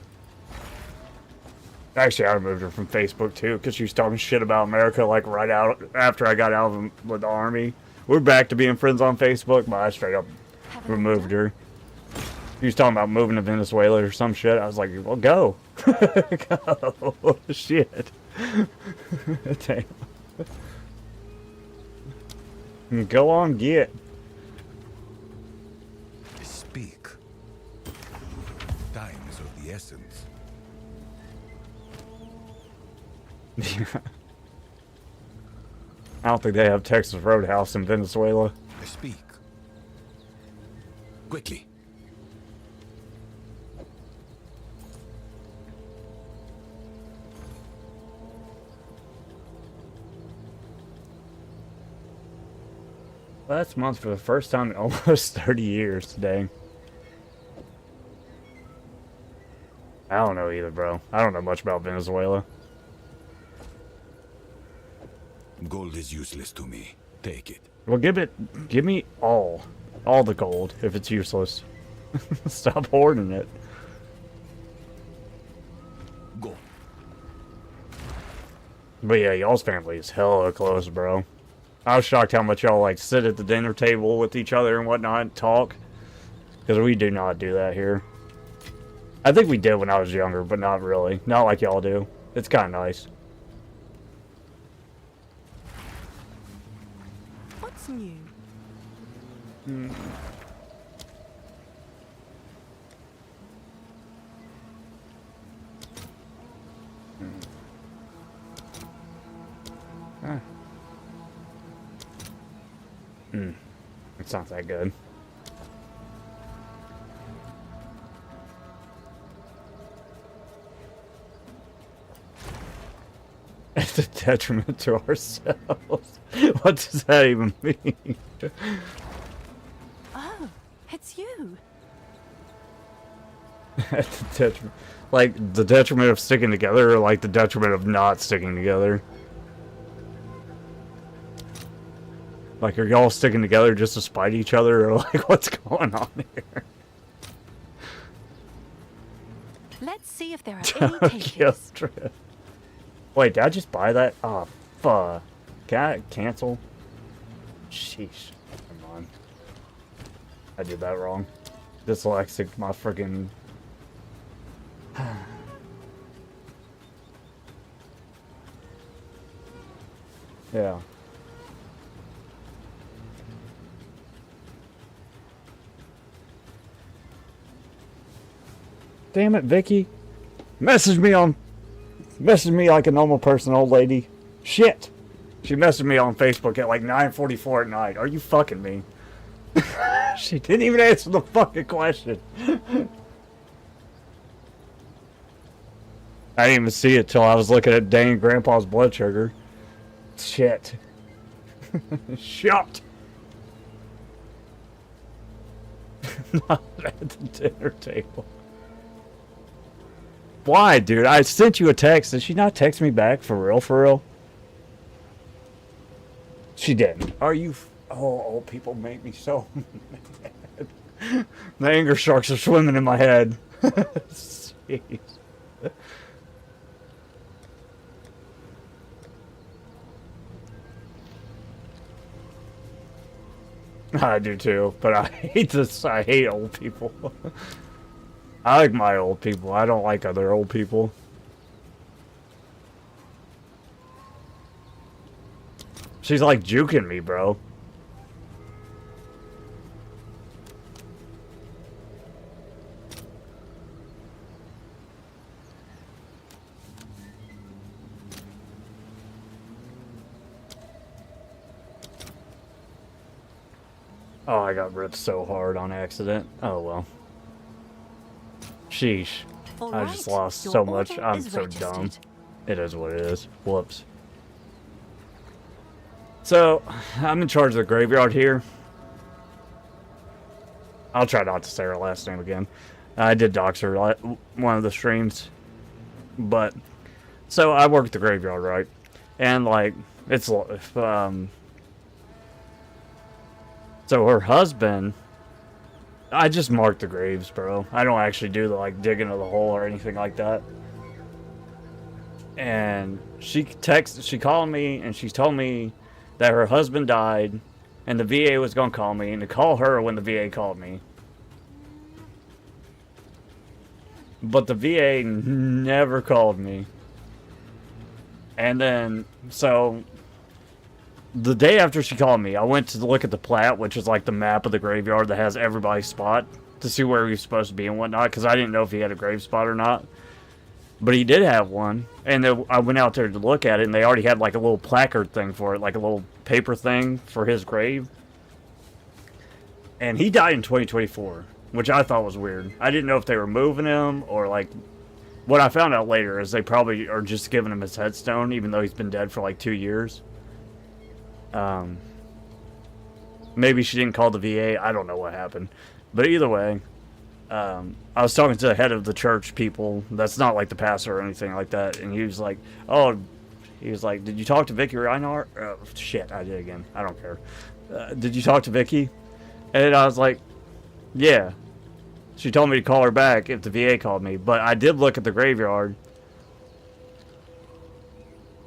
Actually, I removed her from Facebook too, because she was talking shit about America, like, right out after I got out of the army. We're back to being friends on Facebook, but I straight up removed her. She was talking about moving to Venezuela or some shit. I was like, well, go. Go. Shit. Damn. Go on, get. Speak. Time is of the essence. I don't think they have Texas Roadhouse in Venezuela. Speak. Quickly. Last month for the first time in almost 30 years today. I don't know either, bro. I don't know much about Venezuela. Gold is useless to me. Take it. Well, give me all the gold if it's useless. Stop hoarding it. Go. But yeah, y'all's family is hella close, bro. I was shocked how much y'all, like, sit at the dinner table with each other and whatnot and talk. Because we do not do that here. I think we did when I was younger, but not really. Not like y'all do. It's kind of nice. What's new? It's not that good. At the detriment to ourselves. What does that even mean? Oh, it's you. At the detriment. Like, the detriment of sticking together, or like the detriment of not sticking together? Like, are y'all sticking together just to spite each other, or like, what's going on here? Let's see if there are any takers. Wait, did I just buy that? Oh, fuck. Can I cancel? Sheesh. Come on. I did that wrong. Dyslexic, my freaking. Yeah. Damn it, Vicky. Message me like a normal person, old lady. Shit. She messaged me on Facebook at like 9:44 at night. Are you fucking me? She didn't even answer the fucking question. I didn't even see it till I was looking at dang Grandpa's blood sugar. Shit. Shut. Not at the dinner table. Why, dude? I sent you a text. Did she not text me back for real, for real? She didn't. Are you... Oh, old people make me so mad. The anger sharks are swimming in my head. Jeez. I do too, but I hate this. I hate old people. I like my old people. I don't like other old people. She's like juking me, bro. Oh, I got ripped so hard on accident. Oh, well. Sheesh. I just lost so much. I'm so dumb. It is what it is. Whoops. So, I'm in charge of the graveyard here. I'll try not to say her last name again. I did dox her one of the streams. But, so I work at the graveyard, right? And, like, it's, so her husband, I just mark the graves, bro. I don't actually do the, like, digging of the hole or anything like that. And she called me and she told me that her husband died and the VA was going to call me and to call her when the VA called me. But the VA never called me. And then, so, the day after she called me, I went to look at the plat, which is like the map of the graveyard that has everybody's spot, to see where he was supposed to be and whatnot, because I didn't know if he had a grave spot or not. But he did have one, and then I went out there to look at it, and they already had like a little placard thing for it, like a little paper thing for his grave. And he died in 2024, which I thought was weird. I didn't know if they were moving him, or like, what I found out later is they probably are just giving him his headstone, even though he's been dead for like 2 years. Maybe she didn't call the VA, I don't know what happened. But either way, I was talking to the head of the church people, that's not like the pastor or anything like that, and he was like, did you talk to Vicky Reinhardt? Oh, shit, I did again, I don't care. Did you talk to Vicky? And I was like, yeah. She told me to call her back if the VA called me, but I did look at the graveyard.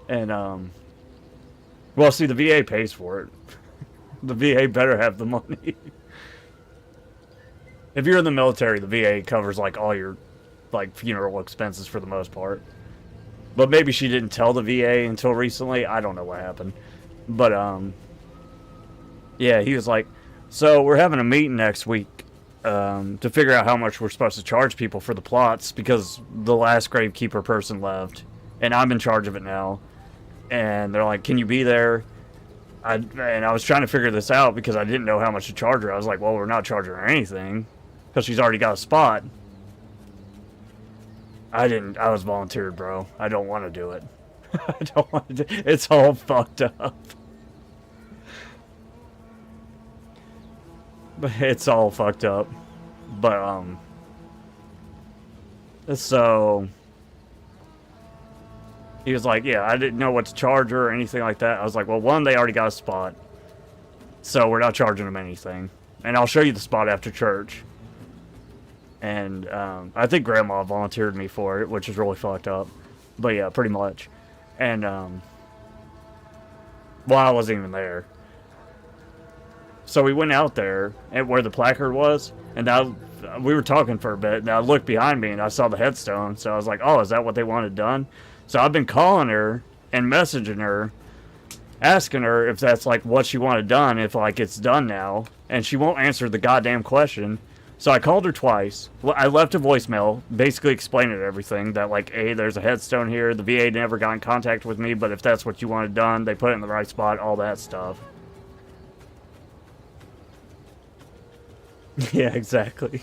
And, well, see, the VA pays for it. The VA better have the money. If you're in the military, the VA covers, like, all your, like, funeral expenses for the most part. But maybe she didn't tell the VA until recently. I don't know what happened. But, yeah, he was like, so we're having a meeting next week to figure out how much we're supposed to charge people for the plots, because the last gravekeeper person left, and I'm in charge of it now. And they're like, can you be there? And I was trying to figure this out because I didn't know how much to charge her. I was like, well, we're not charging her anything because she's already got a spot. I was volunteered, bro. I don't want to do it. I don't want to do it. It's all fucked up. But it's all fucked up. But, so he was like, yeah, I didn't know what to charge her or anything like that. I was like, well, one, they already got a spot, so we're not charging them anything. And I'll show you the spot after church. And I think Grandma volunteered me for it, which is really fucked up. But yeah, pretty much. And, well, I wasn't even there. So we went out there at where the placard was, and we were talking for a bit, and I looked behind me and I saw the headstone, so I was like, oh, is that what they wanted done? So I've been calling her and messaging her, asking her if that's like what she wanted done, if like it's done now, and she won't answer the goddamn question. So I called her twice. I left a voicemail, basically explaining everything, that like, hey, there's a headstone here, the VA never got in contact with me, but if that's what you wanted done, they put it in the right spot, all that stuff. Yeah, exactly.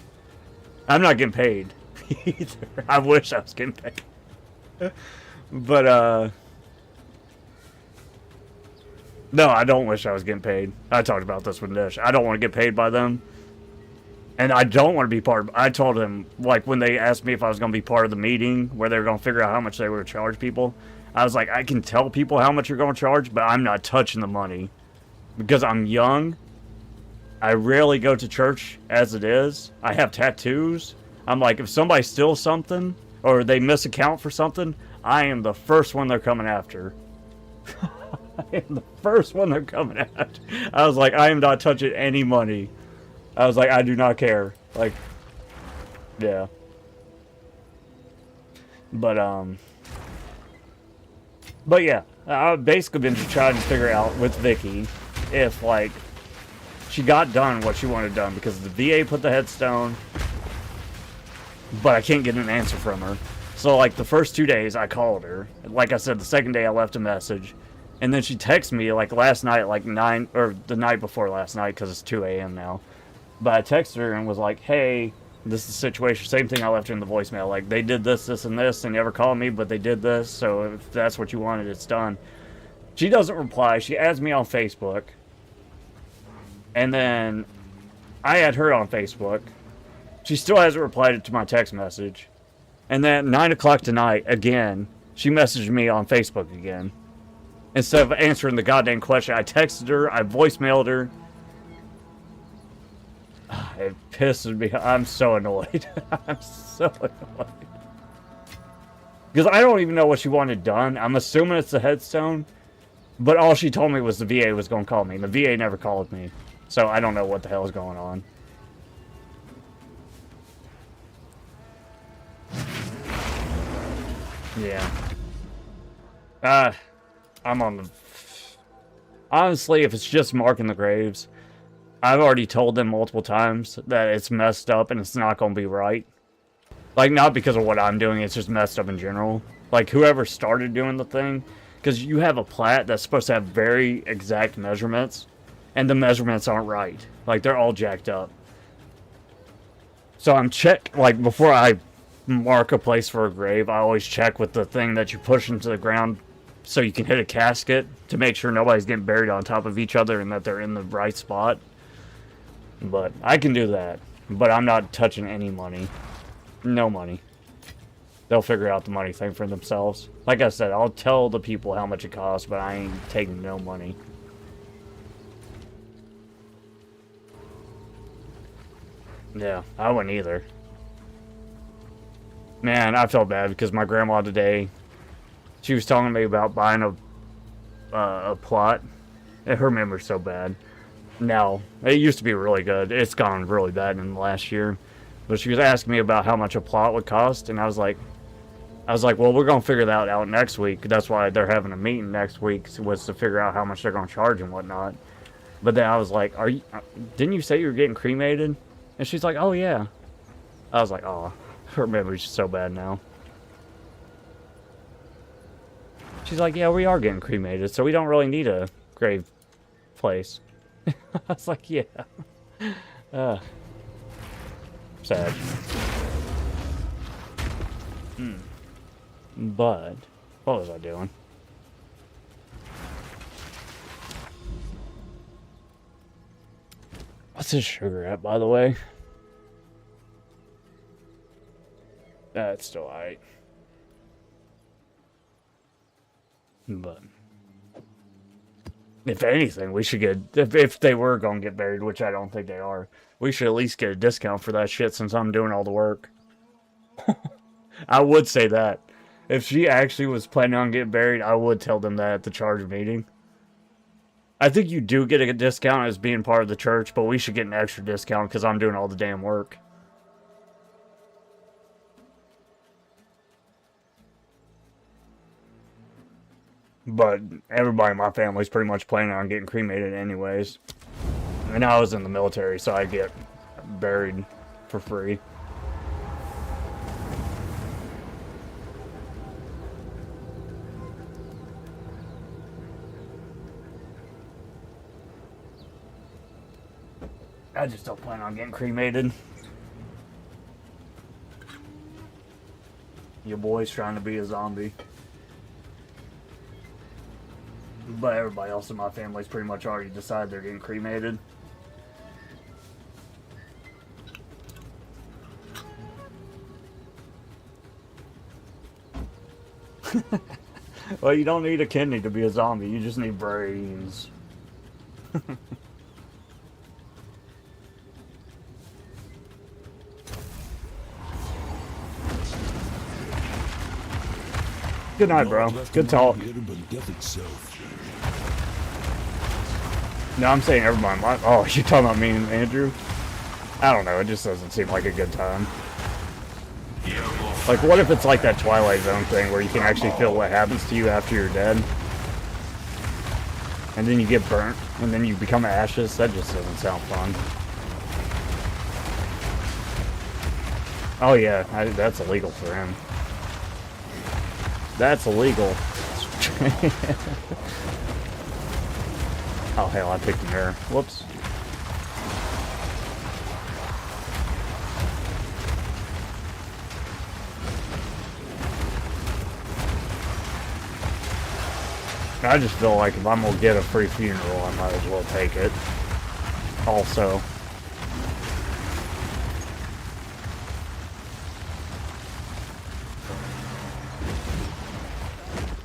I'm not getting paid either. I wish I was getting paid. But, no, I don't wish I was getting paid. I talked about this with Nish. I don't want to get paid by them. And I don't want to be part of... I told him, like, when they asked me if I was going to be part of the meeting, where they were going to figure out how much they were to charge people, I was like, I can tell people how much you're going to charge, but I'm not touching the money. Because I'm young. I rarely go to church as it is. I have tattoos. I'm like, if somebody steals something, or they misaccount for something, I am the first one they're coming after. I am the first one they're coming at. I was like, I am not touching any money. I was like, I do not care. Like, yeah. But yeah, I've basically been trying to figure out with Vicky if, like, she got done what she wanted done, because the VA put the headstone, but I can't get an answer from her. So, like, the first 2 days, I called her. Like I said, the second day, I left a message. And then she texted me, like, last night, like, 9, or the night before last night, because it's 2 a.m. now. But I texted her and was like, hey, this is the situation. Same thing I left her in the voicemail. Like, they did this, this, and this. They never called me, but they did this. So if that's what you wanted, it's done. She doesn't reply. She adds me on Facebook. And then I add her on Facebook. She still hasn't replied to my text message. And then at 9 o'clock tonight, again, she messaged me on Facebook again. Instead of answering the goddamn question, I texted her, I voicemailed her. It pisses me. I'm so annoyed. I'm so annoyed. Because I don't even know what she wanted done. I'm assuming it's the headstone. But all she told me was the VA was going to call me. And the VA never called me. So I don't know what the hell is going on. Yeah. I'm on the... Honestly, if it's just marking the graves, I've already told them multiple times that it's messed up and it's not going to be right. Like, not because of what I'm doing, it's just messed up in general. Like, whoever started doing the thing, because you have a plat that's supposed to have very exact measurements, and the measurements aren't right. Like, they're all jacked up. So I'm like, before I mark a place for a grave, I always check with the thing that you push into the ground so you can hit a casket to make sure nobody's getting buried on top of each other and that they're in the right spot. But I can do that. But I'm not touching any money. No money. They'll figure out the money thing for themselves. Like I said, I'll tell the people how much it costs, but I ain't taking no money. Yeah, I wouldn't either. Man, I felt bad because my grandma today, she was telling me about buying a plot. Her memory's so bad. Now, it used to be really good. It's gone really bad in the last year. But she was asking me about how much a plot would cost, and I was like, well, we're going to figure that out next week. That's why they're having a meeting next week, was to figure out how much they're going to charge and whatnot. But then I was like, didn't you say you were getting cremated? And she's like, oh, yeah. I was like, oh, her memory's so bad now. She's like, yeah, we are getting cremated, so we don't really need a grave place. I was like, yeah. Sad. But, what was I doing? What's this sugar at, by the way? That's still alright. But if anything, we should get, if they were going to get buried, which I don't think they are, we should at least get a discount for that shit since I'm doing all the work. I would say that. If she actually was planning on getting buried, I would tell them that at the charge meeting. I think you do get a discount as being part of the church, but we should get an extra discount because I'm doing all the damn work. But everybody in my family's pretty much planning on getting cremated anyways. And I was in the military, so I get buried for free. I just don't plan on getting cremated. Your boy's trying to be a zombie. But everybody else in my family's pretty much already decided they're getting cremated. Well, you don't need a kidney to be a zombie. You just need brains. Good night, bro. Good talk. But death itself. No, I'm saying everybody. Oh, you're talking about me and Andrew? I don't know. It just doesn't seem like a good time. Like, what if it's like that Twilight Zone thing where you can actually feel what happens to you after you're dead? And then you get burnt, and then you become ashes? That just doesn't sound fun. Oh yeah, that's illegal for him. That's illegal. Oh hell, I picked a mirror. Whoops. I just feel like if I'm gonna get a free funeral, I might as well take it. Also.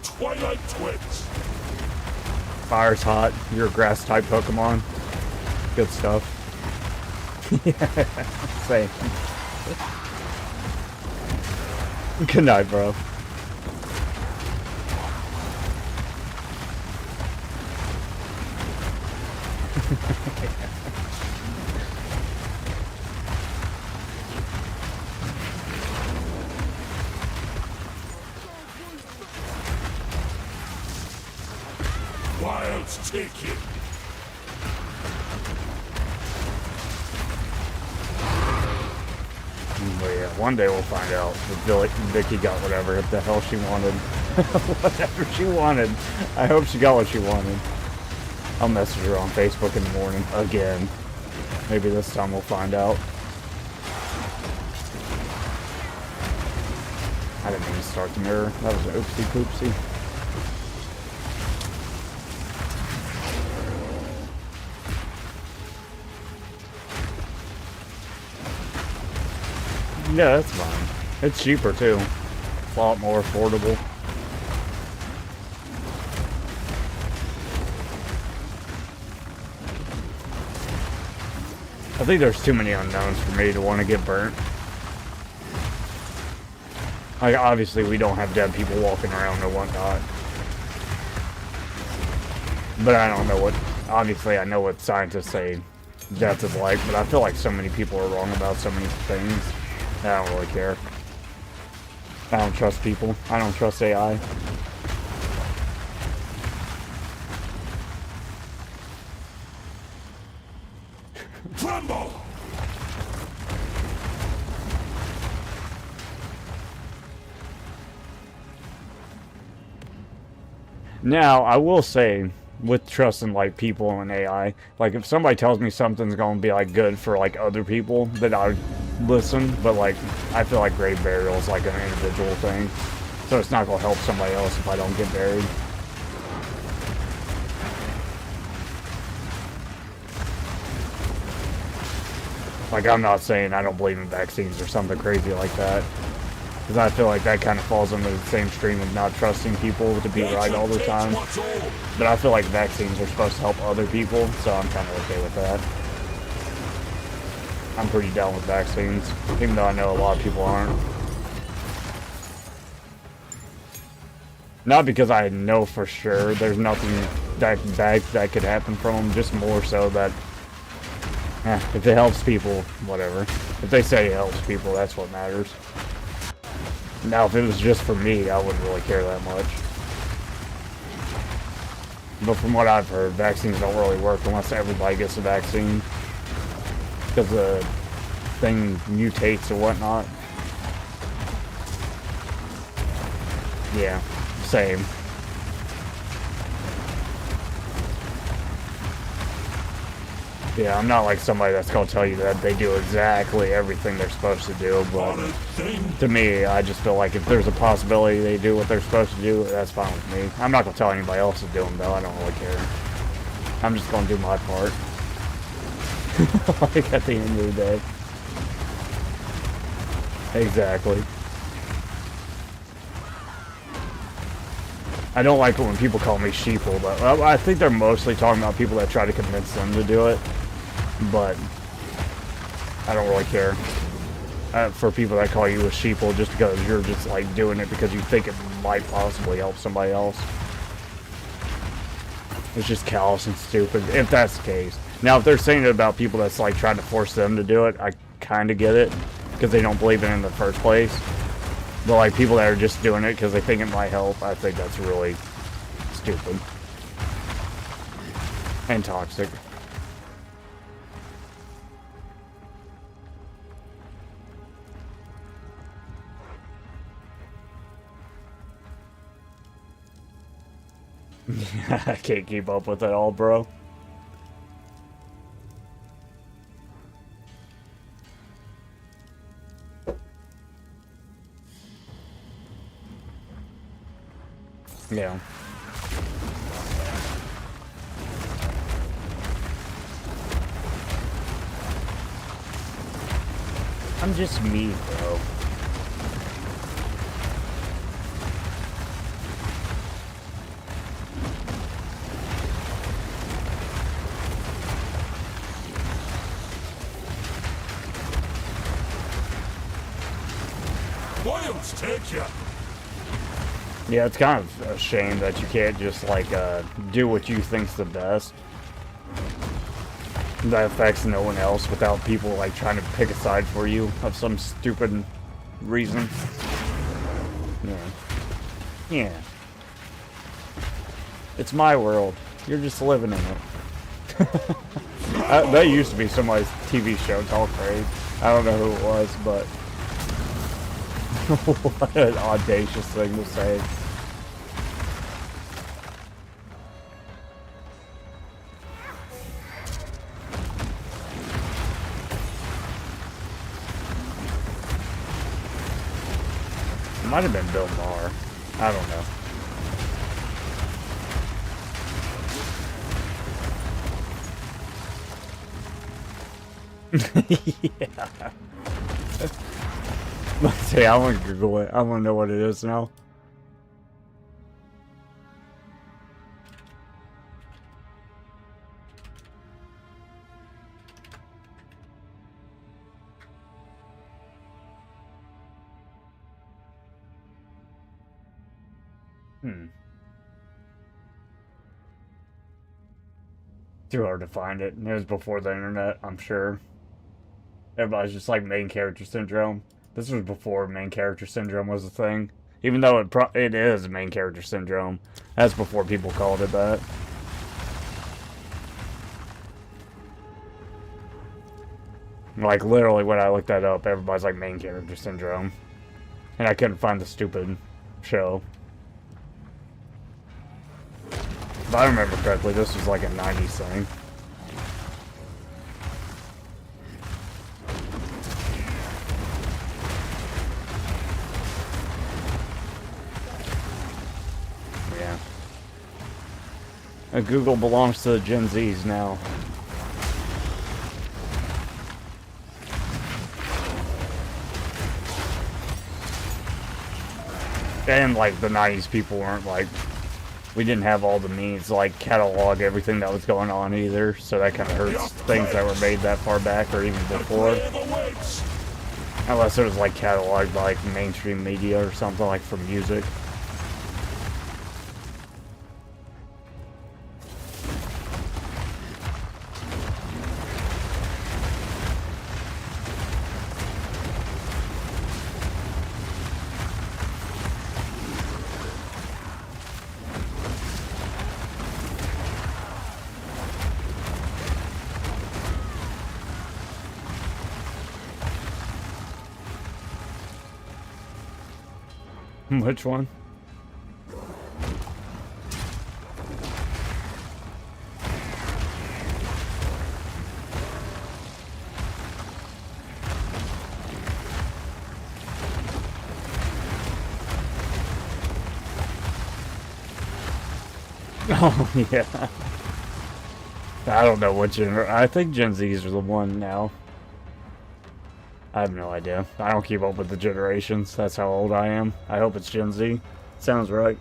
Twilight Twins. Fire's hot. You're a grass type Pokemon. Good stuff. Yeah, same. Good night, bro. Wild's taken. But yeah, one day we'll find out if Vicky got whatever the hell she wanted. Whatever she wanted. I hope she got what she wanted. I'll message her on Facebook in the morning again. Maybe this time we'll find out. I didn't mean to start the mirror. That was an oopsie poopsie. Yeah, that's fine. It's cheaper too. A lot more affordable. I think there's too many unknowns for me to want to get burnt. Like, obviously we don't have dead people walking around or whatnot. But I don't know what... Obviously I know what scientists say death is like, but I feel like so many people are wrong about so many things. I don't really care. I don't trust people. I don't trust AI. Tremble! Now, I will say, with trusting like people and AI, like if somebody tells me something's gonna be like good for like other people, then I would listen. But like, I feel like grave burial is like an individual thing, so it's not gonna help somebody else if I don't get buried. Like, I'm not saying I don't believe in vaccines or something crazy like that, because I feel like that kind of falls under the same stream of not trusting people to be right all the time. But I feel like vaccines are supposed to help other people, so I'm kind of okay with that. I'm pretty down with vaccines, even though I know a lot of people aren't. Not because I know for sure there's nothing that bad that could happen from them, just more so that if it helps people, whatever. If they say it helps people, that's what matters. Now, if it was just for me, I wouldn't really care that much. But from what I've heard, vaccines don't really work unless everybody gets a vaccine. Because the thing mutates or whatnot. Yeah, same. Yeah, I'm not like somebody that's going to tell you that they do exactly everything they're supposed to do, but to me, I just feel like if there's a possibility they do what they're supposed to do, that's fine with me. I'm not going to tell anybody else to do them, though. I don't really care. I'm just going to do my part. Like, at the end of the day. Exactly. I don't like it when people call me sheeple, but I think they're mostly talking about people that try to convince them to do it. But I don't really care for people that call you a sheeple just because you're just like doing it because you think it might possibly help somebody else. It's just callous and stupid, if that's the case. Now, if they're saying it about people that's like trying to force them to do it, I kind of get it, because they don't believe in it in the first place. But like people that are just doing it because they think it might help, I think that's really stupid and toxic. I can't keep up with it all, bro. Yeah. I'm just me, bro. Williams, take ya! Yeah, it's kind of a shame that you can't just, like, do what you think's the best. That affects no one else without people, like, trying to pick a side for you of some stupid reason. Yeah. Yeah. It's my world. You're just living in it. That used to be somebody's TV show, Talk Crazy. I don't know who it was, but... what an audacious thing to say. It might have been Bill Maher. I don't know. Yeah. Let's see, I want to Google it. I want to know what it is now. Too hard to find it. It was before the internet, I'm sure. Everybody's just like main character syndrome. This was before main character syndrome was a thing. Even though it is main character syndrome. That's before people called it that. Like, literally, when I looked that up, everybody's like main character syndrome. And I couldn't find the stupid show. If I remember correctly, this was like a 90s thing. Yeah. Google belongs to the Gen Zs now. And like the 90s people weren't like, we didn't have all the means to like catalog everything that was going on either, so that kind of hurts things that were made that far back or even before. Unless it was like cataloged by like mainstream media or something, like for music. Which one? Oh, yeah. I don't know what I think Gen Zs are the one now. I have no idea. I don't keep up with the generations. That's how old I am. I hope it's Gen Z. Sounds right.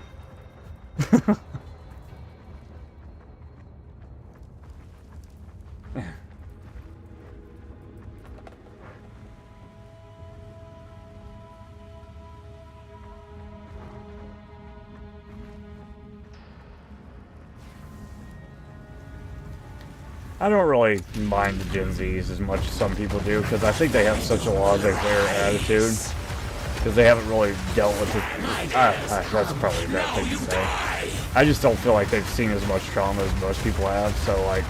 I don't really mind the Gen Zs as much as some people do, because I think they have such a laissez-faire attitude. Because they haven't really dealt with it. That's probably a bad thing to say. I just don't feel like they've seen as much trauma as most people have, so like,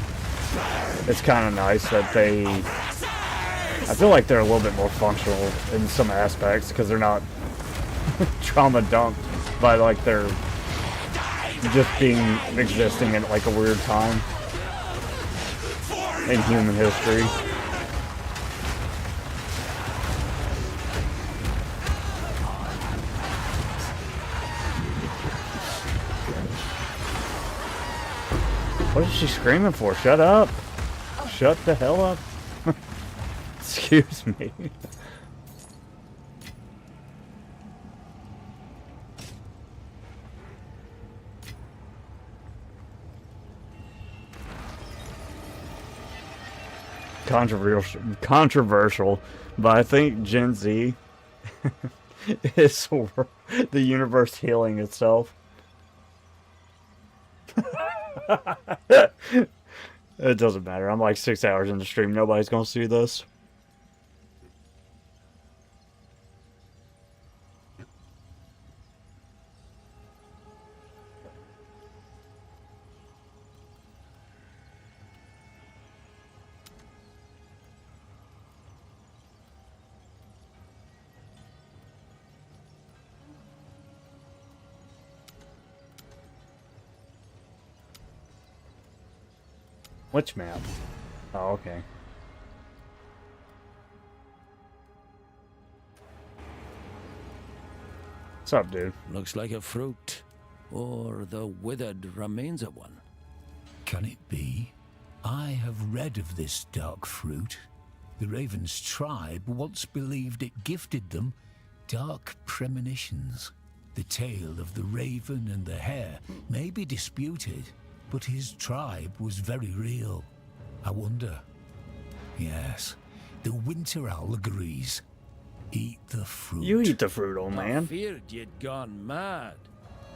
it's kind of nice that they... I feel like they're a little bit more functional in some aspects, because they're not trauma dumped by like their just existing in like a weird time in human history. What is she screaming for? Shut up! Shut the hell up! Excuse me. Controversial, but I think Gen Z is the universe healing itself. It doesn't matter. I'm like 6 hours in the stream. Nobody's gonna see this. Which map? Oh, okay. What's up, dude? Looks like a fruit. Or the withered remains of one. Can it be? I have read of this dark fruit. The Raven's tribe once believed it gifted them dark premonitions. The tale of the raven and the hare may be disputed, but his tribe was very real. I wonder. Yes, the winter owl agrees. Eat the fruit. You eat the fruit, old man. I feared you'd gone mad.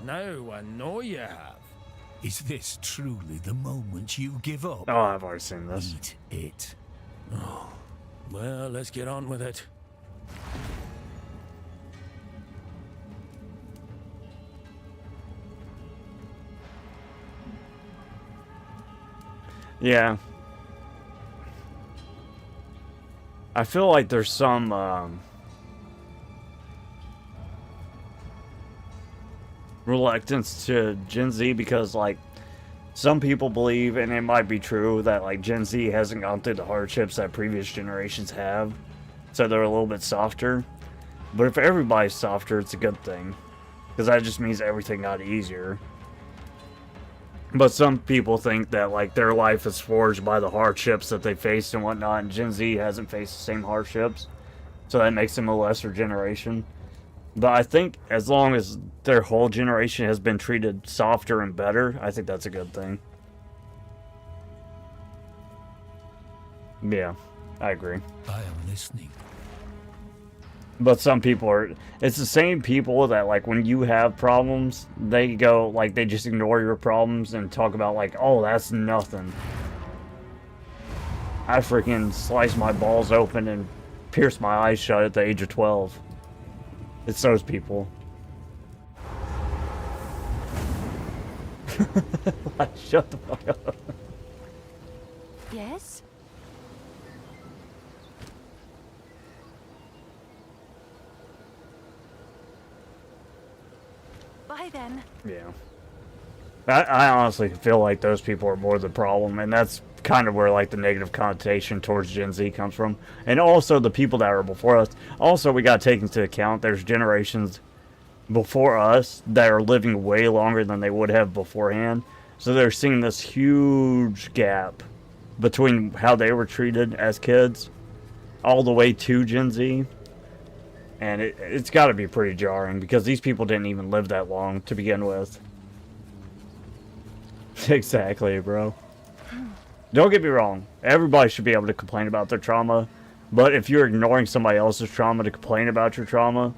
Now I know you have. Is this truly the moment you give up? Oh, I've already seen this. Eat it. Oh, well, let's get on with it. Yeah. I feel like there's some reluctance to Gen Z because like some people believe, and it might be true, that like Gen Z hasn't gone through the hardships that previous generations have, so they're a little bit softer. But if everybody's softer, it's a good thing, because that just means everything got easier. But some people think that like their life is forged by the hardships that they faced and whatnot, and Gen Z hasn't faced the same hardships, so that makes them a lesser generation. But I think as long as their whole generation has been treated softer and better, I think that's a good thing. Yeah, I agree. I am listening. But some people are... It's the same people that, like, when you have problems, they go, like, they just ignore your problems and talk about, like, oh, that's nothing. I freaking sliced my balls open and pierced my eyes shut at the age of 12. It's those people. Like, shut the fuck up. Yes? Bye then. Yeah. I honestly feel like those people are more the problem, and that's kind of where like the negative connotation towards Gen Z comes from. And also the people that are before us. Also, we got to take into account there's generations before us that are living way longer than they would have beforehand. So they're seeing this huge gap between how they were treated as kids all the way to Gen Z. And it's got to be pretty jarring because these people didn't even live that long to begin with. Exactly, bro. Don't get me wrong. Everybody should be able to complain about their trauma. But if you're ignoring somebody else's trauma to complain about your trauma,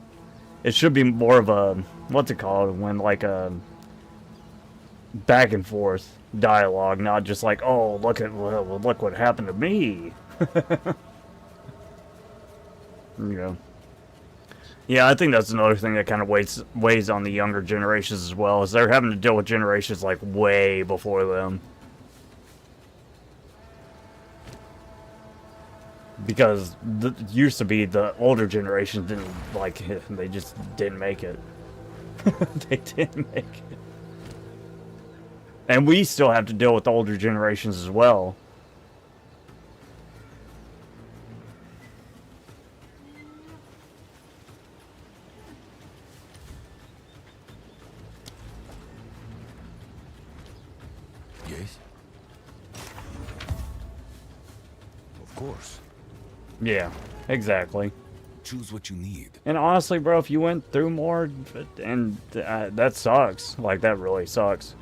it should be more of a, what's it called, when like a back and forth. dialogue, not just like, oh, look what happened to me. Yeah, I think that's another thing that kind of weighs on the younger generations as well, is they're having to deal with generations like way before them. Because it used to be the older generation didn't like it, they just didn't make it. They didn't make it. And we still have to deal with the older generations as well. Yes? Of course. Yeah, exactly. Choose what you need. And honestly, bro, if you went through more, and that sucks. Like, that really sucks.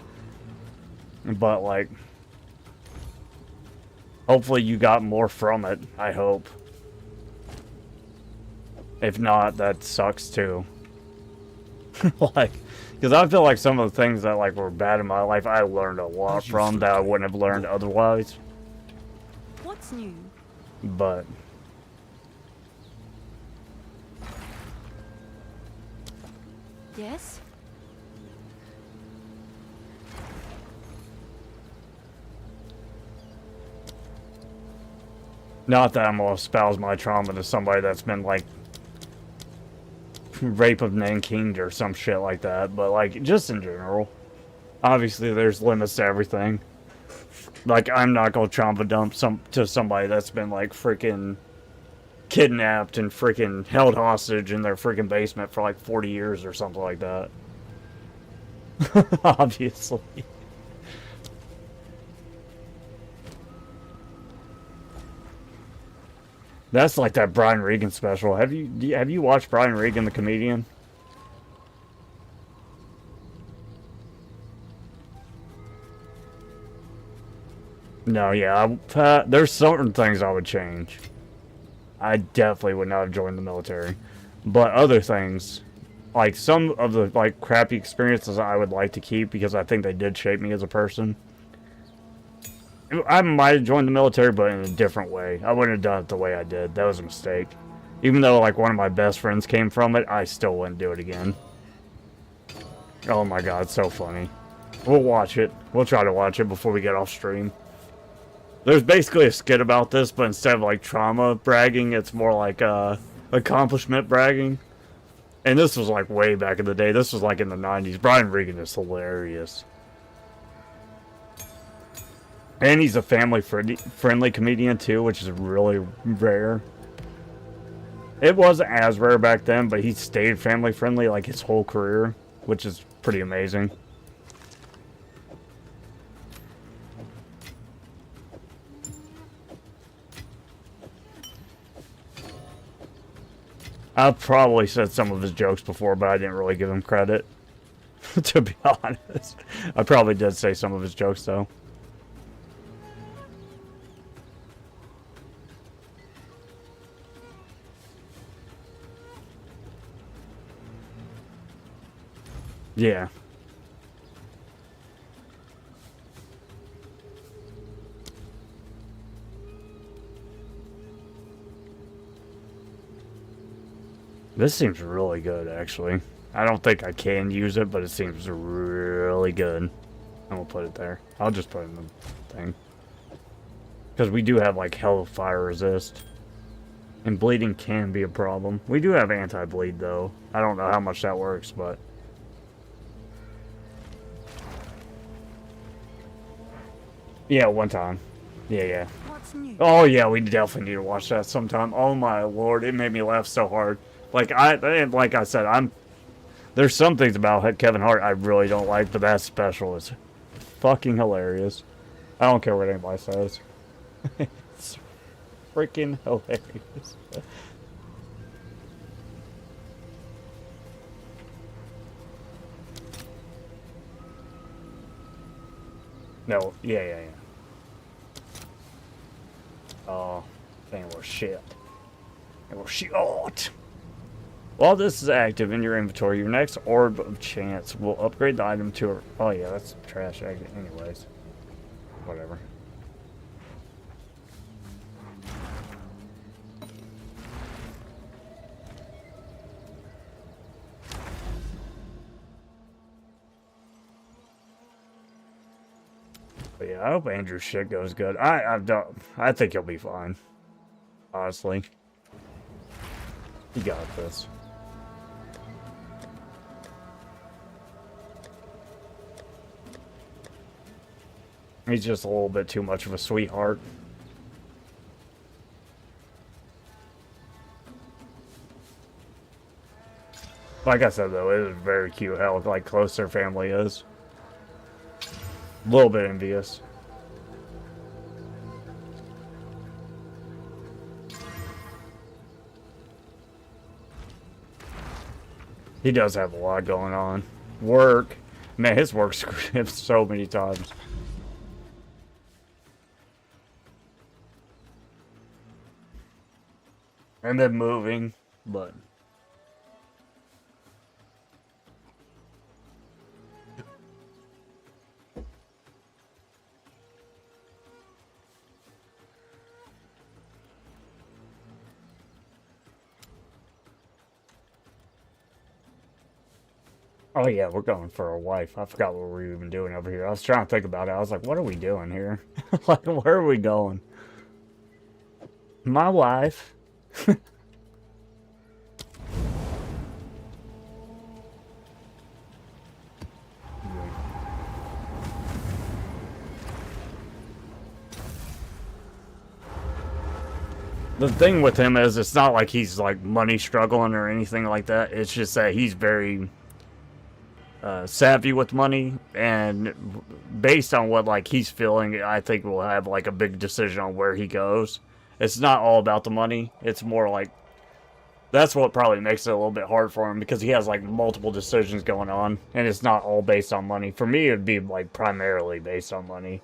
But, like, hopefully you got more from it, I hope. If not, that sucks too. Like, because I feel like some of the things that, like, were bad in my life, I learned a lot from that I wouldn't have learned otherwise. What's new? But... Yes? Not that I'm gonna espouse my trauma to somebody that's been, like, rape of Nanking or some shit like that, but, like, just in general. Obviously, there's limits to everything. Like, I'm not gonna trauma dump to somebody that's been, like, freaking kidnapped and freaking held hostage in their freaking basement for, like, 40 years or something like that. Obviously. That's like that Brian Regan special. Have you watched Brian Regan, the comedian? No, yeah. There's certain things I would change. I definitely would not have joined the military. But other things, like some of the like crappy experiences I would like to keep because I think they did shape me as a person. I might have joined the military, but in a different way. I wouldn't have done it the way I did. That was a mistake. Even though, like, one of my best friends came from it, I still wouldn't do it again. Oh my god, it's so funny. We'll watch it. We'll try to watch it before we get off stream. There's basically a skit about this, but instead of, like, trauma bragging, it's more like, accomplishment bragging. And this was, like, way back in the day. This was, like, in the 90s. Brian Regan is hilarious. And he's a family-friendly comedian, too, which is really rare. It wasn't as rare back then, but he stayed family-friendly, like, his whole career, which is pretty amazing. I've probably said some of his jokes before, but I didn't really give him credit. To be honest. I probably did say some of his jokes, though. Yeah. This seems really good, actually. I don't think I can use it, but it seems really good. I'm gonna put it there. I'll just put it in the thing. Because we do have, like, hell of fire resist. And bleeding can be a problem. We do have anti-bleed, though. I don't know how much that works, but... Yeah, one time. Yeah. Oh, yeah, we definitely need to watch that sometime. Oh, my lord, it made me laugh so hard. Like I said, there's some things about Kevin Hart I really don't like, but that special is fucking hilarious. I don't care what anybody says. It's freaking hilarious. No, yeah. Oh, thing was shit. It was shit. While this is active in your inventory, your next Orb of Chance will upgrade the item to a... Oh yeah, that's trash anyways. Whatever. But yeah, I hope Andrew's shit goes good. I think he'll be fine. Honestly. He got this. He's just a little bit too much of a sweetheart. Like I said, though, it is very cute how, like, close their family is. A little bit envious. He does have a lot going on. Work. Man, his work screwed him so many times. And then moving, but... Oh yeah, we're going for a wife. I forgot what we were even doing over here. I was trying to think about it. I was like, what are we doing here? Like, where are we going? My wife. The thing with him is, it's not like he's like money struggling or anything like that. It's just that he's very savvy with money, and based on what like he's feeling, I think we'll have like a big decision on where he goes. It's not all about the money. It's more like, that's what probably makes it a little bit hard for him, because he has like multiple decisions going on, and it's not all based on money. For me, it'd be like primarily based on money.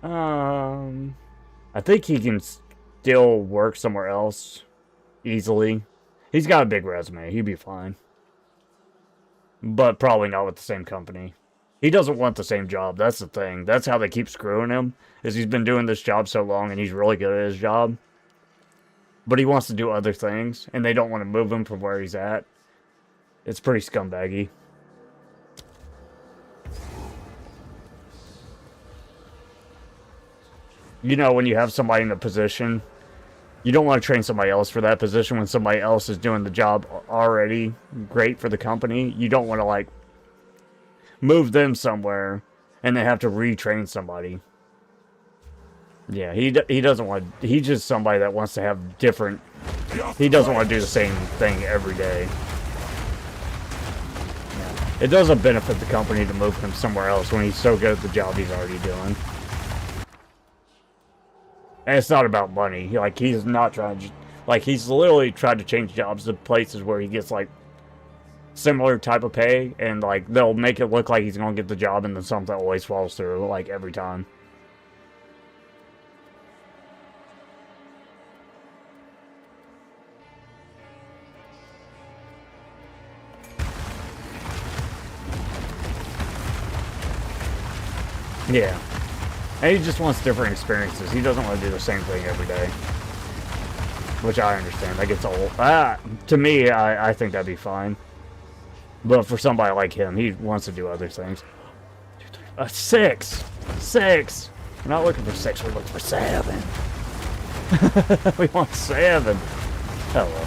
I think he can still work somewhere else easily. He's got a big resume. He'd be fine. But probably not with the same company. He doesn't want the same job. That's the thing. That's how they keep screwing him. Is he's been doing this job so long and he's really good at his job. But he wants to do other things, and they don't want to move him from where he's at. It's pretty scumbaggy. You know, when you have somebody in a position, you don't want to train somebody else for that position when somebody else is doing the job already great for the company. You don't want to, like, move them somewhere and they have to retrain somebody. Yeah, he doesn't want... He's just somebody that wants to have different... He doesn't want to do the same thing every day. Yeah. It doesn't benefit the company to move him somewhere else when he's so good at the job he's already doing. And it's not about money. Like, he's not trying to... Like, he's literally tried to change jobs to places where he gets, like, similar type of pay. And, like, they'll make it look like he's going to get the job, and then something always falls through, like, every time. Yeah. And he just wants different experiences. He doesn't want to do the same thing every day. Which I understand. That gets old. To me, I think that'd be fine. But for somebody like him, he wants to do other things. 6! 6! We're not looking for 6, we're looking for 7. We want 7. Hello.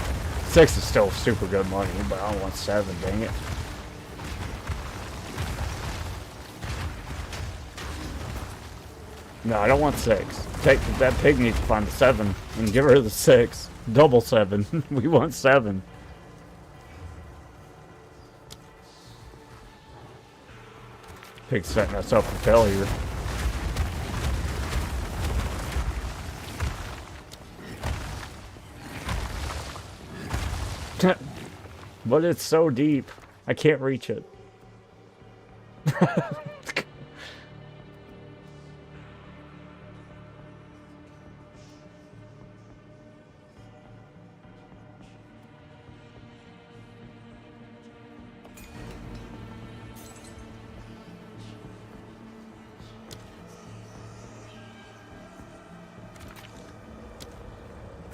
6 is still super good money, but I don't want 7, dang it. No, I don't want 6. That pig needs to find the 7 and give her the 6. Double 7. We want 7. Pig's setting us up for failure. But it's so deep. I can't reach it.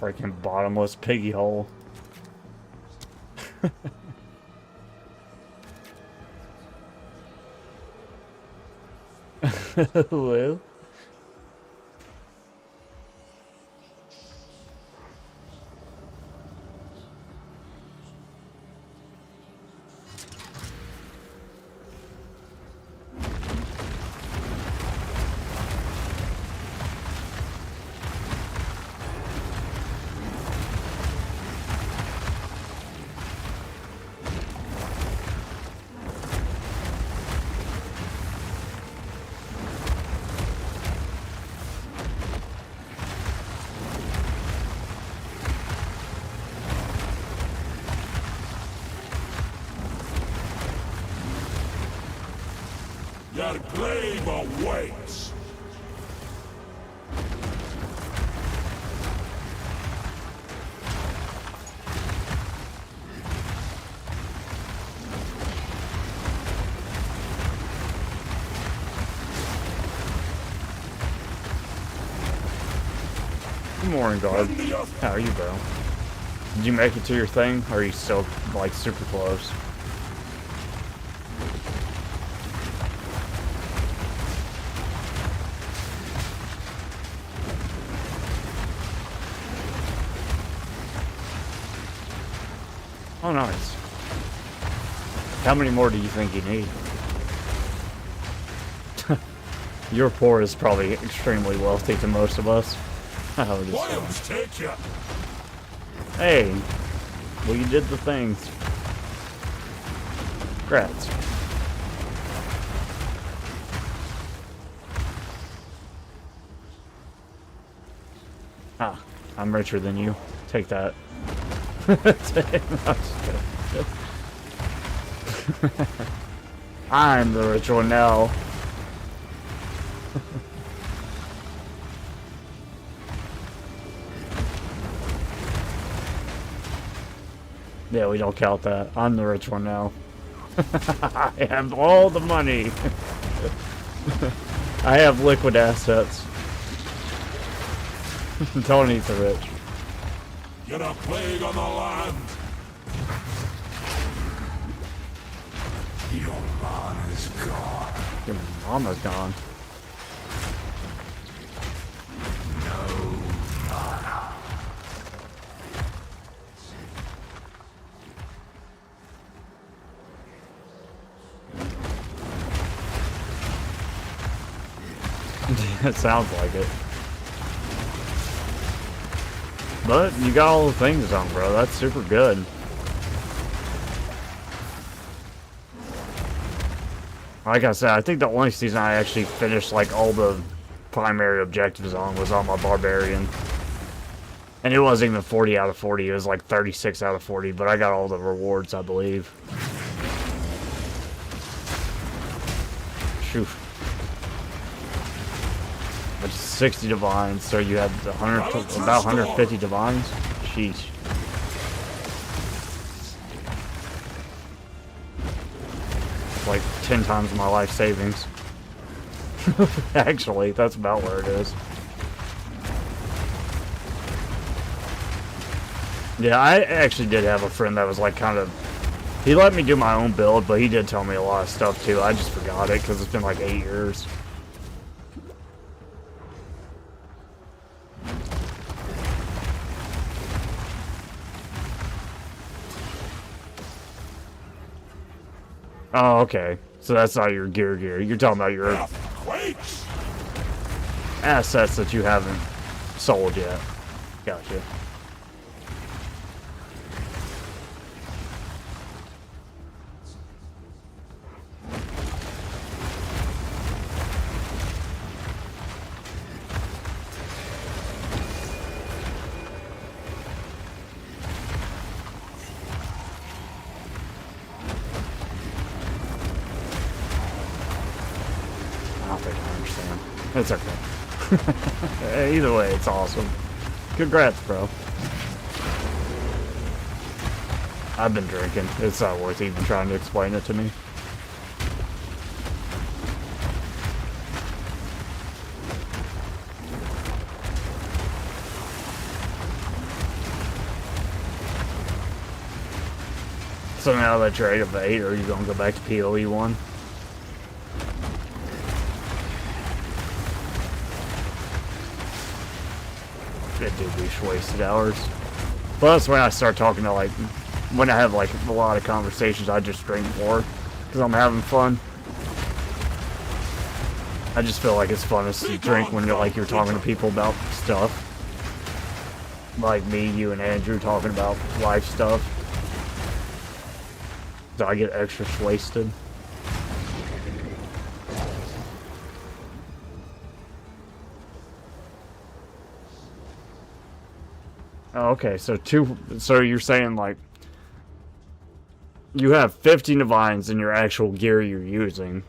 Freaking bottomless piggy hole. Well. Your grave awaits! Good morning, guard. How are you, bro? Did you make it to your thing, or are you still, like, super close? Oh, nice. How many more do you think you need? Your poor is probably extremely wealthy to most of us. I would just take you. Hey, well, you did the things. Congrats. Ah, I'm richer than you. Take that. I'm the rich one now. Yeah, we don't count that. I'm the rich one now. I have all the money. I have liquid assets. Tony's the rich. You're a plague on the land. Your man is gone. Your mama's gone. No mana. It sounds like it. But you got all the things on, bro. That's super good. Like I said, I think the only season I actually finished like all the primary objectives on was on my barbarian. And it wasn't even 40 out of 40. It was like 36 out of 40. But I got all the rewards, I believe. Shoot. Which is 60 divines, so you had about 150 divines. Sheesh. Like 10 times my life savings. Actually, that's about where it is. Yeah, I actually did have a friend that was like kind of... He let me do my own build, but he did tell me a lot of stuff too. I just forgot it because it's been like 8 years. Oh, okay. So that's not your gear. You're talking about your assets that you haven't sold yet. Gotcha. It's okay. Either way, it's awesome. Congrats, bro. I've been drinking. It's not worth even trying to explain it to me. So now that you're 8 of 8, are you gonna go back to PoE 1? It do be wasted hours. Plus, when I start talking to, like, when I have, like, a lot of conversations, I just drink more. Because I'm having fun. I just feel like it's fun to drink when you're talking to people about stuff. Like me, you, and Andrew talking about life stuff. So I get extra wasted. Oh, okay, so you're saying, like, you have 15 divines in your actual gear you're using,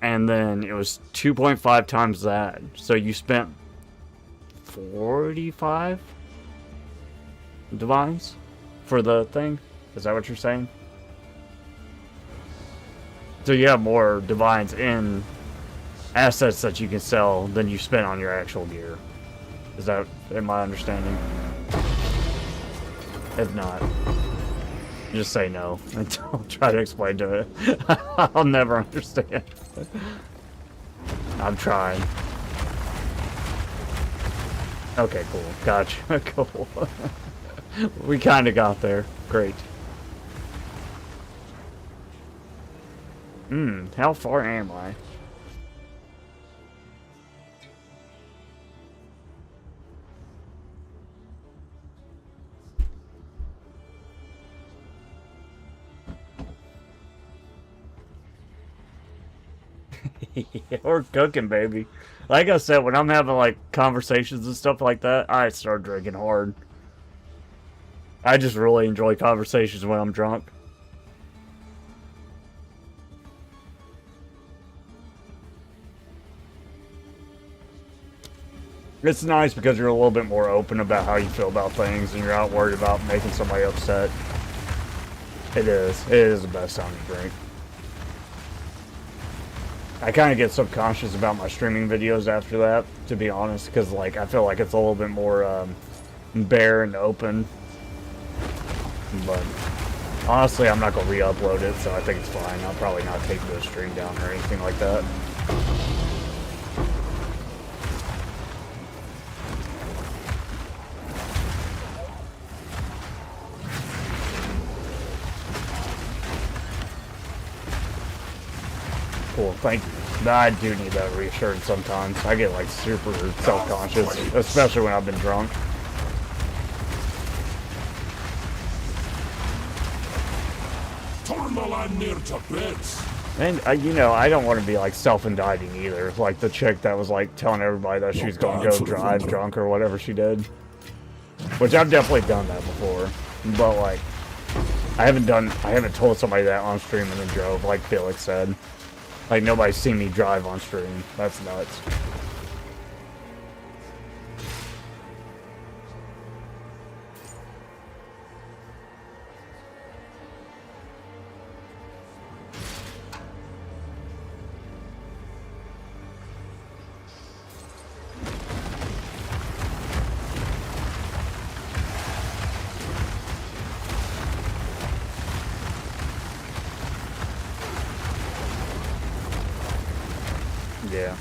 and then it was 2.5 times that, so you spent 45 divines for the thing? Is that what you're saying? So you have more divines in assets that you can sell than you spent on your actual gear. Is that in my understanding? If not, just say no and don't try to explain to it. I'll never understand. I'm trying. Okay, cool. Gotcha. Cool. We kind of got there. Great. How far am I? Yeah, we're cooking, baby. Like I said, when I'm having, like, conversations and stuff like that, I start drinking hard. I just really enjoy conversations when I'm drunk. It's nice because you're a little bit more open about how you feel about things and you're not worried about making somebody upset. It is. It is the best time to drink. I kind of get subconscious about my streaming videos after that, to be honest, because, like, I feel like it's a little bit more bare and open. But honestly, I'm not going to re-upload it, so I think it's fine. I'll probably not take the stream down or anything like that. Cool, thank you. I do need that reassurance sometimes. I get, like, super self-conscious, especially when I've been drunk. And, you know, I don't want to be, like, self-indicting either. Like the chick that was, like, telling everybody that she was going to go drive drunk or whatever she did. Which I've definitely done that before. But, like, I haven't told somebody that on stream and then drove, like Felix said. Like, nobody's seen me drive on stream. That's nuts. Yeah.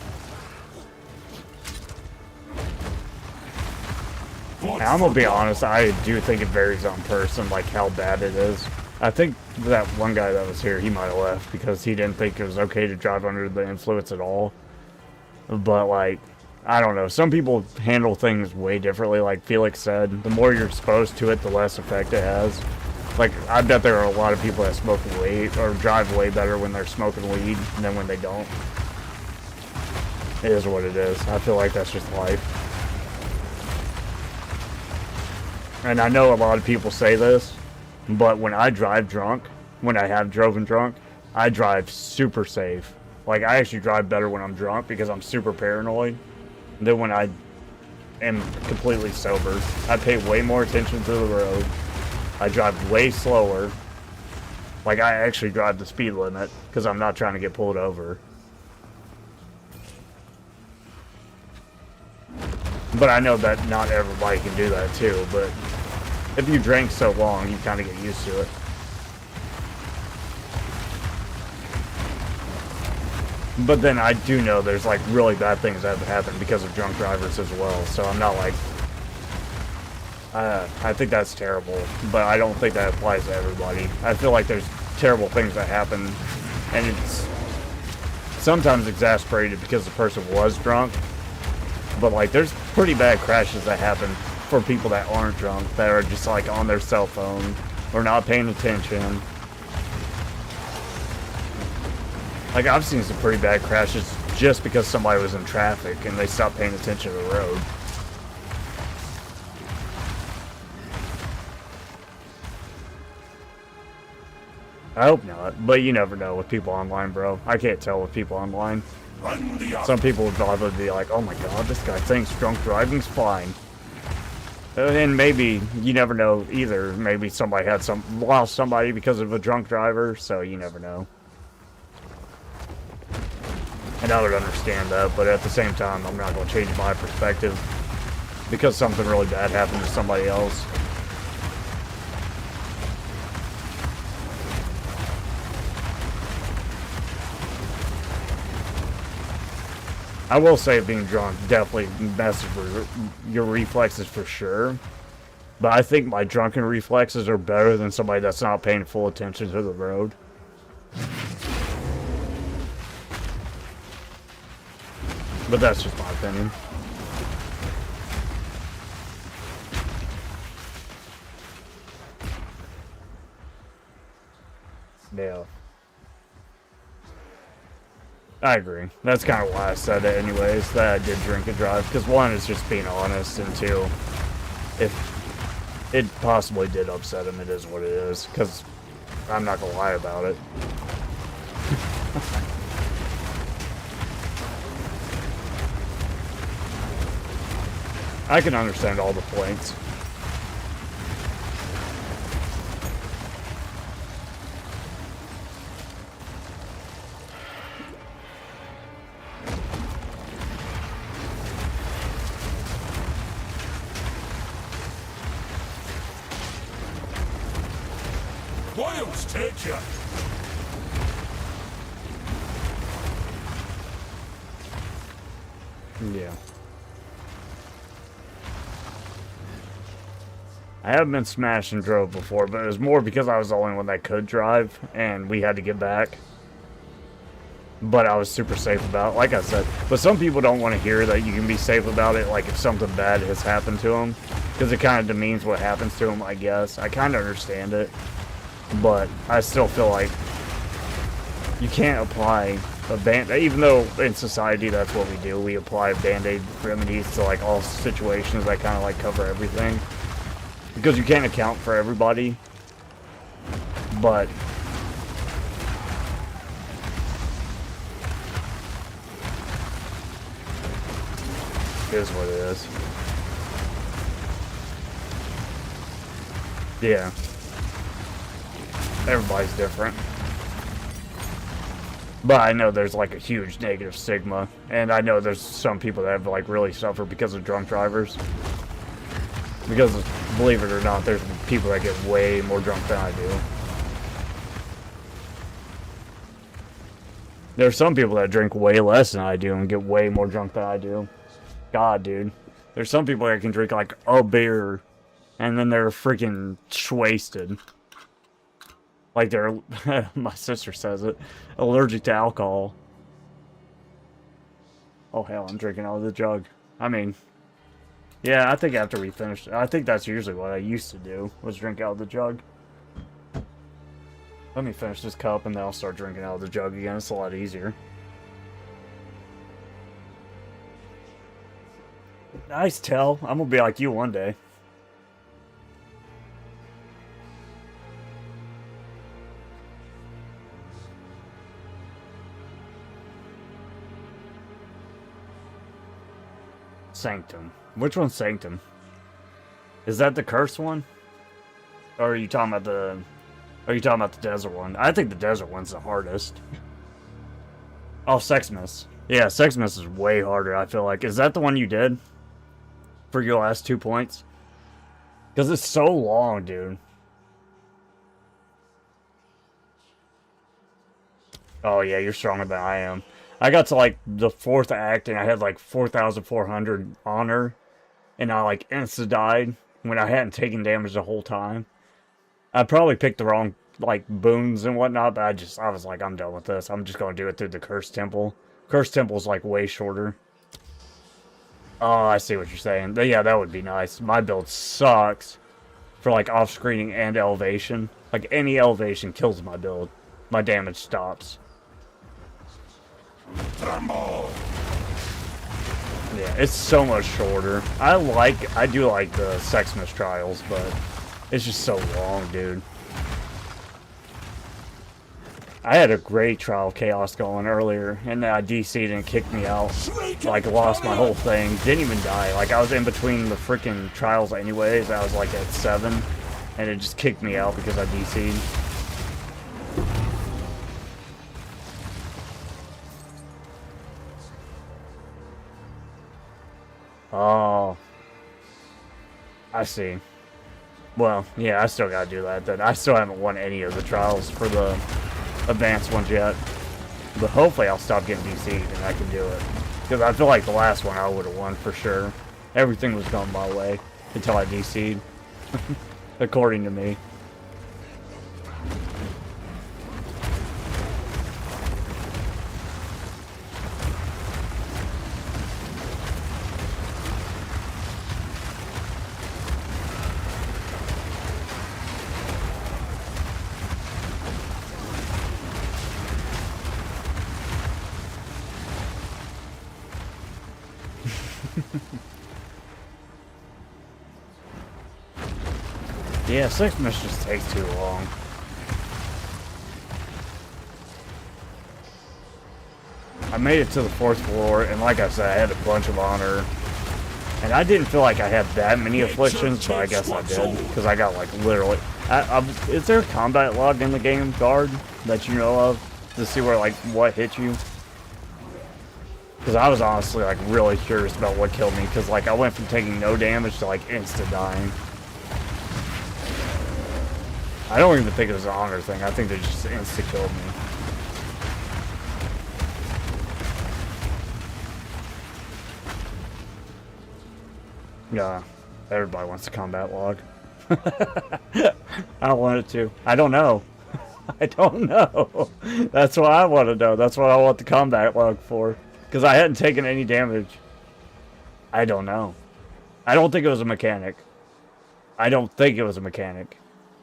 I'm gonna be honest, I do think it varies on person, like how bad it is. I think that one guy that was here, he might have left because he didn't think it was okay to drive under the influence at all. But, like, I don't know. Some people handle things way differently. Like Felix said, the more you're exposed to it, the less effect it has. Like, I bet there are a lot of people that smoke way, or drive way better when they're smoking weed than when they don't. It is what it is. I feel like that's just life. And I know a lot of people say this, but when I drive drunk, when I have driven drunk, I drive super safe. Like, I actually drive better when I'm drunk because I'm super paranoid than when I am completely sober. I pay way more attention to the road. I drive way slower. Like, I actually drive the speed limit because I'm not trying to get pulled over. But I know that not everybody can do that too, but if you drink so long, you kind of get used to it. But then I do know there's like really bad things that have happened because of drunk drivers as well. So I'm not like, I think that's terrible, but I don't think that applies to everybody. I feel like there's terrible things that happen, and it's sometimes exasperated because the person was drunk. But like, there's pretty bad crashes that happen for people that aren't drunk, that are just like on their cell phone or not paying attention. Like, I've seen some pretty bad crashes just because somebody was in traffic and they stopped paying attention to the road. I hope not, but you never know with people online, bro. I can't tell with people online. Some people would probably be like, oh my god, this guy thinks drunk driving's fine. And maybe, you never know either. Maybe somebody had lost somebody because of a drunk driver, so you never know. And I would understand that, but at the same time, I'm not going to change my perspective because something really bad happened to somebody else. I will say being drunk definitely messes with your reflexes for sure. But I think my drunken reflexes are better than somebody that's not paying full attention to the road. But that's just my opinion. Yeah. I agree. That's kind of why I said it anyways, that I did drink and drive. Because one, is just being honest, and two, if it possibly did upset him, it is what it is. Because I'm not going to lie about it. I can understand all the points. Wales take you. Yeah. I have been smashed and drove before, but it was more because I was the only one that could drive, and we had to get back. But I was super safe about it, like I said. But some people don't want to hear that you can be safe about it, like if something bad has happened to them. Because it kind of demeans what happens to them, I guess. I kind of understand it. But I still feel like you can't apply a band-aid, even though in society that's what we do. We apply band-aid remedies to like all situations that kind of like cover everything. Because you can't account for everybody. But it is what it is. Yeah. Everybody's different. But I know there's like a huge negative stigma. And I know there's some people that have like really suffered because of drunk drivers. Because, believe it or not, there's people that get way more drunk than I do. There's some people that drink way less than I do and get way more drunk than I do. God, dude. There's some people that can drink like a beer and then they're freaking wasted. Like they're, my sister says it, allergic to alcohol. Oh hell, I'm drinking out of the jug. I mean, yeah, I think after we finish, I think that's usually what I used to do, was drink out of the jug. Let me finish this cup and then I'll start drinking out of the jug again. It's a lot easier. Nice tell. I'm gonna be like you one day. Sanctum. Which one's Sanctum? Is that the cursed one? Or are you talking about the... Are you talking about the desert one? I think the desert one's the hardest. Oh, Sexmas. Yeah, Sexmas is way harder, I feel like. Is that the one you did? For your last 2 points? Because it's so long, dude. Oh yeah, you're stronger than I am. I got to like the 4th act and I had like 4,400 honor, and I like insta died when I hadn't taken damage the whole time. I probably picked the wrong like boons and whatnot, but I was like, I'm done with this. I'm just gonna do it through the Cursed Temple. Cursed Temple's like way shorter. Oh, I see what you're saying. Yeah, that would be nice. My build sucks for like off-screening and elevation. Like any elevation kills my build. My damage stops. Tremble. Yeah, it's so much shorter. I do like the Sexmas trials, but it's just so long, dude. I had a great Trial of Chaos going earlier, and then I DC'd and kicked me out. Like, lost my whole thing. Didn't even die. Like, I was in between the freaking trials anyways. I was, like, at 7, and it just kicked me out because I DC'd. Oh. I see. Well, yeah, I still gotta do that then. I still haven't won any of the trials for the advanced ones yet. But hopefully I'll stop getting DC'd and I can do it. Because I feel like the last one I would have won for sure. Everything was going my way until I DC'd. According to me. Yeah, 6 missions just takes too long. I made it to the 4th floor, and like I said, I had a bunch of honor. And I didn't feel like I had that many afflictions, but I guess I did. Because I got like literally... is there a combat log in the game, Guard, that you know of? To see where like what hit you? Because I was honestly like really curious about what killed me. Because like I went from taking no damage to like insta dying. I don't even think it was an honor thing. I think they just insta-killed me. Yeah, everybody wants the combat log. I want it to. I don't know. I don't know. That's what I want to know. That's what I want the combat log for. Because I hadn't taken any damage. I don't know. I don't think it was a mechanic. I don't think it was a mechanic.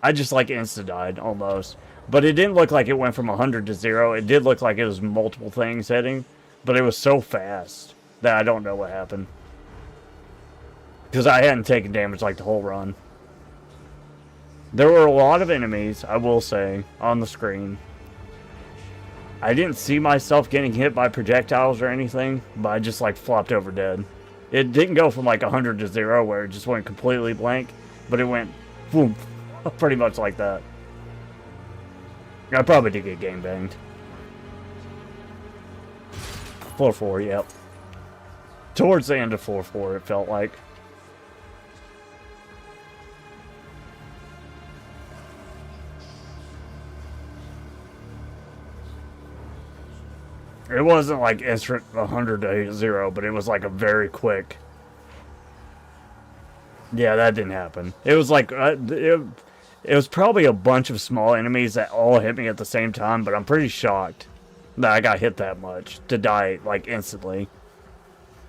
I just like insta-died, almost. But it didn't look like it went from 100 to 0. It did look like it was multiple things hitting. But it was so fast that I don't know what happened. Because I hadn't taken damage like the whole run. There were a lot of enemies, I will say, on the screen. I didn't see myself getting hit by projectiles or anything, but I just like flopped over dead. It didn't go from like 100 to 0 where it just went completely blank, but it went boom, pretty much like that. I probably did get game banged. Floor 4, yep. Towards the end of floor 4, it felt like. It wasn't like instant 100 to 0, but it was like a very quick. Yeah, that didn't happen. It was like it was probably a bunch of small enemies that all hit me at the same time, but I'm pretty shocked that I got hit that much to die like instantly.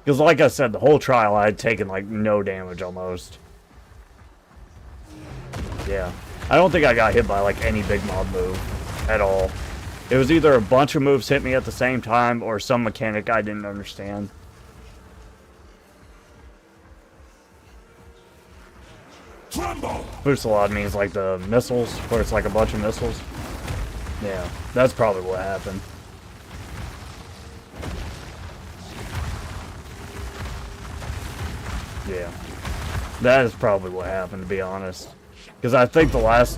Because like I said, the whole trial I had taken like no damage almost. Yeah, I don't think I got hit by like any big mob move at all. It was either a bunch of moves hit me at the same time or some mechanic I didn't understand. Tremble! Fusillade means like the missiles, where it's like a bunch of missiles. Yeah, that's probably what happened. Yeah, that is probably what happened, to be honest. Because I think the last,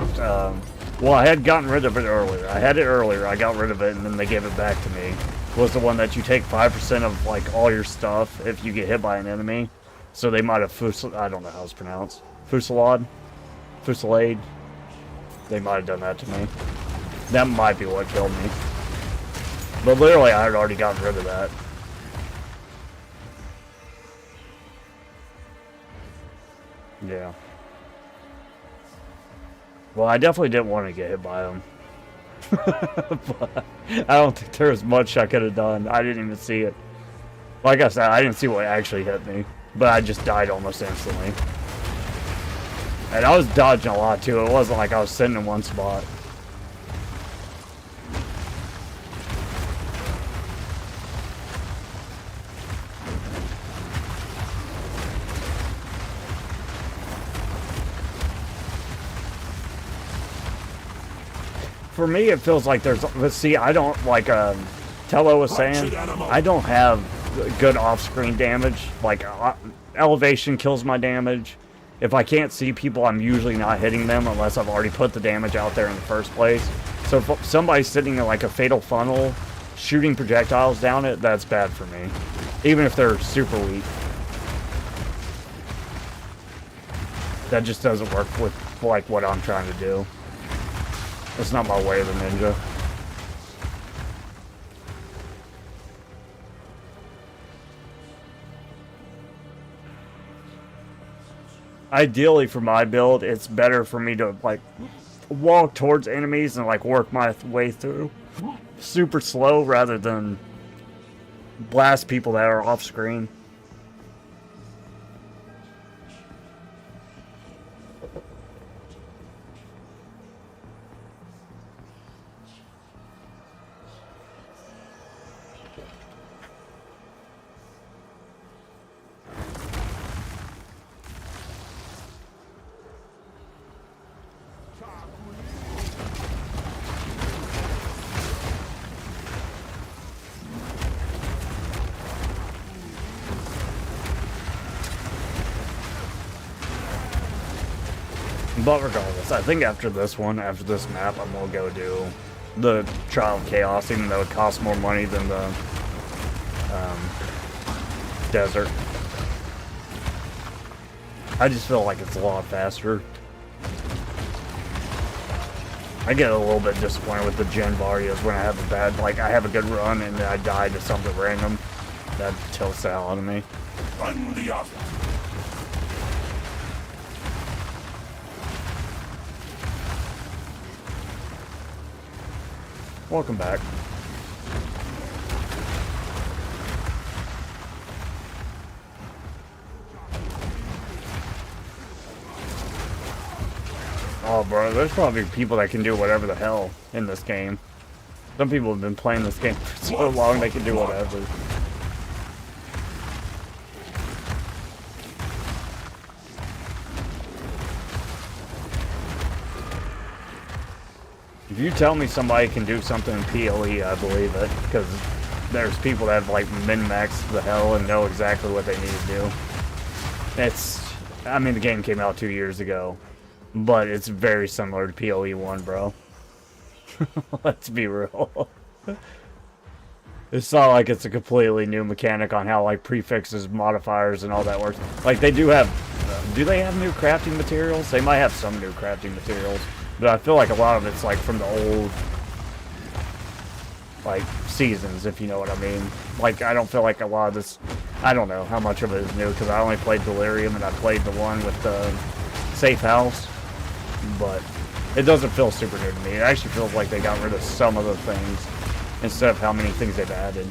well, I had gotten rid of it earlier. I had it earlier, I got rid of it, and then they gave it back to me. Was the one that you take 5% of, like, all your stuff if you get hit by an enemy. So they might have I don't know how it's pronounced. Fusillade? Fusillade? They might have done that to me. That might be what killed me. But literally, I had already gotten rid of that. Yeah. Well, I definitely didn't want to get hit by him. But I don't think there was much I could have done. I didn't even see it. Like I said, I didn't see what actually hit me. But I just died almost instantly. And I was dodging a lot too. It wasn't like I was sitting in one spot. For me, it feels like there's... But see, I don't, like Tello was saying, I don't have good off-screen damage. Like, elevation kills my damage. If I can't see people, I'm usually not hitting them unless I've already put the damage out there in the first place. So if somebody's sitting in, like, a fatal funnel, shooting projectiles down it, that's bad for me. Even if they're super weak. That just doesn't work with, like, what I'm trying to do. It's not my way of the ninja. Ideally, for my build, it's better for me to, like, walk towards enemies and, like, work my way through super slow rather than blast people that are off screen. But regardless, I think after this one, after this map, I'm gonna go do the Trial of Chaos, even though it costs more money than the desert. I just feel like it's a lot faster. I get a little bit disappointed with the Gen Varias when I have a bad, like, I have a good run and then I die to something random. That tilts the hell out of me. Run the other. Welcome back. Oh, bro, there's probably people that can do whatever the hell in this game. Some people have been playing this game for so long they can do whatever. If you tell me somebody can do something in PoE, I believe it, because there's people that have, like, min-maxed the hell and know exactly what they need to do. I mean, the game came out 2 years ago, but it's very similar to PoE 1, bro. Let's be real. It's not like it's a completely new mechanic on how, like, prefixes, modifiers, and all that works. Like, they do have... do they have new crafting materials? They might have some new crafting materials. But I feel like a lot of it's, like, from the old, like, seasons, if you know what I mean. Like, I don't feel like a lot of this... I don't know how much of it is new, because I only played Delirium, and I played the one with the Safe House. But it doesn't feel super new to me. It actually feels like they got rid of some of the things, instead of how many things they've added.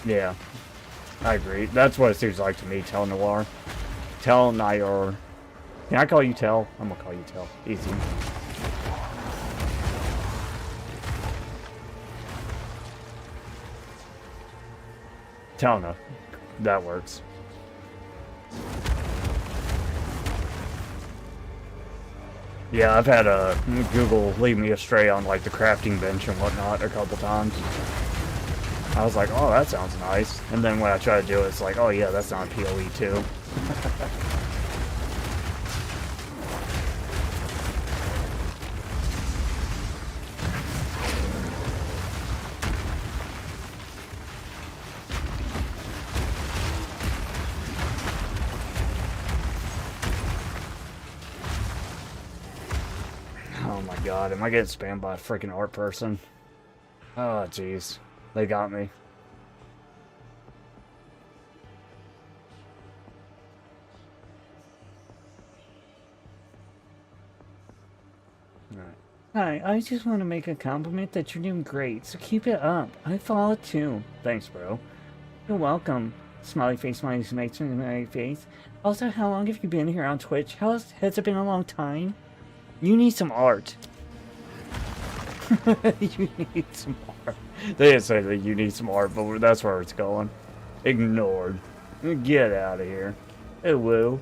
Yeah, I agree. That's what it seems like to me, Tel Noir. Tel Noir. Can I call you Tel? I'm gonna call you Tel. Easy. Telna. That works. Yeah, I've had Google lead me astray on, like, the crafting bench and whatnot a couple times. I was like, oh, that sounds nice. And then when I try to do it, it's like, oh yeah, that's not PoE too. Oh my god, am I getting spammed by a freaking art person? Oh, jeez. They got me. Alright. Hi, I just want to make a compliment that you're doing great, so keep it up. I follow too. Thanks, bro. You're welcome. Smiley face, smiley face. Also, how long have you been here on Twitch? Has it been a long time? You need some art. You need some art. They didn't say that you need some art, but that's where it's going. Ignored. Get out of here. It will.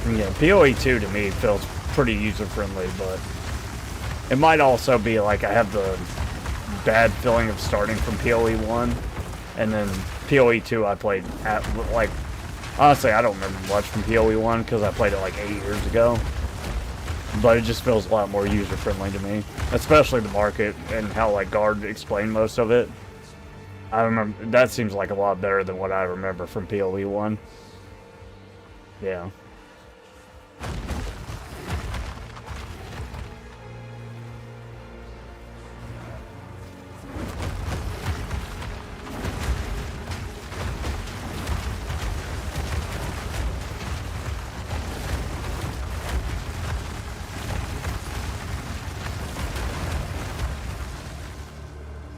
Yeah, PoE 2 to me feels pretty user-friendly, but it might also be like I have the bad feeling of starting from PoE 1, and then PoE 2 I played at, like, honestly I don't remember much from PoE 1 because I played it like 8 years ago, but it just feels a lot more user-friendly to me, especially the market and how like Guard explained most of it. I remember, that seems like a lot better than what I remember from PoE 1. Yeah.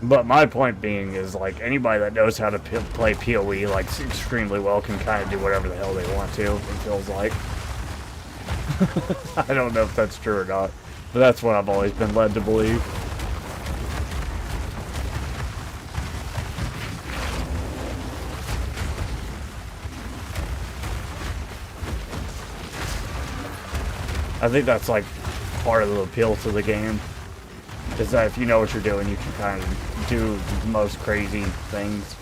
But my point being is, like, anybody that knows how to play PoE, like, extremely well can kind of do whatever the hell they want to, it feels like. I don't know if that's true or not, but that's what I've always been led to believe. I think that's, like, part of the appeal to the game. Is that if you know what you're doing, you can kind of do the most crazy things.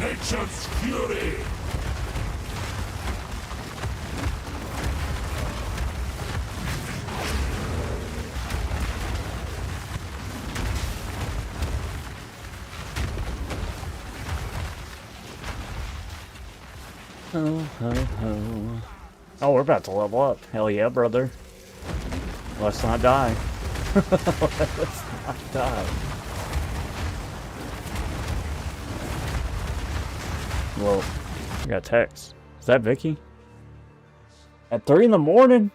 Nature's fury! Ho, ho, ho. Oh, we're about to level up. Hell yeah, brother. Let's not die. Let's not die. Whoa. I got a text. Is that Vicky? At 3 in the morning?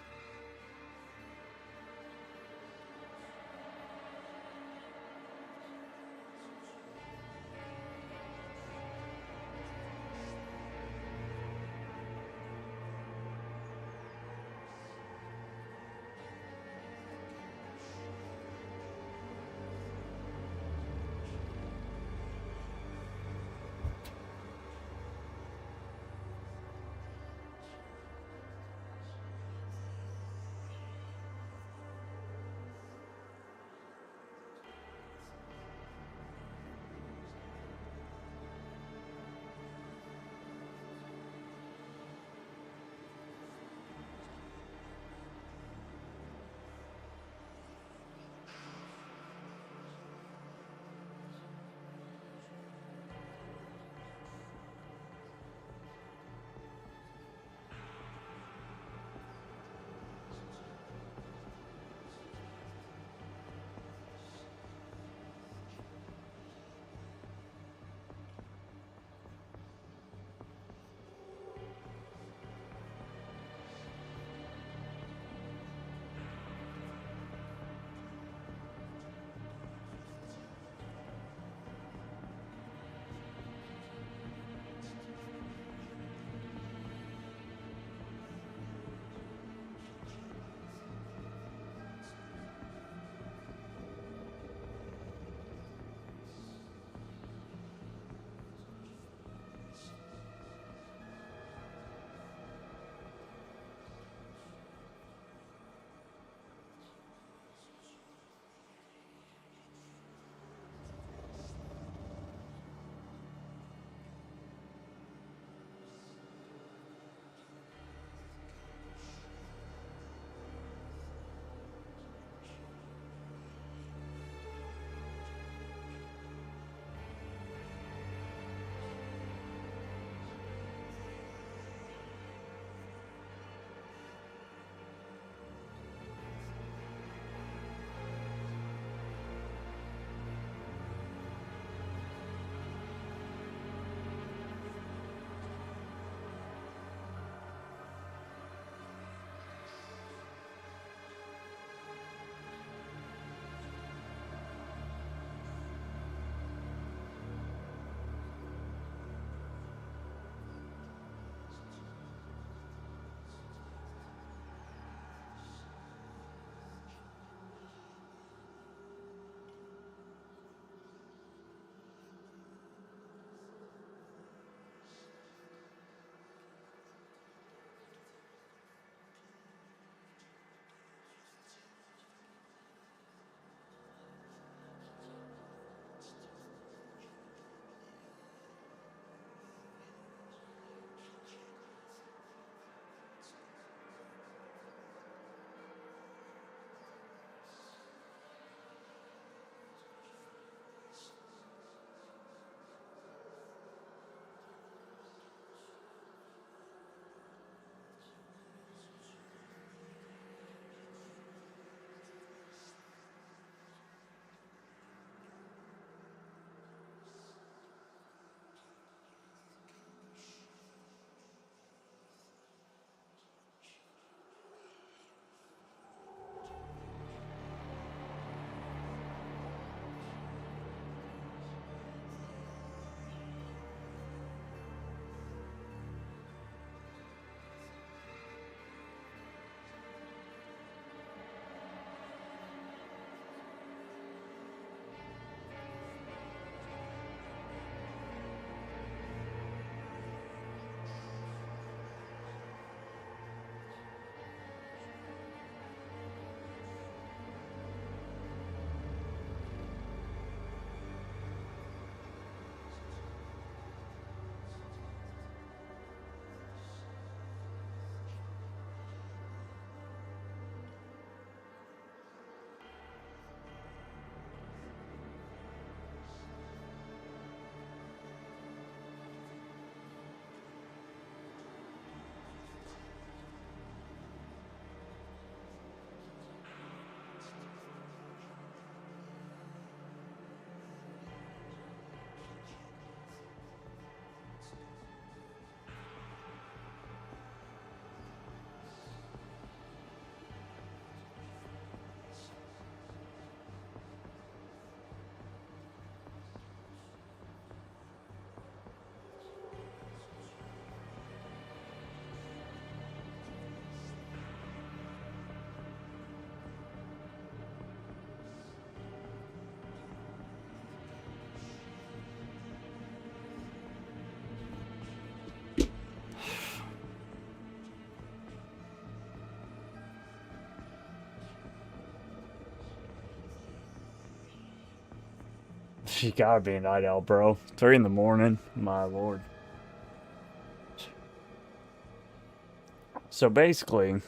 She gotta be a night owl, bro. 3 in the morning. My lord. So basically,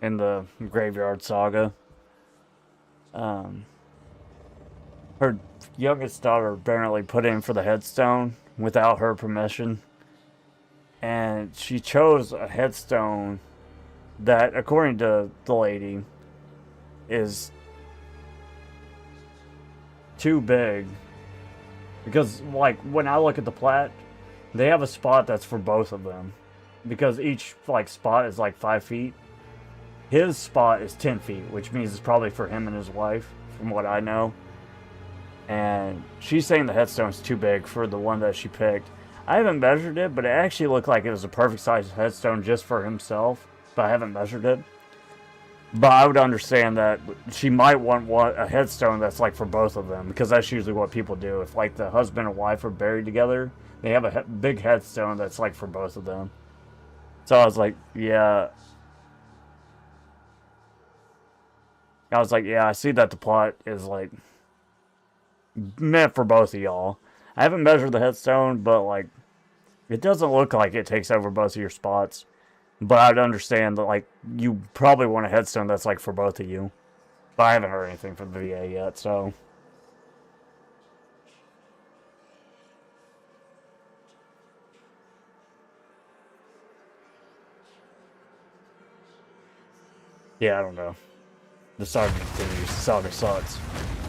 in the Graveyard Saga, her youngest daughter apparently put in for the headstone without her permission. And she chose a headstone that, according to the lady, is too big. Because, like, when I look at the plat, they have a spot that's for both of them. Because each, like, spot is, like, 5 feet. His spot is 10 feet, which means it's probably for him and his wife, from what I know. And she's saying the headstone's too big for the one that she picked. I haven't measured it, but it actually looked like it was a perfect size headstone just for himself. But I haven't measured it. But I would understand that she might want a headstone that's like for both of them. Because that's usually what people do. If like the husband and wife are buried together, they have a big headstone that's like for both of them. So I was like, yeah. I see that the plot is like meant for both of y'all. I haven't measured the headstone, but like it doesn't look like it takes over both of your spots. But I'd understand that like you probably want a headstone that's like for both of you. But I haven't heard anything from the VA yet, so yeah, I don't know. The saga continues. The saga sucks.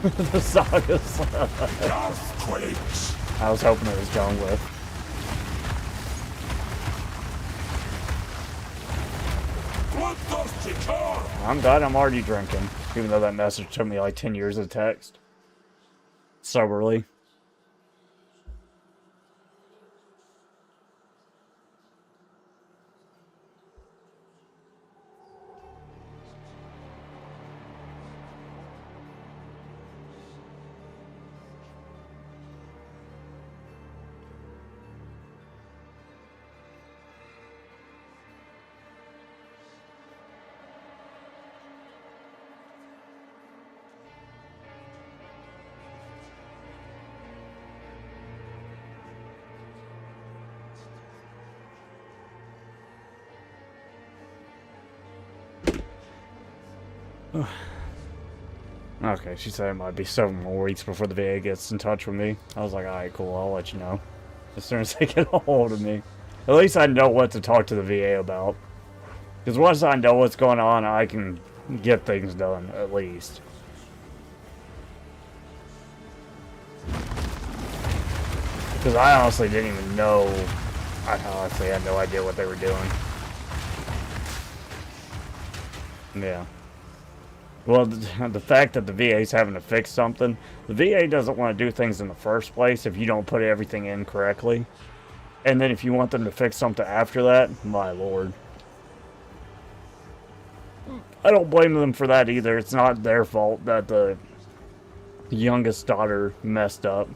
The saga sucks. Earthquakes. I was hoping it was John Wick. Bloodthirsty car. I'm glad I'm already drinking, even though that message took me like 10 years of text. Soberly. Okay, she said it might be several more weeks before the VA gets in touch with me. I was like, alright, cool, I'll let you know. As soon as they get a hold of me. At least I know what to talk to the VA about. Because once I know what's going on, I can get things done, at least. Because I honestly didn't even know. I honestly had no idea what they were doing. Yeah. Well, the fact that the VA's having to fix something, the VA doesn't want to do things in the first place if you don't put everything in correctly. And then if you want them to fix something after that, my lord. I don't blame them for that either. It's not their fault that the youngest daughter messed up.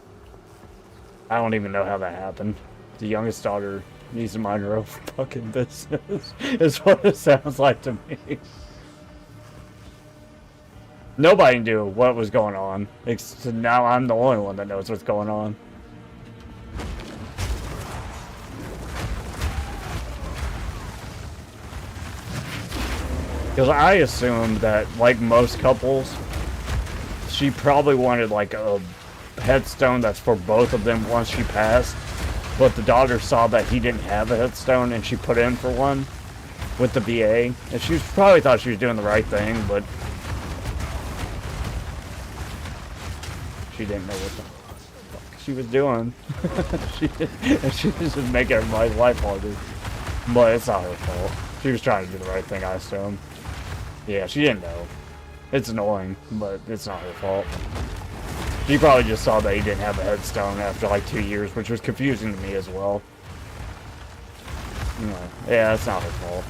I don't even know how that happened. The youngest daughter needs to mind her own fucking business. Is what it sounds like to me. Nobody knew what was going on. Now I'm the only one that knows what's going on. Because I assumed that, like most couples, she probably wanted like a headstone that's for both of them once she passed. But the daughter saw that he didn't have a headstone and she put in for one with the VA. And she probably thought she was doing the right thing, but she didn't know what the fuck she was doing. she was just making everybody's life harder. But it's not her fault. She was trying to do the right thing, I assume. Yeah, she didn't know. It's annoying, but it's not her fault. She probably just saw that he didn't have a headstone after like 2 years, which was confusing to me as well. Yeah, it's not her fault.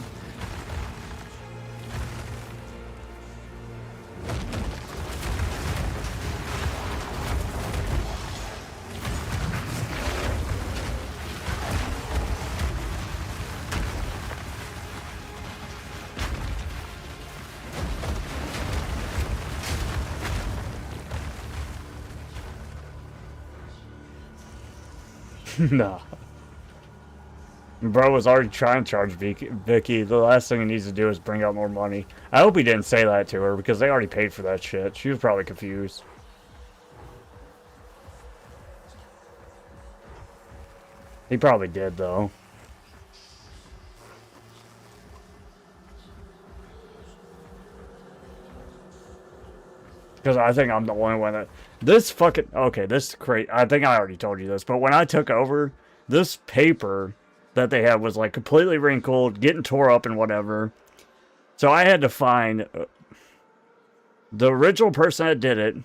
Nah. Bro was already trying to charge Vicky. The last thing he needs to do is bring out more money. I hope he didn't say that to her because they already paid for that shit. She was probably confused. He probably did, though. Because I think I'm the only one that... This fucking... Okay, this is crazy. I think I already told you this, but when I took over, this paper that they had was like completely wrinkled, getting tore up and whatever. So I had to find the original person that did it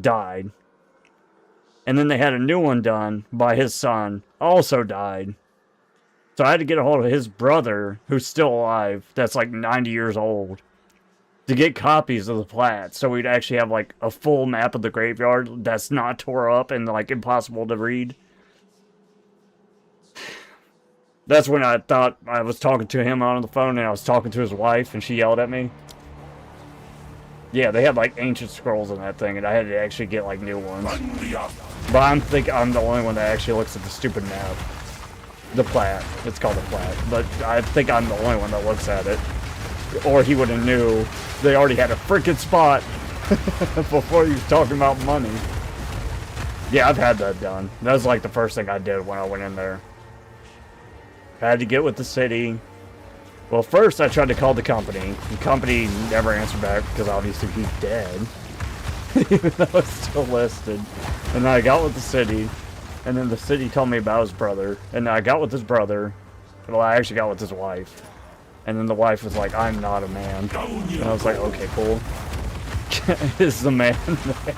died. And then they had a new one done by his son, also died. So I had to get a hold of his brother, who's still alive, that's like 90 years old, to get copies of the plat. So we'd actually have like a full map of the graveyard that's not tore up and like impossible to read. That's when I thought I was talking to him on the phone and I was talking to his wife and she yelled at me. Yeah, they had like ancient scrolls in that thing and I had to actually get like new ones. But I think I'm the only one that actually looks at the stupid map. The plat. It's called a plat. But I think I'm the only one that looks at it. Or he would have knew they already had a freaking spot before he was talking about money. Yeah, I've had that done. That was like the first thing I did when I went in there. I had to get with the city. Well, first I tried to call the company. The company never answered back because obviously he's dead. Even though it's still listed. And then I got with the city. And then the city told me about his brother. And I got with his brother. Well, I actually got with his wife. And then the wife was like, I'm not a man. And I was like, okay, cool. Is the man there?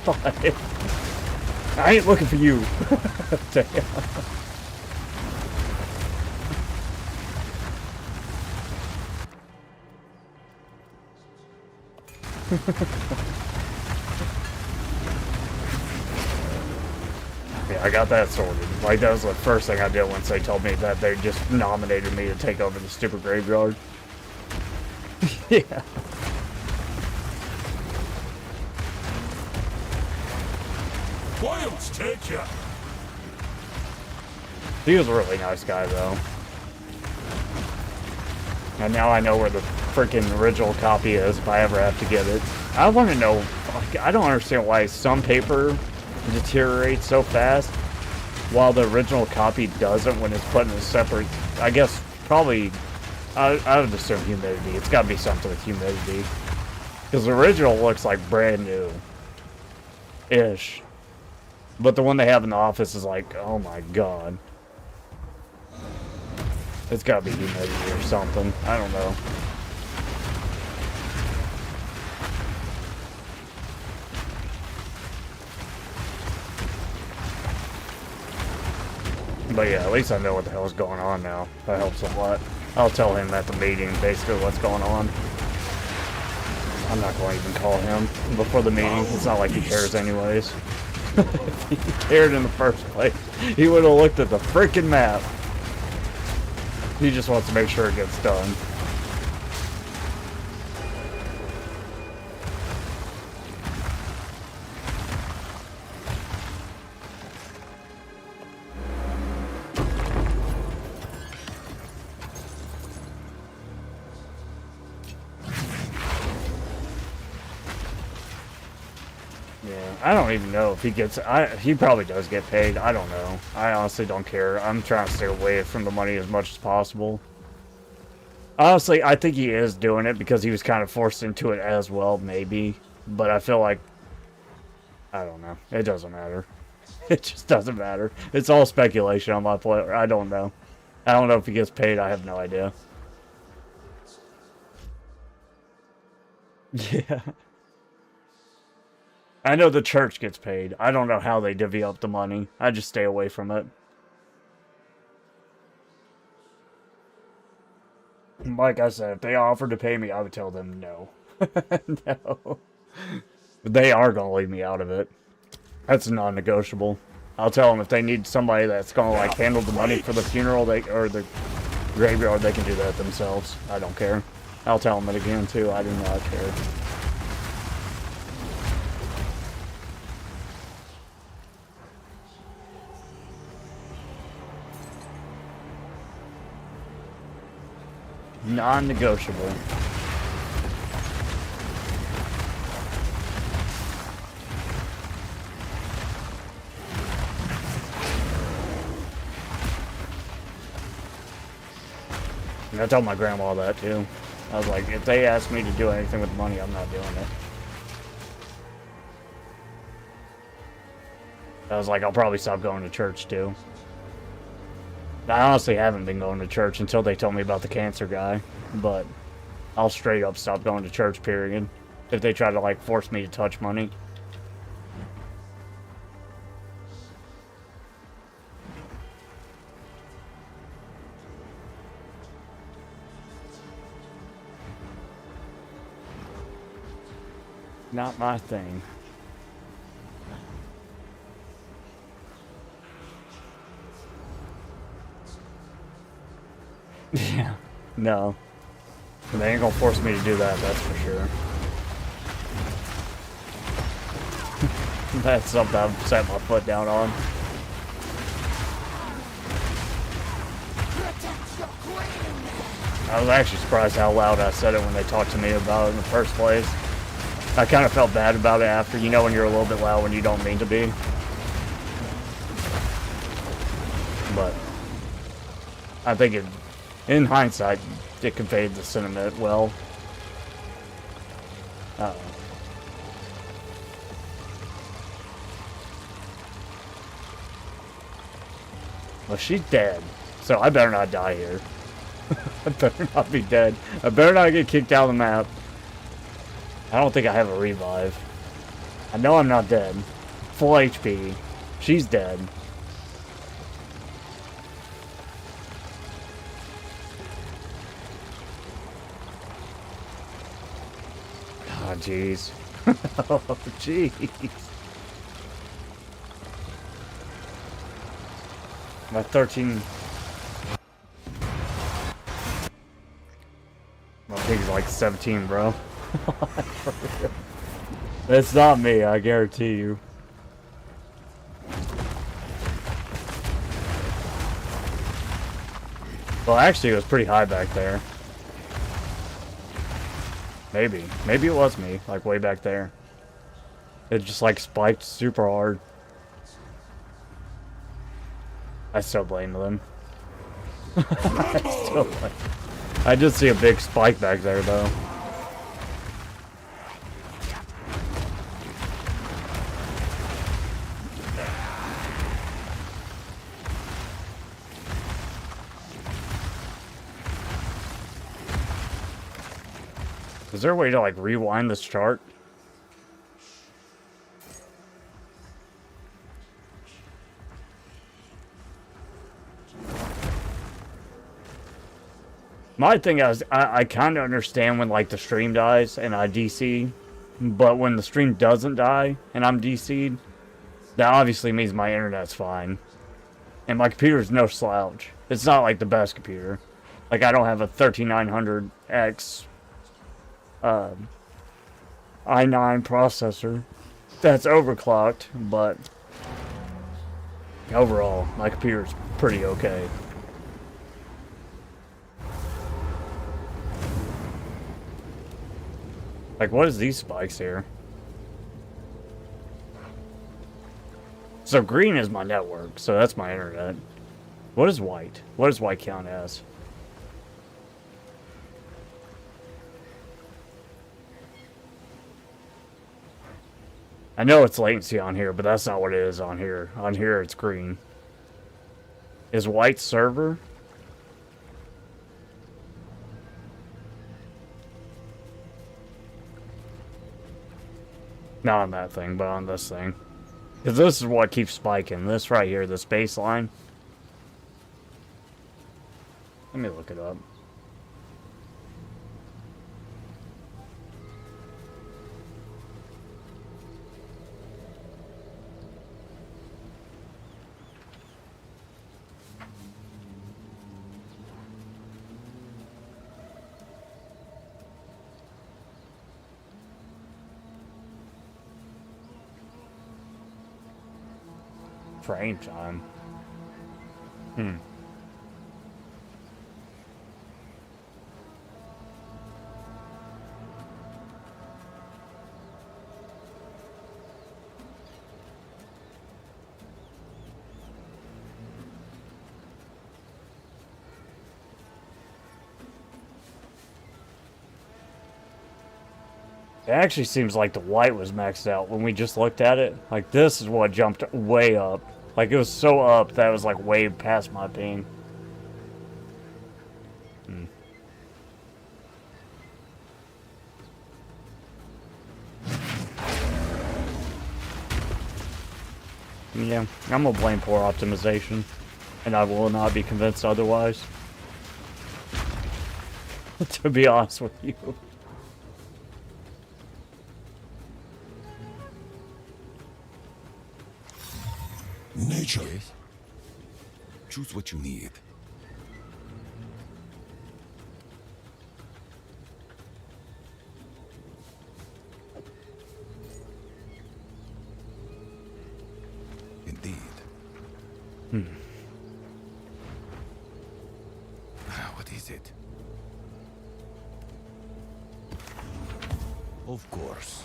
Like, I ain't looking for you. Damn. Yeah, I got that sorted. Like, that was the first thing I did once they told me that they just nominated me to take over the stupid graveyard. Yeah. Wilds take ya. He was a really nice guy, though. And now I know where the freaking original copy is if I ever have to get it. I want to know, like, I don't understand why some paper deteriorates so fast while the original copy doesn't when it's put in a separate, I guess, probably, I would assume humidity. It's got to be something with humidity. Because the original looks like brand new-ish. But the one they have in the office is like, oh my god. It's gotta be humidity or something. I don't know. But yeah, at least I know what the hell is going on now. That helps a lot. I'll tell him at the meeting basically what's going on. I'm not going to even call him before the meeting. It's not like he cares anyways. If he cared in the first place, he would have looked at the freaking map. He just wants to make sure it gets done. I don't even know if he gets... he probably does get paid. I don't know. I honestly don't care. I'm trying to stay away from the money as much as possible. Honestly, I think he is doing it because he was kind of forced into it as well, maybe. But I feel like... I don't know. It doesn't matter. It just doesn't matter. It's all speculation on my part. I don't know. I don't know if he gets paid. I have no idea. Yeah. I know the church gets paid. I don't know how they divvy up the money. I just stay away from it. Like I said, if they offered to pay me, I would tell them no. No. But they are going to leave me out of it. That's non-negotiable. I'll tell them if they need somebody that's going to like handle the money for the funeral or the graveyard, they can do that themselves. I don't care. I'll tell them it again too. I do not care. Non-negotiable. And I told my grandma that too. I was like, if they ask me to do anything with money, I'm not doing it. I was like, I'll probably stop going to church too. I honestly haven't been going to church until they told me about the cancer guy, but I'll straight up stop going to church, period. If they try to, like, force me to touch money. Not my thing. Yeah, no. They ain't gonna force me to do that, that's for sure. That's something I've set my foot down on. I was actually surprised how loud I said it when they talked to me about it in the first place. I kind of felt bad about it after, you know, when you're a little bit loud when you don't mean to be. But I think in hindsight, it conveyed the sentiment well. Well, she's dead, so I better not die here. I better not be dead. I better not get kicked out of the map. I don't think I have a revive. I know I'm not dead. Full HP. She's dead. Oh, jeez. Oh, jeez. My 13... My pig's like 17, bro. It's not me, I guarantee you. Well, actually, it was pretty high back there. Maybe. Maybe it was me, like way back there. It just like spiked super hard. I still blame them. I did see a big spike back there, though. Is there a way to, like, rewind this chart? My thing is, I kind of understand when, like, the stream dies and I DC, but when the stream doesn't die and I'm DC'd, that obviously means my internet's fine. And my computer's no slouch. It's not, like, the best computer. Like, I don't have a 3900X i9 processor that's overclocked, but overall, my computer's pretty okay. Like, what is these spikes here? So green is my network, so that's my internet. What is white? What does white count as? I know it's latency on here, but that's not what it is on here. On here, it's green. Is white server? Not on that thing, but on this thing. Because this is what keeps spiking. This right here, this baseline. Let me look it up. Frame time. It actually seems like the white was maxed out when we just looked at it. Like, this is what jumped way up. Like, it was so up that it was, like, way past my ping. Yeah, I'm gonna blame poor optimization. And I will not be convinced otherwise. To be honest with you. Nature. Yes. Choose what you need. Indeed. What is it? Of course.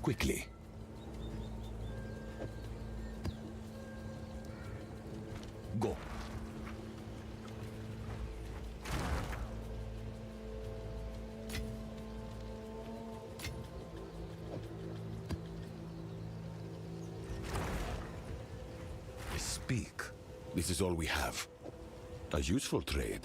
Quickly. Go. Speak. This is all we have. A useful trade.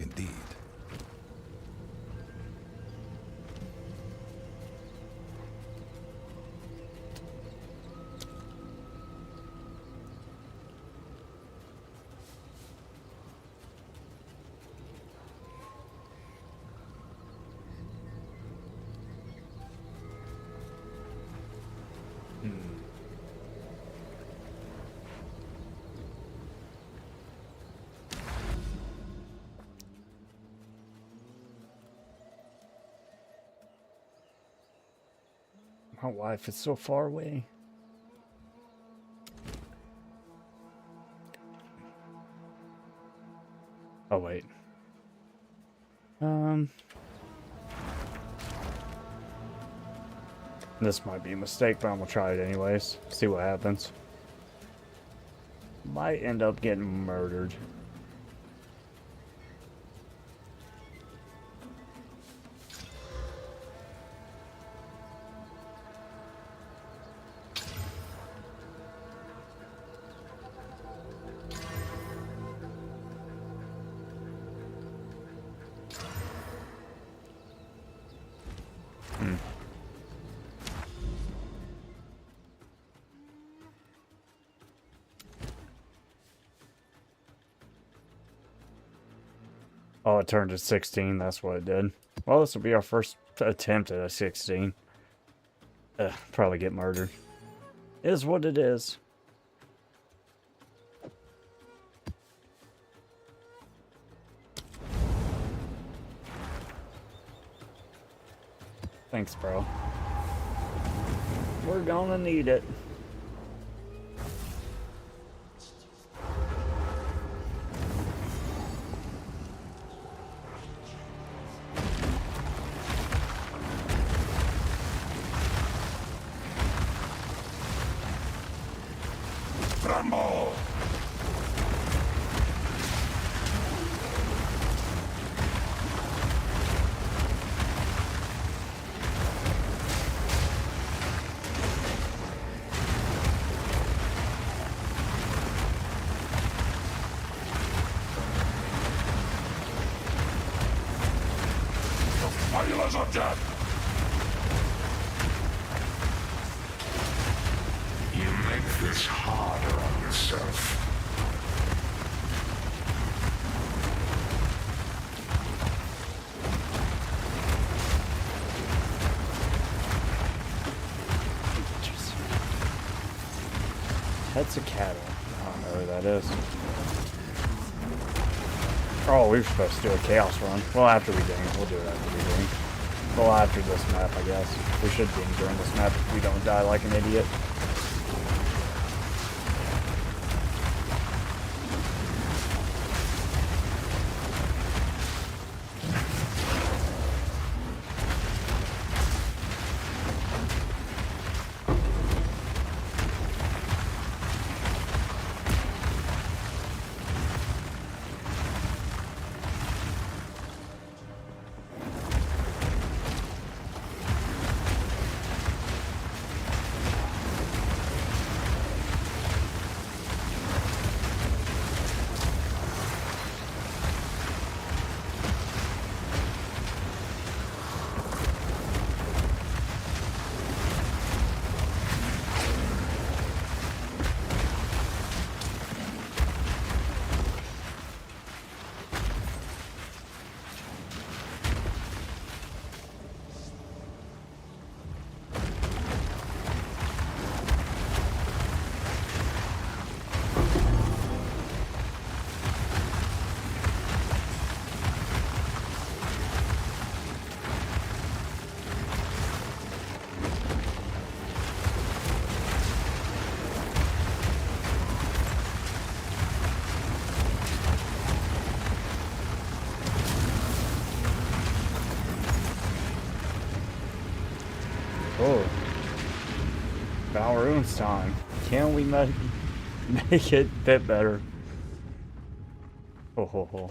Indeed. My wife is so far away. Oh, wait. This might be a mistake, but I'm gonna try it anyways. See what happens. Might end up getting murdered. Oh, it turned to 16. That's what it did. Well, this will be our first attempt at a 16. Probably get murdered. Is what it is. Thanks, bro. We're gonna need it. Tremble! The failures of death! You make this harder on yourself. That's a cattle. I don't know who that is. Oh, we were supposed to do a chaos run. Well, after we ding. We'll do it after we ding. Well, after this map, I guess. We should ding during this map if we don't die like an idiot. Oh. Balroon's time. Can we make it a bit better? Ho ho ho.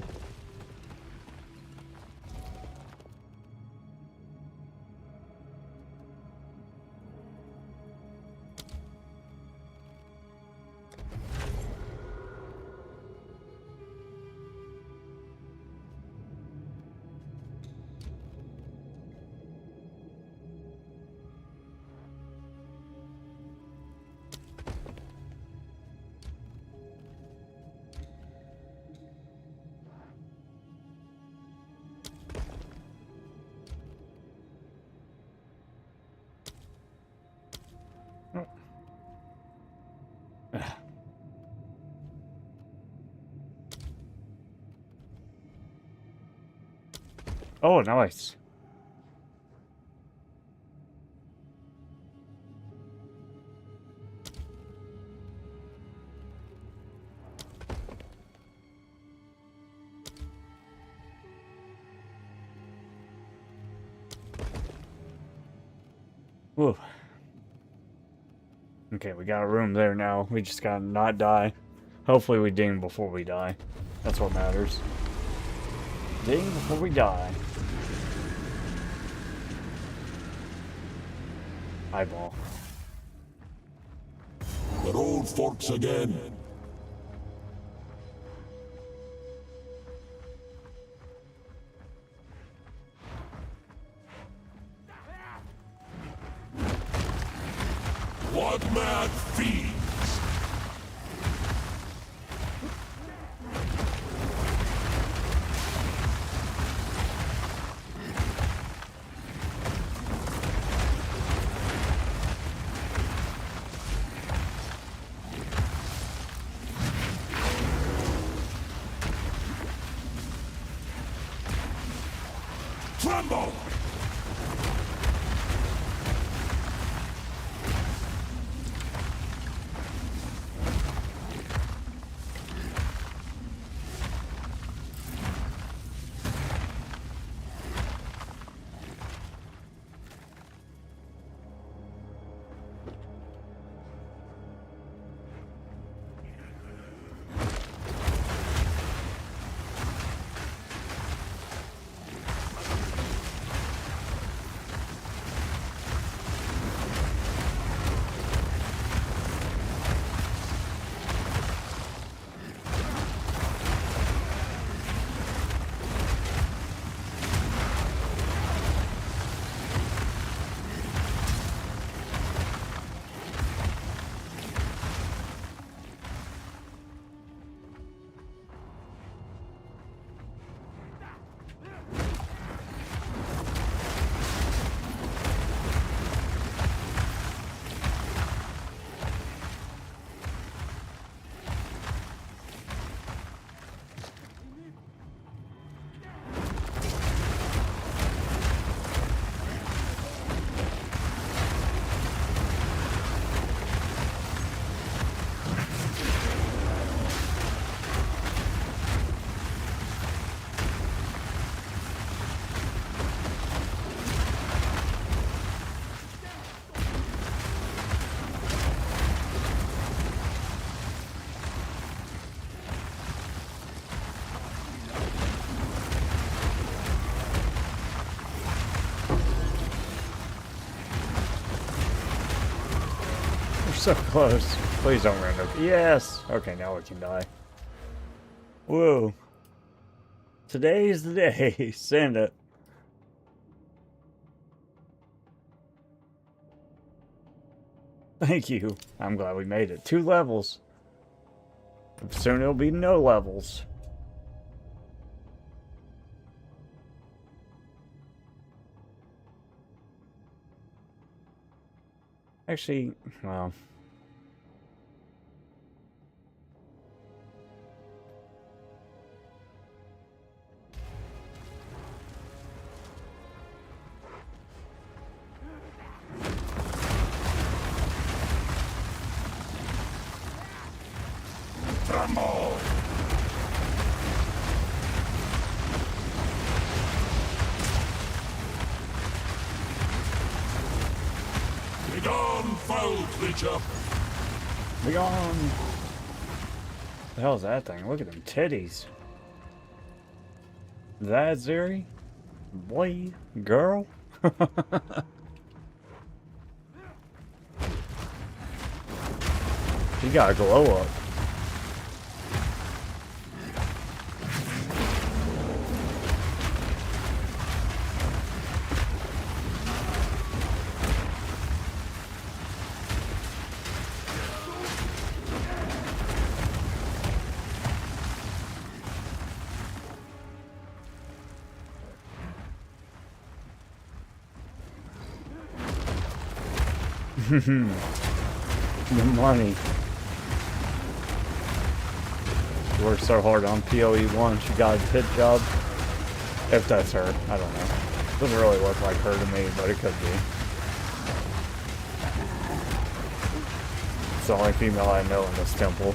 Oh, nice. Whew. Okay, we got a room there now. We just gotta not die. Hopefully we ding before we die. That's what matters. Ding before we die. Eyeball. The road forks again. What mad fiends! Tremble! So close. Please don't run over. Yes! Okay, now we can die. Whoa. Today's the day. Send it. Thank you. I'm glad we made it. 2 levels. Soon it'll be no levels. Actually, well... Tremble! Out, Witcher! Be gone! What the hell is that thing? Look at them titties. That Zeri? Boy, girl? You gotta glow up. The money. She worked so hard on PoE1, she got a tit job. If that's her, I don't know. Doesn't really look like her to me, but it could be. It's the only female I know in this temple.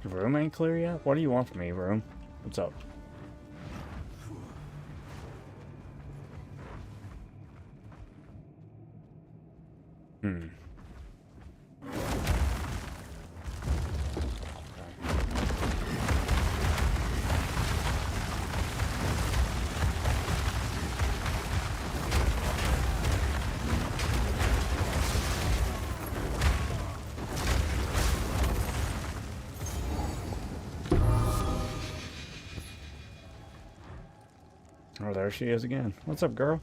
Room ain't clear yet? What do you want from me, room? What's up? Oh, there she is again. What's up, girl?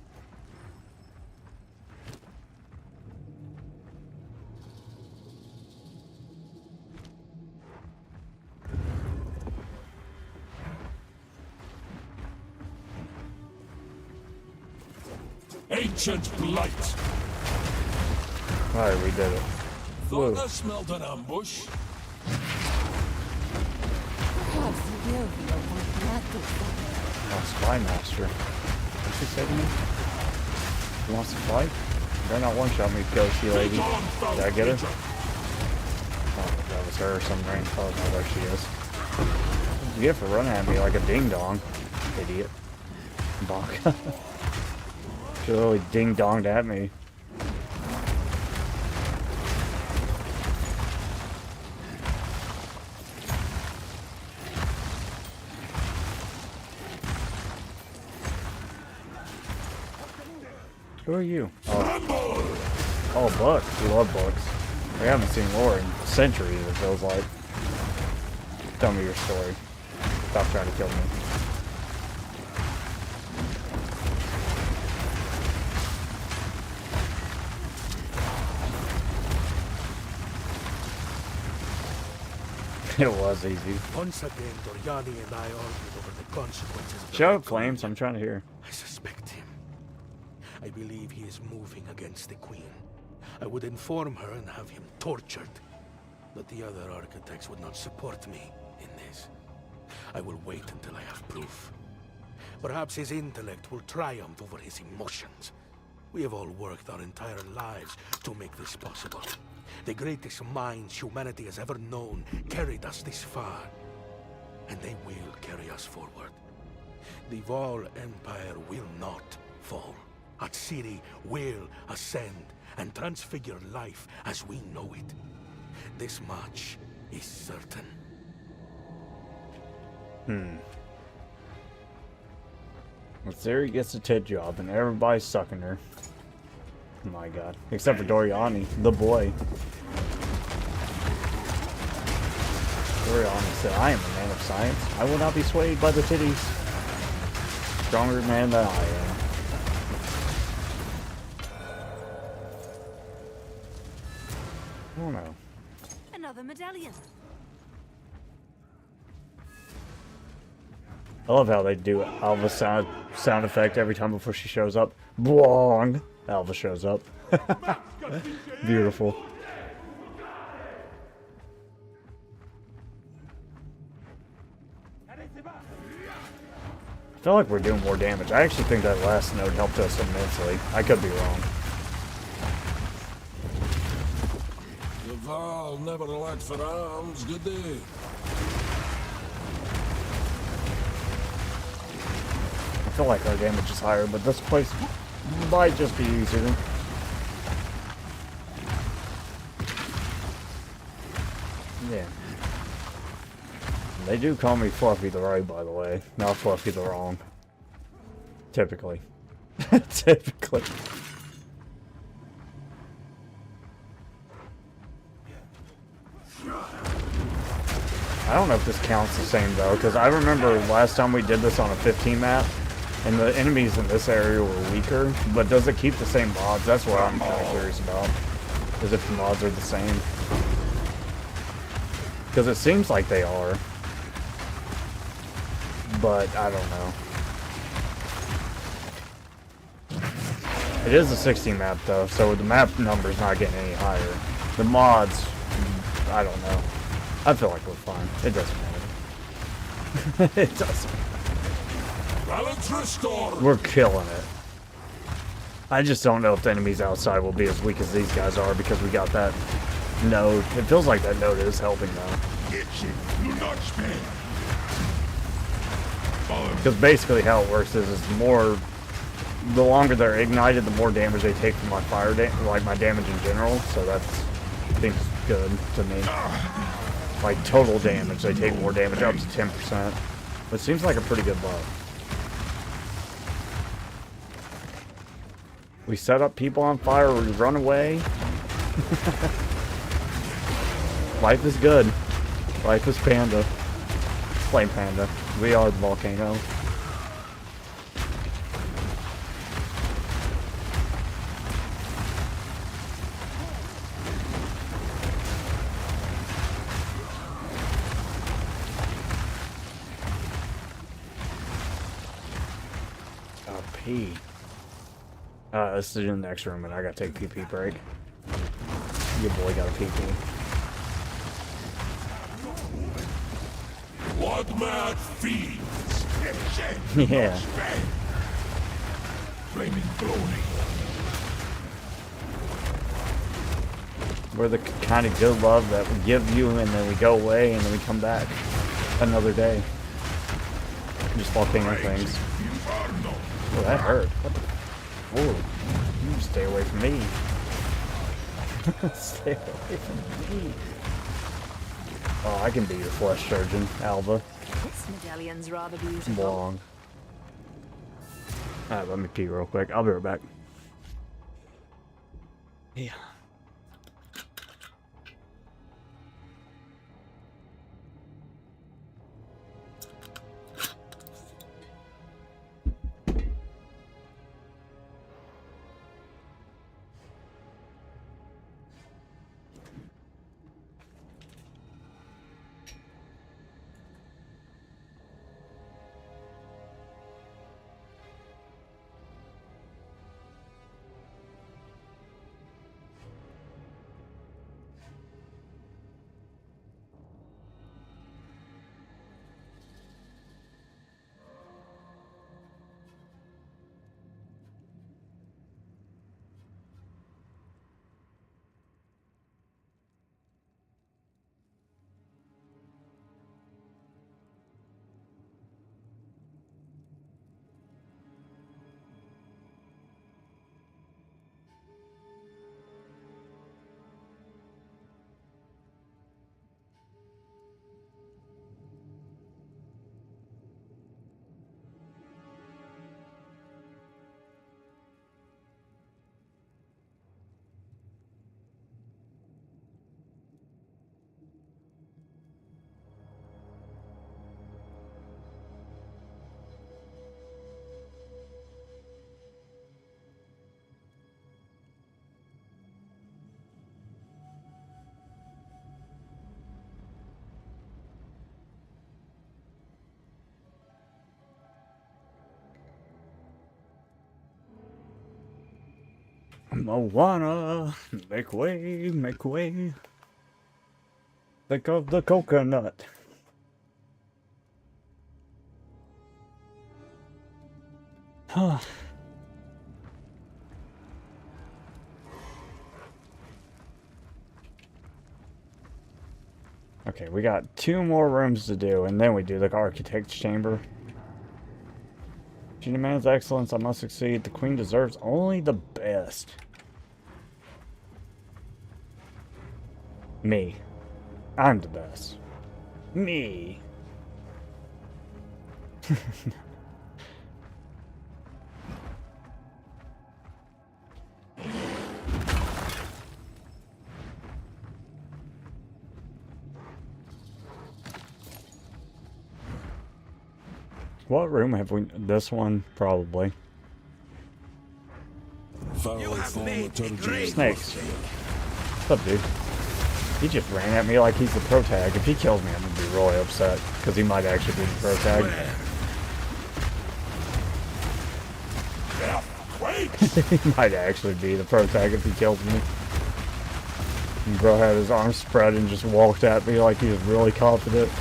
Ancient blight! Alright, we did it. Thought I smelled an ambush. Oh, Spy Master. What's she say to me? You want some fight? Better not one-shot me, POC lady. Did I get her? Oh, that was her or some range. Oh, no, there she is. What did you get for running at me like a ding-dong? Idiot. Bonk. She literally ding-donged at me. Who are you? Oh, Bucks. We love Bucks. We haven't seen Laura in centuries, it feels like. Tell me your story. Stop trying to kill me. It was easy. Once again, Doriani and I argued over the consequences of the Show up, Flames. I'm trying to hear. I suspect him. I believe he is moving against the Queen. I would inform her and have him tortured. But the other architects would not support me in this. I will wait until I have proof. Perhaps his intellect will triumph over his emotions. We have all worked our entire lives to make this possible. The greatest minds humanity has ever known carried us this far. And they will carry us forward. The Vol Empire will not fall. Atsiri will ascend and transfigure life as we know it. This much is certain. Well, Zeri gets a tit job and everybody's sucking her. Oh my god. Except for Doriani, the boy. Doriani said, I am a man of science. I will not be swayed by the titties. Stronger man than I am. I don't know. Another medallion. I love how they do Alva sound effect every time before she shows up. Blong. Alva shows up. Beautiful. I feel like we're doing more damage. I actually think that last node helped us immensely. I could be wrong. Smol never lack for arms, did they? I feel like our damage is higher, but this place might just be easier. Yeah. They do call me Fluffy the right, by the way. Not Fluffy the wrong. Typically. Typically. I don't know if this counts the same though, because I remember last time we did this on a 15 map, and the enemies in this area were weaker, but does it keep the same mods? That's what I'm kind of curious about. Is if the mods are the same. Because it seems like they are. But I don't know. It is a 16 map though, so the map number's not getting any higher. The mods, I don't know. I feel like we're fine. It doesn't matter. It doesn't. Balance restored. We're killing it. I just don't know if the enemies outside will be as weak as these guys are because we got that node. It feels like that node is helping though. Because basically how it works is the longer they're ignited, the more damage they take from my fire like my damage in general. So that's seems good to me. Like total damage, they take more damage, up to 10%. Which seems like a pretty good buff. We set up people on fire, we run away. Life is good. Life is Panda. Flame Panda. We are the volcano. Pee. This is in the next room, and I gotta take a pee break. Your boy got a pee. What mad fiends? Yeah. Flaming glory. We're the kind of good love that we give you, and then we go away, and then we come back another day. Just volcano things. Oh, that hurt. What the? Whoa. You stay away from me. Stay away from me. Oh, I can be your flesh surgeon, Alva. This medallion's rather beautiful. Long. Alright, let me pee real quick. I'll be right back. Yeah. Moana, make way, make way. Think of the coconut. Huh. Okay, we got 2 more rooms to do, and then we do the architect's chamber. She demands excellence, I must succeed. The queen deserves only the best. Me. I'm the best. Me. What room have we... This one, probably. Snakes. What's up, dude? He just ran at me like he's the pro tag. If he kills me, I'm gonna be really upset. Because he might actually be the pro tag. He might actually be the pro tag if he kills me. And bro had his arms spread and just walked at me like he was really confident.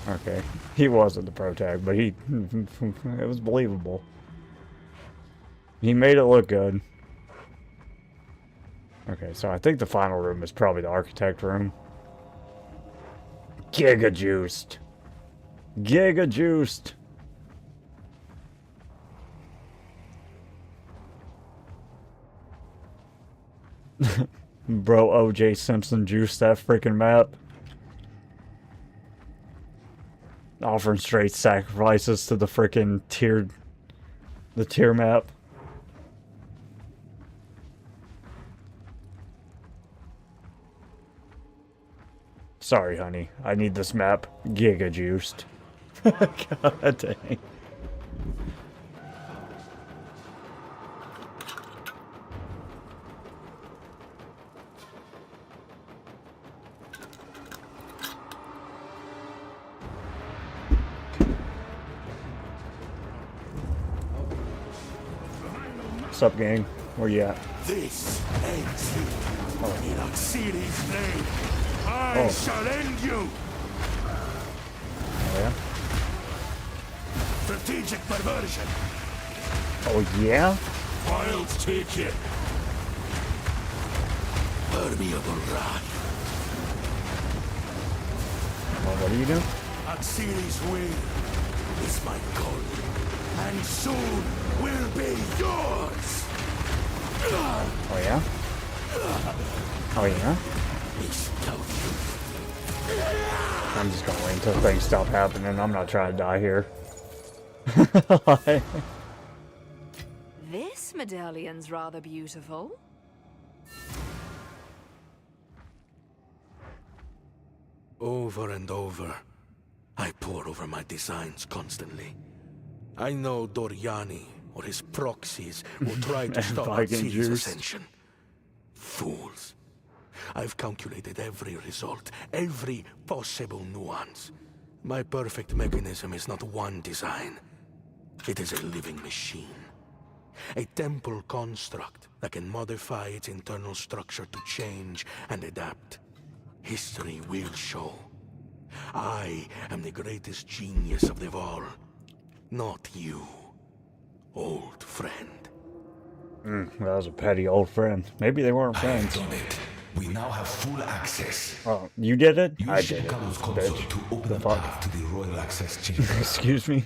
Okay. He wasn't the pro tag, but he... it was believable. He made it look good. Okay, so I think the final room is probably the architect room. Giga juiced. Giga juiced. Bro, OJ Simpson juiced that freaking map. Offering straight sacrifices to the freaking tier map. Sorry, honey. I need this map giga juiced. God dang. What's up, gang? Where you at? This ends you. In Oxiri's name, I shall end you. Oh, yeah? Strategic perversion. Oh, yeah? Wild ticket. Permeable wrath. Well, what are you doing? Oxiri's will is my goal, and soon will be yours. Oh, yeah? Oh, yeah? I'm just gonna wait until things stop happening. I'm not trying to die here. This medallion's rather beautiful. Over and over, I pore over my designs constantly. I know Doriani or his proxies will try to stop Oxiri's ascension. Fools. I've calculated every result, every possible nuance. My perfect mechanism is not one design. It is a living machine. A temple construct that can modify its internal structure to change and adapt. History will show. I am the greatest genius of them all. Not you, old friend. That was a petty old friend. Maybe they weren't friends. I've done it. We now have full access. Oh, you did it? Use I did it. Shikalu's console to open the path to the royal access chamber. Excuse me?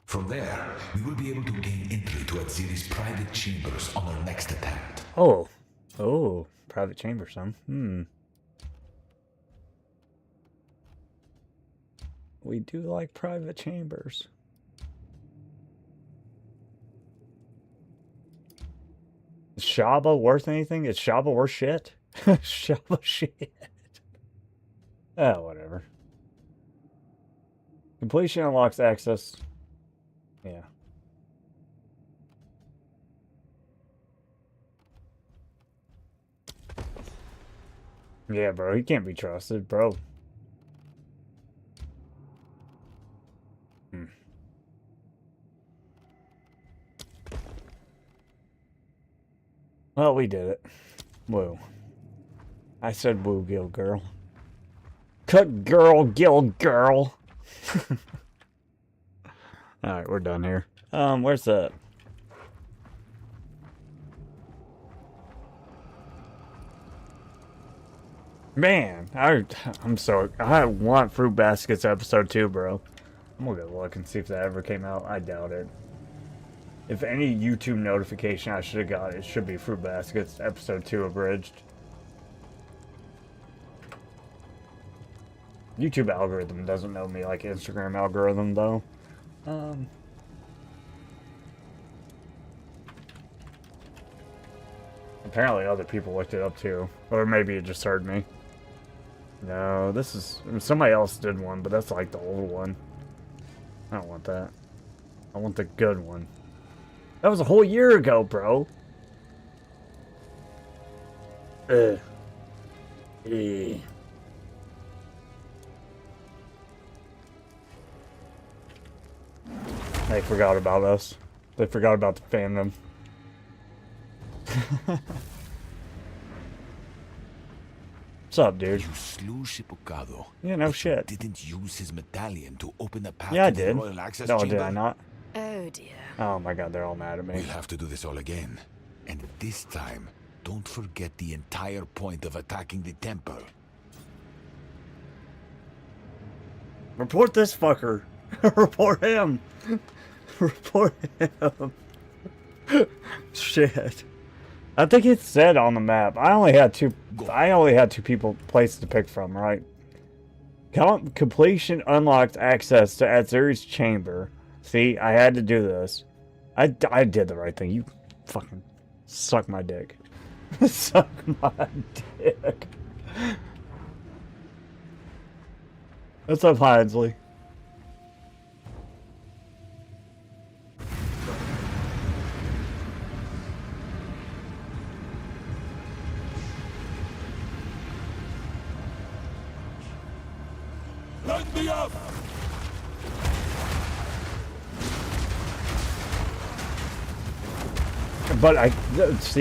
From there, we will be able to gain entry to Oxiri's private chambers on our next attempt. Oh. Oh. Private chambers, huh? We do like private chambers. Is Shaba worth anything? Is Shaba worth shit? Shaba shit. Oh, whatever. Completion unlocks access. Yeah. Yeah, bro. He can't be trusted, bro. Well, we did it. Woo. I said woo, Gil girl. Cut girl, Gil girl. Alright, we're done here. Where's that? Man, I want Fruit Baskets episode 2, bro. I'm gonna go look and see if that ever came out. I doubt it. If any YouTube notification I should have got, it should be Fruit Baskets episode 2 abridged. YouTube algorithm doesn't know me like Instagram algorithm, though. Apparently other people looked it up, too. Or maybe it just heard me. No, this is... Somebody else did one, but that's like the old one. I don't want that. I want the good one. That was a whole year ago, bro. Ugh. They forgot about us. They forgot about the fandom. What's up, dude? You slew Shipocado. Yeah, no shit. Didn't use his medallion to open the path Yeah, I to the did. royal access No, chamber? did I not? Oh dear. Oh my god, they're all mad at me. We'll have to do this all again. And this time, don't forget the entire point of attacking the temple. Report this fucker. Report him. Report him. Shit. I think it said on the map. I only had two places to pick from, right? Completion unlocked access to Azuri's chamber. See, I had to do this. I did the right thing. You fucking suck my dick. Suck my dick. What's up, Hidesley? Light me up! But I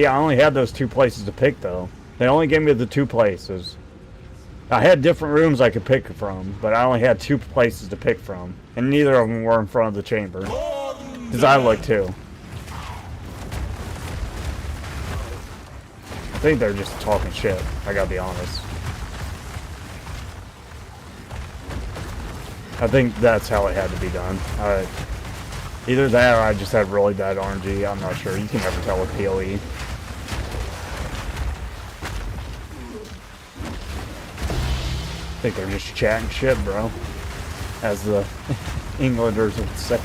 only had those two places to pick, though. They only gave me the two places. I had different rooms I could pick from, but I only had two places to pick from. And neither of them were in front of the chamber. Because I looked, too. I think they're just talking shit. I gotta be honest. I think that's how it had to be done. Either that or I just have really bad RNG. I'm not sure. You can never tell with PoE. I think they're just chatting shit, bro. As the Englanders would say.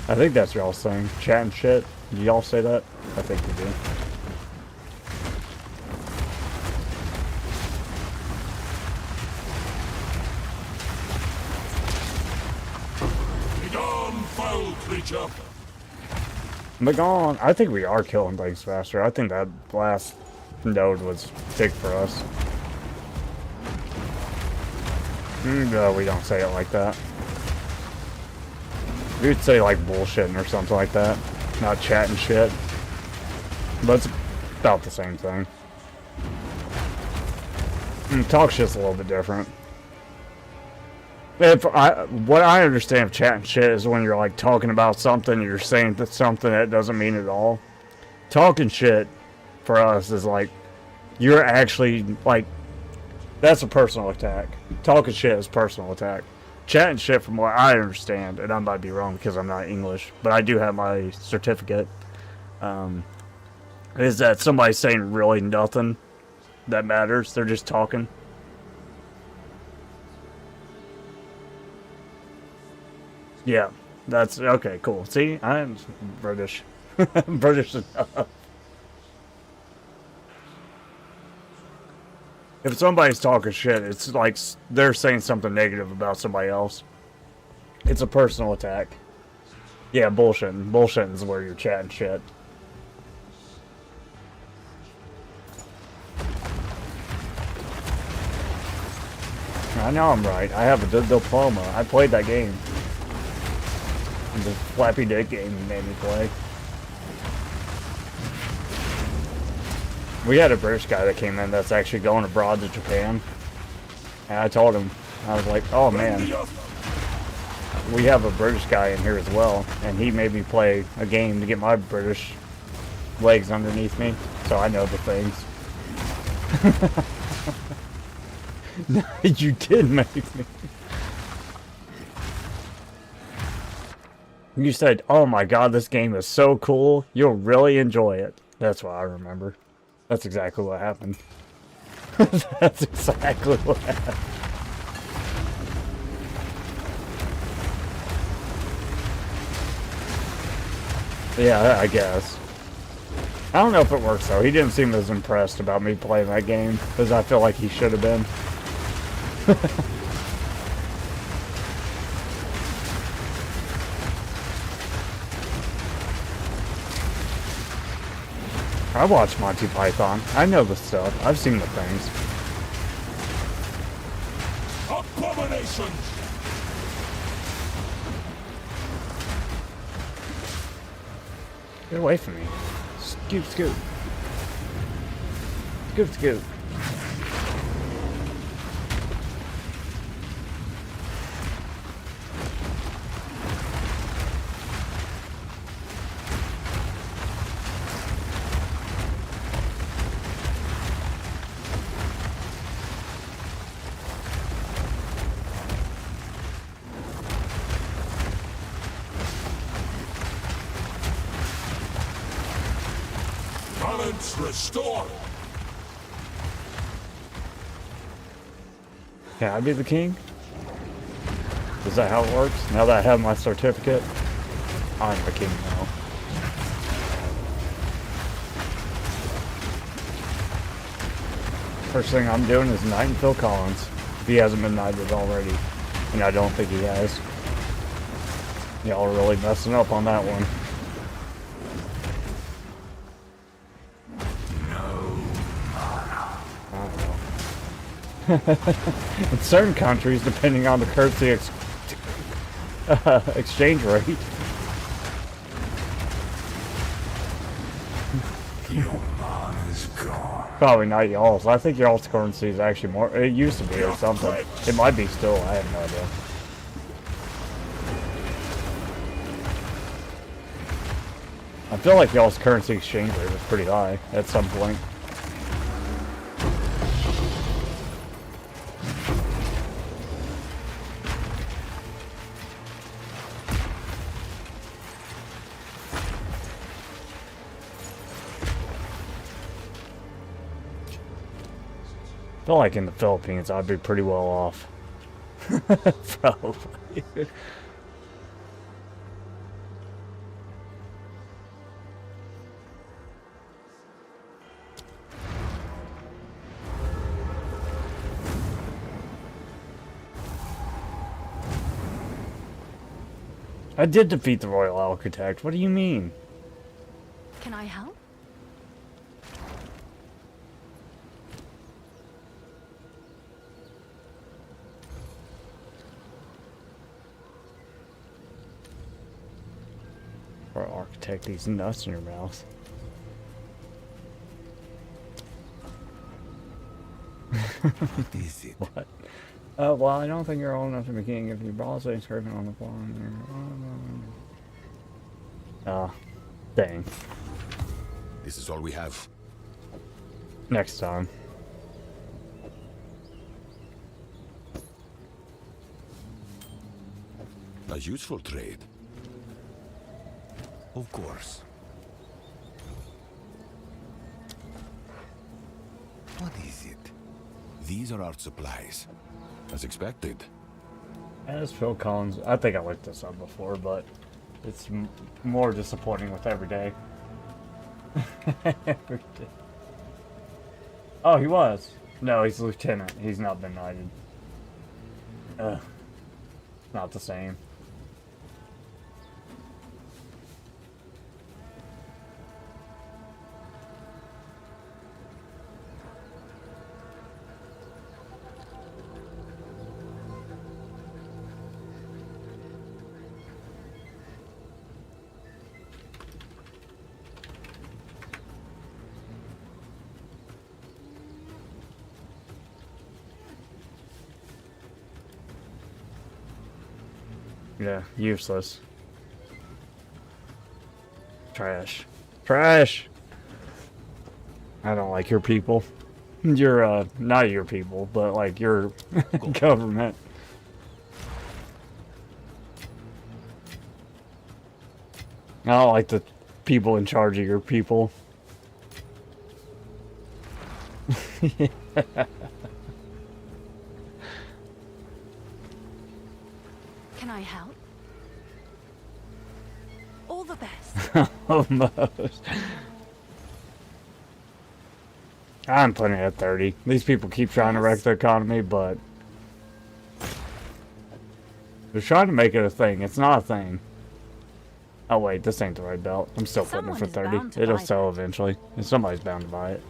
I think that's what y'all saying. Chatting shit. Do y'all say that? I think you do. Creature. Begone. I think we are killing things faster. I think that last node was big for us. No, we don't say it like that. We would say like bullshitting or something like that. Not chatting shit. But it's about the same thing. Talk shit's a little bit different. What I understand of chatting shit is when you're like talking about something, you're saying something that doesn't mean at all. Talking shit for us is like you're actually like that's a personal attack. Talking shit is personal attack. Chatting shit, from what I understand, and I might be wrong because I'm not English, but I do have my certificate. Is that somebody's saying really nothing that matters? They're just talking. Yeah, that's okay, cool. See, I'm British. British enough. If somebody's talking shit, it's like they're saying something negative about somebody else. It's a personal attack. Yeah, bullshit. Bullshit is where you're chatting shit. I know I'm right. I have a diploma. I played that game. The Flappy Dick game you made me play. We had a British guy that came in that's actually going abroad to Japan. And I told him, I was like, oh man, we have a British guy in here as well. And he made me play a game to get my British legs underneath me. So I know the things. You did make me. You said, "Oh my god, this game is so cool. You'll really enjoy it." That's what I remember. That's exactly what happened. That's exactly what happened. Yeah, I guess. I don't know if it works though. He didn't seem as impressed about me playing that game as I feel like he should have been. I watch Monty Python. I know the stuff. I've seen the things. Abominations! Get away from me. Scoot, scoot. Scoot, scoot. Balance restored! Can I be the king? Is that how it works? Now that I have my certificate, I'm the king now. First thing I'm doing is knighting Phil Collins, if he hasn't been knighted already, and I don't think he has. Y'all are really messing up on that one. In certain countries, depending on the currency exchange rate. Your man is gone. Probably not y'all's. I think y'all's currency is actually more. It used to be or something. It might be still. I have no idea. I feel like y'all's currency exchange rate was pretty high at some point. I feel like in the Philippines I'd be pretty well off. Probably. I did defeat the Royal Architect. What do you mean? Can I help? Royal Architect, these nuts in your mouth. What is it? What? Well, I don't think you're old enough to be king if your balls ain't scraping on the floor. Dang. This is all we have. Next time. A useful trade. Of course. What is it? These are our supplies. As expected. As Phil Collins, I think I looked this up before, but it's more disappointing with every day. Every day. Oh, he was. No, he's lieutenant. He's not been knighted. Not the same. Yeah, useless. Trash. Trash! I don't like your people. Your, not your people, but like your government. I don't like the people in charge of your people. Can I help? All the best. Almost. I'm putting it at 30. These people keep trying to wreck the economy, but they're trying to make it a thing. It's not a thing. Oh wait, this ain't the right belt. I'm still putting it for 30. It'll sell eventually. And somebody's bound to buy it.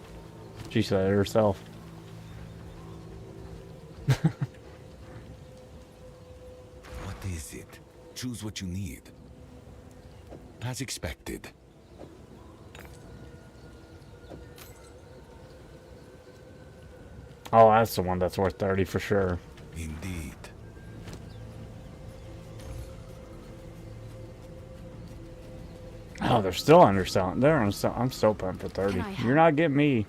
She said it herself. What is it? Choose what you need. As expected. Oh, that's the one that's worth 30 for sure. Indeed. Oh, they're still underselling. They're underselling. I'm still putting for 30. You're not getting me.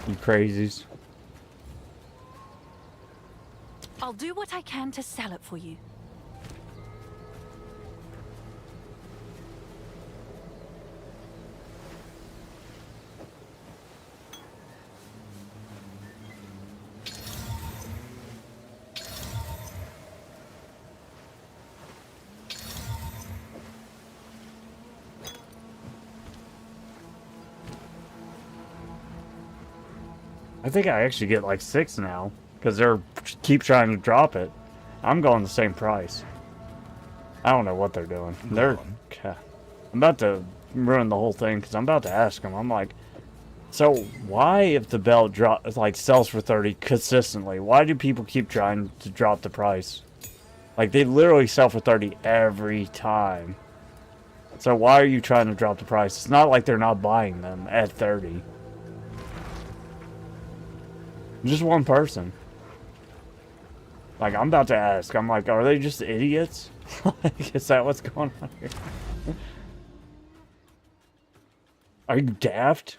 You crazies. I'll do what I can to sell it for you. I think I actually get like 6 now. Because they're keep trying to drop it. I'm going the same price. I don't know what they're doing. They're... I'm about to ruin the whole thing because I'm about to ask them. I'm like, so why if the belt like sells for 30 consistently, why do people keep trying to drop the price? Like they literally sell for 30 every time. So why are you trying to drop the price? It's not like they're not buying them at 30. Just one person. Like, I'm about to ask. I'm like, are they just idiots? Like, is that what's going on here? Are you daft?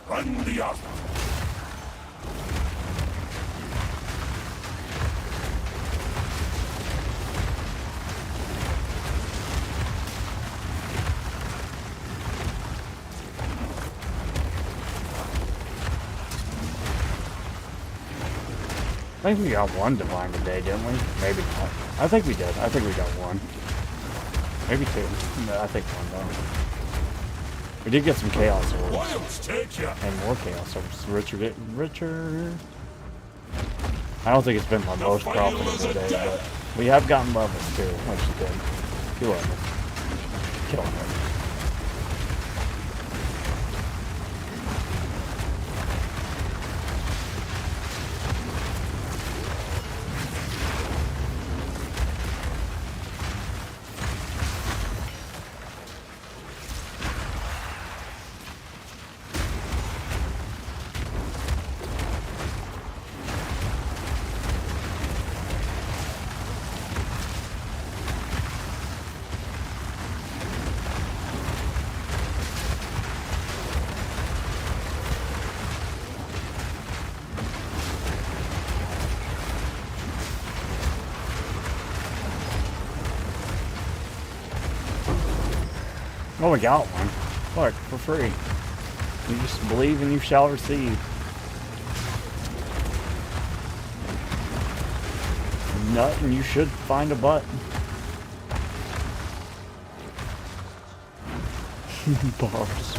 Run the other. I think we got one divine today, didn't we? Maybe not. I think we did. I think we got one. Maybe 2. No, I think 1 though. We did get some chaos orbs. And more chaos orbs. Richer getting richer. I don't think it's been my most profitable today, but we have gotten levels too, which is good. 2 levels. Killing it. Oh, we got one. Look, for free. You just believe and you shall receive. Nut and you should find a butt. Bars.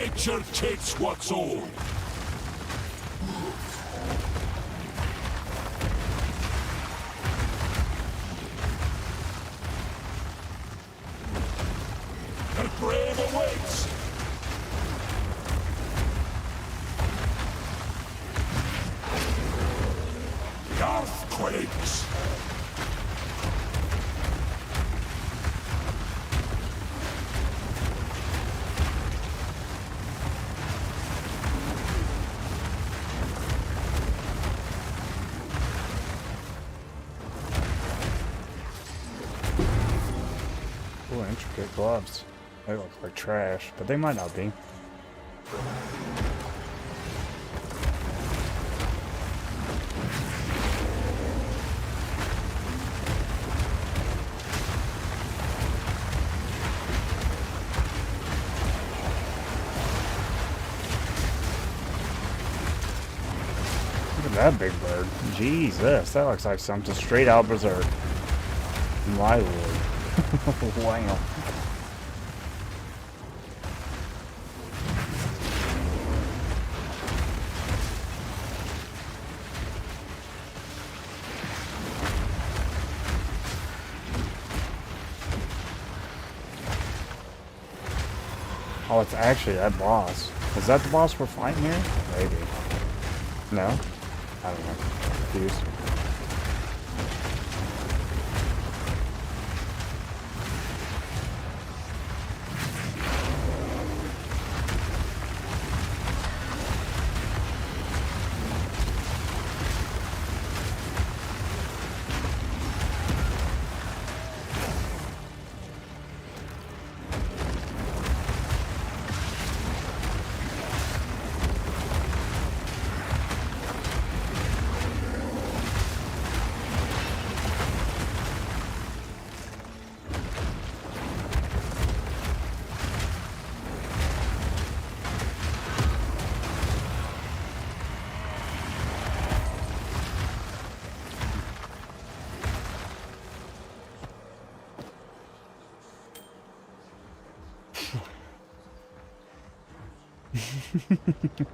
Nature takes what's old. The grave awaits! The earth quakes! Ooh, intricate gloves. They look like trash, but they might not be. Look at that big bird. Jesus, that looks like something straight out Berserk. My lord. Wow. Oh, it's actually that boss. Is that the boss we're fighting here? Maybe. No? I don't know. Confused.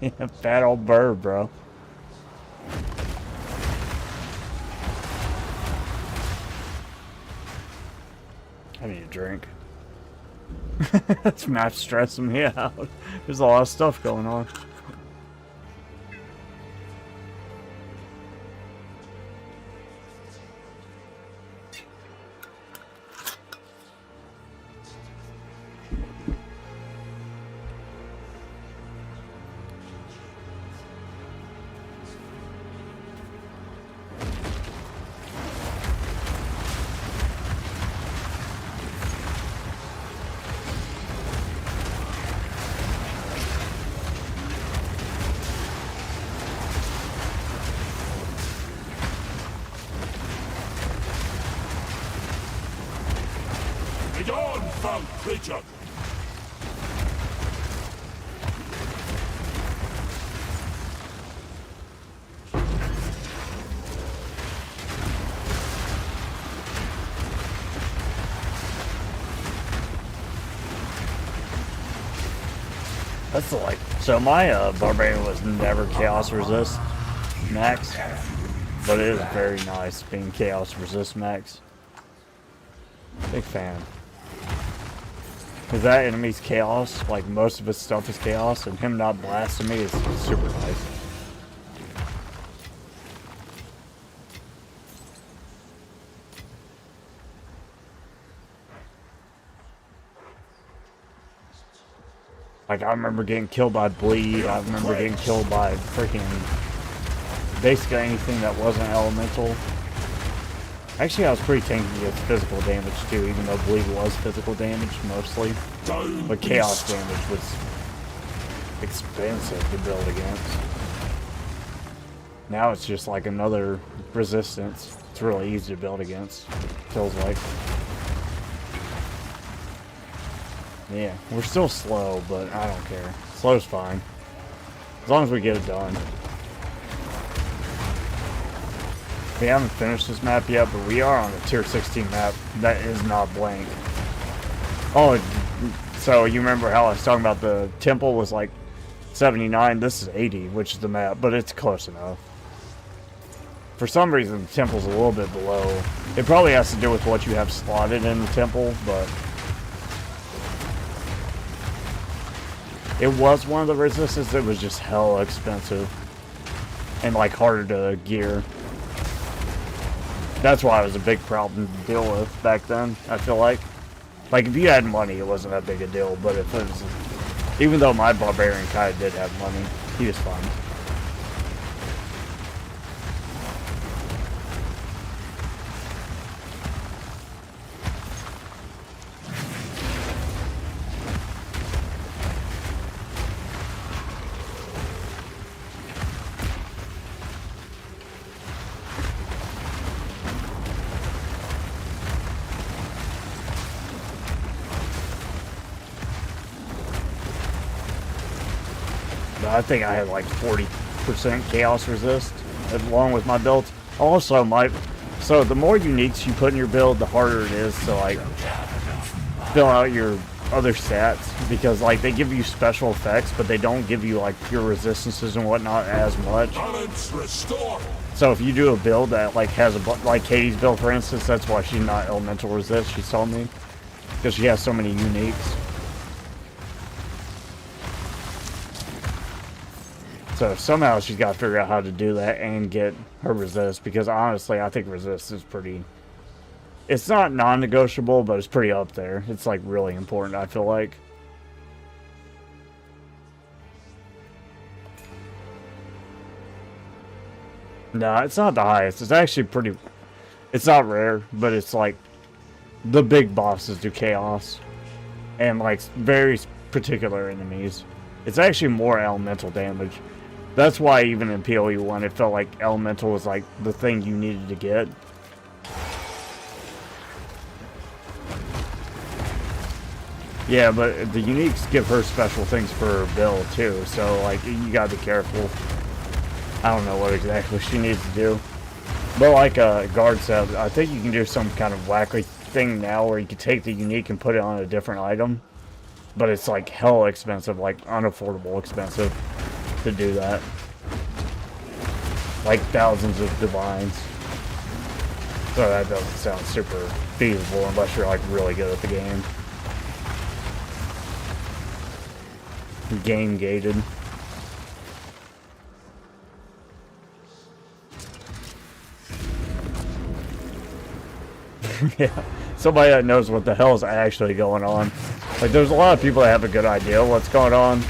Yeah, fat old bird, bro. I need a drink. This map's stressing me out. There's a lot of stuff going on. Be on, foul creature! That's like, so my barbarian was never chaos resist max, but it is very nice being chaos resist max. Big fan. Because that enemy's chaos, like most of his stuff is chaos, and him not blasting me is super nice. Like, I remember getting killed by bleed, I remember getting killed by freaking basically anything that wasn't elemental. Actually, I was pretty tanky against physical damage too, even though bleed was physical damage mostly. But chaos damage was expensive to build against. Now it's just like another resistance. It's really easy to build against, feels like. Yeah, we're still slow, but I don't care. Slow's fine. As long as we get it done. We haven't finished this map yet, but we are on the tier 16 map. That is not blank. Oh, So you remember how I was talking about the temple was like 79? This is 80, which is the map, but it's close enough. For some reason, the temple's a little bit below. It probably has to do with what you have slotted in the temple, but it was one of the resistances that was just hella expensive and like harder to gear. That's why it was a big problem to deal with back then, I feel like. Like, if you had money, it wasn't that big a deal, but if it was... Even though my barbarian kind of did have money, he was fine. I think I had like 40% chaos resist along with my build. Also, so the more uniques you put in your build, the harder it is to like fill out your other stats, because like they give you special effects, but they don't give you like your resistances and whatnot as much. So if you do a build that like has like Katie's build, for instance, that's why she's not elemental resist. She told me because she has so many uniques. So somehow she's got to figure out how to do that and get her resist, because honestly, I think resist is pretty... It's not non-negotiable, but it's pretty up there. It's like really important, I feel like. No, it's not the highest. It's actually pretty... It's not rare, but it's like... The big bosses do chaos. And like very particular enemies. It's actually more elemental damage. That's why even in PoE 1 it felt like elemental was like the thing you needed to get. Yeah, but the uniques give her special things for her build too, so like you gotta be careful. I don't know what exactly she needs to do. But like Guard said, I think you can do some kind of wacky thing now where you can take the unique and put it on a different item. But it's like hell expensive, like unaffordable expensive to do that. Like thousands of divines. So that doesn't sound super feasible unless you're like really good at the game. Game gated. Yeah, somebody that knows what the hell is actually going on. Like, there's a lot of people that have a good idea what's going on,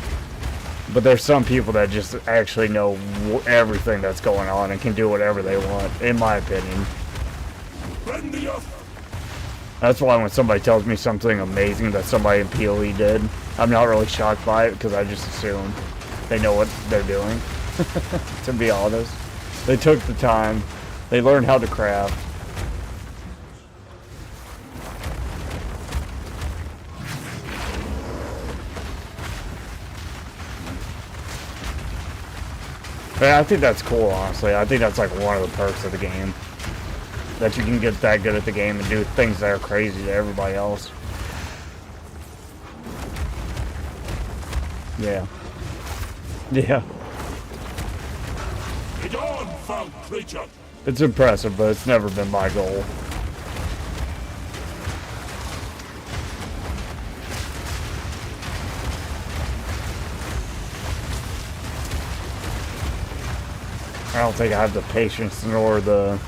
but there's some people that just actually know everything that's going on and can do whatever they want, in my opinion. That's why when somebody tells me something amazing that somebody in PoE did, I'm not really shocked by it, because I just assume they know what they're doing, to be honest. They took the time, they learned how to craft. Yeah, I think that's cool, honestly. I think that's like one of the perks of the game. That you can get that good at the game and do things that are crazy to everybody else. Yeah. Yeah. It's impressive, but it's never been my goal. I don't think I have the patience nor the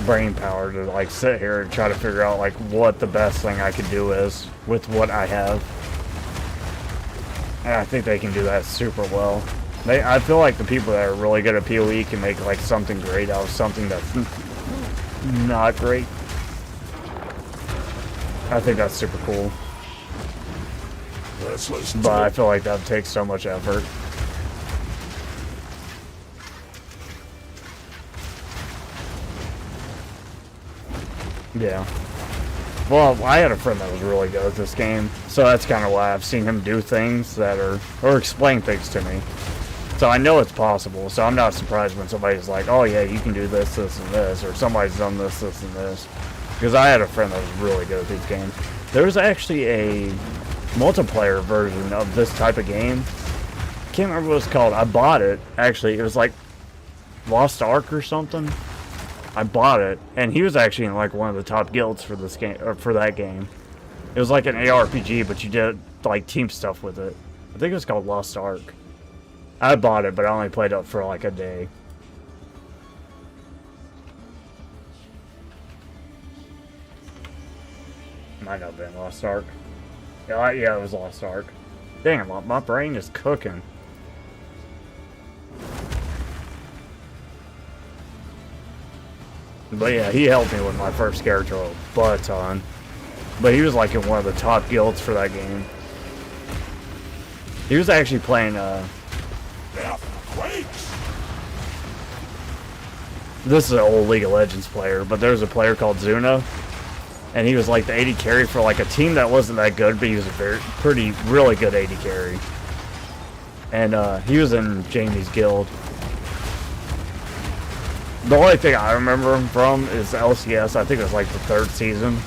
brain power to like sit here and try to figure out like what the best thing I could do is with what I have. And I think they can do that super well. I feel like the people that are really good at PoE can make like something great out of something that's not great. I think that's super cool. But I feel like that takes so much effort. Yeah. Well, I had a friend that was really good at this game, so that's kind of why I've seen him do things that are, or explain things to me. So I know it's possible, so I'm not surprised when somebody's like, oh yeah, you can do this, this, and this, or somebody's done this, this, and this. Because I had a friend that was really good at these games. There was actually a multiplayer version of this type of game. I can't remember what it's called. I bought it, actually. It was like Lost Ark or something. I bought it, and he was actually in like one of the top guilds for this game, or for that game. It was like an ARPG, but you did like team stuff with it. I think it was called Lost Ark. I bought it, but I only played it for like a day. Might not have been Lost Ark. Yeah, it was Lost Ark. Damn, my brain is cooking. But yeah, he helped me with my first character a butt ton. But he was like in one of the top guilds for that game. He was actually playing, this is an old League of Legends player, but there's a player called Zuna. And he was like the AD carry for like a team that wasn't that good, but he was a really good AD carry. And he was in Jamie's guild. The only thing I remember him from is LCS. I think it was like the 3rd season.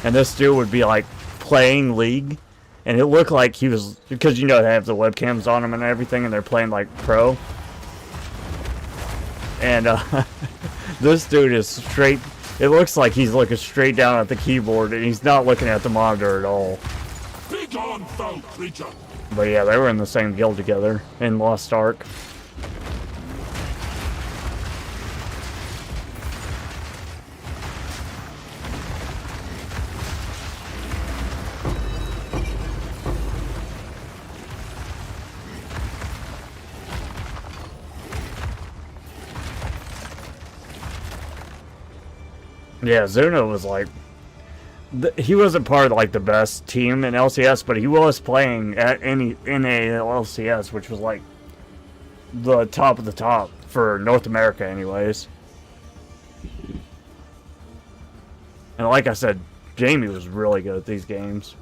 And this dude would be like playing League. And it looked like he was, because you know they have the webcams on him and everything, and they're playing like pro. And this dude is straight, it looks like he's looking straight down at the keyboard, and he's not looking at the monitor at all. Be gone, foul creature. But yeah, they were in the same guild together in Lost Ark. Yeah, Zuna was like, he wasn't part of like the best team in LCS, but he was playing at NA LCS, which was like the top of the top for North America anyways. And like I said, Jamie was really good at these games.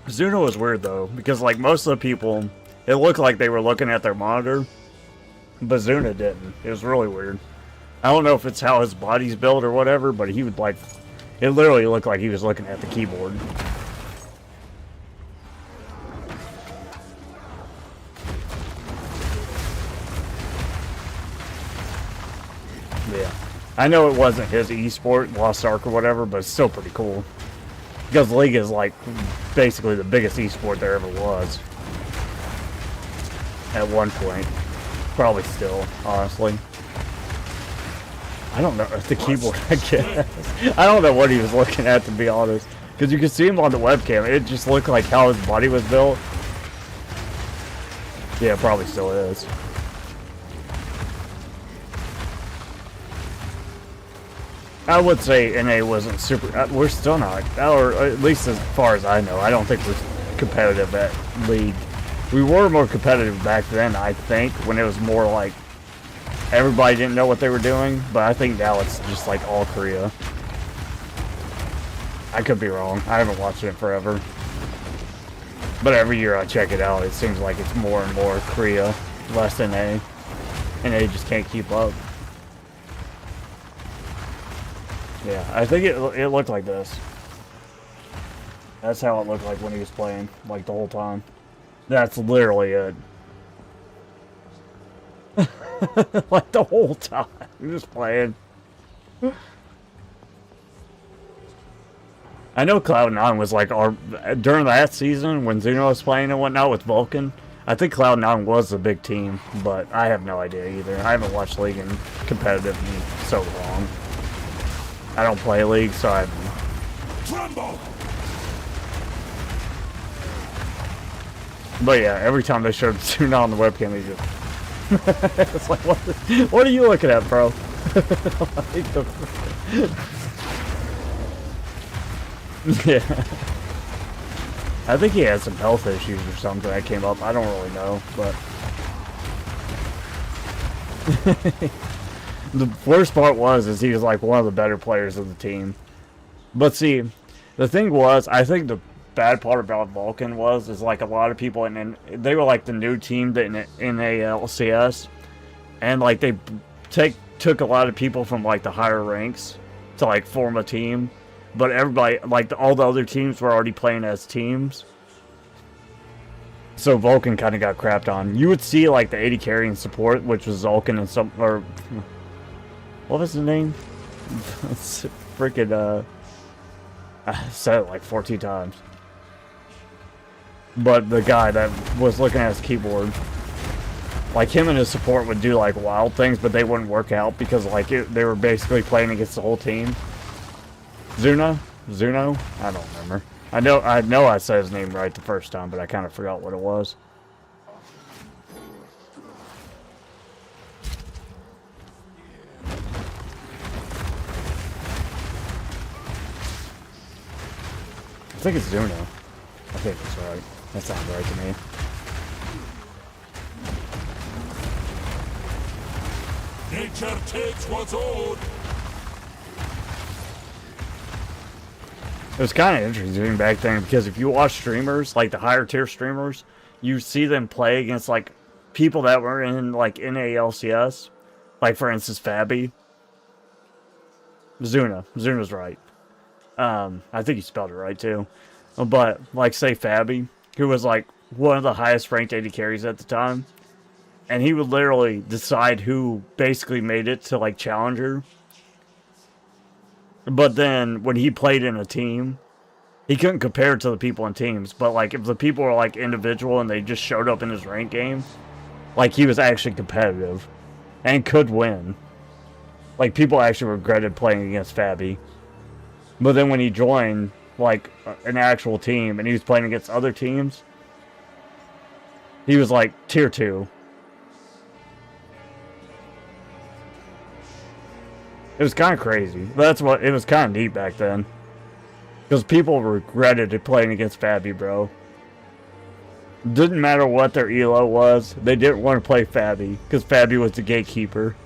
Zuna was weird though, because like most of the people, it looked like they were looking at their monitor, but Zuna didn't. It was really weird. I don't know if it's how his body's built or whatever, but he would like, it literally looked like he was looking at the keyboard. Yeah. I know it wasn't his esport, Lost Ark or whatever, but it's still pretty cool. Because League is like basically the biggest esport there ever was. At one point. Probably still, honestly. I don't know if the keyboard, I guess. I don't know what he was looking at, to be honest. Because you can see him on the webcam. It just looked like how his body was built. Yeah, it probably still is. I would say NA wasn't super... we're still not. Or at least as far as I know. I don't think we're competitive at League. We were more competitive back then, I think, when it was more like everybody didn't know what they were doing, but I think now it's just like all Korea. I could be wrong. I haven't watched it forever. But every year I check it out, it seems like it's more and more Korea, less NA. NA just can't keep up. Yeah, I think it looked like this. That's how it looked like when he was playing, like the whole time. That's literally it. Like the whole time. He was playing. I know Cloud9 was like during that season when Zuno was playing and whatnot with Vulcan. I think Cloud9 was a big team, but I have no idea either. I haven't watched League in competitive in so long. I don't play League, so I haven't. Tremble! But yeah, every time they showed Tuna on the webcam, they just... it's like, what are you looking at, bro? Yeah. I think he had some health issues or something that came up. I don't really know, but... The worst part is he was like one of the better players of the team. But see, the thing was, I think the bad part about Vulcan is like a lot of people, and they were like the new team in LCS, and like they took a lot of people from like the higher ranks to like form a team, but everybody, like all the other teams were already playing as teams. So Vulcan kind of got crapped on. You would see like the 80 carry and support, which was Vulcan and some, or what was his name? Freaking I said it like 14 times. But the guy that was looking at his keyboard, like him and his support would do like wild things, but they wouldn't work out because like they were basically playing against the whole team. Zuno? I don't remember. I know I said his name right the first time, but I kind of forgot what it was. I think it's Zuno. I think that's right. That sounds right to me. Nature takes what's owed. It was kind of interesting back then because if you watch streamers, like the higher tier streamers, you see them play against like people that were in like NALCS. Like for instance, Fabi. Zuna's right. I think you spelled it right too. But like say Fabi, who was like one of the highest ranked AD carries at the time, and he would literally decide who basically made it to like Challenger. But then when he played in a team, he couldn't compare it to the people in teams. But like if the people were like individual and they just showed up in his ranked game, like he was actually competitive and could win. Like people actually regretted playing against Fabi. But then when he joined like an actual team and he was playing against other teams, he was like tier 2. It was kind of crazy. That's what it was kind of neat back then. Because people regretted playing against Fabi, bro. Didn't matter what their elo was, they didn't want to play Fabi because Fabi was the gatekeeper.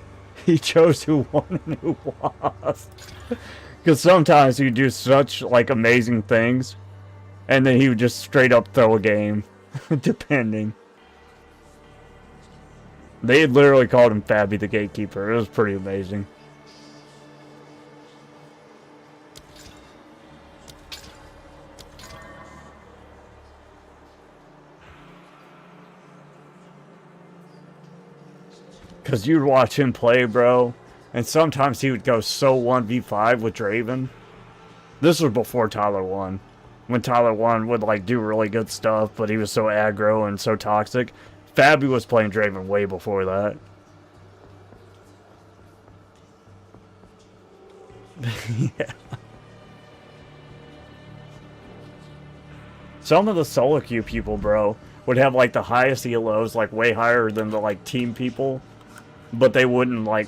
He chose who won and who lost. Because sometimes he'd do such like amazing things, and then he would just straight up throw a game, depending. They had literally called him Fabi the gatekeeper. It was pretty amazing. Because you'd watch him play, bro, and sometimes he would go so 1v5 with Draven. This was before Tyler 1. When Tyler 1 would like do really good stuff, but he was so aggro and so toxic. Fabi was playing Draven way before that. Yeah. Some of the solo queue people, bro, would have like the highest elos, like way higher than the like team people. But they wouldn't like,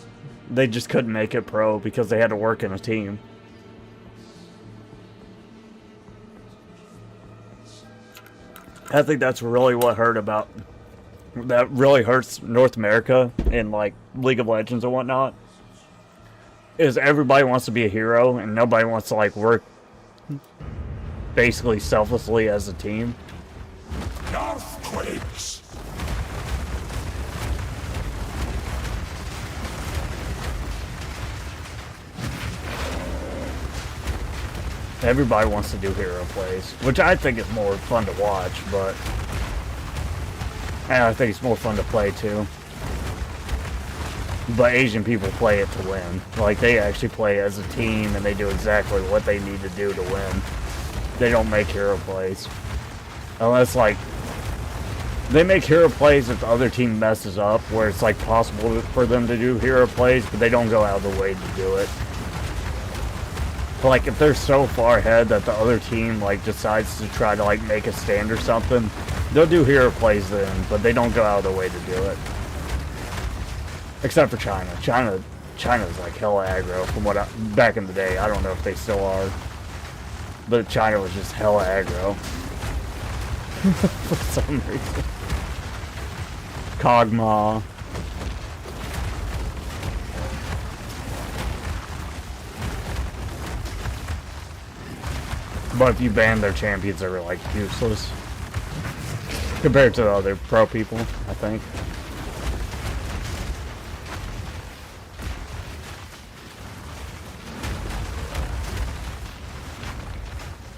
they just couldn't make it pro because they had to work in a team. I think that's really what that really hurts North America in like League of Legends and whatnot. Is everybody wants to be a hero and nobody wants to like work basically selflessly as a team. Earthquakes. Everybody wants to do hero plays, which I think is more fun to watch, but and I think it's more fun to play too. But Asian people play it to win. Like, they actually play as a team and they do exactly what they need to do to win. They don't make hero plays. Unless, like, they make hero plays if the other team messes up, where it's, like, possible for them to do hero plays, but they don't go out of the way to do it. But, like, if they're so far ahead that the other team, like, decides to try to, like, make a stand or something, they'll do hero plays then, but they don't go out of the way to do it. Except for China. China's, like, hella aggro from what back in the day. I don't know if they still are. But China was just hella aggro. For some reason. Kog'Maw. But if you ban their champions, they're like useless. Compared to the other pro people, I think.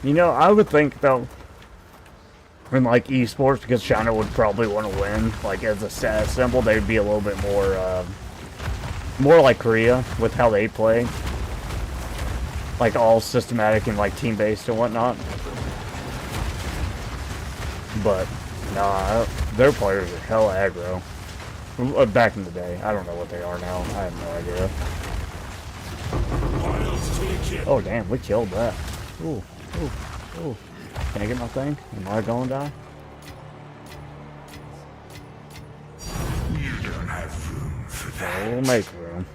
You know, I would think though, in like esports, because China would probably want to win, like as a status symbol, they'd be a little bit more like Korea with how they play. Like all systematic and like team-based and whatnot. But, nah, their players are hella aggro. Back in the day. I don't know what they are now. I have no idea. Oh, damn, we killed that. Ooh, ooh, ooh. Can I get my thing? Am I gonna die? You don't have room for that. We'll make room.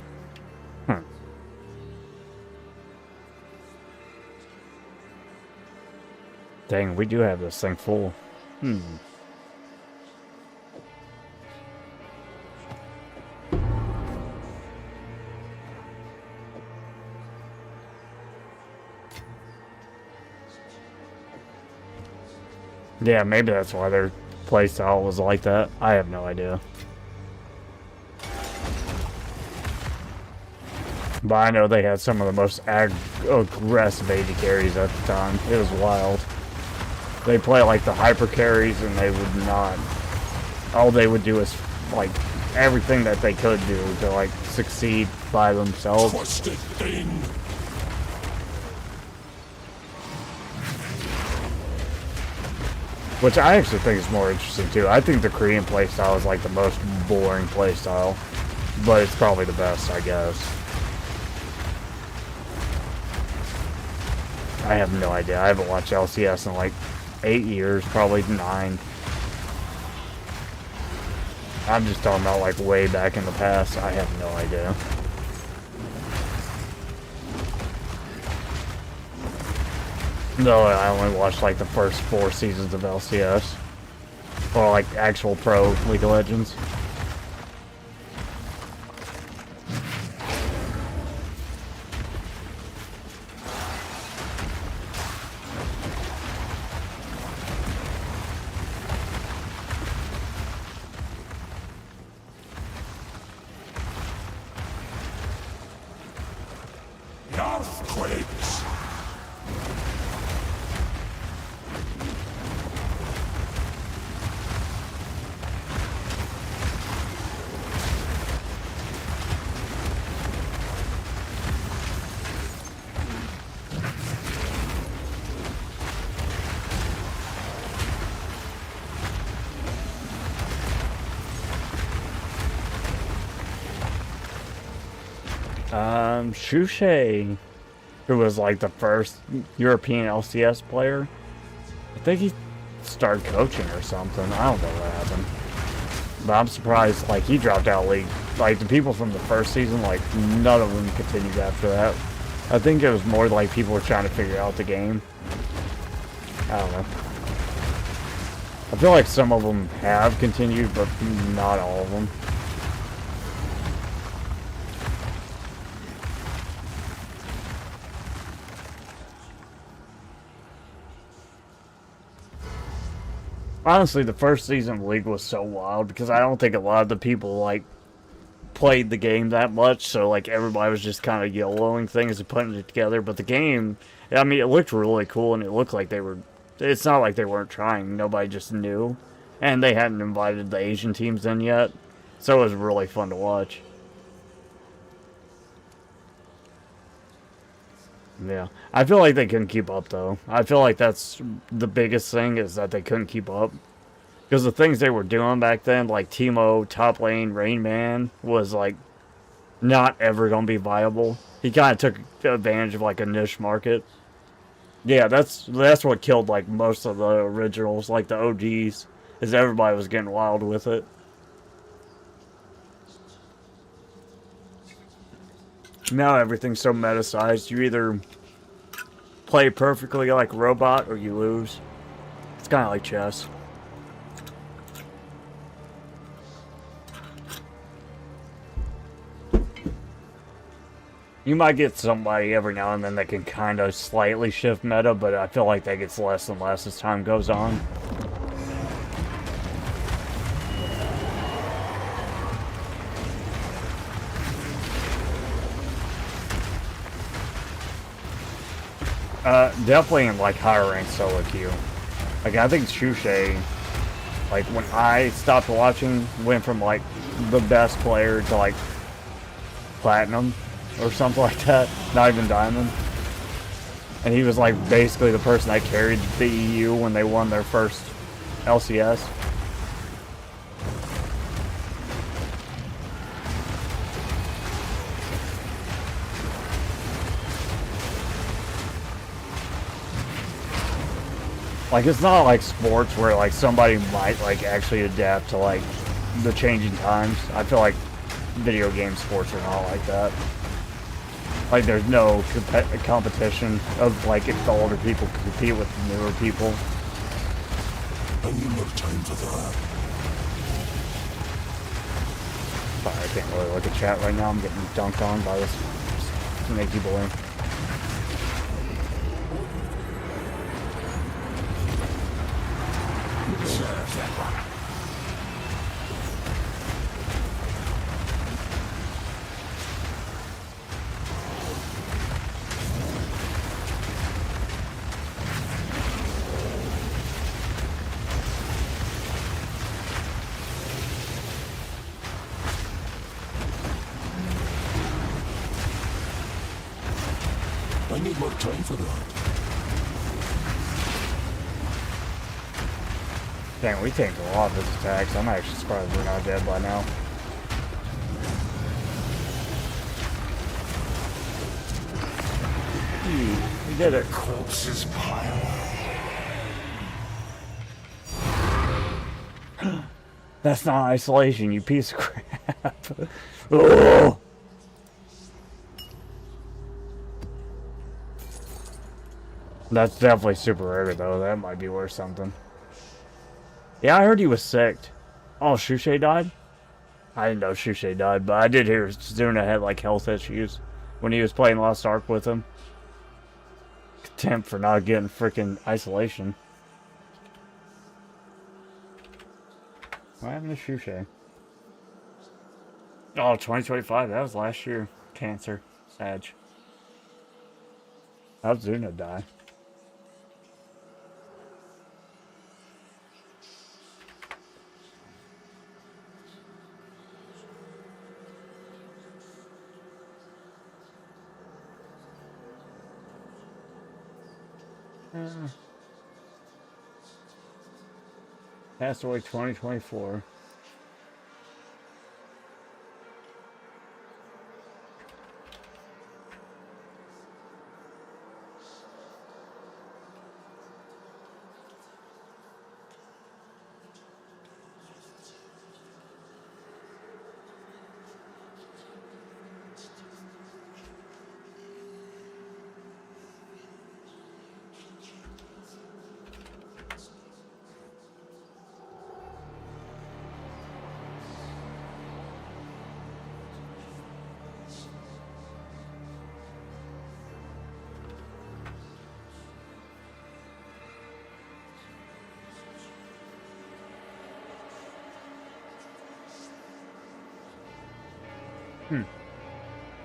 Dang, we do have this thing full. Yeah, maybe that's why their playstyle was like that. I have no idea. But I know they had some of the most aggressive AD carries at the time. It was wild. They play like the hyper carries and they would not... All they would do is like everything that they could do to like succeed by themselves. Twisted thing. Which I actually think is more interesting too. I think the Korean playstyle is like the most boring playstyle. But it's probably the best, I guess. I have no idea. I haven't watched LCS in like 8 years, probably 9. I'm just talking about like way back in the past. I have no idea. No, I only watched like the first 4 seasons of LCS. Or like actual pro League of Legends. Earthquakes. Shushay, who was like the first European LCS player. I think he started coaching or something. I don't know what happened. But I'm surprised, like, he dropped out League. Like, the people from the first season, like, none of them continued after that. I think it was more like people were trying to figure out the game. I don't know. I feel like some of them have continued, but not all of them. Honestly, the first season of the League was so wild because I don't think a lot of the people, like, played the game that much. So, like, everybody was just kind of YOLOing things and putting it together. But the game, I mean, it looked really cool and it looked like they were... It's not like they weren't trying. Nobody just knew. And they hadn't invited the Asian teams in yet. So it was really fun to watch. Yeah. I feel like they couldn't keep up, though. I feel like that's the biggest thing, is that they couldn't keep up. Because the things they were doing back then, like Teemo, top lane, Rain Man, was, like, not ever going to be viable. He kind of took advantage of, like, a niche market. Yeah, that's what killed, like, most of the originals, like the OGs, is everybody was getting wild with it. Now everything's so meta-sized, you either play perfectly like a robot or you lose. It's kind of like chess. You might get somebody every now and then that can kind of slightly shift meta, but I feel like that gets less and less as time goes on. Definitely in like higher rank solo queue. Like I think Shushay, like when I stopped watching, went from like the best player to like platinum or something like that, not even diamond. And he was like basically the person that carried the EU when they won their first LCS. Like, it's not like sports where, like, somebody might, like, actually adapt to, like, the changing times. I feel like video game sports are not like that. Like, there's no competition of, like, if the older people compete with the newer people. I need more time for that. Sorry, I can't really look at chat right now. I'm getting dunked on by this snaky boy. I need more time for that. Dang, we tanked a lot of his attacks. I'm actually surprised we're not dead by now. We did it. Corpses pile. That's not isolation, you piece of crap. Oh. That's definitely super rare though. That might be worth something. Yeah, I heard he was sick. Oh, Shushay died? I didn't know Shushay died, but I did hear Zuna had like health issues when he was playing Lost Ark with him. Contempt for not getting freaking isolation. What happened to Shushay? Oh, 2025. That was last year. Cancer. Sag. How'd Zuna die? Passed away 2024.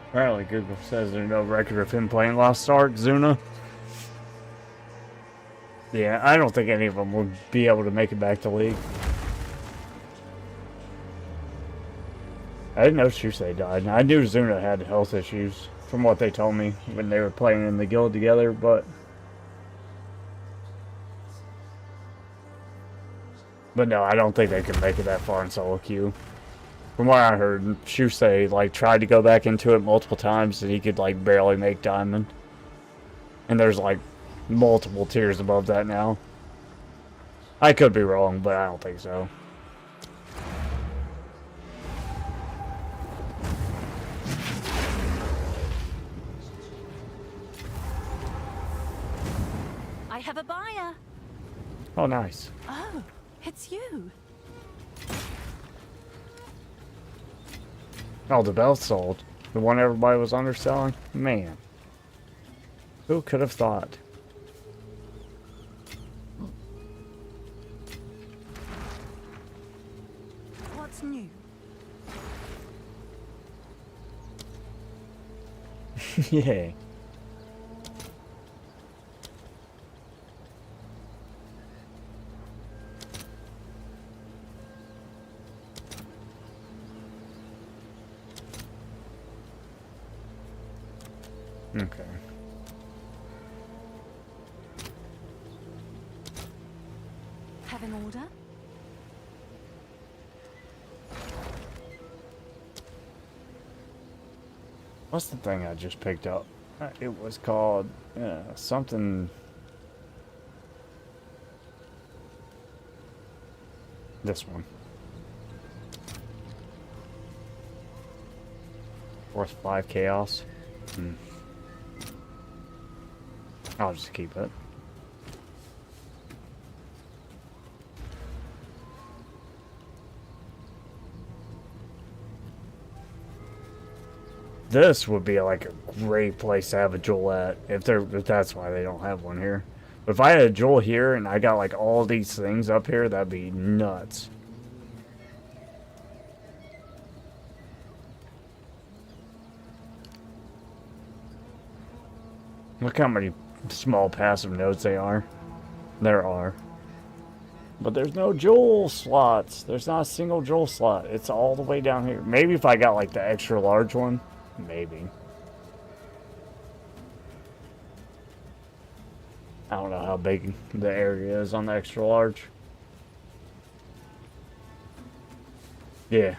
Apparently Google says there's no record of him playing Lost Ark, Zuna. Yeah, I don't think any of them would be able to make it back to League. I didn't know Shusay died. I knew Zuna had health issues from what they told me when they were playing in the guild together, but no, I don't think they can make it that far in solo queue. From what I heard, Shusay like tried to go back into it multiple times and he could like barely make diamond. And there's like multiple tiers above that now. I could be wrong, but I don't think so. I have a buyer. Oh, nice. Oh, it's you. Oh, the bell's sold. The one everybody was underselling? Man. Who could have thought? What's new? Yay. Okay. Have an order? What's the thing I just picked up? It was called something. This one. Worth 5 chaos. I'll just keep it. This would be like a great place to have a jewel at, if that's why they don't have one here. But if I had a jewel here and I got like all these things up here, that'd be nuts. Look how many small passive nodes there are. But there's no jewel slots. There's not a single jewel slot. It's all the way down here. Maybe if I got like the extra large one. Maybe. I don't know how big the area is on the extra large. Yeah.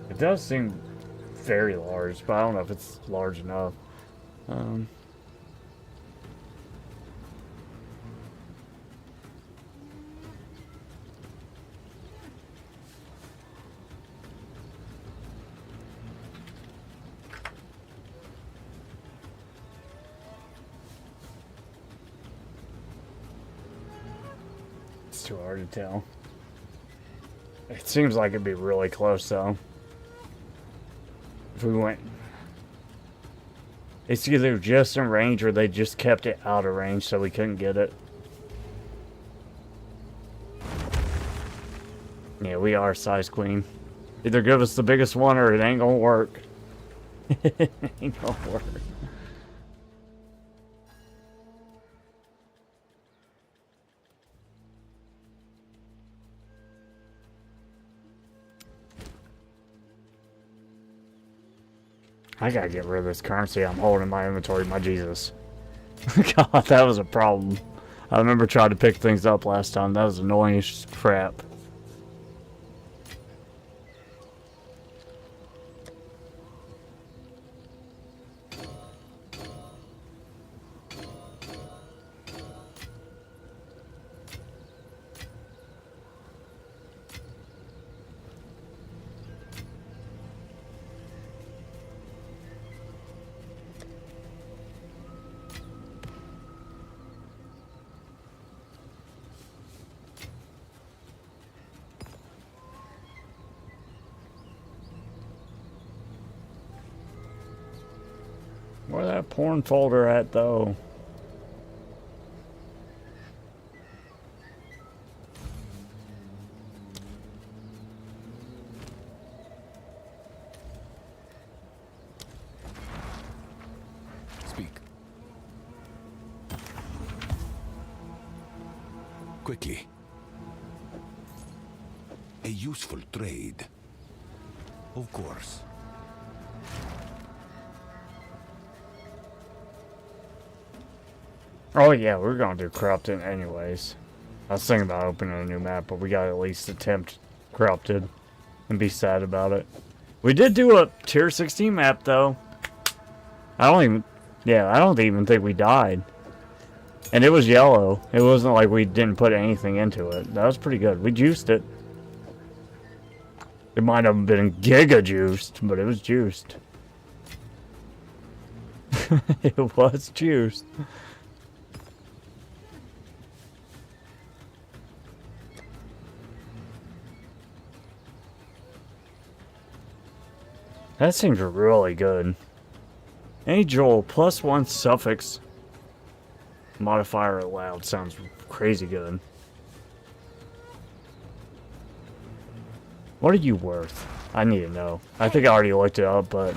It does seem very large, but I don't know if it's large enough. It's too hard to tell. It seems like it'd be really close though. If we went, it's either just in range or they just kept it out of range so we couldn't get it. Yeah, we are size queen. Either give us the biggest one or it ain't gonna work. It ain't gonna work. I gotta get rid of this currency I'm holding in my inventory, my Jesus. God, that was a problem. I remember trying to pick things up last time. That was annoying as crap. Where that porn folder at, though? Speak. Quickly. A useful trade. Of course. Oh yeah, we're gonna do corrupted anyways. I was thinking about opening a new map, but we gotta at least attempt corrupted and be sad about it. We did do a tier 16 map though. I don't even think we died. And it was yellow. It wasn't like we didn't put anything into it. That was pretty good. We juiced it. It might have been giga juiced, but it was juiced. It was juiced. That seems really good. Angel +1 suffix modifier allowed sounds crazy good. What are you worth? I need to know. I think I already looked it up, but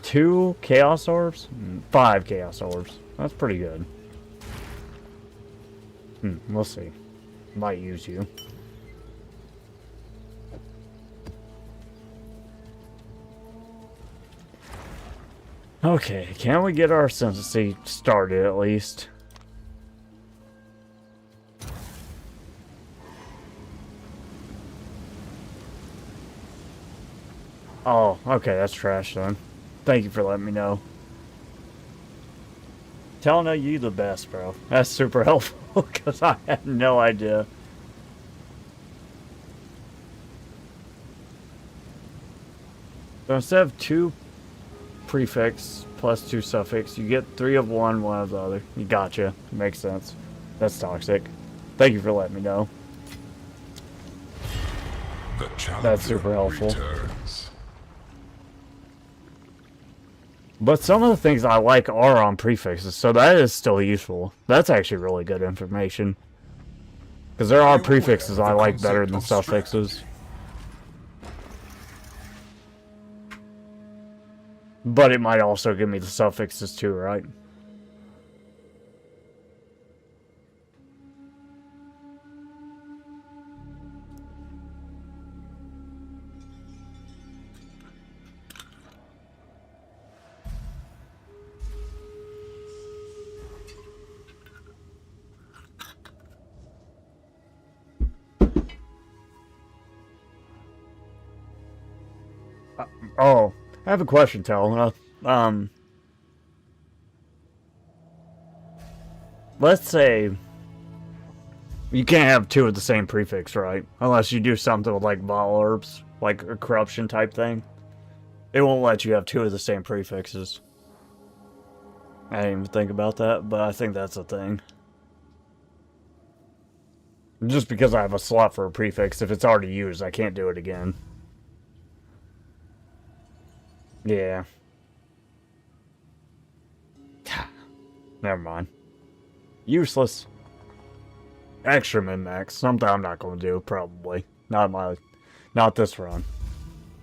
2 chaos orbs? 5 chaos orbs. That's pretty good. We'll see. Might use you. Okay, can we get our census started at least? Oh, okay, that's trash then. Thank you for letting me know. Telling you the best, bro. That's super helpful, because I had no idea. So instead of 2 prefix plus 2 suffix, you get 3 of one, 1 of the other. You gotcha. Makes sense. That's toxic. Thank you for letting me know. That's super helpful. Returns. But some of the things I like are on prefixes, so that is still useful. That's actually really good information. Because there are prefixes I like better than suffixes. But it might also give me the suffixes too, right? Oh, I have a question, Tal. Let's say you can't have 2 of the same prefix, right? Unless you do something with like vol orbs, like a corruption type thing. It won't let you have 2 of the same prefixes. I didn't even think about that, but I think that's a thing. Just because I have a slot for a prefix, if it's already used, I can't do it again. Yeah. Never mind. Useless. Extra min-max. Something I'm not going to do, probably. Not this run.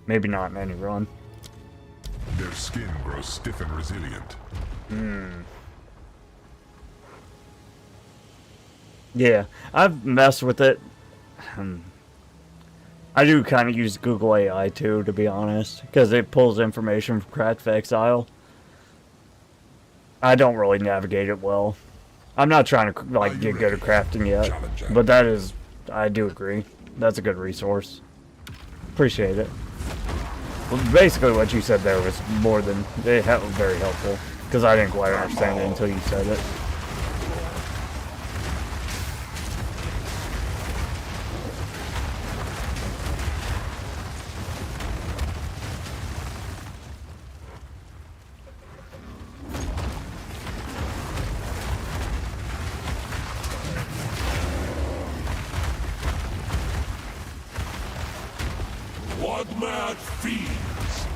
Maybe not in any run. Their skin grows stiff and resilient. Yeah, I've messed with it. I do kind of use Google AI too, to be honest, because it pulls information from Craft Exile. I don't really navigate it well. I'm not trying to like get good at crafting yet, but that is, I do agree. That's a good resource. Appreciate it. Well, basically what you said there was more than very helpful, because I didn't quite understand it until you said it. What mad fiends!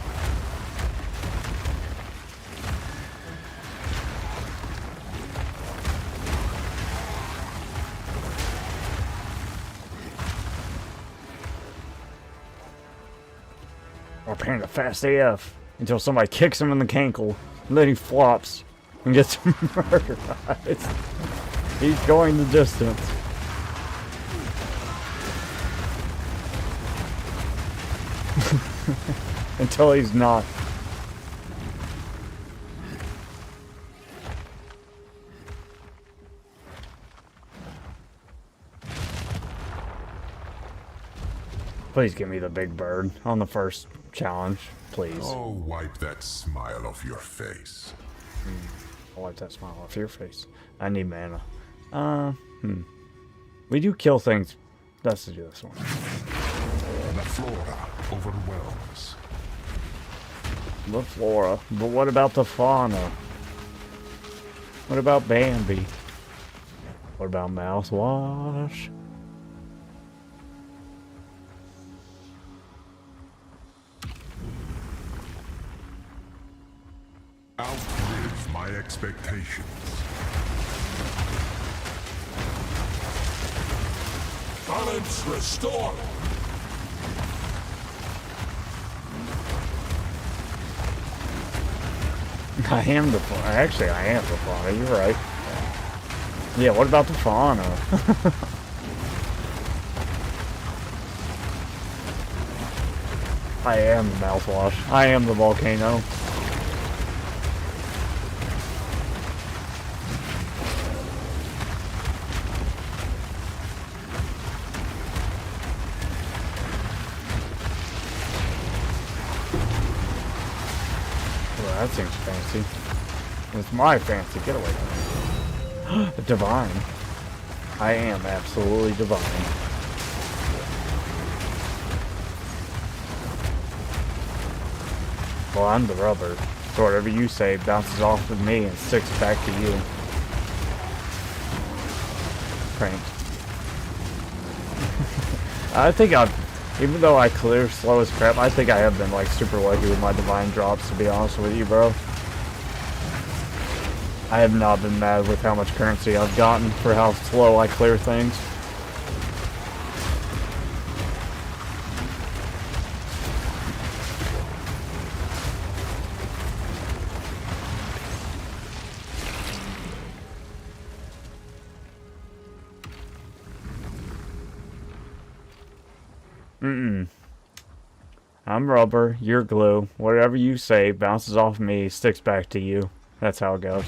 Or Panda fast AF until somebody kicks him in the cankle, and then he flops and gets murdered. He's going the distance. Until he's not. Please give me the big bird on the first challenge, please. Oh, wipe that smile off your face. I'll wipe that smile off your face. I need mana. We do kill things. Let's do this one. The flora overwhelms. The flora. But what about the fauna? What about Bambi? What about mouthwash? Outlive my expectations. Balance restored. I am the fauna. Actually, I am the fauna. You're right. Yeah, what about the fauna? I am the mouthwash. I am the volcano. Well, that seems fancy. It's my fancy getaway. Divine. I am absolutely divine. Well, I'm the rubber. So whatever you say bounces off of me and sticks back to you. Pranked. I think even though I clear slow as crap, I think I have been like super lucky with my divine drops, to be honest with you, bro. I have not been mad with how much currency I've gotten for how slow I clear things. I'm rubber, you're glue. Whatever you say bounces off me, sticks back to you. That's how it goes.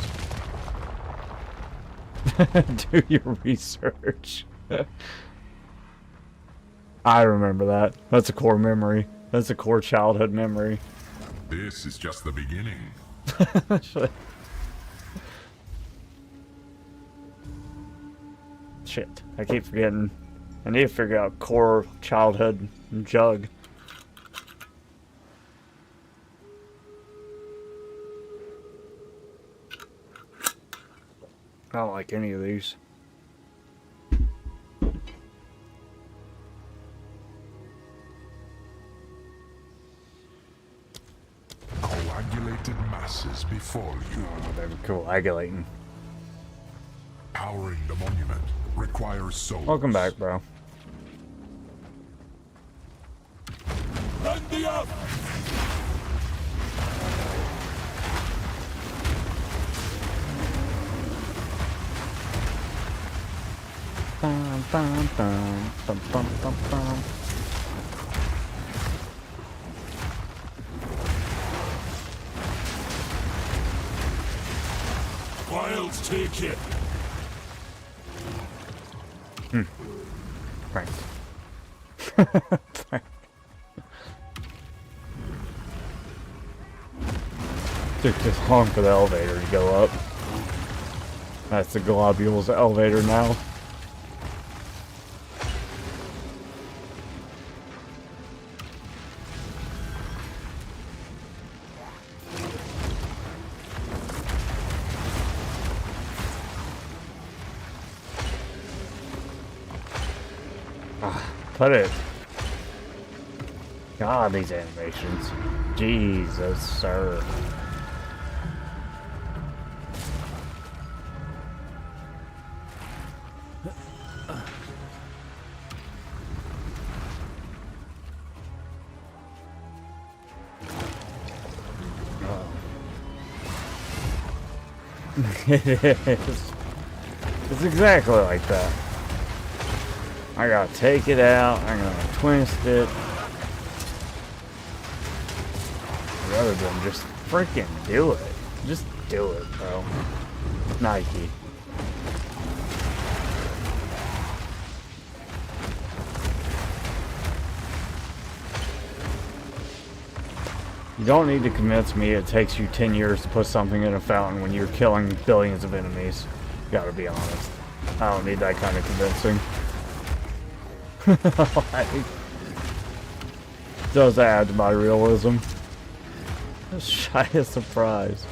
Do your research. I remember that. That's a core memory. That's a core childhood memory. This is just the beginning. Shit, I keep forgetting. I need to figure out core childhood jug. I don't like any of these. Coagulated masses before you. Oh, they're coagulating. Powering the monument requires souls. Welcome back, bro. Run the up! Bum, bum, bum, bum, bum, bum, bum. Wilds take it. Thanks. Took this long for the elevator to go up. That's the globules elevator now. Put it. God, these animations. Jesus, sir. It is. It's exactly like that. I gotta take it out, I'm gonna twist it. Rather than just freaking do it. Just do it, bro. Nike. You don't need to convince me it takes you 10 years to put something in a fountain when you're killing billions of enemies. Gotta be honest. I don't need that kind of convincing. Like, does add to my realism. Shy of surprise.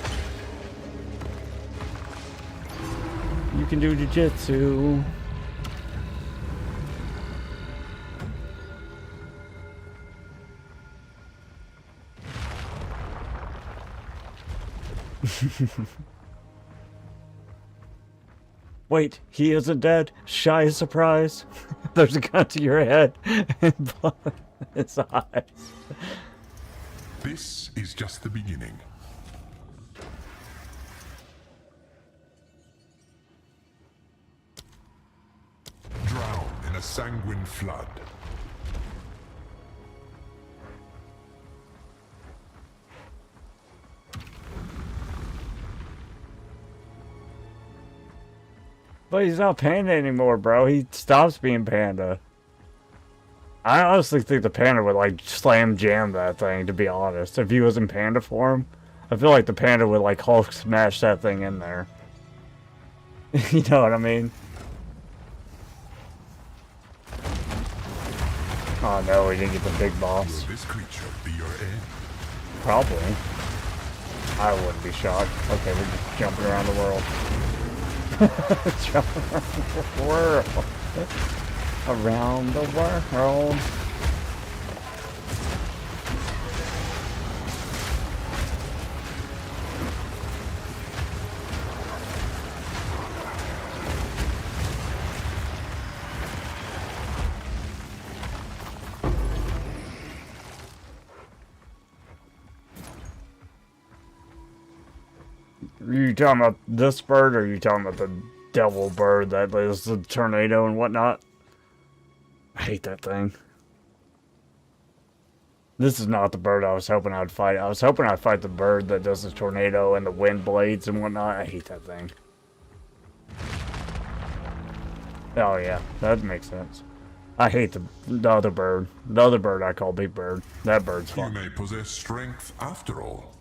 You can do jiu-jitsu. Wait, he isn't dead? Shy surprise. There's a gun to your head and blood in his eyes. This is just the beginning. Drown in a sanguine flood. But he's not Panda anymore, bro. He stops being Panda. I honestly think the Panda would, like, slam jam that thing, to be honest. If he was in Panda form, I feel like the Panda would, like, Hulk smash that thing in there. You know what I mean? Oh no, we didn't get the big boss. Will this creature be your end? Probably. I wouldn't be shocked. Okay, we're just jumping around the world. Jumping around the world. Around the world. Are you talking about this bird, or are you talking about the devil bird that is the tornado and whatnot? I hate that thing. This is not the bird I was hoping I'd fight. I was hoping I'd fight the bird that does the tornado and the wind blades and whatnot. I hate that thing. Oh yeah, that makes sense. I hate the other bird. The other bird I call Big Bird. That bird's fun. You may possess strength after all.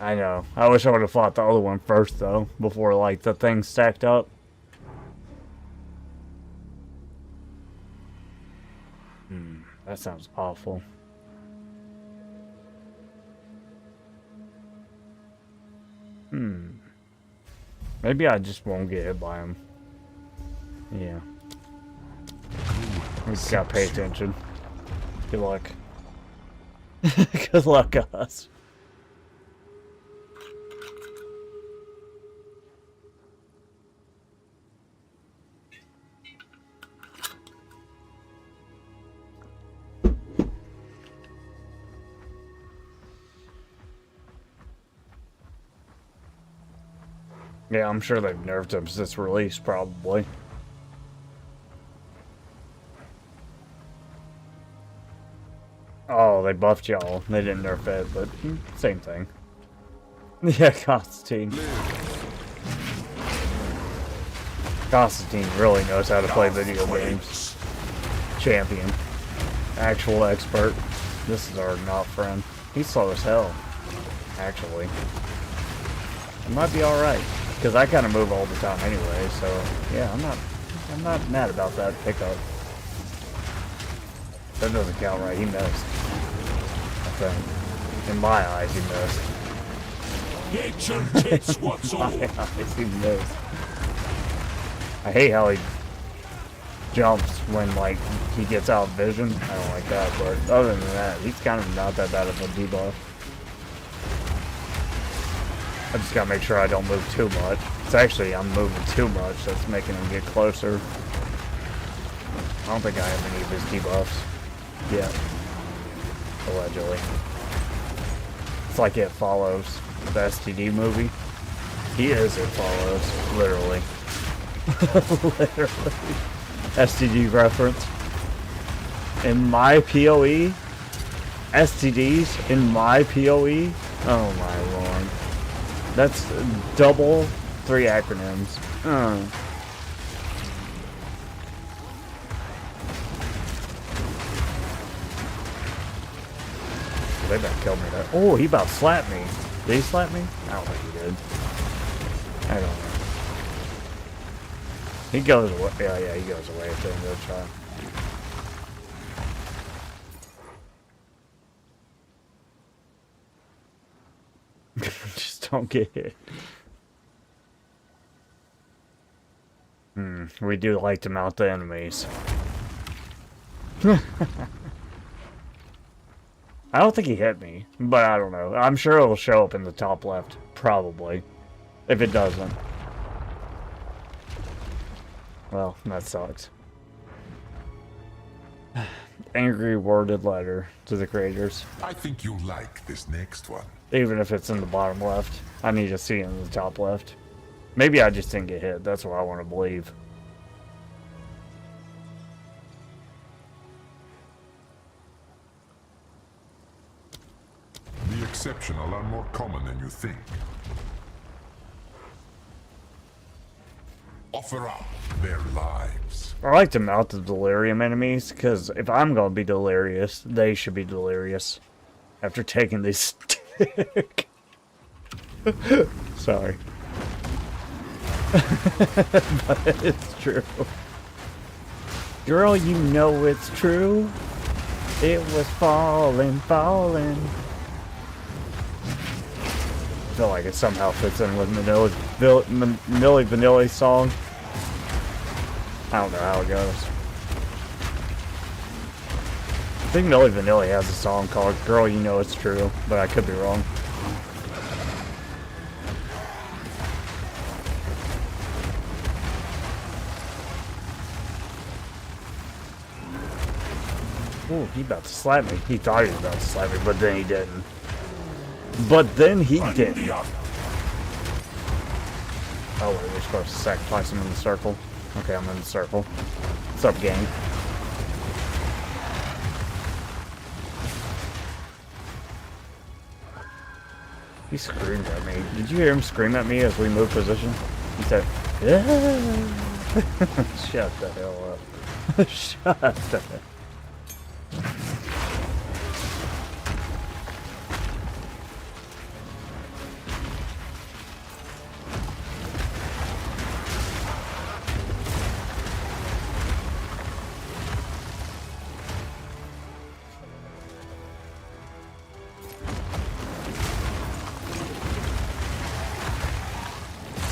I know. I wish I would have fought the other one first, though, before, like, the thing stacked up. That sounds awful. Maybe I just won't get hit by him. Yeah. We just gotta pay attention. Good luck. Good luck, us. Yeah, I'm sure they've nerfed him since release, probably. Oh, they buffed y'all. They didn't nerf it, but same thing. Yeah, Constantine. Constantine really knows how to play video games. Champion. Actual expert. This is our not friend. He's slow as hell, actually. It might be alright. Because I kind of move all the time anyway, so yeah, I'm not mad about that pickup. That doesn't count right, he missed. I think. In my eyes, he missed. Nature takes what's In my old. eyes, he missed. I hate how he jumps when, like, he gets out of vision. I don't like that, but other than that, he's kind of not that bad of a debuff. I just gotta make sure I don't move too much. It's actually, I'm moving too much, that's making him get closer. I don't think I have any of his debuffs yet. Allegedly. It's like It Follows, the STD movie. He is It Follows, literally. Literally. STD reference. In my PoE? STDs in my PoE? Oh my lord. That's double 3 acronyms. They about killed me there. Oh, he about slapped me. Did he slap me? I don't think he did. I don't know. He goes away. Yeah, he goes away at the end of the try. Just don't get hit. We do like to mount the enemies. I don't think he hit me, but I don't know. I'm sure it'll show up in the top left. Probably. If it doesn't. Well, that sucks. Angry worded letter to the creators. I think you'll like this next one. Even if it's in the bottom left. I need to see it in the top left. Maybe I just didn't get hit. That's what I want to believe. The exceptional are more common than you think. Offer up their lives. I like to mount the delirium enemies, because if I'm going to be delirious, they should be delirious. After taking this stick. Sorry. But it's true. Girl, you know it's true. It was falling, falling. I feel like it somehow fits in with Milli Vanilli's song. I don't know how it goes. I think Milli Vanilli has a song called Girl You Know It's True, but I could be wrong. Ooh, he about to slap me. He thought he was about to slap me, but then he didn't. But then he didn't. Oh, wait, we're supposed to sacrifice him in the circle. Okay, I'm in the circle. What's up, gang? He screamed at me. Did you hear him scream at me as we moved position? He said, "Ah." Shut the hell up. Shut the hell.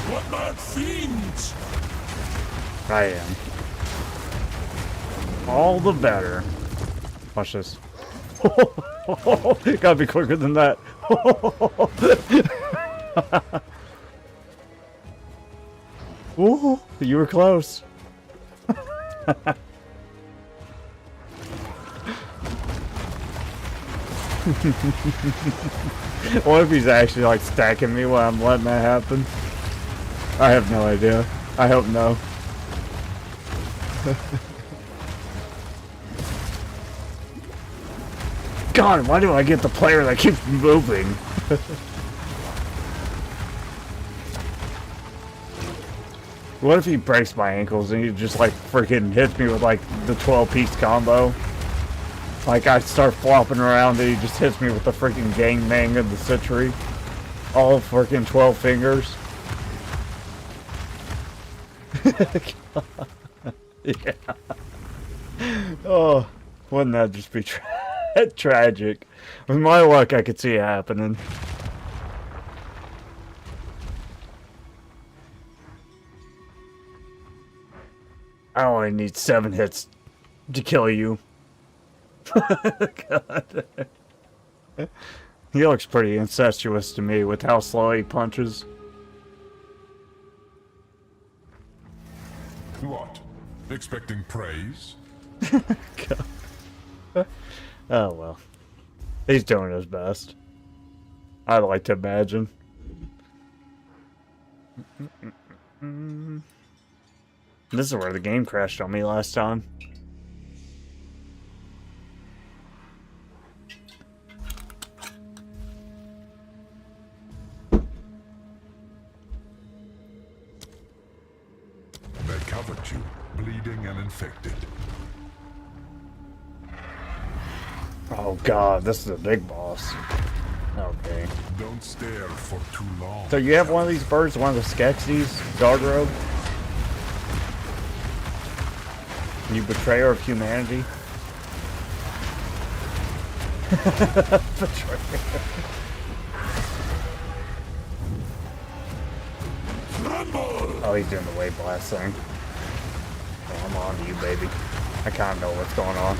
What mad fiends! I am. All the better. Watch this. Gotta be quicker than that. Ooh, you were close. What if he's actually like stacking me while I'm letting that happen? I have no idea. I hope no. God, why do I get the player that keeps moving? What if he breaks my ankles and he just like freaking hits me with like the 12-piece combo? Like I start flopping around and he just hits me with the freaking gangbang of the century. All freaking 12 fingers. Yeah. Oh, wouldn't that just be tragic? With my luck, I could see it happening. I only need 7 hits to kill you. God. He looks pretty incestuous to me with how slow he punches. What? Expecting praise? Oh well. He's doing his best. I'd like to imagine. This is where the game crashed on me last time. They covered you, bleeding and infected. Oh god, this is a big boss. Okay. Don't stare for too long. So you have one of these birds, one of the Skeksis, guard robe? You betrayer of humanity? Betrayer. Oh, he's doing the wave blast thing. Oh, I'm on to you, baby. I kind of know what's going on.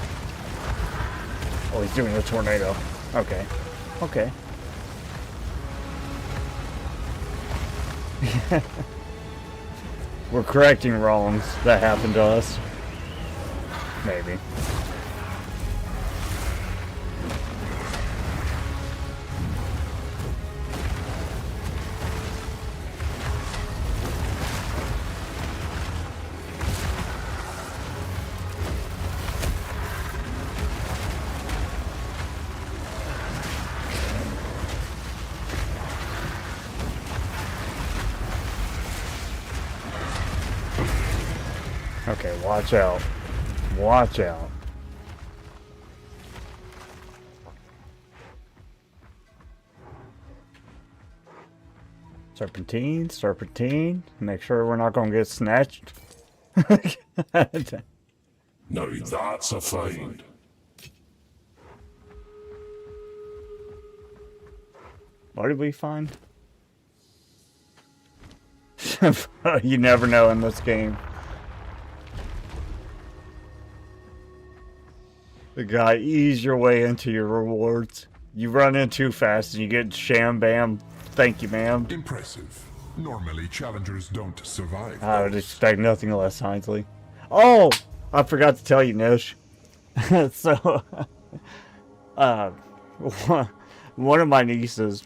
Oh, he's doing a tornado. Okay. Okay. We're correcting wrongs that happened to us. Maybe. Okay, watch out. Watch out. Serpentine, serpentine. Make sure we're not gonna get snatched. Now that's a find. What did we find? You never know in this game. The guy, ease your way into your rewards. You run in too fast and you get sham bam. Thank you, ma'am. Impressive. Normally, challengers don't survive. I would expect nothing less, Hinesley. Oh! I forgot to tell you, Nish. So, one of my nieces,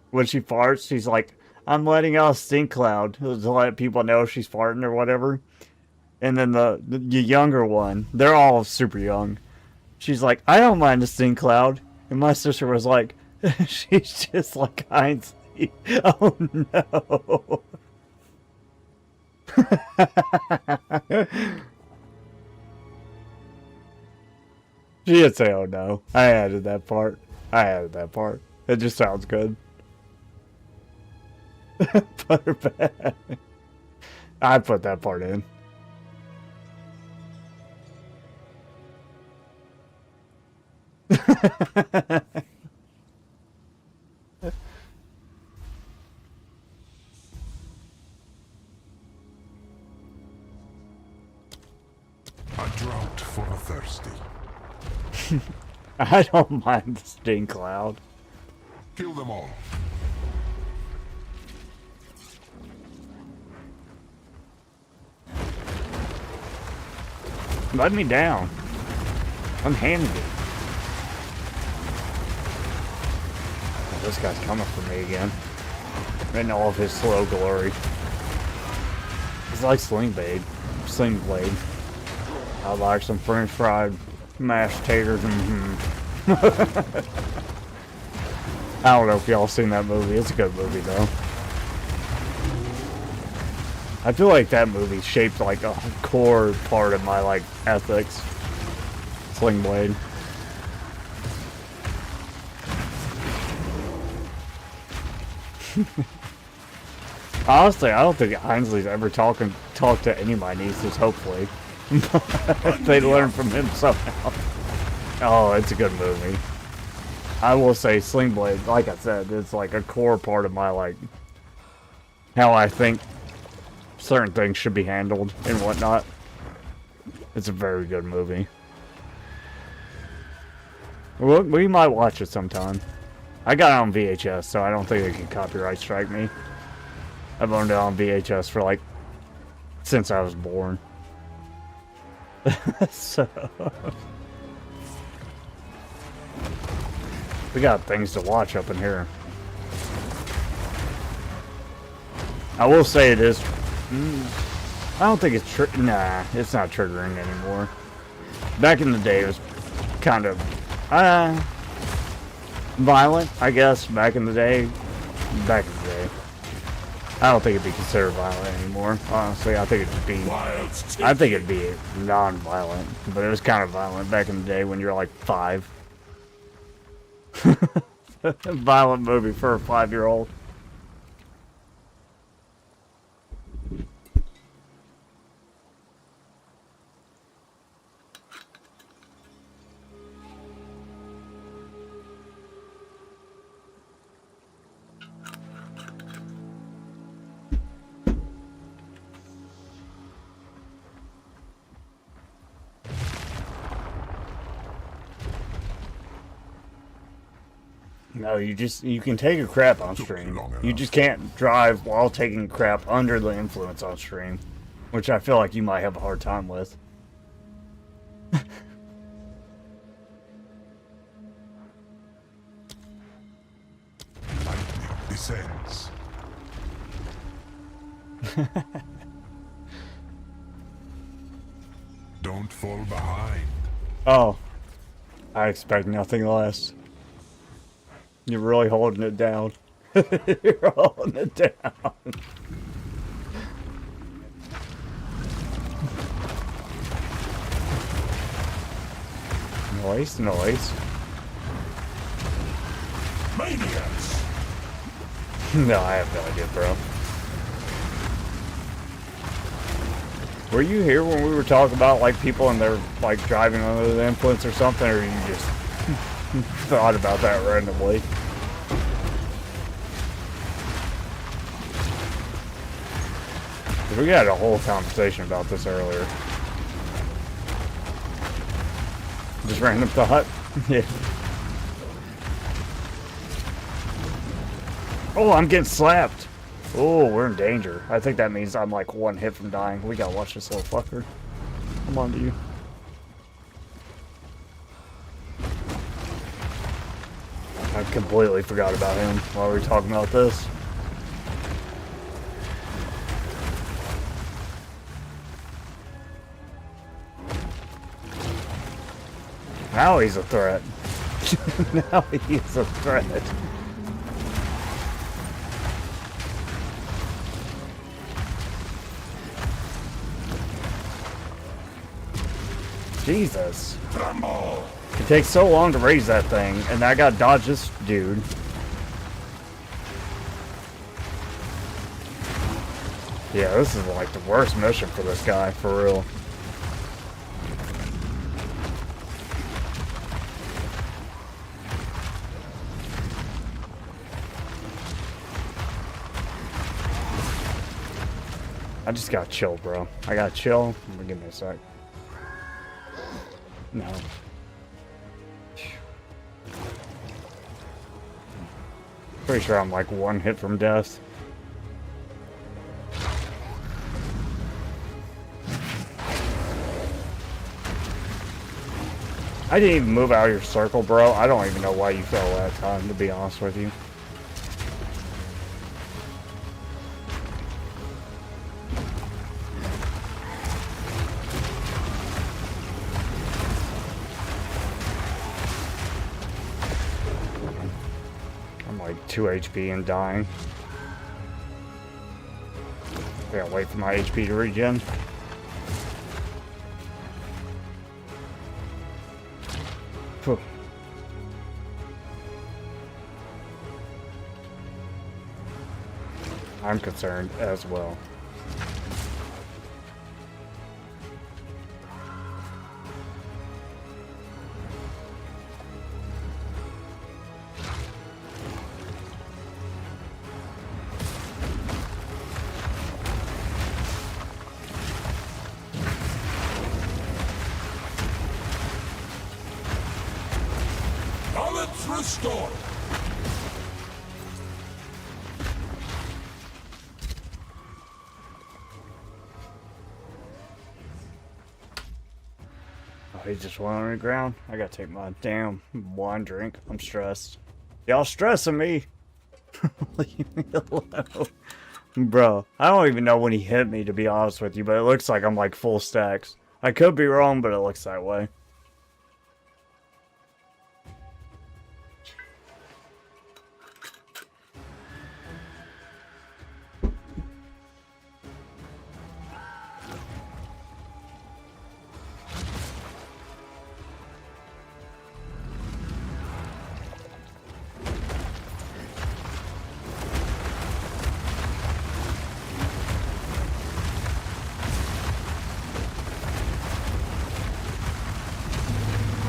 when she farts, she's like, I'm letting out a stink cloud to let people know she's farting or whatever. And then the younger one, they're all super young. She's like, I don't mind the stink cloud. And my sister was like, she's just like Heinz. Oh no. She didn't say, oh no. I added that part. It just sounds good. Put her back. I put that part in. A drought for the thirsty. I don't mind the stink cloud. Kill them all. Let me down. I'm handing it. Oh, this guy's coming for me again. In all of his slow glory. He's like Sling Blade. I like some French fried mashed taters. I don't know if y'all seen that movie. It's a good movie though. I feel like that movie shaped like a core part of my like ethics. Sling Blade. Honestly, I don't think Hinesley's ever talked to any of my nieces, hopefully. They learn from him somehow. Oh, it's a good movie. I will say Sling Blade, like I said, it's like a core part of my like how I think certain things should be handled and whatnot. It's a very good movie. We might watch it sometime. I got it on VHS, so I don't think it can copyright strike me. I've owned it on VHS for like since I was born. So we got things to watch up in here. I will say it is. I don't think it's nah, it's not triggering anymore. Back in the day, it was kind of violent, I guess. Back in the day. I don't think it'd be considered violent anymore. Honestly, I think it'd be non-violent, but it was kind of violent back in the day when you're like 5. Violent movie for a 5-year-old. No, you can take a crap on stream. You just can't drive while taking a crap under the influence on stream, which I feel like you might have a hard time with. Lightning descends. Don't fall behind. Oh, I expect nothing less. You're really holding it down. You're holding it down. Noise, noise. Maniacs! No, I have no idea, bro. Were you here when we were talking about like people and they're like driving under the influence or something, or you just thought about that randomly? We had a whole conversation about this earlier. Just random thought. Yeah. Oh, I'm getting slapped. Oh, we're in danger. I think that means I'm like one hit from dying. We gotta watch this little fucker. Come on to you. I completely forgot about him while we were talking about this. Now he's a threat. Now he's a threat. Jesus. It takes so long to raise that thing, and I gotta dodge this dude. Yeah, this is like the worst mission for this guy, for real. I just gotta chill, bro. I gotta chill. Give me a sec. No. Pretty sure I'm like one hit from death. I didn't even move out of your circle, bro. I don't even know why you fell that time, to be honest with you. I'm like 2 HP and dying. I gotta wait for my HP to regen. Phew. I'm concerned as well. Balance restored. Oh, he just went on the ground. I gotta take my damn wine drink. I'm stressed. Y'all stressing me. Leave me alone. Bro, I don't even know when he hit me, to be honest with you, but it looks like I'm like full stacks. I could be wrong, but it looks that way.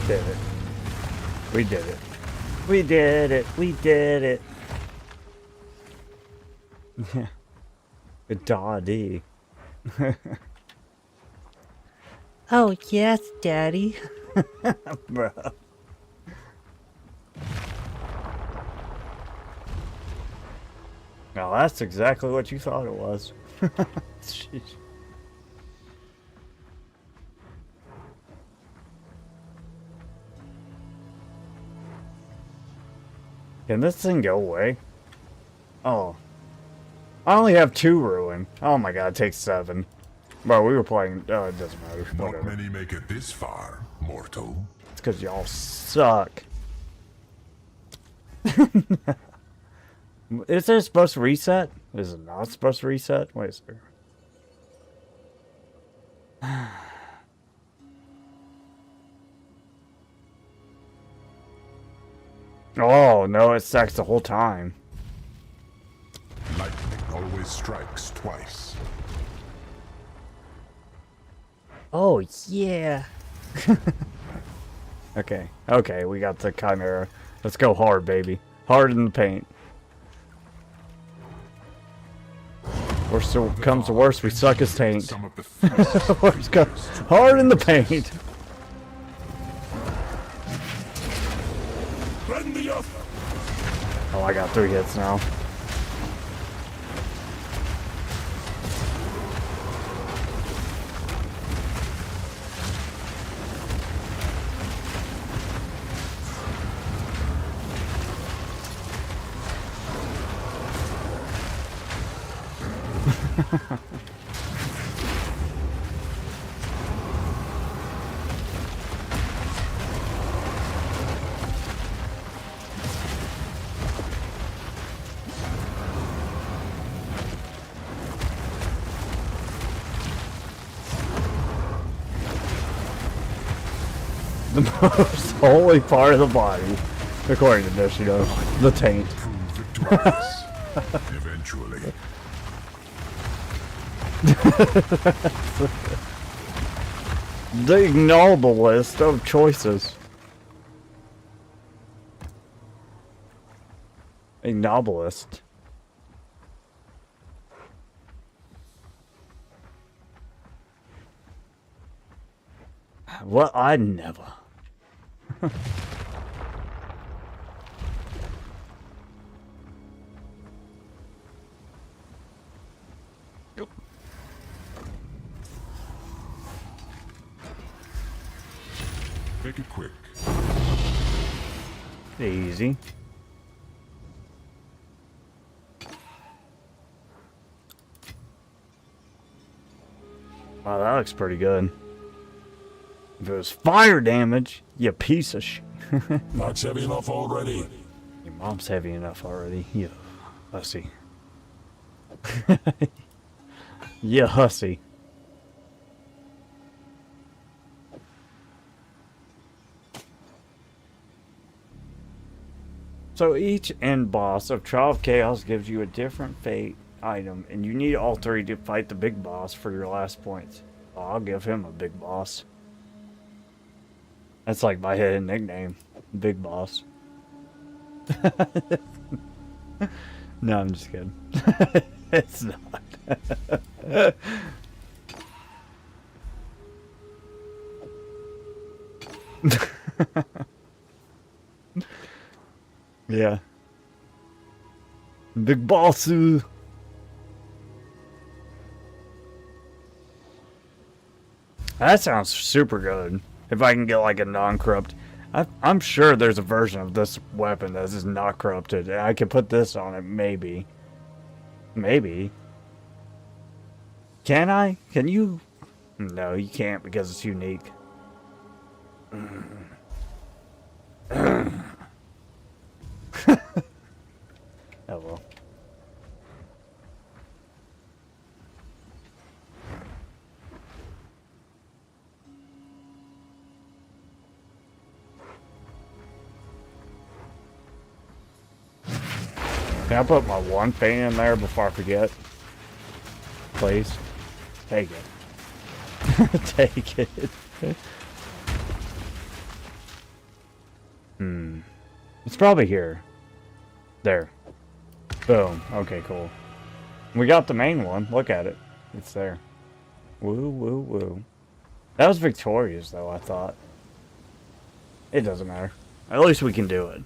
Did it. We did it. We did it. We did it. Yeah. Daddy. Oh, yes, Daddy. Bro. that's exactly what you thought it was. Jeez. Can this thing go away? Oh. I only have 2 ruin. Oh my god, it takes 7. Bro, we were playing... Oh, it doesn't matter. Not many make it this far, mortal. It's because y'all suck. Is it supposed to reset? Is it not supposed to reset? Wait a second. Oh, no, it stacks the whole time. Lightning always strikes twice. Oh, yeah. Okay, we got the Chimera. Let's go hard, baby. Hard in the paint. Worst comes to worst, we suck as taint. Worst comes hard in the paint. Oh, I got 3 hits now. The most holy part of the body, according to this, you know, the taint. Eventually. The ignoble list of choices. Ignoblest. What? I never. Make it quick. Easy. Wow, that looks pretty good. If it was fire damage, you piece of shit. That's heavy enough already. Your mom's heavy enough already. You hussy. You hussy. So each end boss of Trial of Chaos gives you a different fate item, and you need all 3 to fight the big boss for your last points. Oh, I'll give him a big boss. That's like my hidden nickname, Big Boss. No, I'm just kidding. It's not. Yeah. Big Bossu. That sounds super good. If I can get like a non-corrupt. I'm sure there's a version of this weapon that is not corrupted. I could put this on it, maybe. Maybe. Can I? Can you? No, you can't because it's unique. Oh well. Can I put my 1 paint in there before I forget? Please? Take it. Take it. It's probably here. There. Boom. Okay, cool. We got the main one. Look at it. It's there. Woo, woo, woo. That was victorious, though, I thought. It doesn't matter. At least we can do it.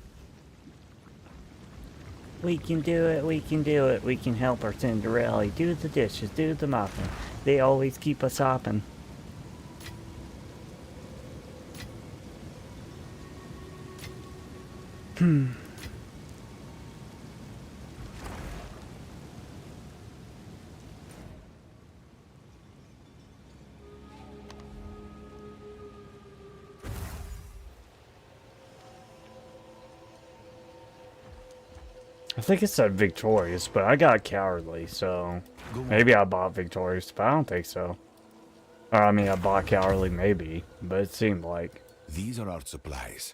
We can do it, we can do it. We can help our Cinderella. Do the dishes, do the mopping. They always keep us hopping. I think it said victorious, but I got cowardly, so maybe I bought victorious, but I don't think so. Or I mean, I bought cowardly, maybe, but it seemed like. These are our supplies.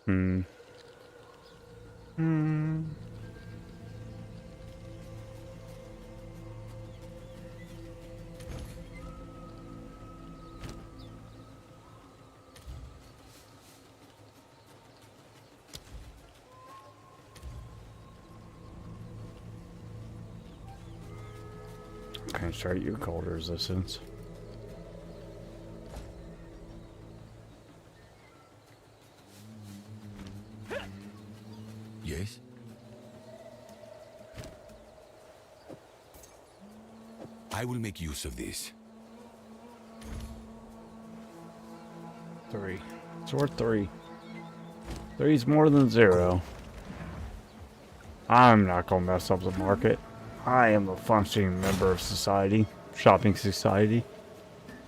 Okay, start your cold resistance. Yes? I will make use of this. 3. It's worth 3. 3's more than 0. I'm not gonna mess up the market. I am a functioning member of society. Shopping society.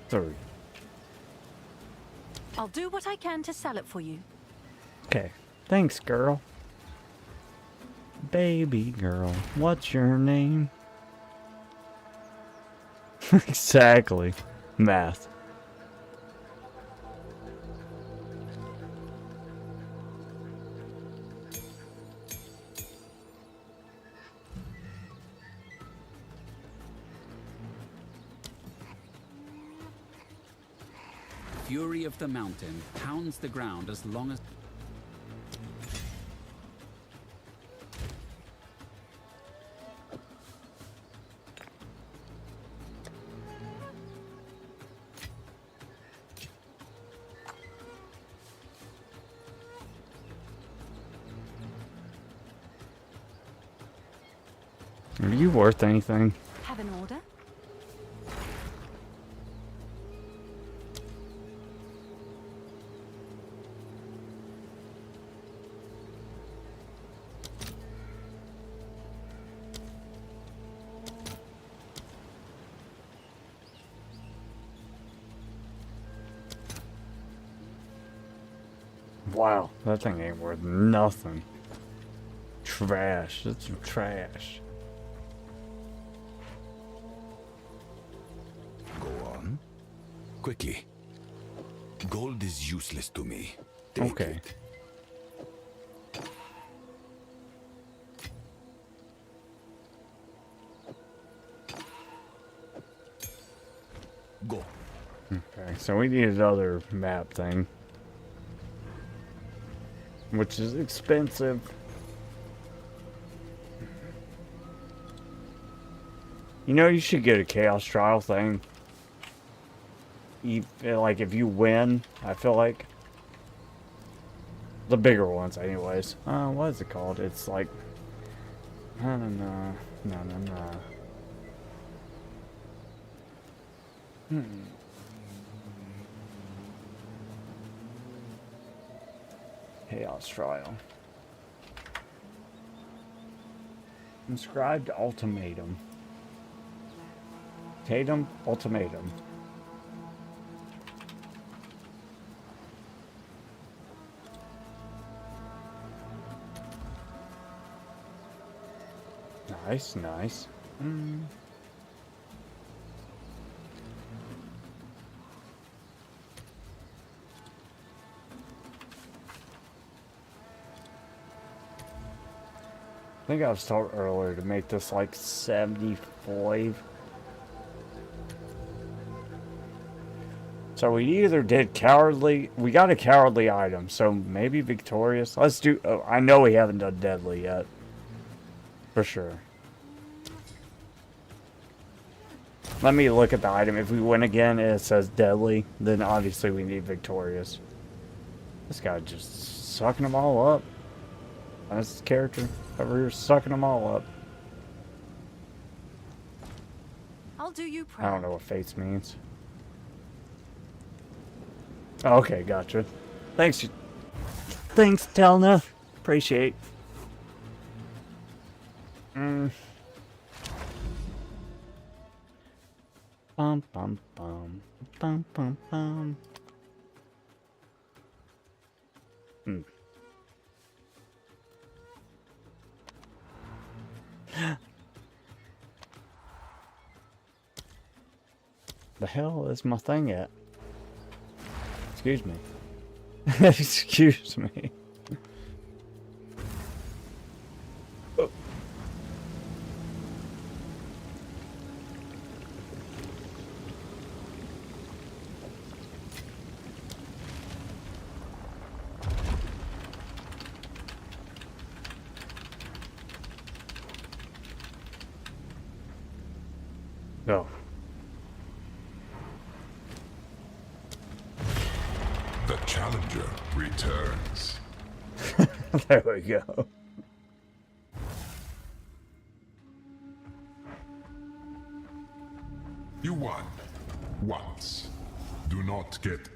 3. I'll do what I can to sell it for you. Okay. Thanks, girl. Baby girl, what's your name? Exactly. Math. Fury of the mountain pounds the ground as long as... Are you worth anything? Have an order? Wow, that thing ain't worth nothing. Trash. That's some trash. Go on. Quickly. Gold is useless to me. Take Okay. it. Go. Okay, so we need another map thing. Which is expensive. You know, you should get a chaos trial thing. Like, if you win, I feel like. The bigger ones, anyways. What is it called? It's like... I don't know. Chaos trial. Inscribed ultimatum. Tatum ultimatum. Nice, nice. I think I was told earlier to make this like 75. So we either did cowardly, we got a cowardly item, so maybe victorious. Let's do, oh, I know we haven't done deadly yet. For sure. Let me look at the item. If we win again and it says deadly, then obviously we need victorious. This guy just sucking them all up. That's his character. Over here sucking them all up. I'll do you I proud. don't know what fates means. Okay, gotcha. Thanks. Thanks, Telna. Appreciate. Bum bum bum bum bum bum. The hell is my thing at? Excuse me. Excuse me. Oh. No. The challenger returns. There we go. You won. Once. Do not get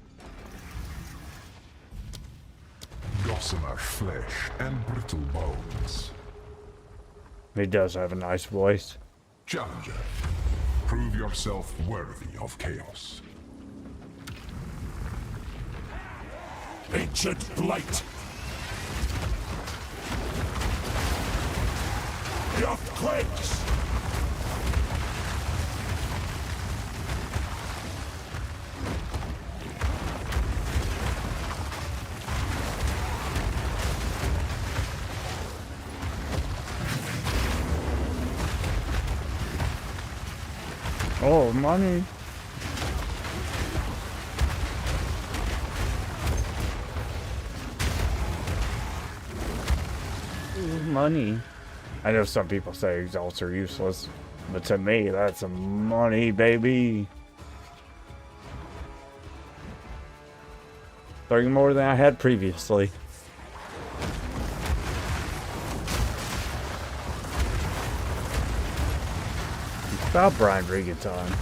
gossamer flesh and brittle bones. He does have a nice voice. Challenger, prove yourself worthy of chaos. Ancient blight. The earthquakes. Oh, money. Ooh, money. I know some people say exalts are useless, but to me, that's some money, baby. 30 more than I had previously. It's about Brian Regan time.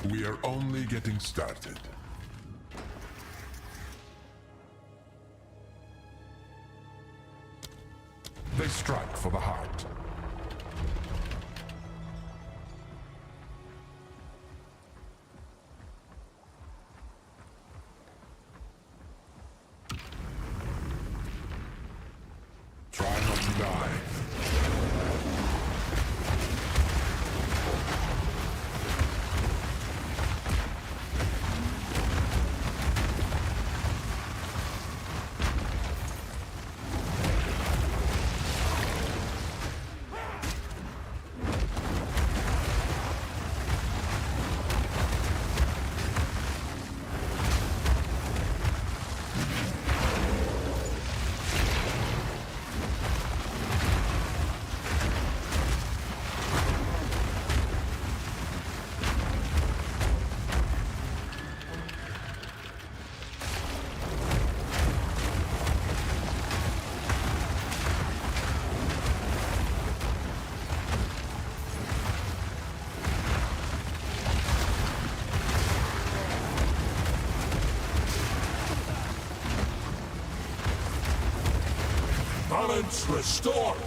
We are only getting started. They strike for the heart. Try not to die. Balance restored!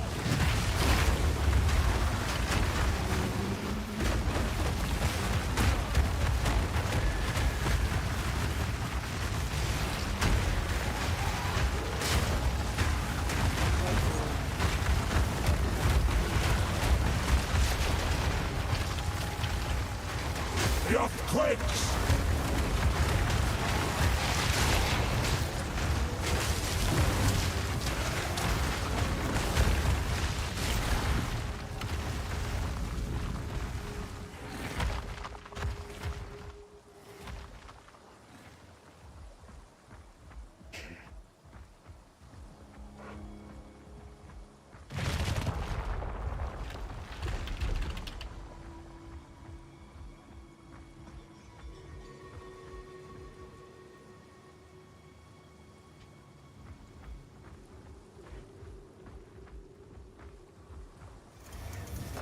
The earthquakes!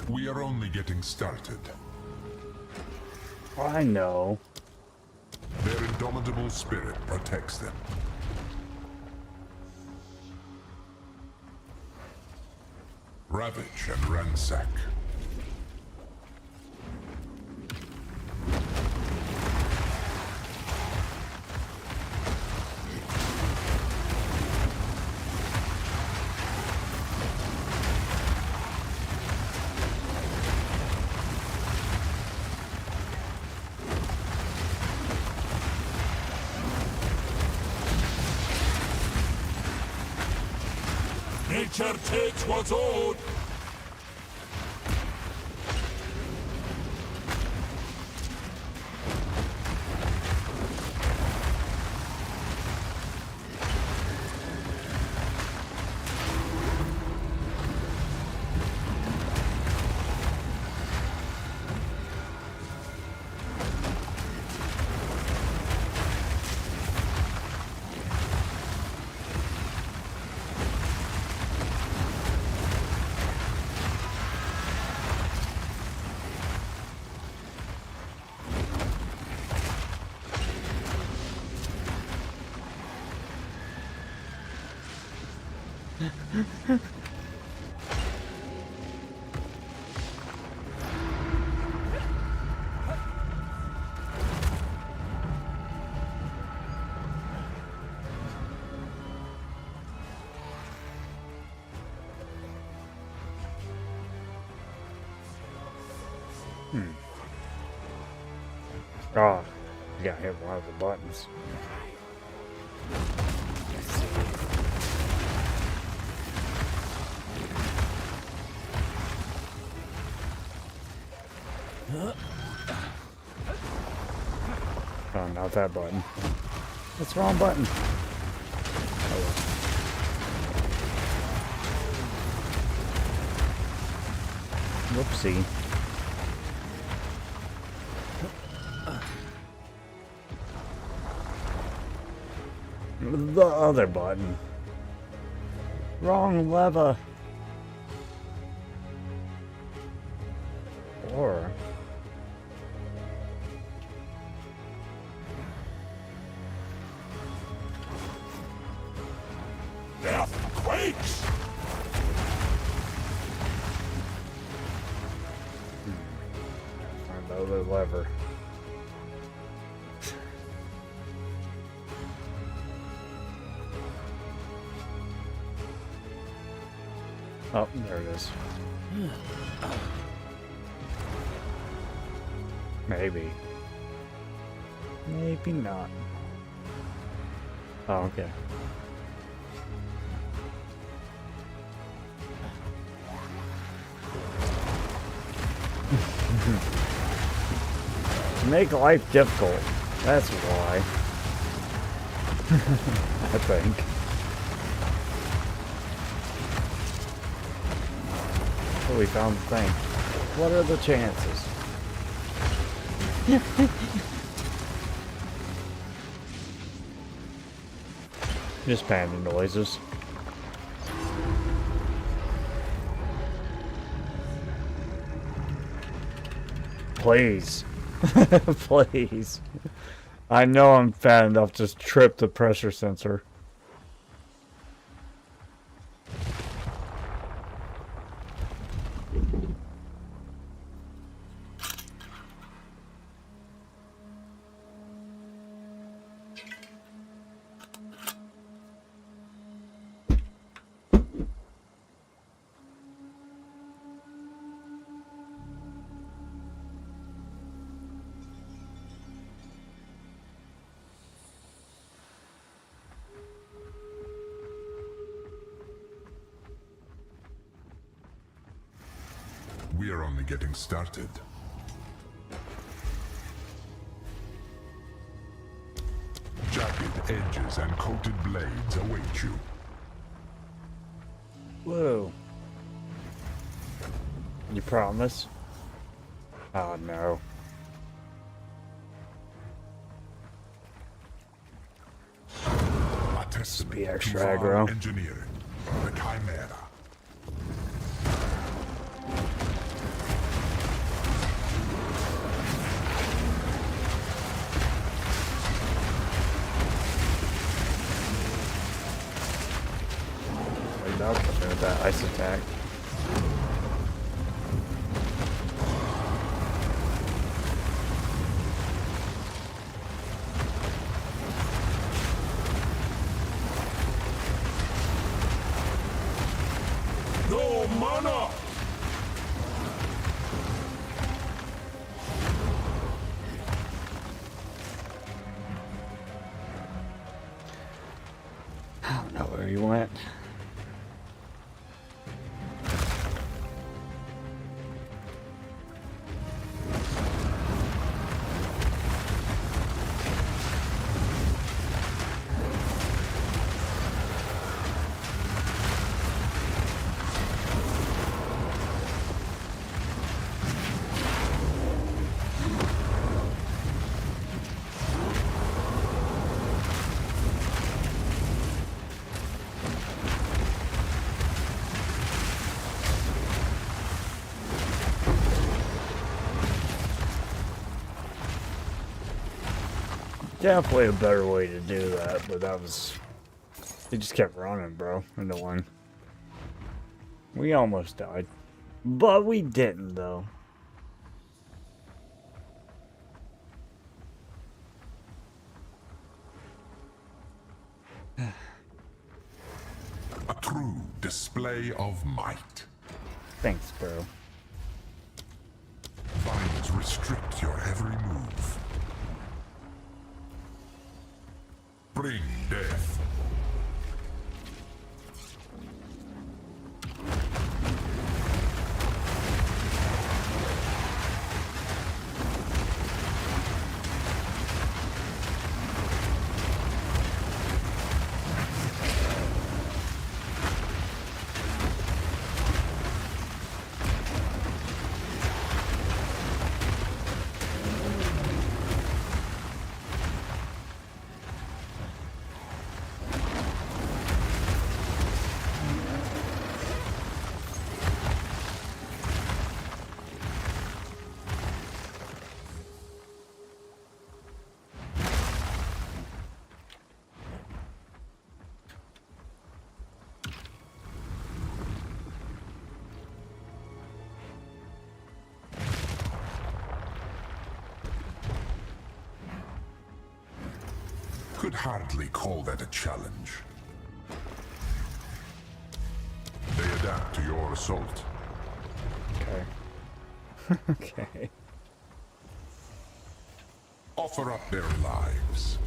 We are only getting started. I know. Their indomitable spirit protects them. Ravage and ransack. Nature takes what's owed! Oh, you gotta hit one of the buttons. Oh, not that button. That's the wrong button. Oh, well. Whoopsie. The other button. Wrong lever. Or... Earthquakes! Find the other lever. Oh, there it is. Maybe. Maybe not. Oh, okay. To make life difficult. That's why. I think. Oh, we found the thing. What are the chances? Just panda noises. Please. Please. I know I'm fat enough to trip the pressure sensor. We're only getting started. Jagged edges and coated blades await you. Whoa. You promise? Oh no. A testament to our engineering, the Chimera. About something with that ice attack. No mana! I don't know where he went. Definitely a better way to do that, but that was... He just kept running, bro, into one. We almost died. But we didn't, though. A true display of might. Thanks, bro. Vines restrict your every move. Bring death. Could hardly call that a challenge. They adapt to your assault. Okay. Okay. Offer up their lives.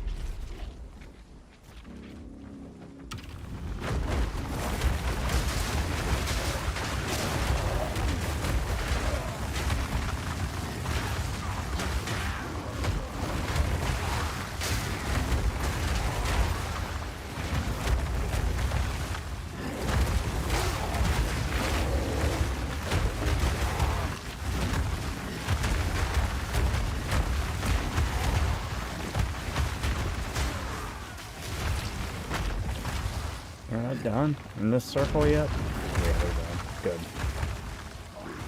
We're not done in this circle yet? Yeah, we're done. Good.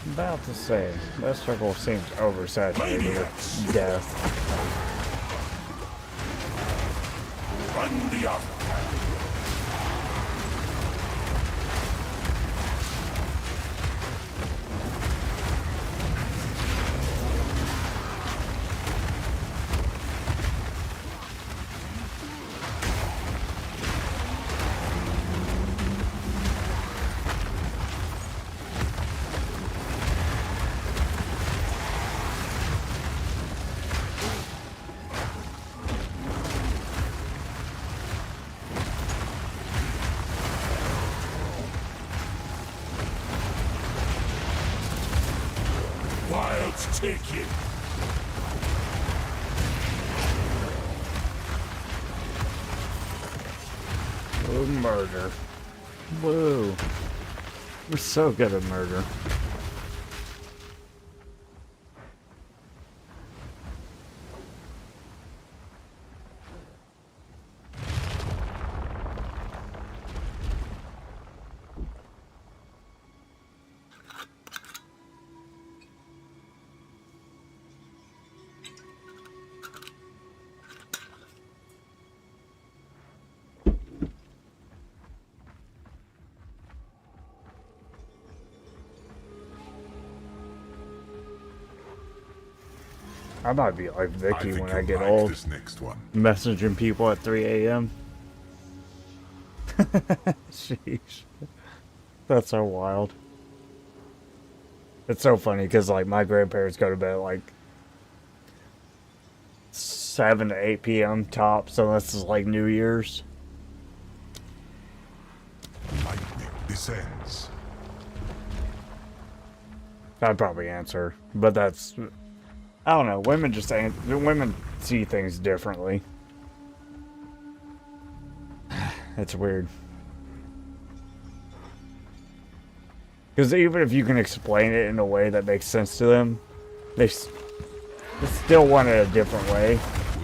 I'm about to say, this circle seems oversaturated with death. Run the other. Let's take it. Oh, murder. Whoa. We're so good at murder. I might be like Vicky when I get old. This next one. Messaging people at 3 a.m. Sheesh. That's so wild. It's so funny because like my grandparents go to bed at like 7 to 8 p.m. tops, unless it's like New Year's. Lightning descends. I'd probably answer, but that's, I don't know. Women just women see things differently. It's weird. Because even if you can explain it in a way that makes sense to them, they still want it a different way,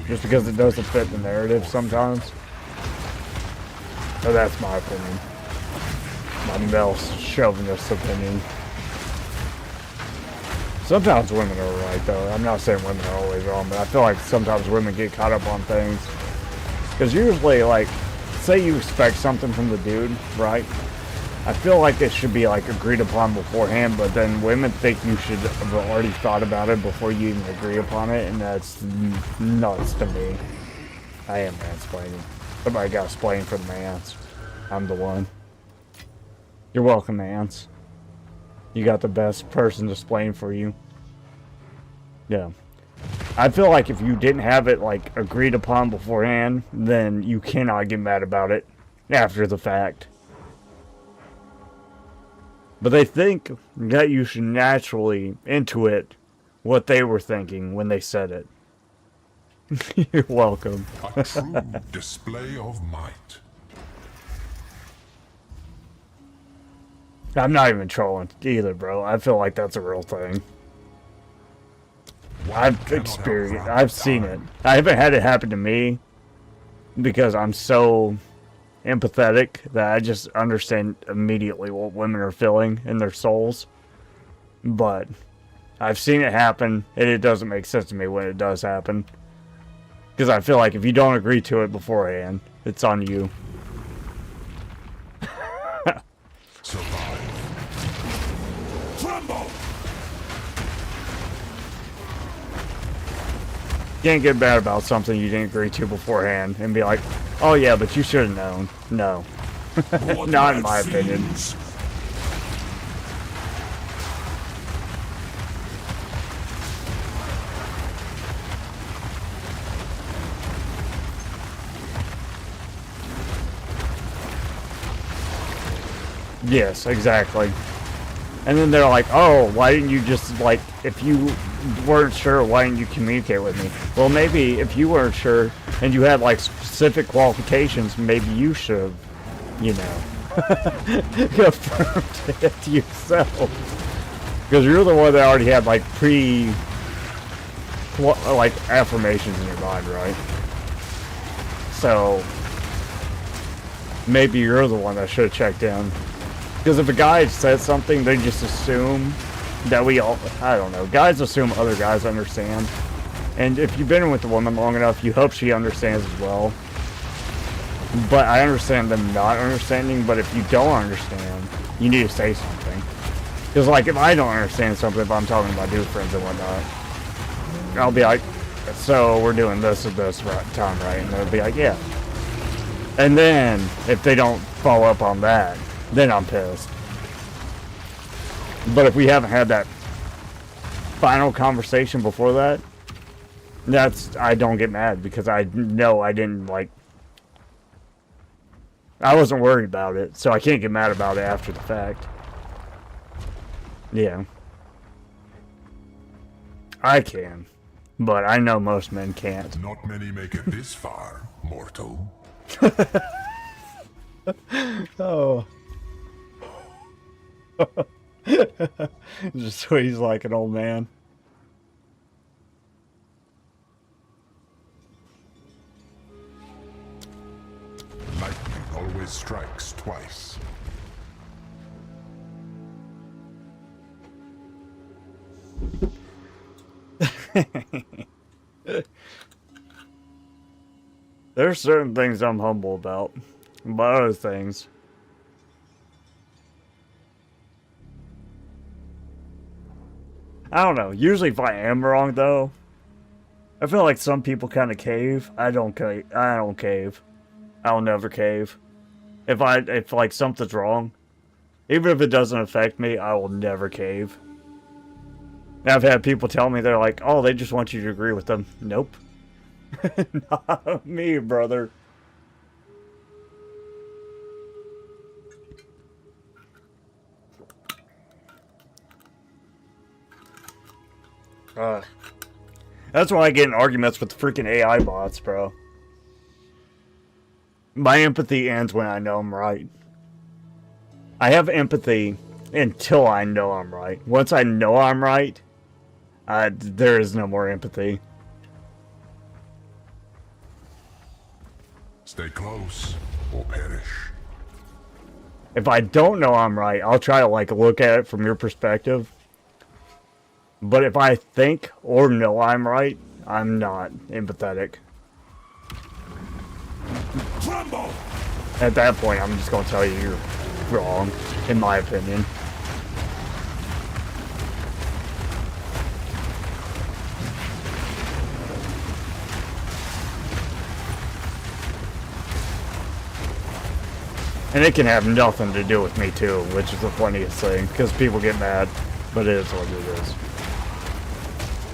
just because it doesn't fit the narrative sometimes. So that's my opinion. My male chauvinist opinion. Sometimes women are right, though. I'm not saying women are always wrong, but I feel like sometimes women get caught up on things. Because usually, like, say you expect something from the dude, right? I feel like it should be, like, agreed upon beforehand, but then women think you should have already thought about it before you even agree upon it, and that's nuts to me. I am mansplaining. Somebody got explained for the mans. I'm the one. You're welcome, mans. You got the best person to explain for you. Yeah. I feel like if you didn't have it, like, agreed upon beforehand, then you cannot get mad about it after the fact. But they think that you should naturally intuit what they were thinking when they said it. You're welcome. A true display of might. I'm not even trolling either, bro. I feel like that's a real thing. I've experienced, I've seen it. I haven't had it happen to me because I'm so empathetic that I just understand immediately what women are feeling in their souls. But I've seen it happen, and it doesn't make sense to me when it does happen. Because I feel like if you don't agree to it beforehand, it's on you. Survive. Tremble! You can't get mad about something you didn't agree to beforehand and be like, oh yeah, but you should have known. No. Not in my opinion. Yes, exactly. And then they're like, oh, why didn't you just, like, if you weren't sure, why didn't you communicate with me? Well, maybe if you weren't sure and you had, like, specific qualifications, maybe you should have, you know, confirmed it yourself. Because you're the one that already had, like, like, affirmations in your mind, right? So, maybe you're the one that should have checked in. Because if a guy says something, they just assume that we all, I don't know, guys assume other guys understand. And if you've been with a woman long enough, you hope she understands as well. But I understand them not understanding, but if you don't understand, you need to say something. Because, like, if I don't understand something, if I'm talking to my dude friends and whatnot, I'll be like, so we're doing this at this time, right? And they'll be like, yeah. And then, if they don't follow up on that, then I'm pissed. But if we haven't had that final conversation before that, I don't get mad because I know I didn't, like, I wasn't worried about it, so I can't get mad about it after the fact. Yeah. I can, but I know most men can't. Not many make it this far, mortal. Oh. Just so he's like an old man. Lightning always strikes twice. There's certain things I'm humble about, but other things. I don't know. Usually if I am wrong, though, I feel like some people kind of cave. I don't cave. I'll never cave. If like something's wrong, even if it doesn't affect me, I will never cave. And I've had people tell me, they're like, oh, they just want you to agree with them. Nope. Not me, brother. That's why I get in arguments with the freaking AI bots, bro. My empathy ends when I know I'm right. I have empathy until I know I'm right. Once I know I'm right, there is no more empathy. Stay close, or perish. If I don't know I'm right, I'll try to like look at it from your perspective. But if I think or know I'm right, I'm not empathetic. Tremble! At that point, I'm just going to tell you you're wrong, in my opinion. And it can have nothing to do with me too, which is the funniest thing, because people get mad, but it is what it is.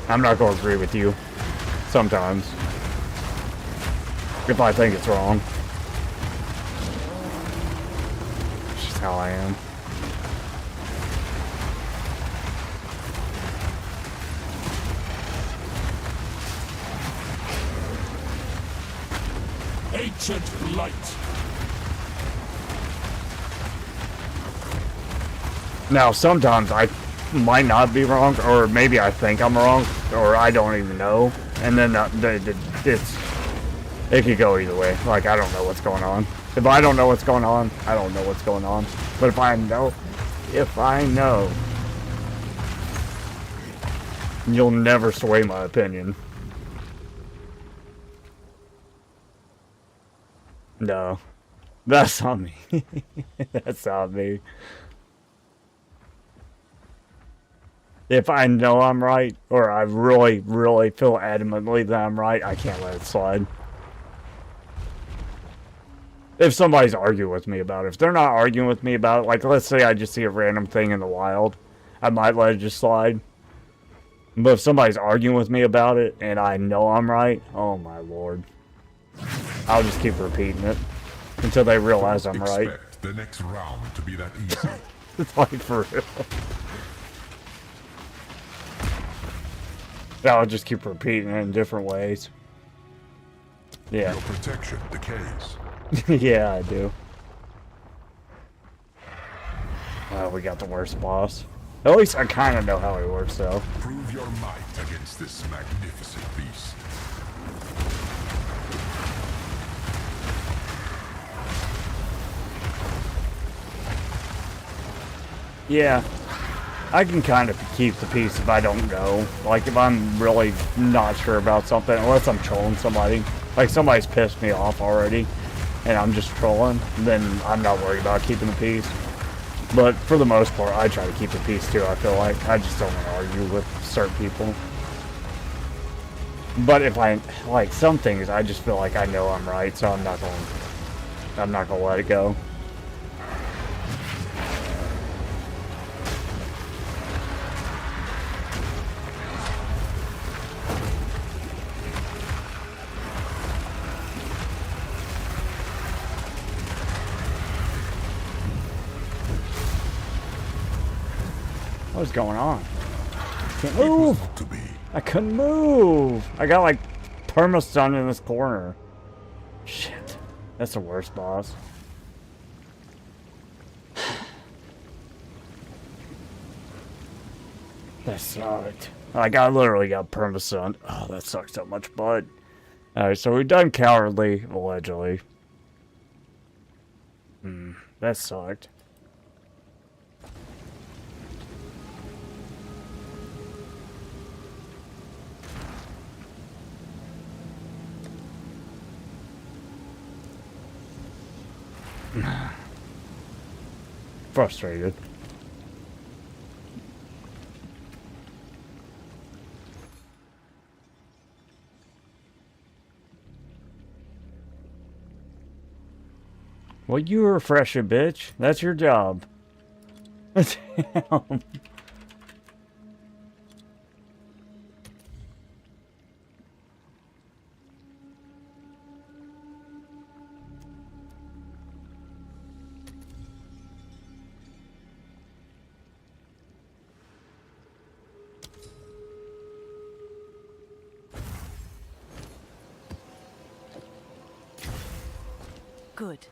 I'm not going to agree with you, sometimes, if I think it's wrong. It's just how I am. Ancient light. Now, sometimes I might not be wrong, or maybe I think I'm wrong, or I don't even know, and then it could go either way. Like, I don't know what's going on. If I don't know what's going on, I don't know what's going on. But if I know, you'll never sway my opinion. No, that's not me. That's not me. If I know I'm right, or I really, really feel adamantly that I'm right, I can't let it slide. If somebody's arguing with me about it. If they're not arguing with me about it, like let's say I just see a random thing in the wild, I might let it just slide. But if somebody's arguing with me about it, and I know I'm right, oh my lord. I'll just keep repeating it until they realize I'm right. Expect the next round to be that easy. It's like for real. I'll just keep repeating it in different ways. Yeah. Your protection decays. Yeah, I do. Well, we got the worst boss. At least I kind of know how he works, though. Prove your might against this magnificent beast. Yeah. I can kind of keep the peace if I don't know. Like, if I'm really not sure about something, unless I'm trolling somebody. Like, somebody's pissed me off already, and I'm just trolling, then I'm not worried about keeping the peace. But for the most part, I try to keep the peace too, I feel like. I just don't want to argue with certain people. But if I, like, some things, I just feel like I know I'm right, so I'm not going to let it go. What's going on? Can't move. To be. I couldn't move. I got like perma-stunned in this corner. Shit. That's the worst boss. That sucked. Like, I literally got perma-stunned. Oh, that sucks so much, bud. Alright, so we've done Cowardly, allegedly. That sucked. Frustrated. Well, you refresh it, bitch. That's your job. Damn. Good.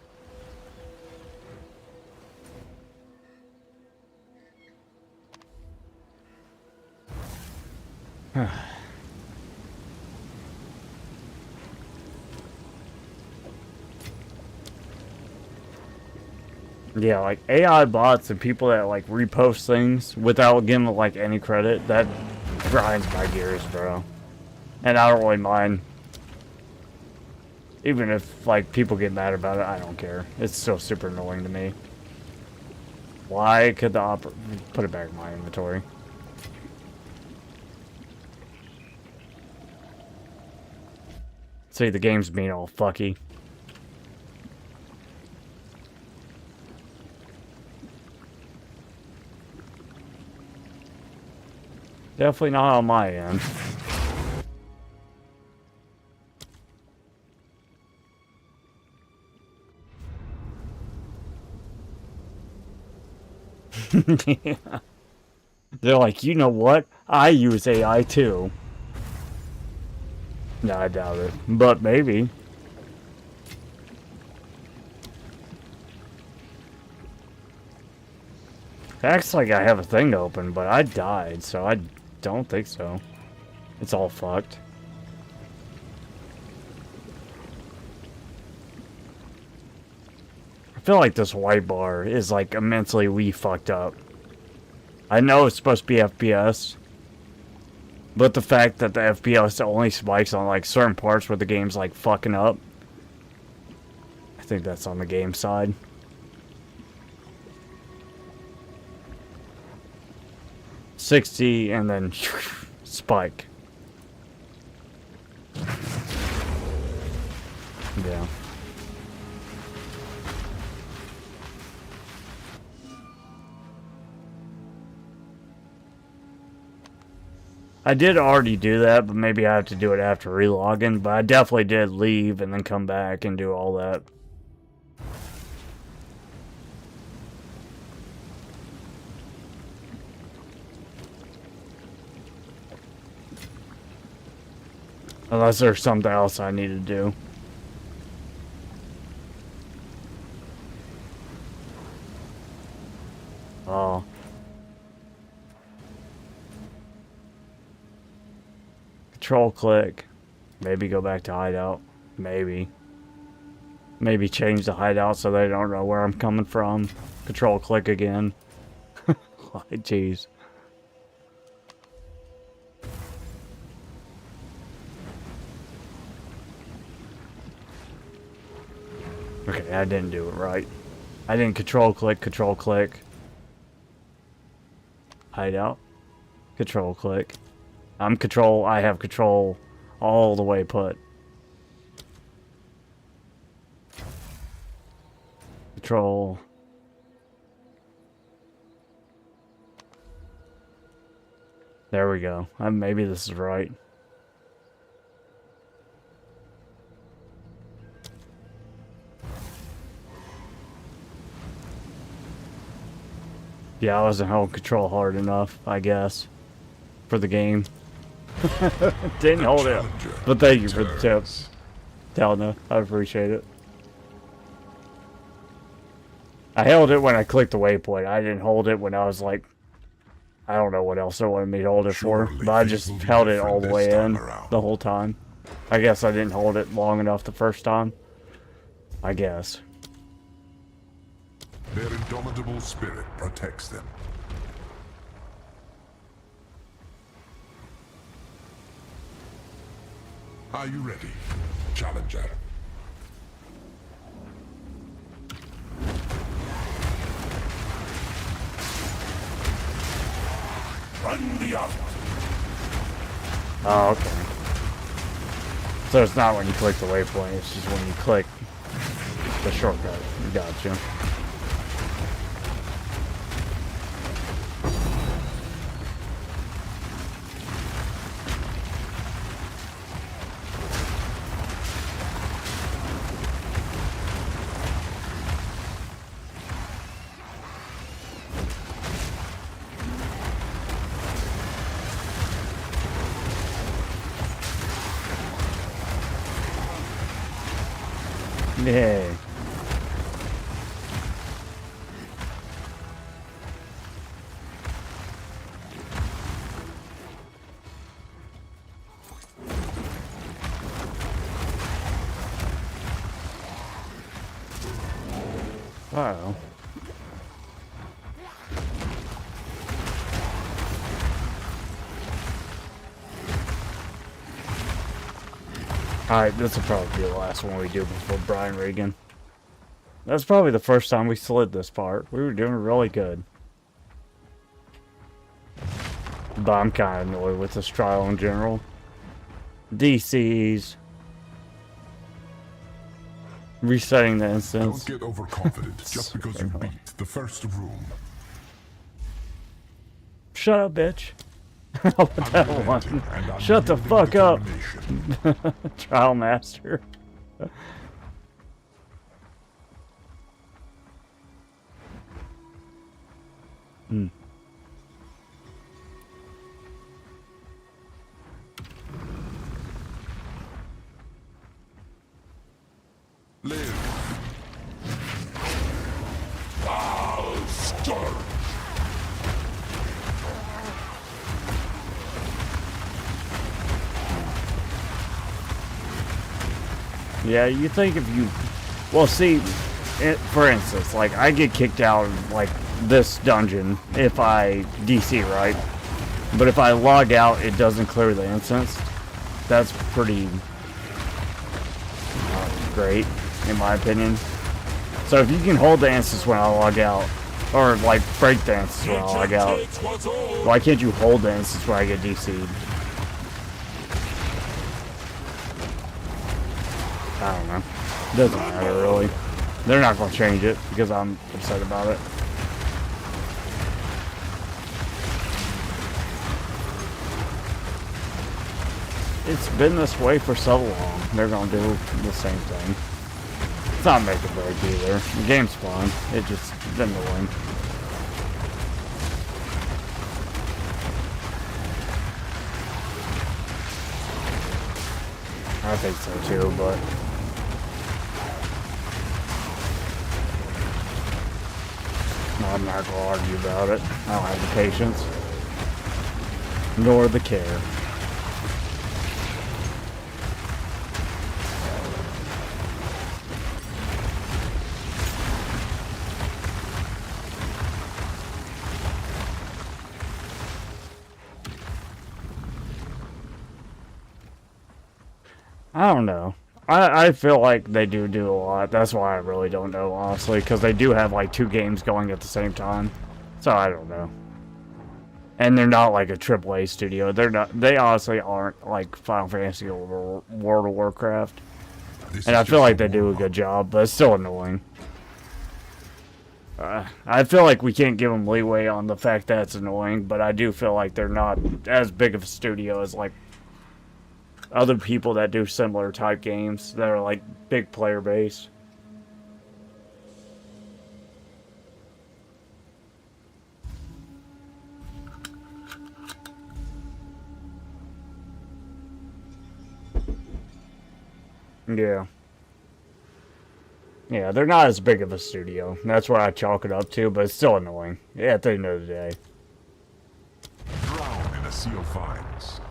Yeah, like AI bots and people that like repost things without giving them like any credit, that grinds my gears, bro. And I don't really mind. Even if like people get mad about it, I don't care. It's still super annoying to me. Why could the put it back in my inventory? See, the game's being all fucky. Definitely not on my end. Yeah. They're like, you know what? I use AI too. No, I doubt it. But maybe. It acts like I have a thing open, but I died, so I don't think so. It's all fucked. I feel like this white bar is like immensely fucked up. I know it's supposed to be FPS, but the fact that the FPS only spikes on like certain parts where the game's like fucking up, I think that's on the game side. $60 and then spike. Yeah. I did already do that, but maybe I have to do it after relogging. But I definitely did leave and then come back and do all that. Unless there's something else I need to do. Oh. Control click. Maybe go back to hideout. Maybe. Maybe change the hideout so they don't know where I'm coming from. Control click again. Jeez. Okay, I didn't do it right. I didn't control click. Hideout. Control click. I have control all the way put. Control. There we go. Maybe this is right. Yeah, I wasn't holding control hard enough, I guess, for the game. Didn't hold it. But thank you for the tips, Talna. I appreciate it. I held it when I clicked the waypoint. I didn't hold it when I was like, I don't know what else they wanted me to hold it for, but I just held it all the way in the whole time. I guess I didn't hold it long enough the first time. I guess. Their indomitable spirit protects them. Are you ready, Challenger? Run the up. Oh, okay. So it's not when you click the waypoint, it's just when you click the shortcut. Gotcha. Yay. Uh-oh. Alright, this will probably be the last one we do before Brian Regan. That's probably the first time we slid this part. We were doing really good. But I'm kind of annoyed with this trial in general. DCs. Resetting the instance. Don't get overconfident just because you beat the first room. Shut up, bitch. What that one? Shut the fuck up. Trial master. Hmm. Live. I'll start. Yeah, you think if you... Well, see, for instance, like, I get kicked out of, like, this dungeon if I DC, right? But if I log out, it doesn't clear the instance. That's pretty great, in my opinion. So if you can hold the instance when I log out, or, like, break the instance when I log out, why can't you hold the instance when I get DC'd? I don't know. Doesn't matter, really. They're not going to change it because I'm upset about it. It's been this way for so long. They're going to do the same thing. It's not make or break either. The game's fun. It just is annoying. I think so too, but... I'm not going to argue about it. I don't have the patience. Nor the care. I don't know. I feel like they do a lot. That's why I really don't know, honestly, because they do have like 2 games going at the same time. So I don't know. And they're not like a AAA studio. They're not. They honestly aren't like Final Fantasy or World of Warcraft. And I feel like they do a good job, but it's still annoying. I feel like we can't give them leeway on the fact that it's annoying, but I do feel like they're not as big of a studio as like other people that do similar type games that are like big player base. Yeah. Yeah, they're not as big of a studio. That's what I chalk it up to, but it's still annoying. Yeah, at the end of the day. Drown in a sea of vines.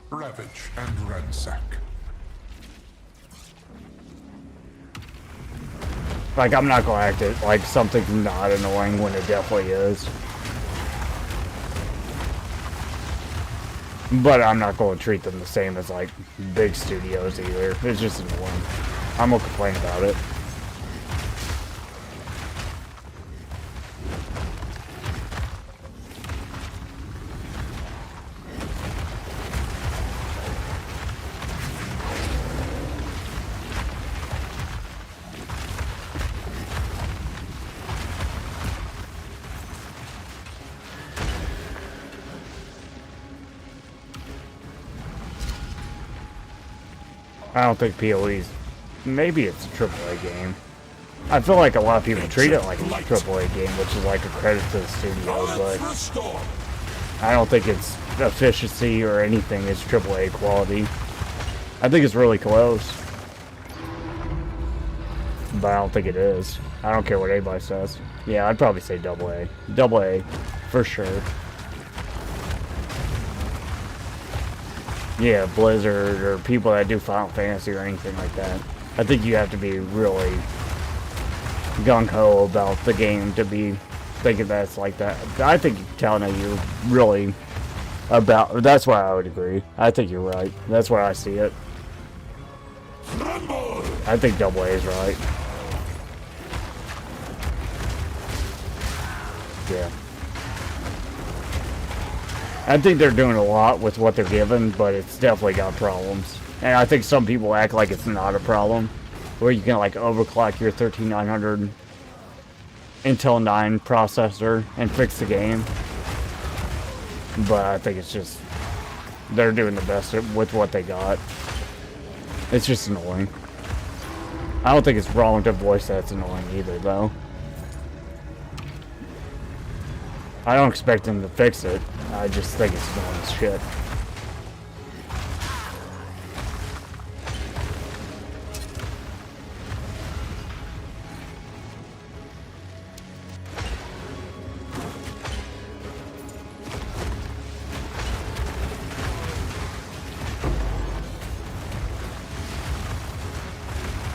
Ravage and ransack. Like, I'm not gonna act it like something's not annoying when it definitely is. But I'm not going to treat them the same as, like, big studios either. It's just annoying. I'm going to complain about it. I don't think PoE's... Maybe it's a AAA game. I feel like a lot of people treat it like a AAA game, which is like a credit to the studio, but... I don't think its efficiency or anything is AAA quality. I think it's really close. But I don't think it is. I don't care what anybody says. Yeah, I'd probably say AA. AA, for sure. Yeah, Blizzard or people that do Final Fantasy or anything like that. I think you have to be really gung-ho about the game to be thinking that it's like that. I think telling you really about... That's why I would agree. I think you're right. That's where I see it. I think AA is right. Yeah. I think they're doing a lot with what they're given, but it's definitely got problems. And I think some people act like it's not a problem, where you can like overclock your 13900 Intel 9 processor and fix the game. But I think it's just, they're doing the best with what they got. It's just annoying. I don't think it's wrong to voice that's annoying either, though. I don't expect them to fix it. I just think it's annoying as shit.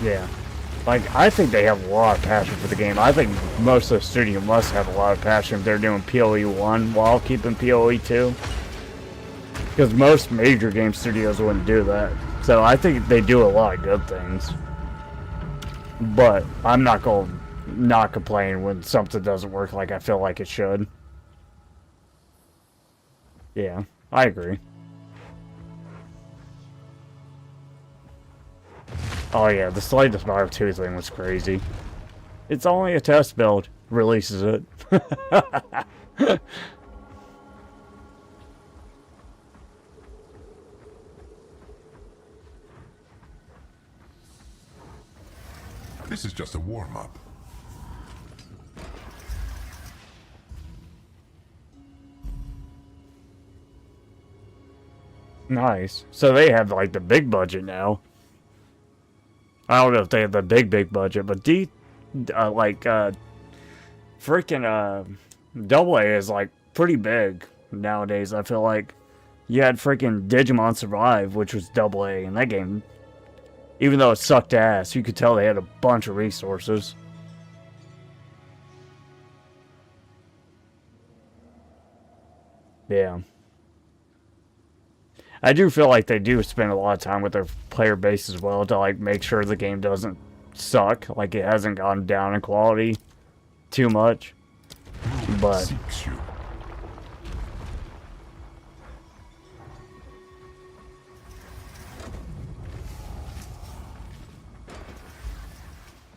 Yeah. Like, I think they have a lot of passion for the game. I think most of the studio must have a lot of passion if they're doing PoE 1 while keeping PoE 2. Because most major game studios wouldn't do that. So I think they do a lot of good things. But I'm not going to not complain when something doesn't work like I feel like it should. Yeah, I agree. Oh yeah, the Slightest Mario 2 thing was crazy. It's only a test build. Releases it. This is just a warm-up. Nice. So they have like the big budget now. I don't know if they have the big budget, but freaking AA is like pretty big nowadays. I feel like you had freaking Digimon Survive, which was AA, and that game, even though it sucked ass, you could tell they had a bunch of resources. Yeah. I do feel like they do spend a lot of time with their player base as well to like make sure the game doesn't suck, like it hasn't gone down in quality too much. But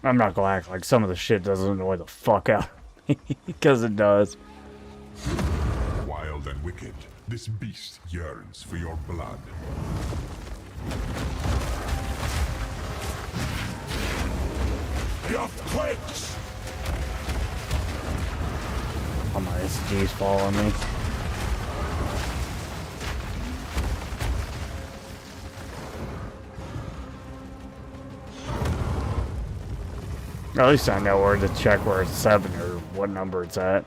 I'm not gonna act like some of the shit doesn't annoy the fuck out of me, because it does. Wild and wicked, this beast yearns for your blood. The earthquakes! Oh my SG's following me. At least I know where to check where it's 7 or what number it's at.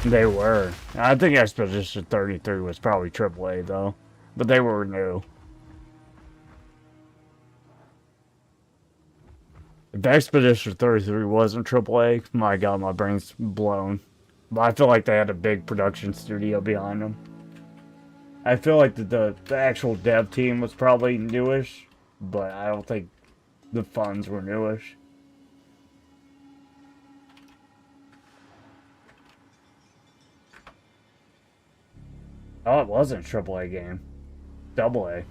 They were. I think Expedition 33 was probably AAA though, but they were new. If Expedition 33 wasn't AAA, my god, my brain's blown. But I feel like they had a big production studio behind them. I feel like the actual dev team was probably newish, but I don't think the funds were newish. Oh, it wasn't a AAA game. AA.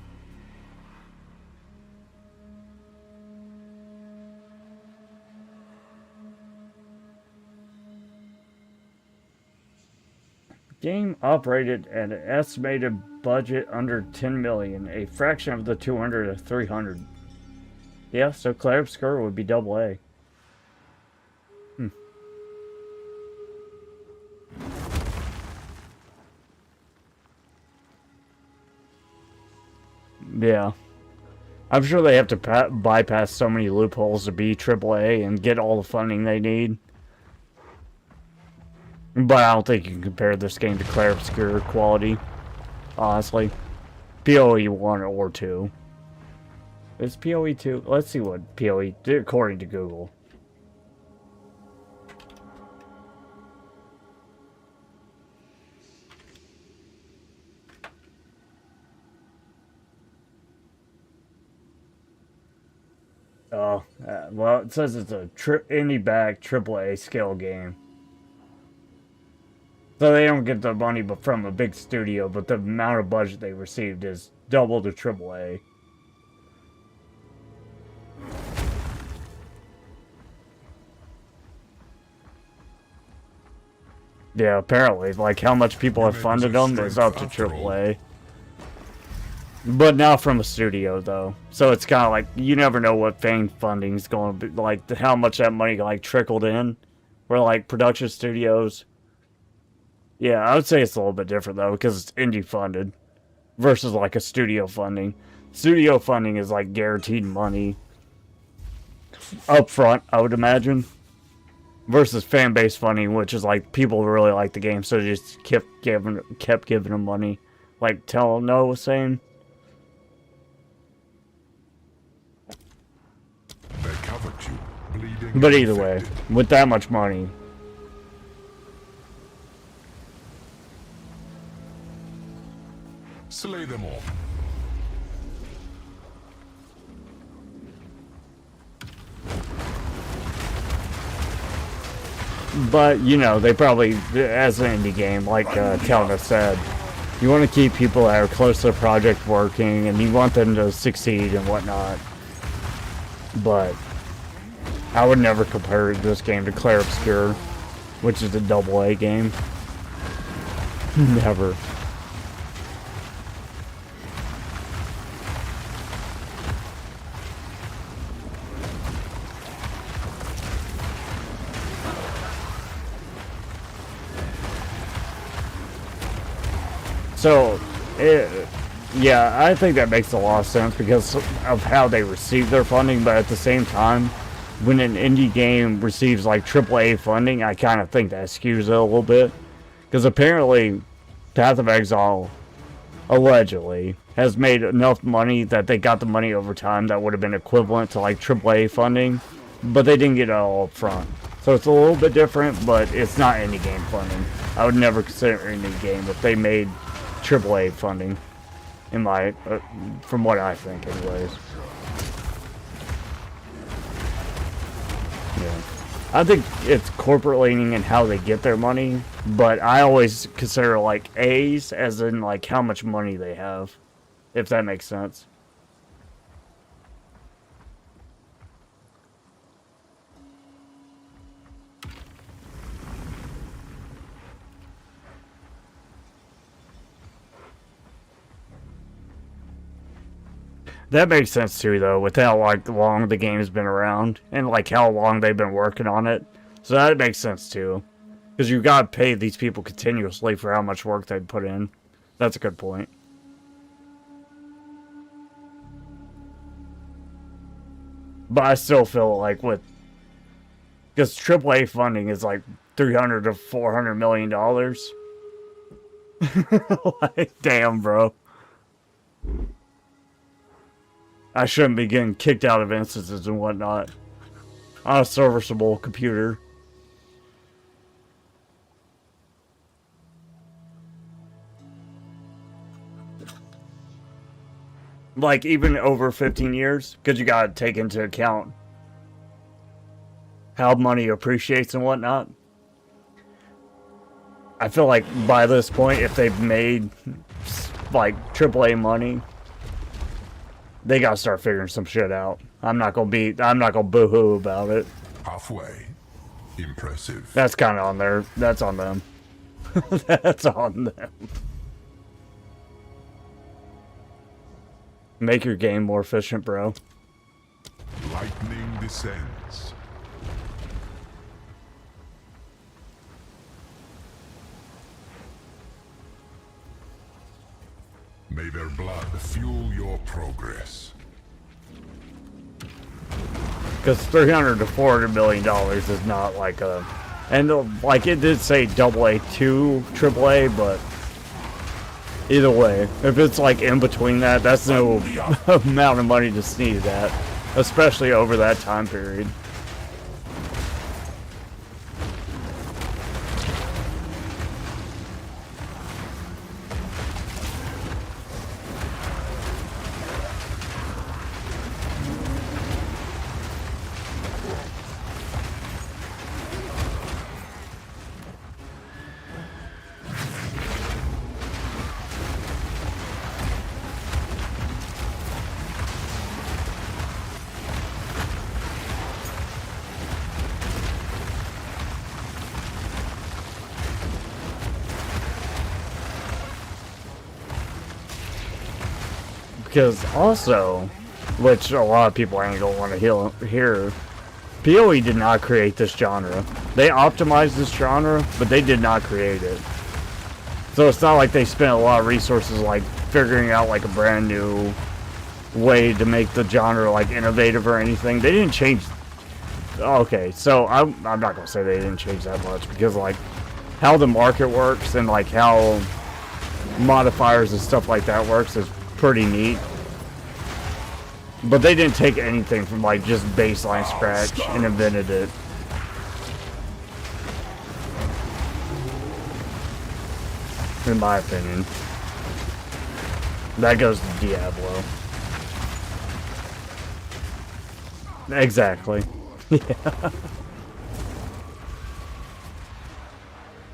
Game operated at an estimated budget under 10 million, a fraction of the 200 to 300. Yeah, so Clair Obscur would be AA. Yeah. I'm sure they have to bypass so many loopholes to be AAA and get all the funding they need. But I don't think you can compare this game to Clair Obscur quality, honestly. PoE 1 or 2. Is PoE 2? Let's see what PoE did according to Google. Well, it says it's a indie-backed AAA scale game. So they don't get the money but from a big studio, but the amount of budget they received is double to AAA. Yeah, apparently. Like, how much people have funded them is up to AAA. But not from a studio, though. So it's kind of like, you never know what fan funding's going to be, like, how much that money, like, trickled in. Where, like, production studios... Yeah, I would say it's a little bit different, though, because it's indie funded. Versus, like, a studio funding. Studio funding is, like, guaranteed money. Up front, I would imagine. Versus fan-based funding, which is, like, people really like the game, so they just kept giving them money. Like Tell Noah was saying. But either way, with that much money, slay them all. but you know, they probably, as an indie game, like Kelna said, you want to keep people that are close to the project working, and you want them to succeed and whatnot. But I would never compare this game to Clair Obscur, which is a AA game. Never. So, yeah, I think that makes a lot of sense because of how they receive their funding, but at the same time, when an indie game receives like AAA funding, I kind of think that skews it a little bit. Because apparently, Path of Exile, allegedly, has made enough money that they got the money over time that would have been equivalent to like AAA funding, but they didn't get it all up front. So it's a little bit different, but it's not indie game funding. I would never consider it indie game if they made AAA funding, in my, from what I think anyways. Yeah. I think it's corporate leaning in how they get their money, but I always consider like A's as in like how much money they have, if that makes sense. That makes sense too, though, with how like long the game's been around and like how long they've been working on it. So that makes sense too, because you gotta pay these people continuously for how much work they put in. That's a good point. But I still feel like because AAA funding is like $300 to $400 million. Like, damn, bro. I shouldn't be getting kicked out of instances and whatnot on a serviceable computer. Like, even over 15 years, because you gotta take into account how money appreciates and whatnot. I feel like by this point, if they've made like AAA money, they gotta start figuring some shit out. I'm not gonna boo-hoo about it. Halfway. Impressive. That's kind of on there. That's on them. That's on them. Make your game more efficient, bro. Lightning descends. May their blood fuel your progress. Because $300 to $400 million is not like a... And like it did say AA to AAA, but... Either way, if it's like in between that, that's no amount of money to sneeze at. Especially over that time period. Because also, which a lot of people ain't gonna want to hear, PoE did not create this genre. They optimized this genre, but they did not create it. So it's not like they spent a lot of resources like figuring out like a brand new way to make the genre like innovative or anything. They didn't change. Okay, so I'm not gonna say they didn't change that much, because like how the market works and like how modifiers and stuff like that works is pretty neat. But they didn't take anything from like just baseline scratch and invented it. In my opinion. That goes to Diablo. Exactly. Yeah.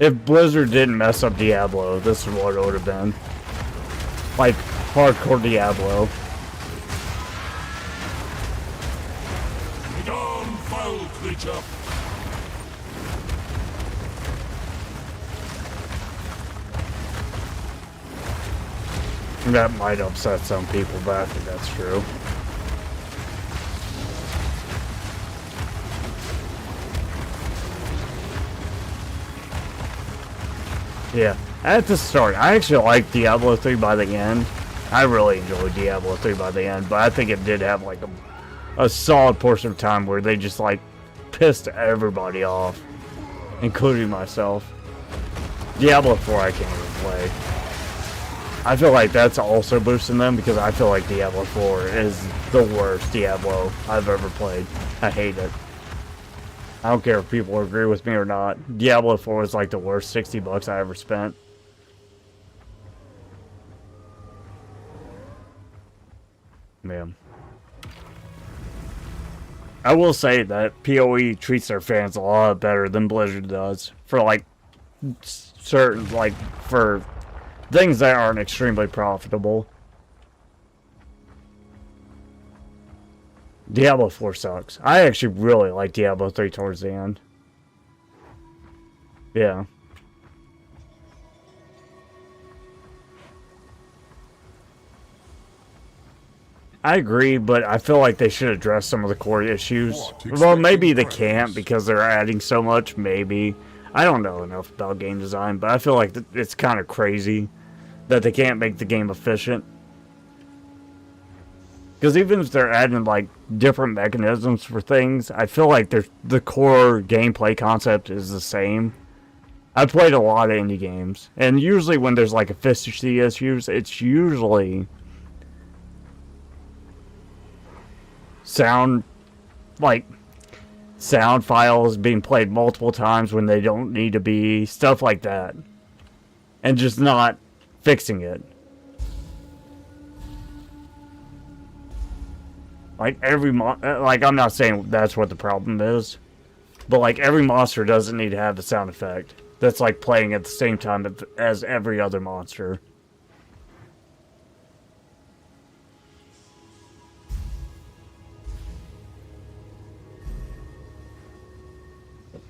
If Blizzard didn't mess up Diablo, this is what it would have been. Like, hardcore Diablo. Begone, foul creature! That might upset some people, but I think that's true. Yeah, at the start, I actually liked Diablo 3 by the end. I really enjoyed Diablo 3 by the end, but I think it did have like a solid portion of time where they just like pissed everybody off, including myself. Diablo 4 I can't even play. I feel like that's also boosting them, because I feel like Diablo 4 is the worst Diablo I've ever played. I hate it. I don't care if people agree with me or not. Diablo 4 is like the worst $60 I ever spent. Man. I will say that PoE treats their fans a lot better than Blizzard does for like certain for things that aren't extremely profitable. Diablo 4 sucks. I actually really like Diablo 3 towards the end. Yeah. I agree, but I feel like they should address some of the core issues. Well, maybe they can't because they're adding so much, maybe. I don't know enough about game design, but I feel like it's kind of crazy that they can't make the game efficient. Because even if they're adding, like, different mechanisms for things, I feel like the core gameplay concept is the same. I've played a lot of indie games, and usually when there's, like, efficiency issues, it's usually sound files being played multiple times when they don't need to be, stuff like that, and just not fixing it. Like I'm not saying that's what the problem is, but like every monster doesn't need to have a sound effect that's like playing at the same time as every other monster.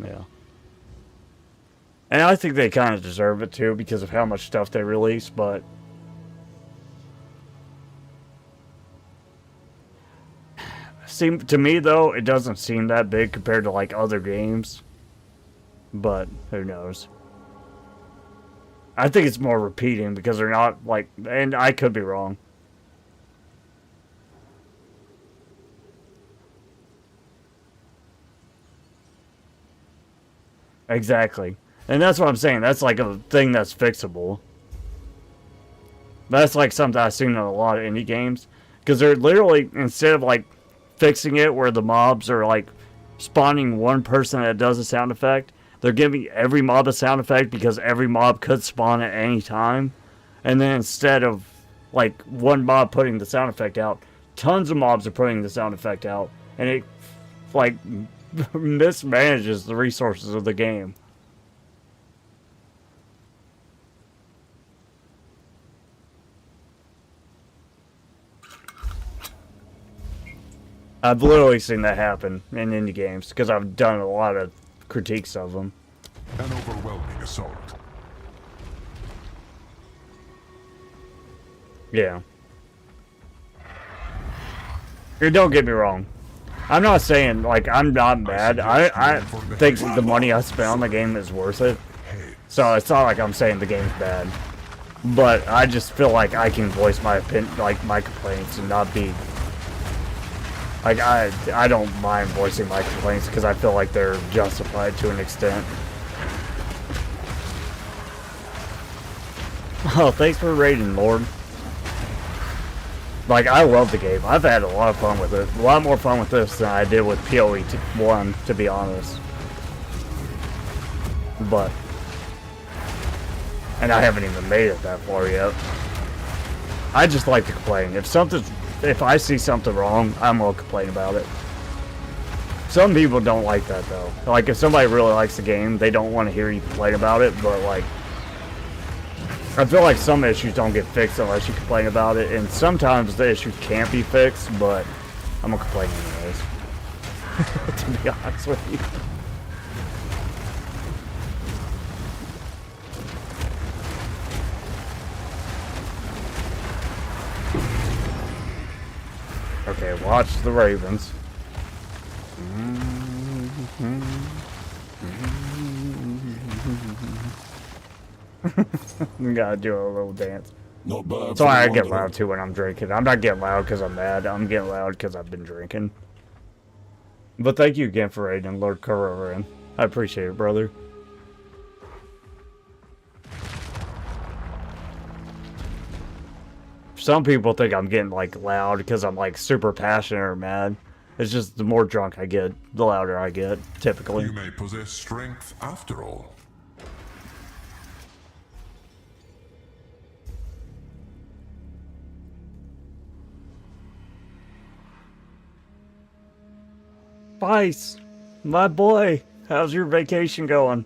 Yeah. And I think they kind of deserve it too because of how much stuff they release, but to me though, it doesn't seem that big compared to like other games. But who knows? I think it's more repeating because they're not like, and I could be wrong. Exactly. And that's what I'm saying. That's like a thing that's fixable. That's like something I've seen in a lot of indie games. Because they're literally, instead of like fixing it where the mobs are like spawning one person that does a sound effect, they're giving every mob a sound effect because every mob could spawn at any time. And then instead of like one mob putting the sound effect out, tons of mobs are putting the sound effect out. And it like mismanages the resources of the game. I've literally seen that happen in indie games because I've done a lot of critiques of them. An overwhelming assault. Yeah. Don't get me wrong. I'm not saying, like, I'm not mad. I think the money I spent on the game is worth it. So it's not like I'm saying the game's bad. But I just feel like I can voice my opinion, like, my complaints and not be... Like, I don't mind voicing my complaints because I feel like they're justified to an extent. Oh, thanks for raiding, Lord. Like, I love the game. I've had a lot of fun with it. A lot more fun with this than I did with PoE 1, to be honest. But... And I haven't even made it that far yet. I just like to complain. If I see something wrong, I'm gonna complain about it. Some people don't like that, though. Like, if somebody really likes the game, they don't want to hear you complain about it, but, like... I feel like some issues don't get fixed unless you complain about it, and sometimes the issue can't be fixed, but I'm gonna complain anyways. To be honest with you. Okay, watch the Ravens. You gotta do a little dance. Not bad. Sorry, I get loud too when I'm drinking. I'm not getting loud because I'm mad. I'm getting loud because I've been drinking. But thank you again for raiding Lord Corrorin. I appreciate it, brother. Some people think I'm getting like loud because I'm like super passionate or mad. It's just the more drunk I get, the louder I get, typically. You may possess strength after all. Spice, my boy, how's your vacation going?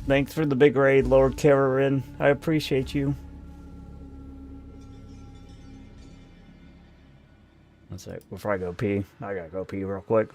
Thanks for the big raid, Lord Kararin. I appreciate you. One sec, before I go pee, I gotta go pee real quick.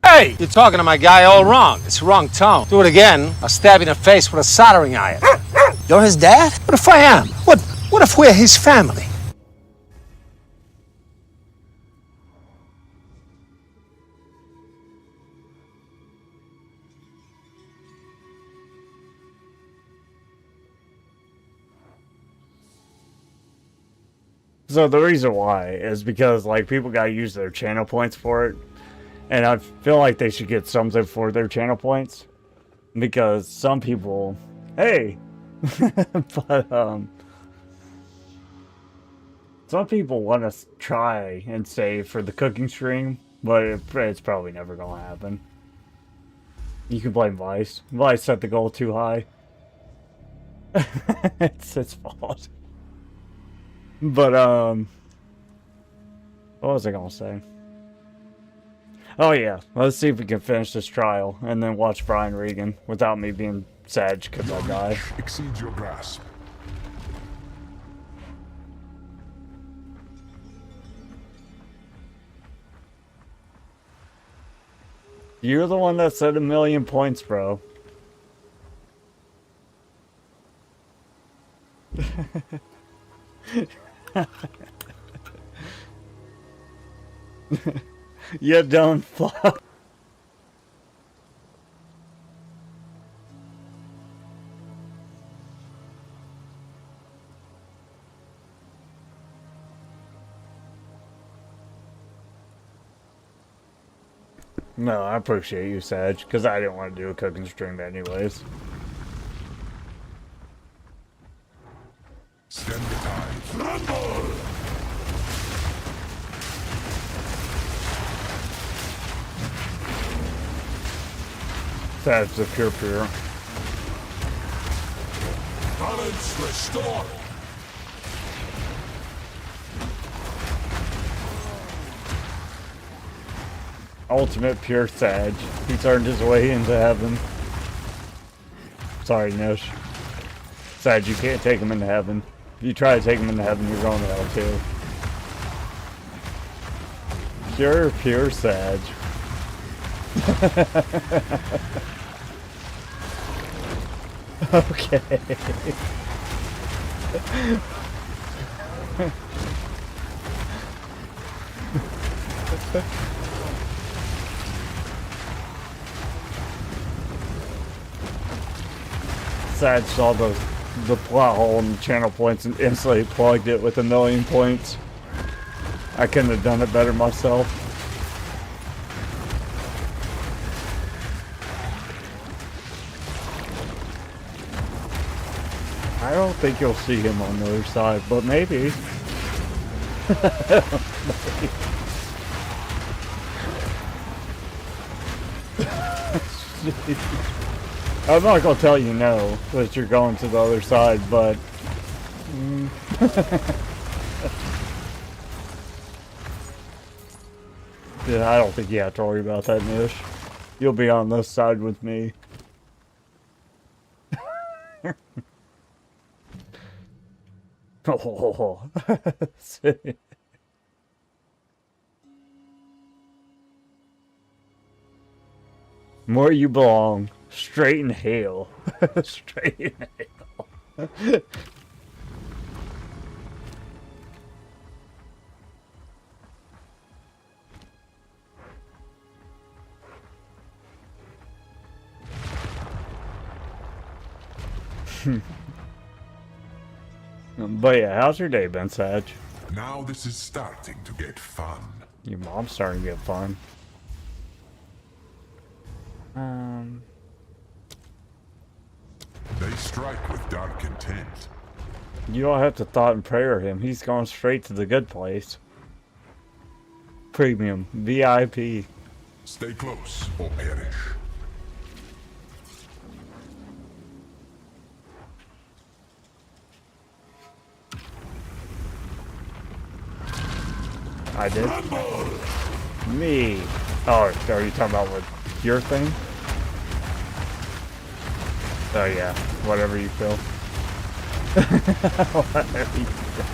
Hey! You're talking to my guy all wrong. It's the wrong tone. Do it again, I'll stab you in the face with a soldering iron. You're his dad? What if I am? What if we're his family? So the reason why is because, like, people gotta use their channel points for it. And I feel like they should get something for their channel points. Because some people... Hey! But, some people want to try and save for the cooking stream. But it's probably never gonna happen. You can blame Vice. Vice set the goal too high. It's his fault. But, what was I gonna say? Oh yeah, let's see if we can finish this trial, and then watch Brian Regan, without me being sad because I died. Exceeds your grasp. You're the one that said 1,000,000 points, bro. You don't fuck. No, I appreciate you, Sag, because I didn't want to do a cooking stream anyways. Stem the tide. Rumble! That's the pure. Balance restored. Ultimate pure Sag. He turned his way into heaven. Sorry, Nish. Sag, you can't take him into heaven. If you try to take him into heaven, you're going to hell too. Pure Sag. Okay. Sad saw the plot hole in the channel points and instantly plugged it with 1,000,000 points. I couldn't have done it better myself. I don't think you'll see him on the other side, but maybe. I'm not gonna tell you no that you're going to the other side, but Yeah, I don't think you have to worry about that, Nish. You'll be on this side with me. Oh. Where you belong. Straight in hell. Straight in hell. But yeah, how's your day been, Sag? Now this is starting to get fun. Your mom's starting to get fun. They strike with dark intent. You don't have to thought and prayer him. He's going straight to the good place. Premium. VIP. Stay close or perish. I did. Me. Oh, are you talking about with your thing? Oh yeah, whatever you feel. Whatever you feel.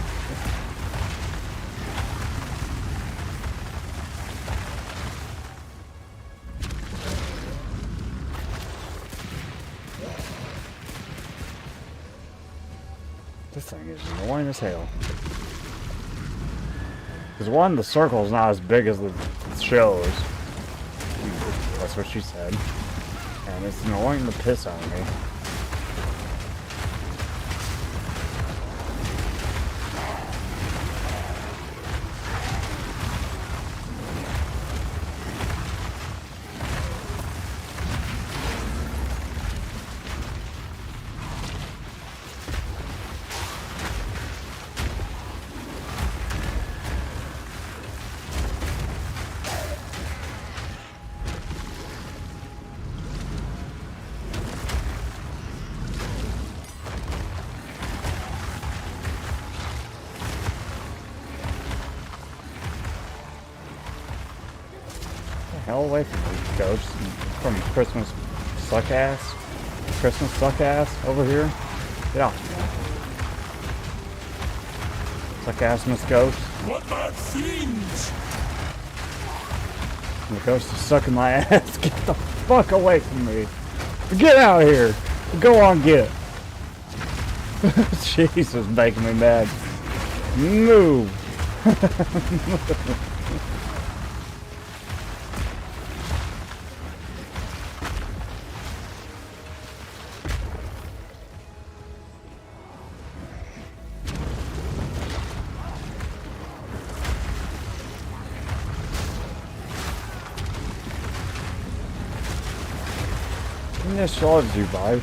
This thing is annoying as hell. Because one, the circle's not as big as the shows. That's what she said. And it's annoying the piss out of me. Hell away from me, ghosts. From Christmas suck ass. Christmas suck ass over here. Get out. Suck ass, Miss Ghost. What bad things? The ghost is sucking my ass. Get the fuck away from me. Get out of here. Go on, get it. Jesus, making me mad. Move. This loves you, bud.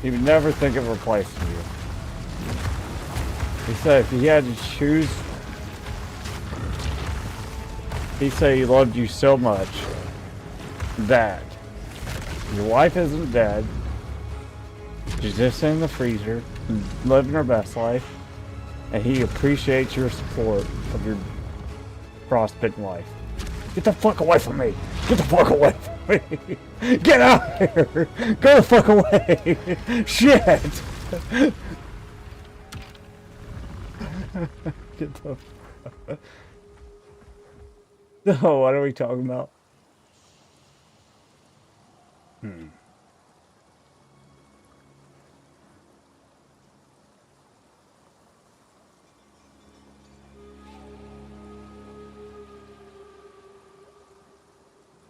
He would never think of replacing you. He said if he had to choose, he said he loved you so much that your wife isn't dead. She's just in the freezer, living her best life, and he appreciates your support of your frostbitten life. Get the fuck away from me! Get the fuck away from me! Get out of here! Go the fuck away! Shit! Get the fuck. No, what are we talking about?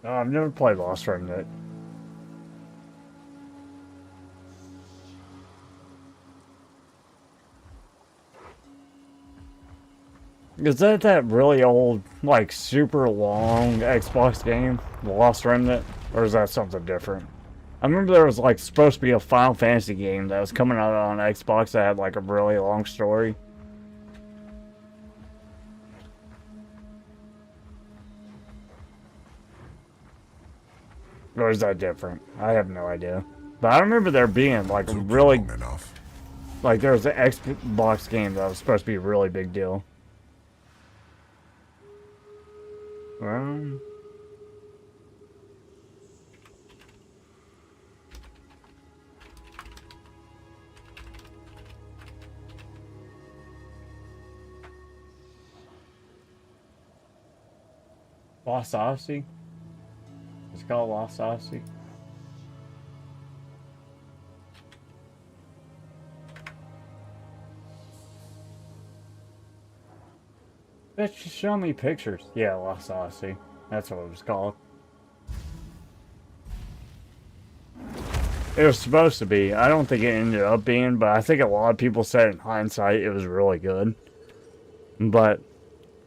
Oh, I've never played Lost Remnant. Is that really old, like super long Xbox game, The Lost Remnant? Or is that something different? I remember there was like supposed to be a Final Fantasy game that was coming out on Xbox that had like a really long story. Or is that different? I have no idea. But I remember there being like a really... Like there was an Xbox game that was supposed to be a really big deal. Well... Lost Odyssey? It's called Lost Odyssey. Bitch, just show me pictures. Yeah, Lost Odyssey. That's what it was called. It was supposed to be. I don't think it ended up being, but I think a lot of people said in hindsight it was really good. But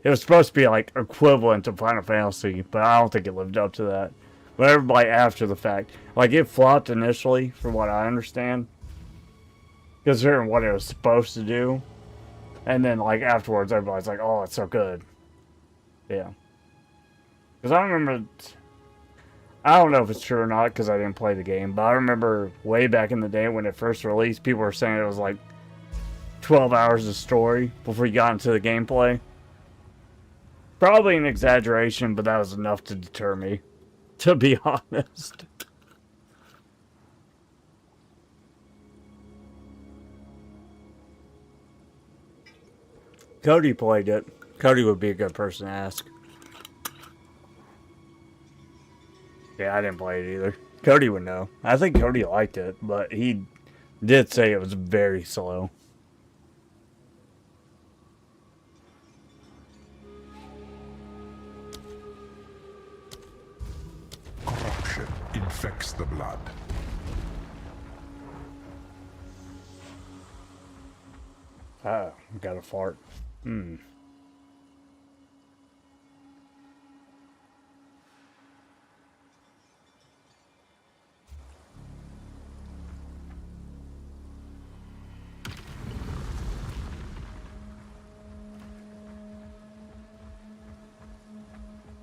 it was supposed to be like equivalent to Final Fantasy, but I don't think it lived up to that. But everybody after the fact, like it flopped initially, from what I understand, considering what it was supposed to do, and then like afterwards, everybody's like, "Oh, it's so good." Yeah, because I remember, I don't know if it's true or not because I didn't play the game, but I remember way back in the day when it first released, people were saying it was like 12 hours of story before you got into the gameplay. Probably an exaggeration, but that was enough to deter me, to be honest. Cody played it. Cody would be a good person to ask. Yeah, I didn't play it either. Cody would know. I think Cody liked it, but he did say it was very slow. Corruption infects the blood. Ah, got a fart. Hmm.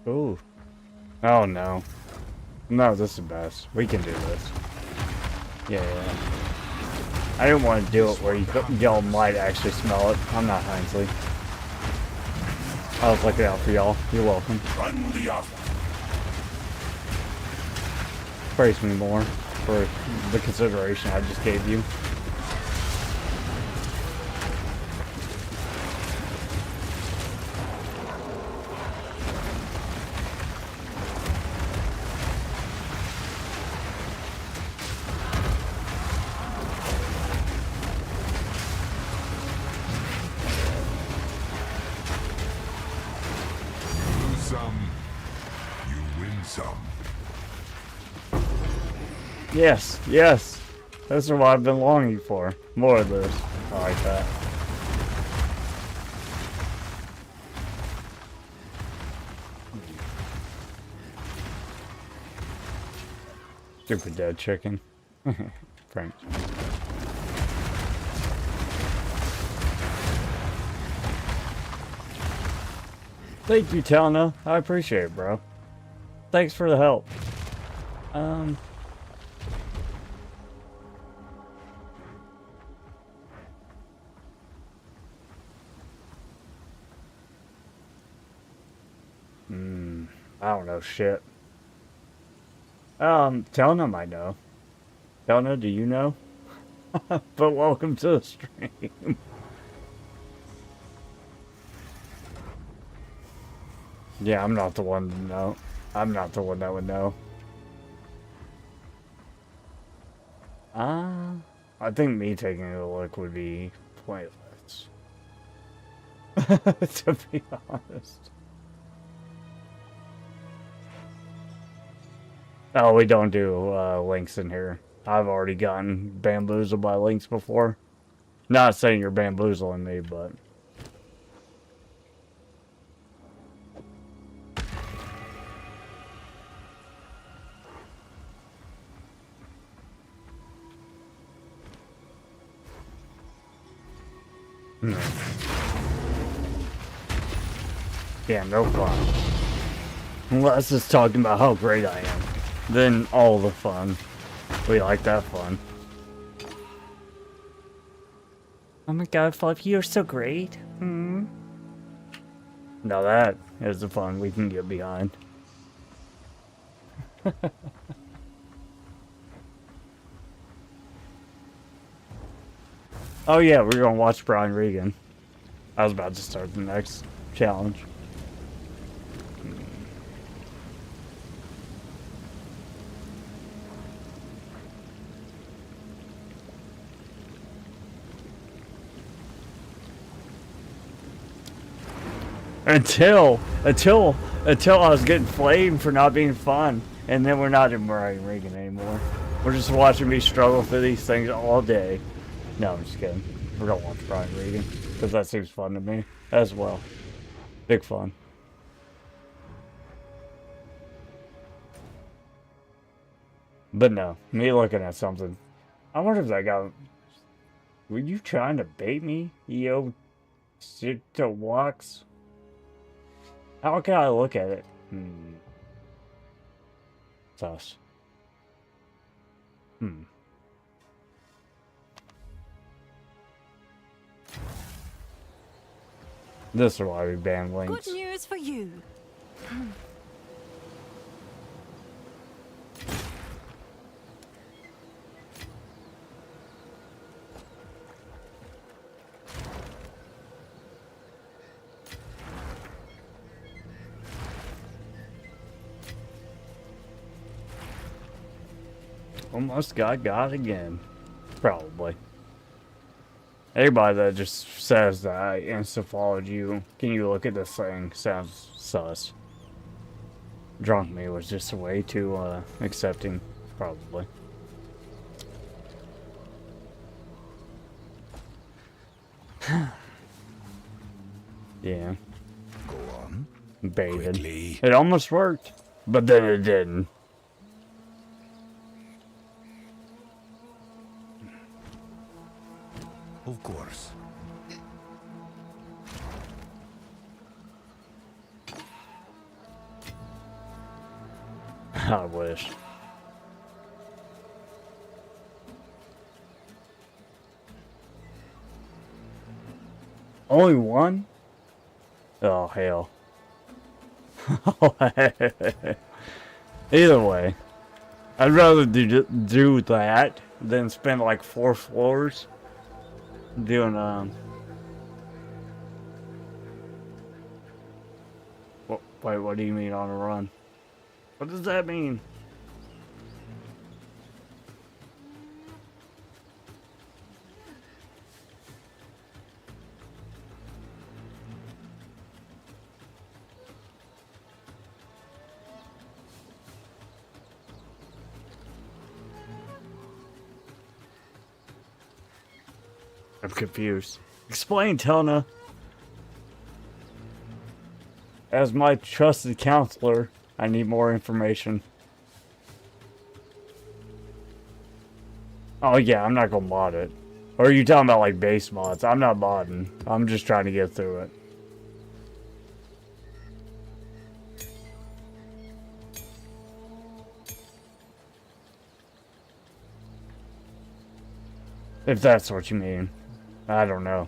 Ooh. Oh no. No, this is best. We can do this. Yeah. I didn't want to do it where y'all might actually smell it. I'm not Hinesley. I was looking out for y'all. You're welcome. Run the other. Praise me more for the consideration I just gave you. Yes, yes. That's what I've been longing for. More of this. I like that. Stupid dead chicken. French. Thank you, Telna. I appreciate it, bro. Thanks for the help. I don't know shit. Telna might know. Telna, do you know? But welcome to the stream. Yeah, I'm not the one to know. I'm not the one that would know. I think me taking a look would be pointless. To be honest. Oh, we don't do links in here. I've already gotten bamboozled by links before. Not saying you're bamboozling me, but... Yeah, no fun. Unless it's talking about how great I am. Then all the fun. We like that fun. Oh my god, Fluffy, you're so great. Now that is the fun we can get behind. Oh yeah, we're gonna watch Brian Regan. I was about to start the next challenge. Until I was getting flamed for not being fun, and then we're not in Brian Regan anymore. We're just watching me struggle through these things all day. No, I'm just kidding. We're gonna watch Brian Regan because that seems fun to me as well. Big fun. But no, me looking at something. I wonder if that guy. Were you trying to bait me, Yo? Sito walks. How can I look at it? Sus. This is why we ban links. Good news for you. Almost got again. Probably. Everybody that just says that I insta-followed you, can you look at this thing, sounds sus. Drunk me was just way too accepting, probably. Yeah. Go on. Baited. Quickly. It almost worked, but then it didn't. Of course. I wish. Only one? Oh, hell. Either way, I'd rather do that than spend like 4 floors doing, wait, what do you mean on a run? What does that mean? I'm confused. Explain, Telna. As my trusted counselor, I need more information. Oh yeah, I'm not gonna mod it. Or are you talking about like base mods? I'm not modding. I'm just trying to get through it. If that's what you mean. I don't know.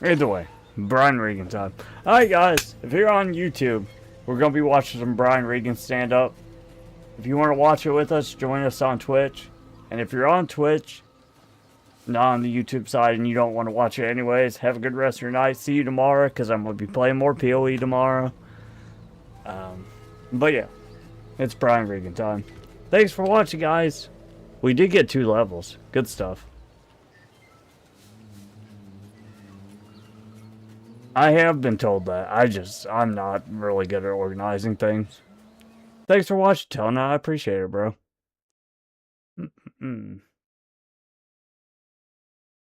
Either way, Brian Regan time. Alright guys, if you're on YouTube, we're going to be watching some Brian Regan stand up. If you want to watch it with us, join us on Twitch. And if you're on Twitch, not on the YouTube side, and you don't want to watch it anyways, have a good rest of your night. See you tomorrow, because I'm going to be playing more PoE tomorrow. But yeah, it's Brian Regan time. Thanks for watching, guys. We did get 2 levels. Good stuff. I have been told that. I'm not really good at organizing things. Thanks for watching, Tona. I appreciate it, bro.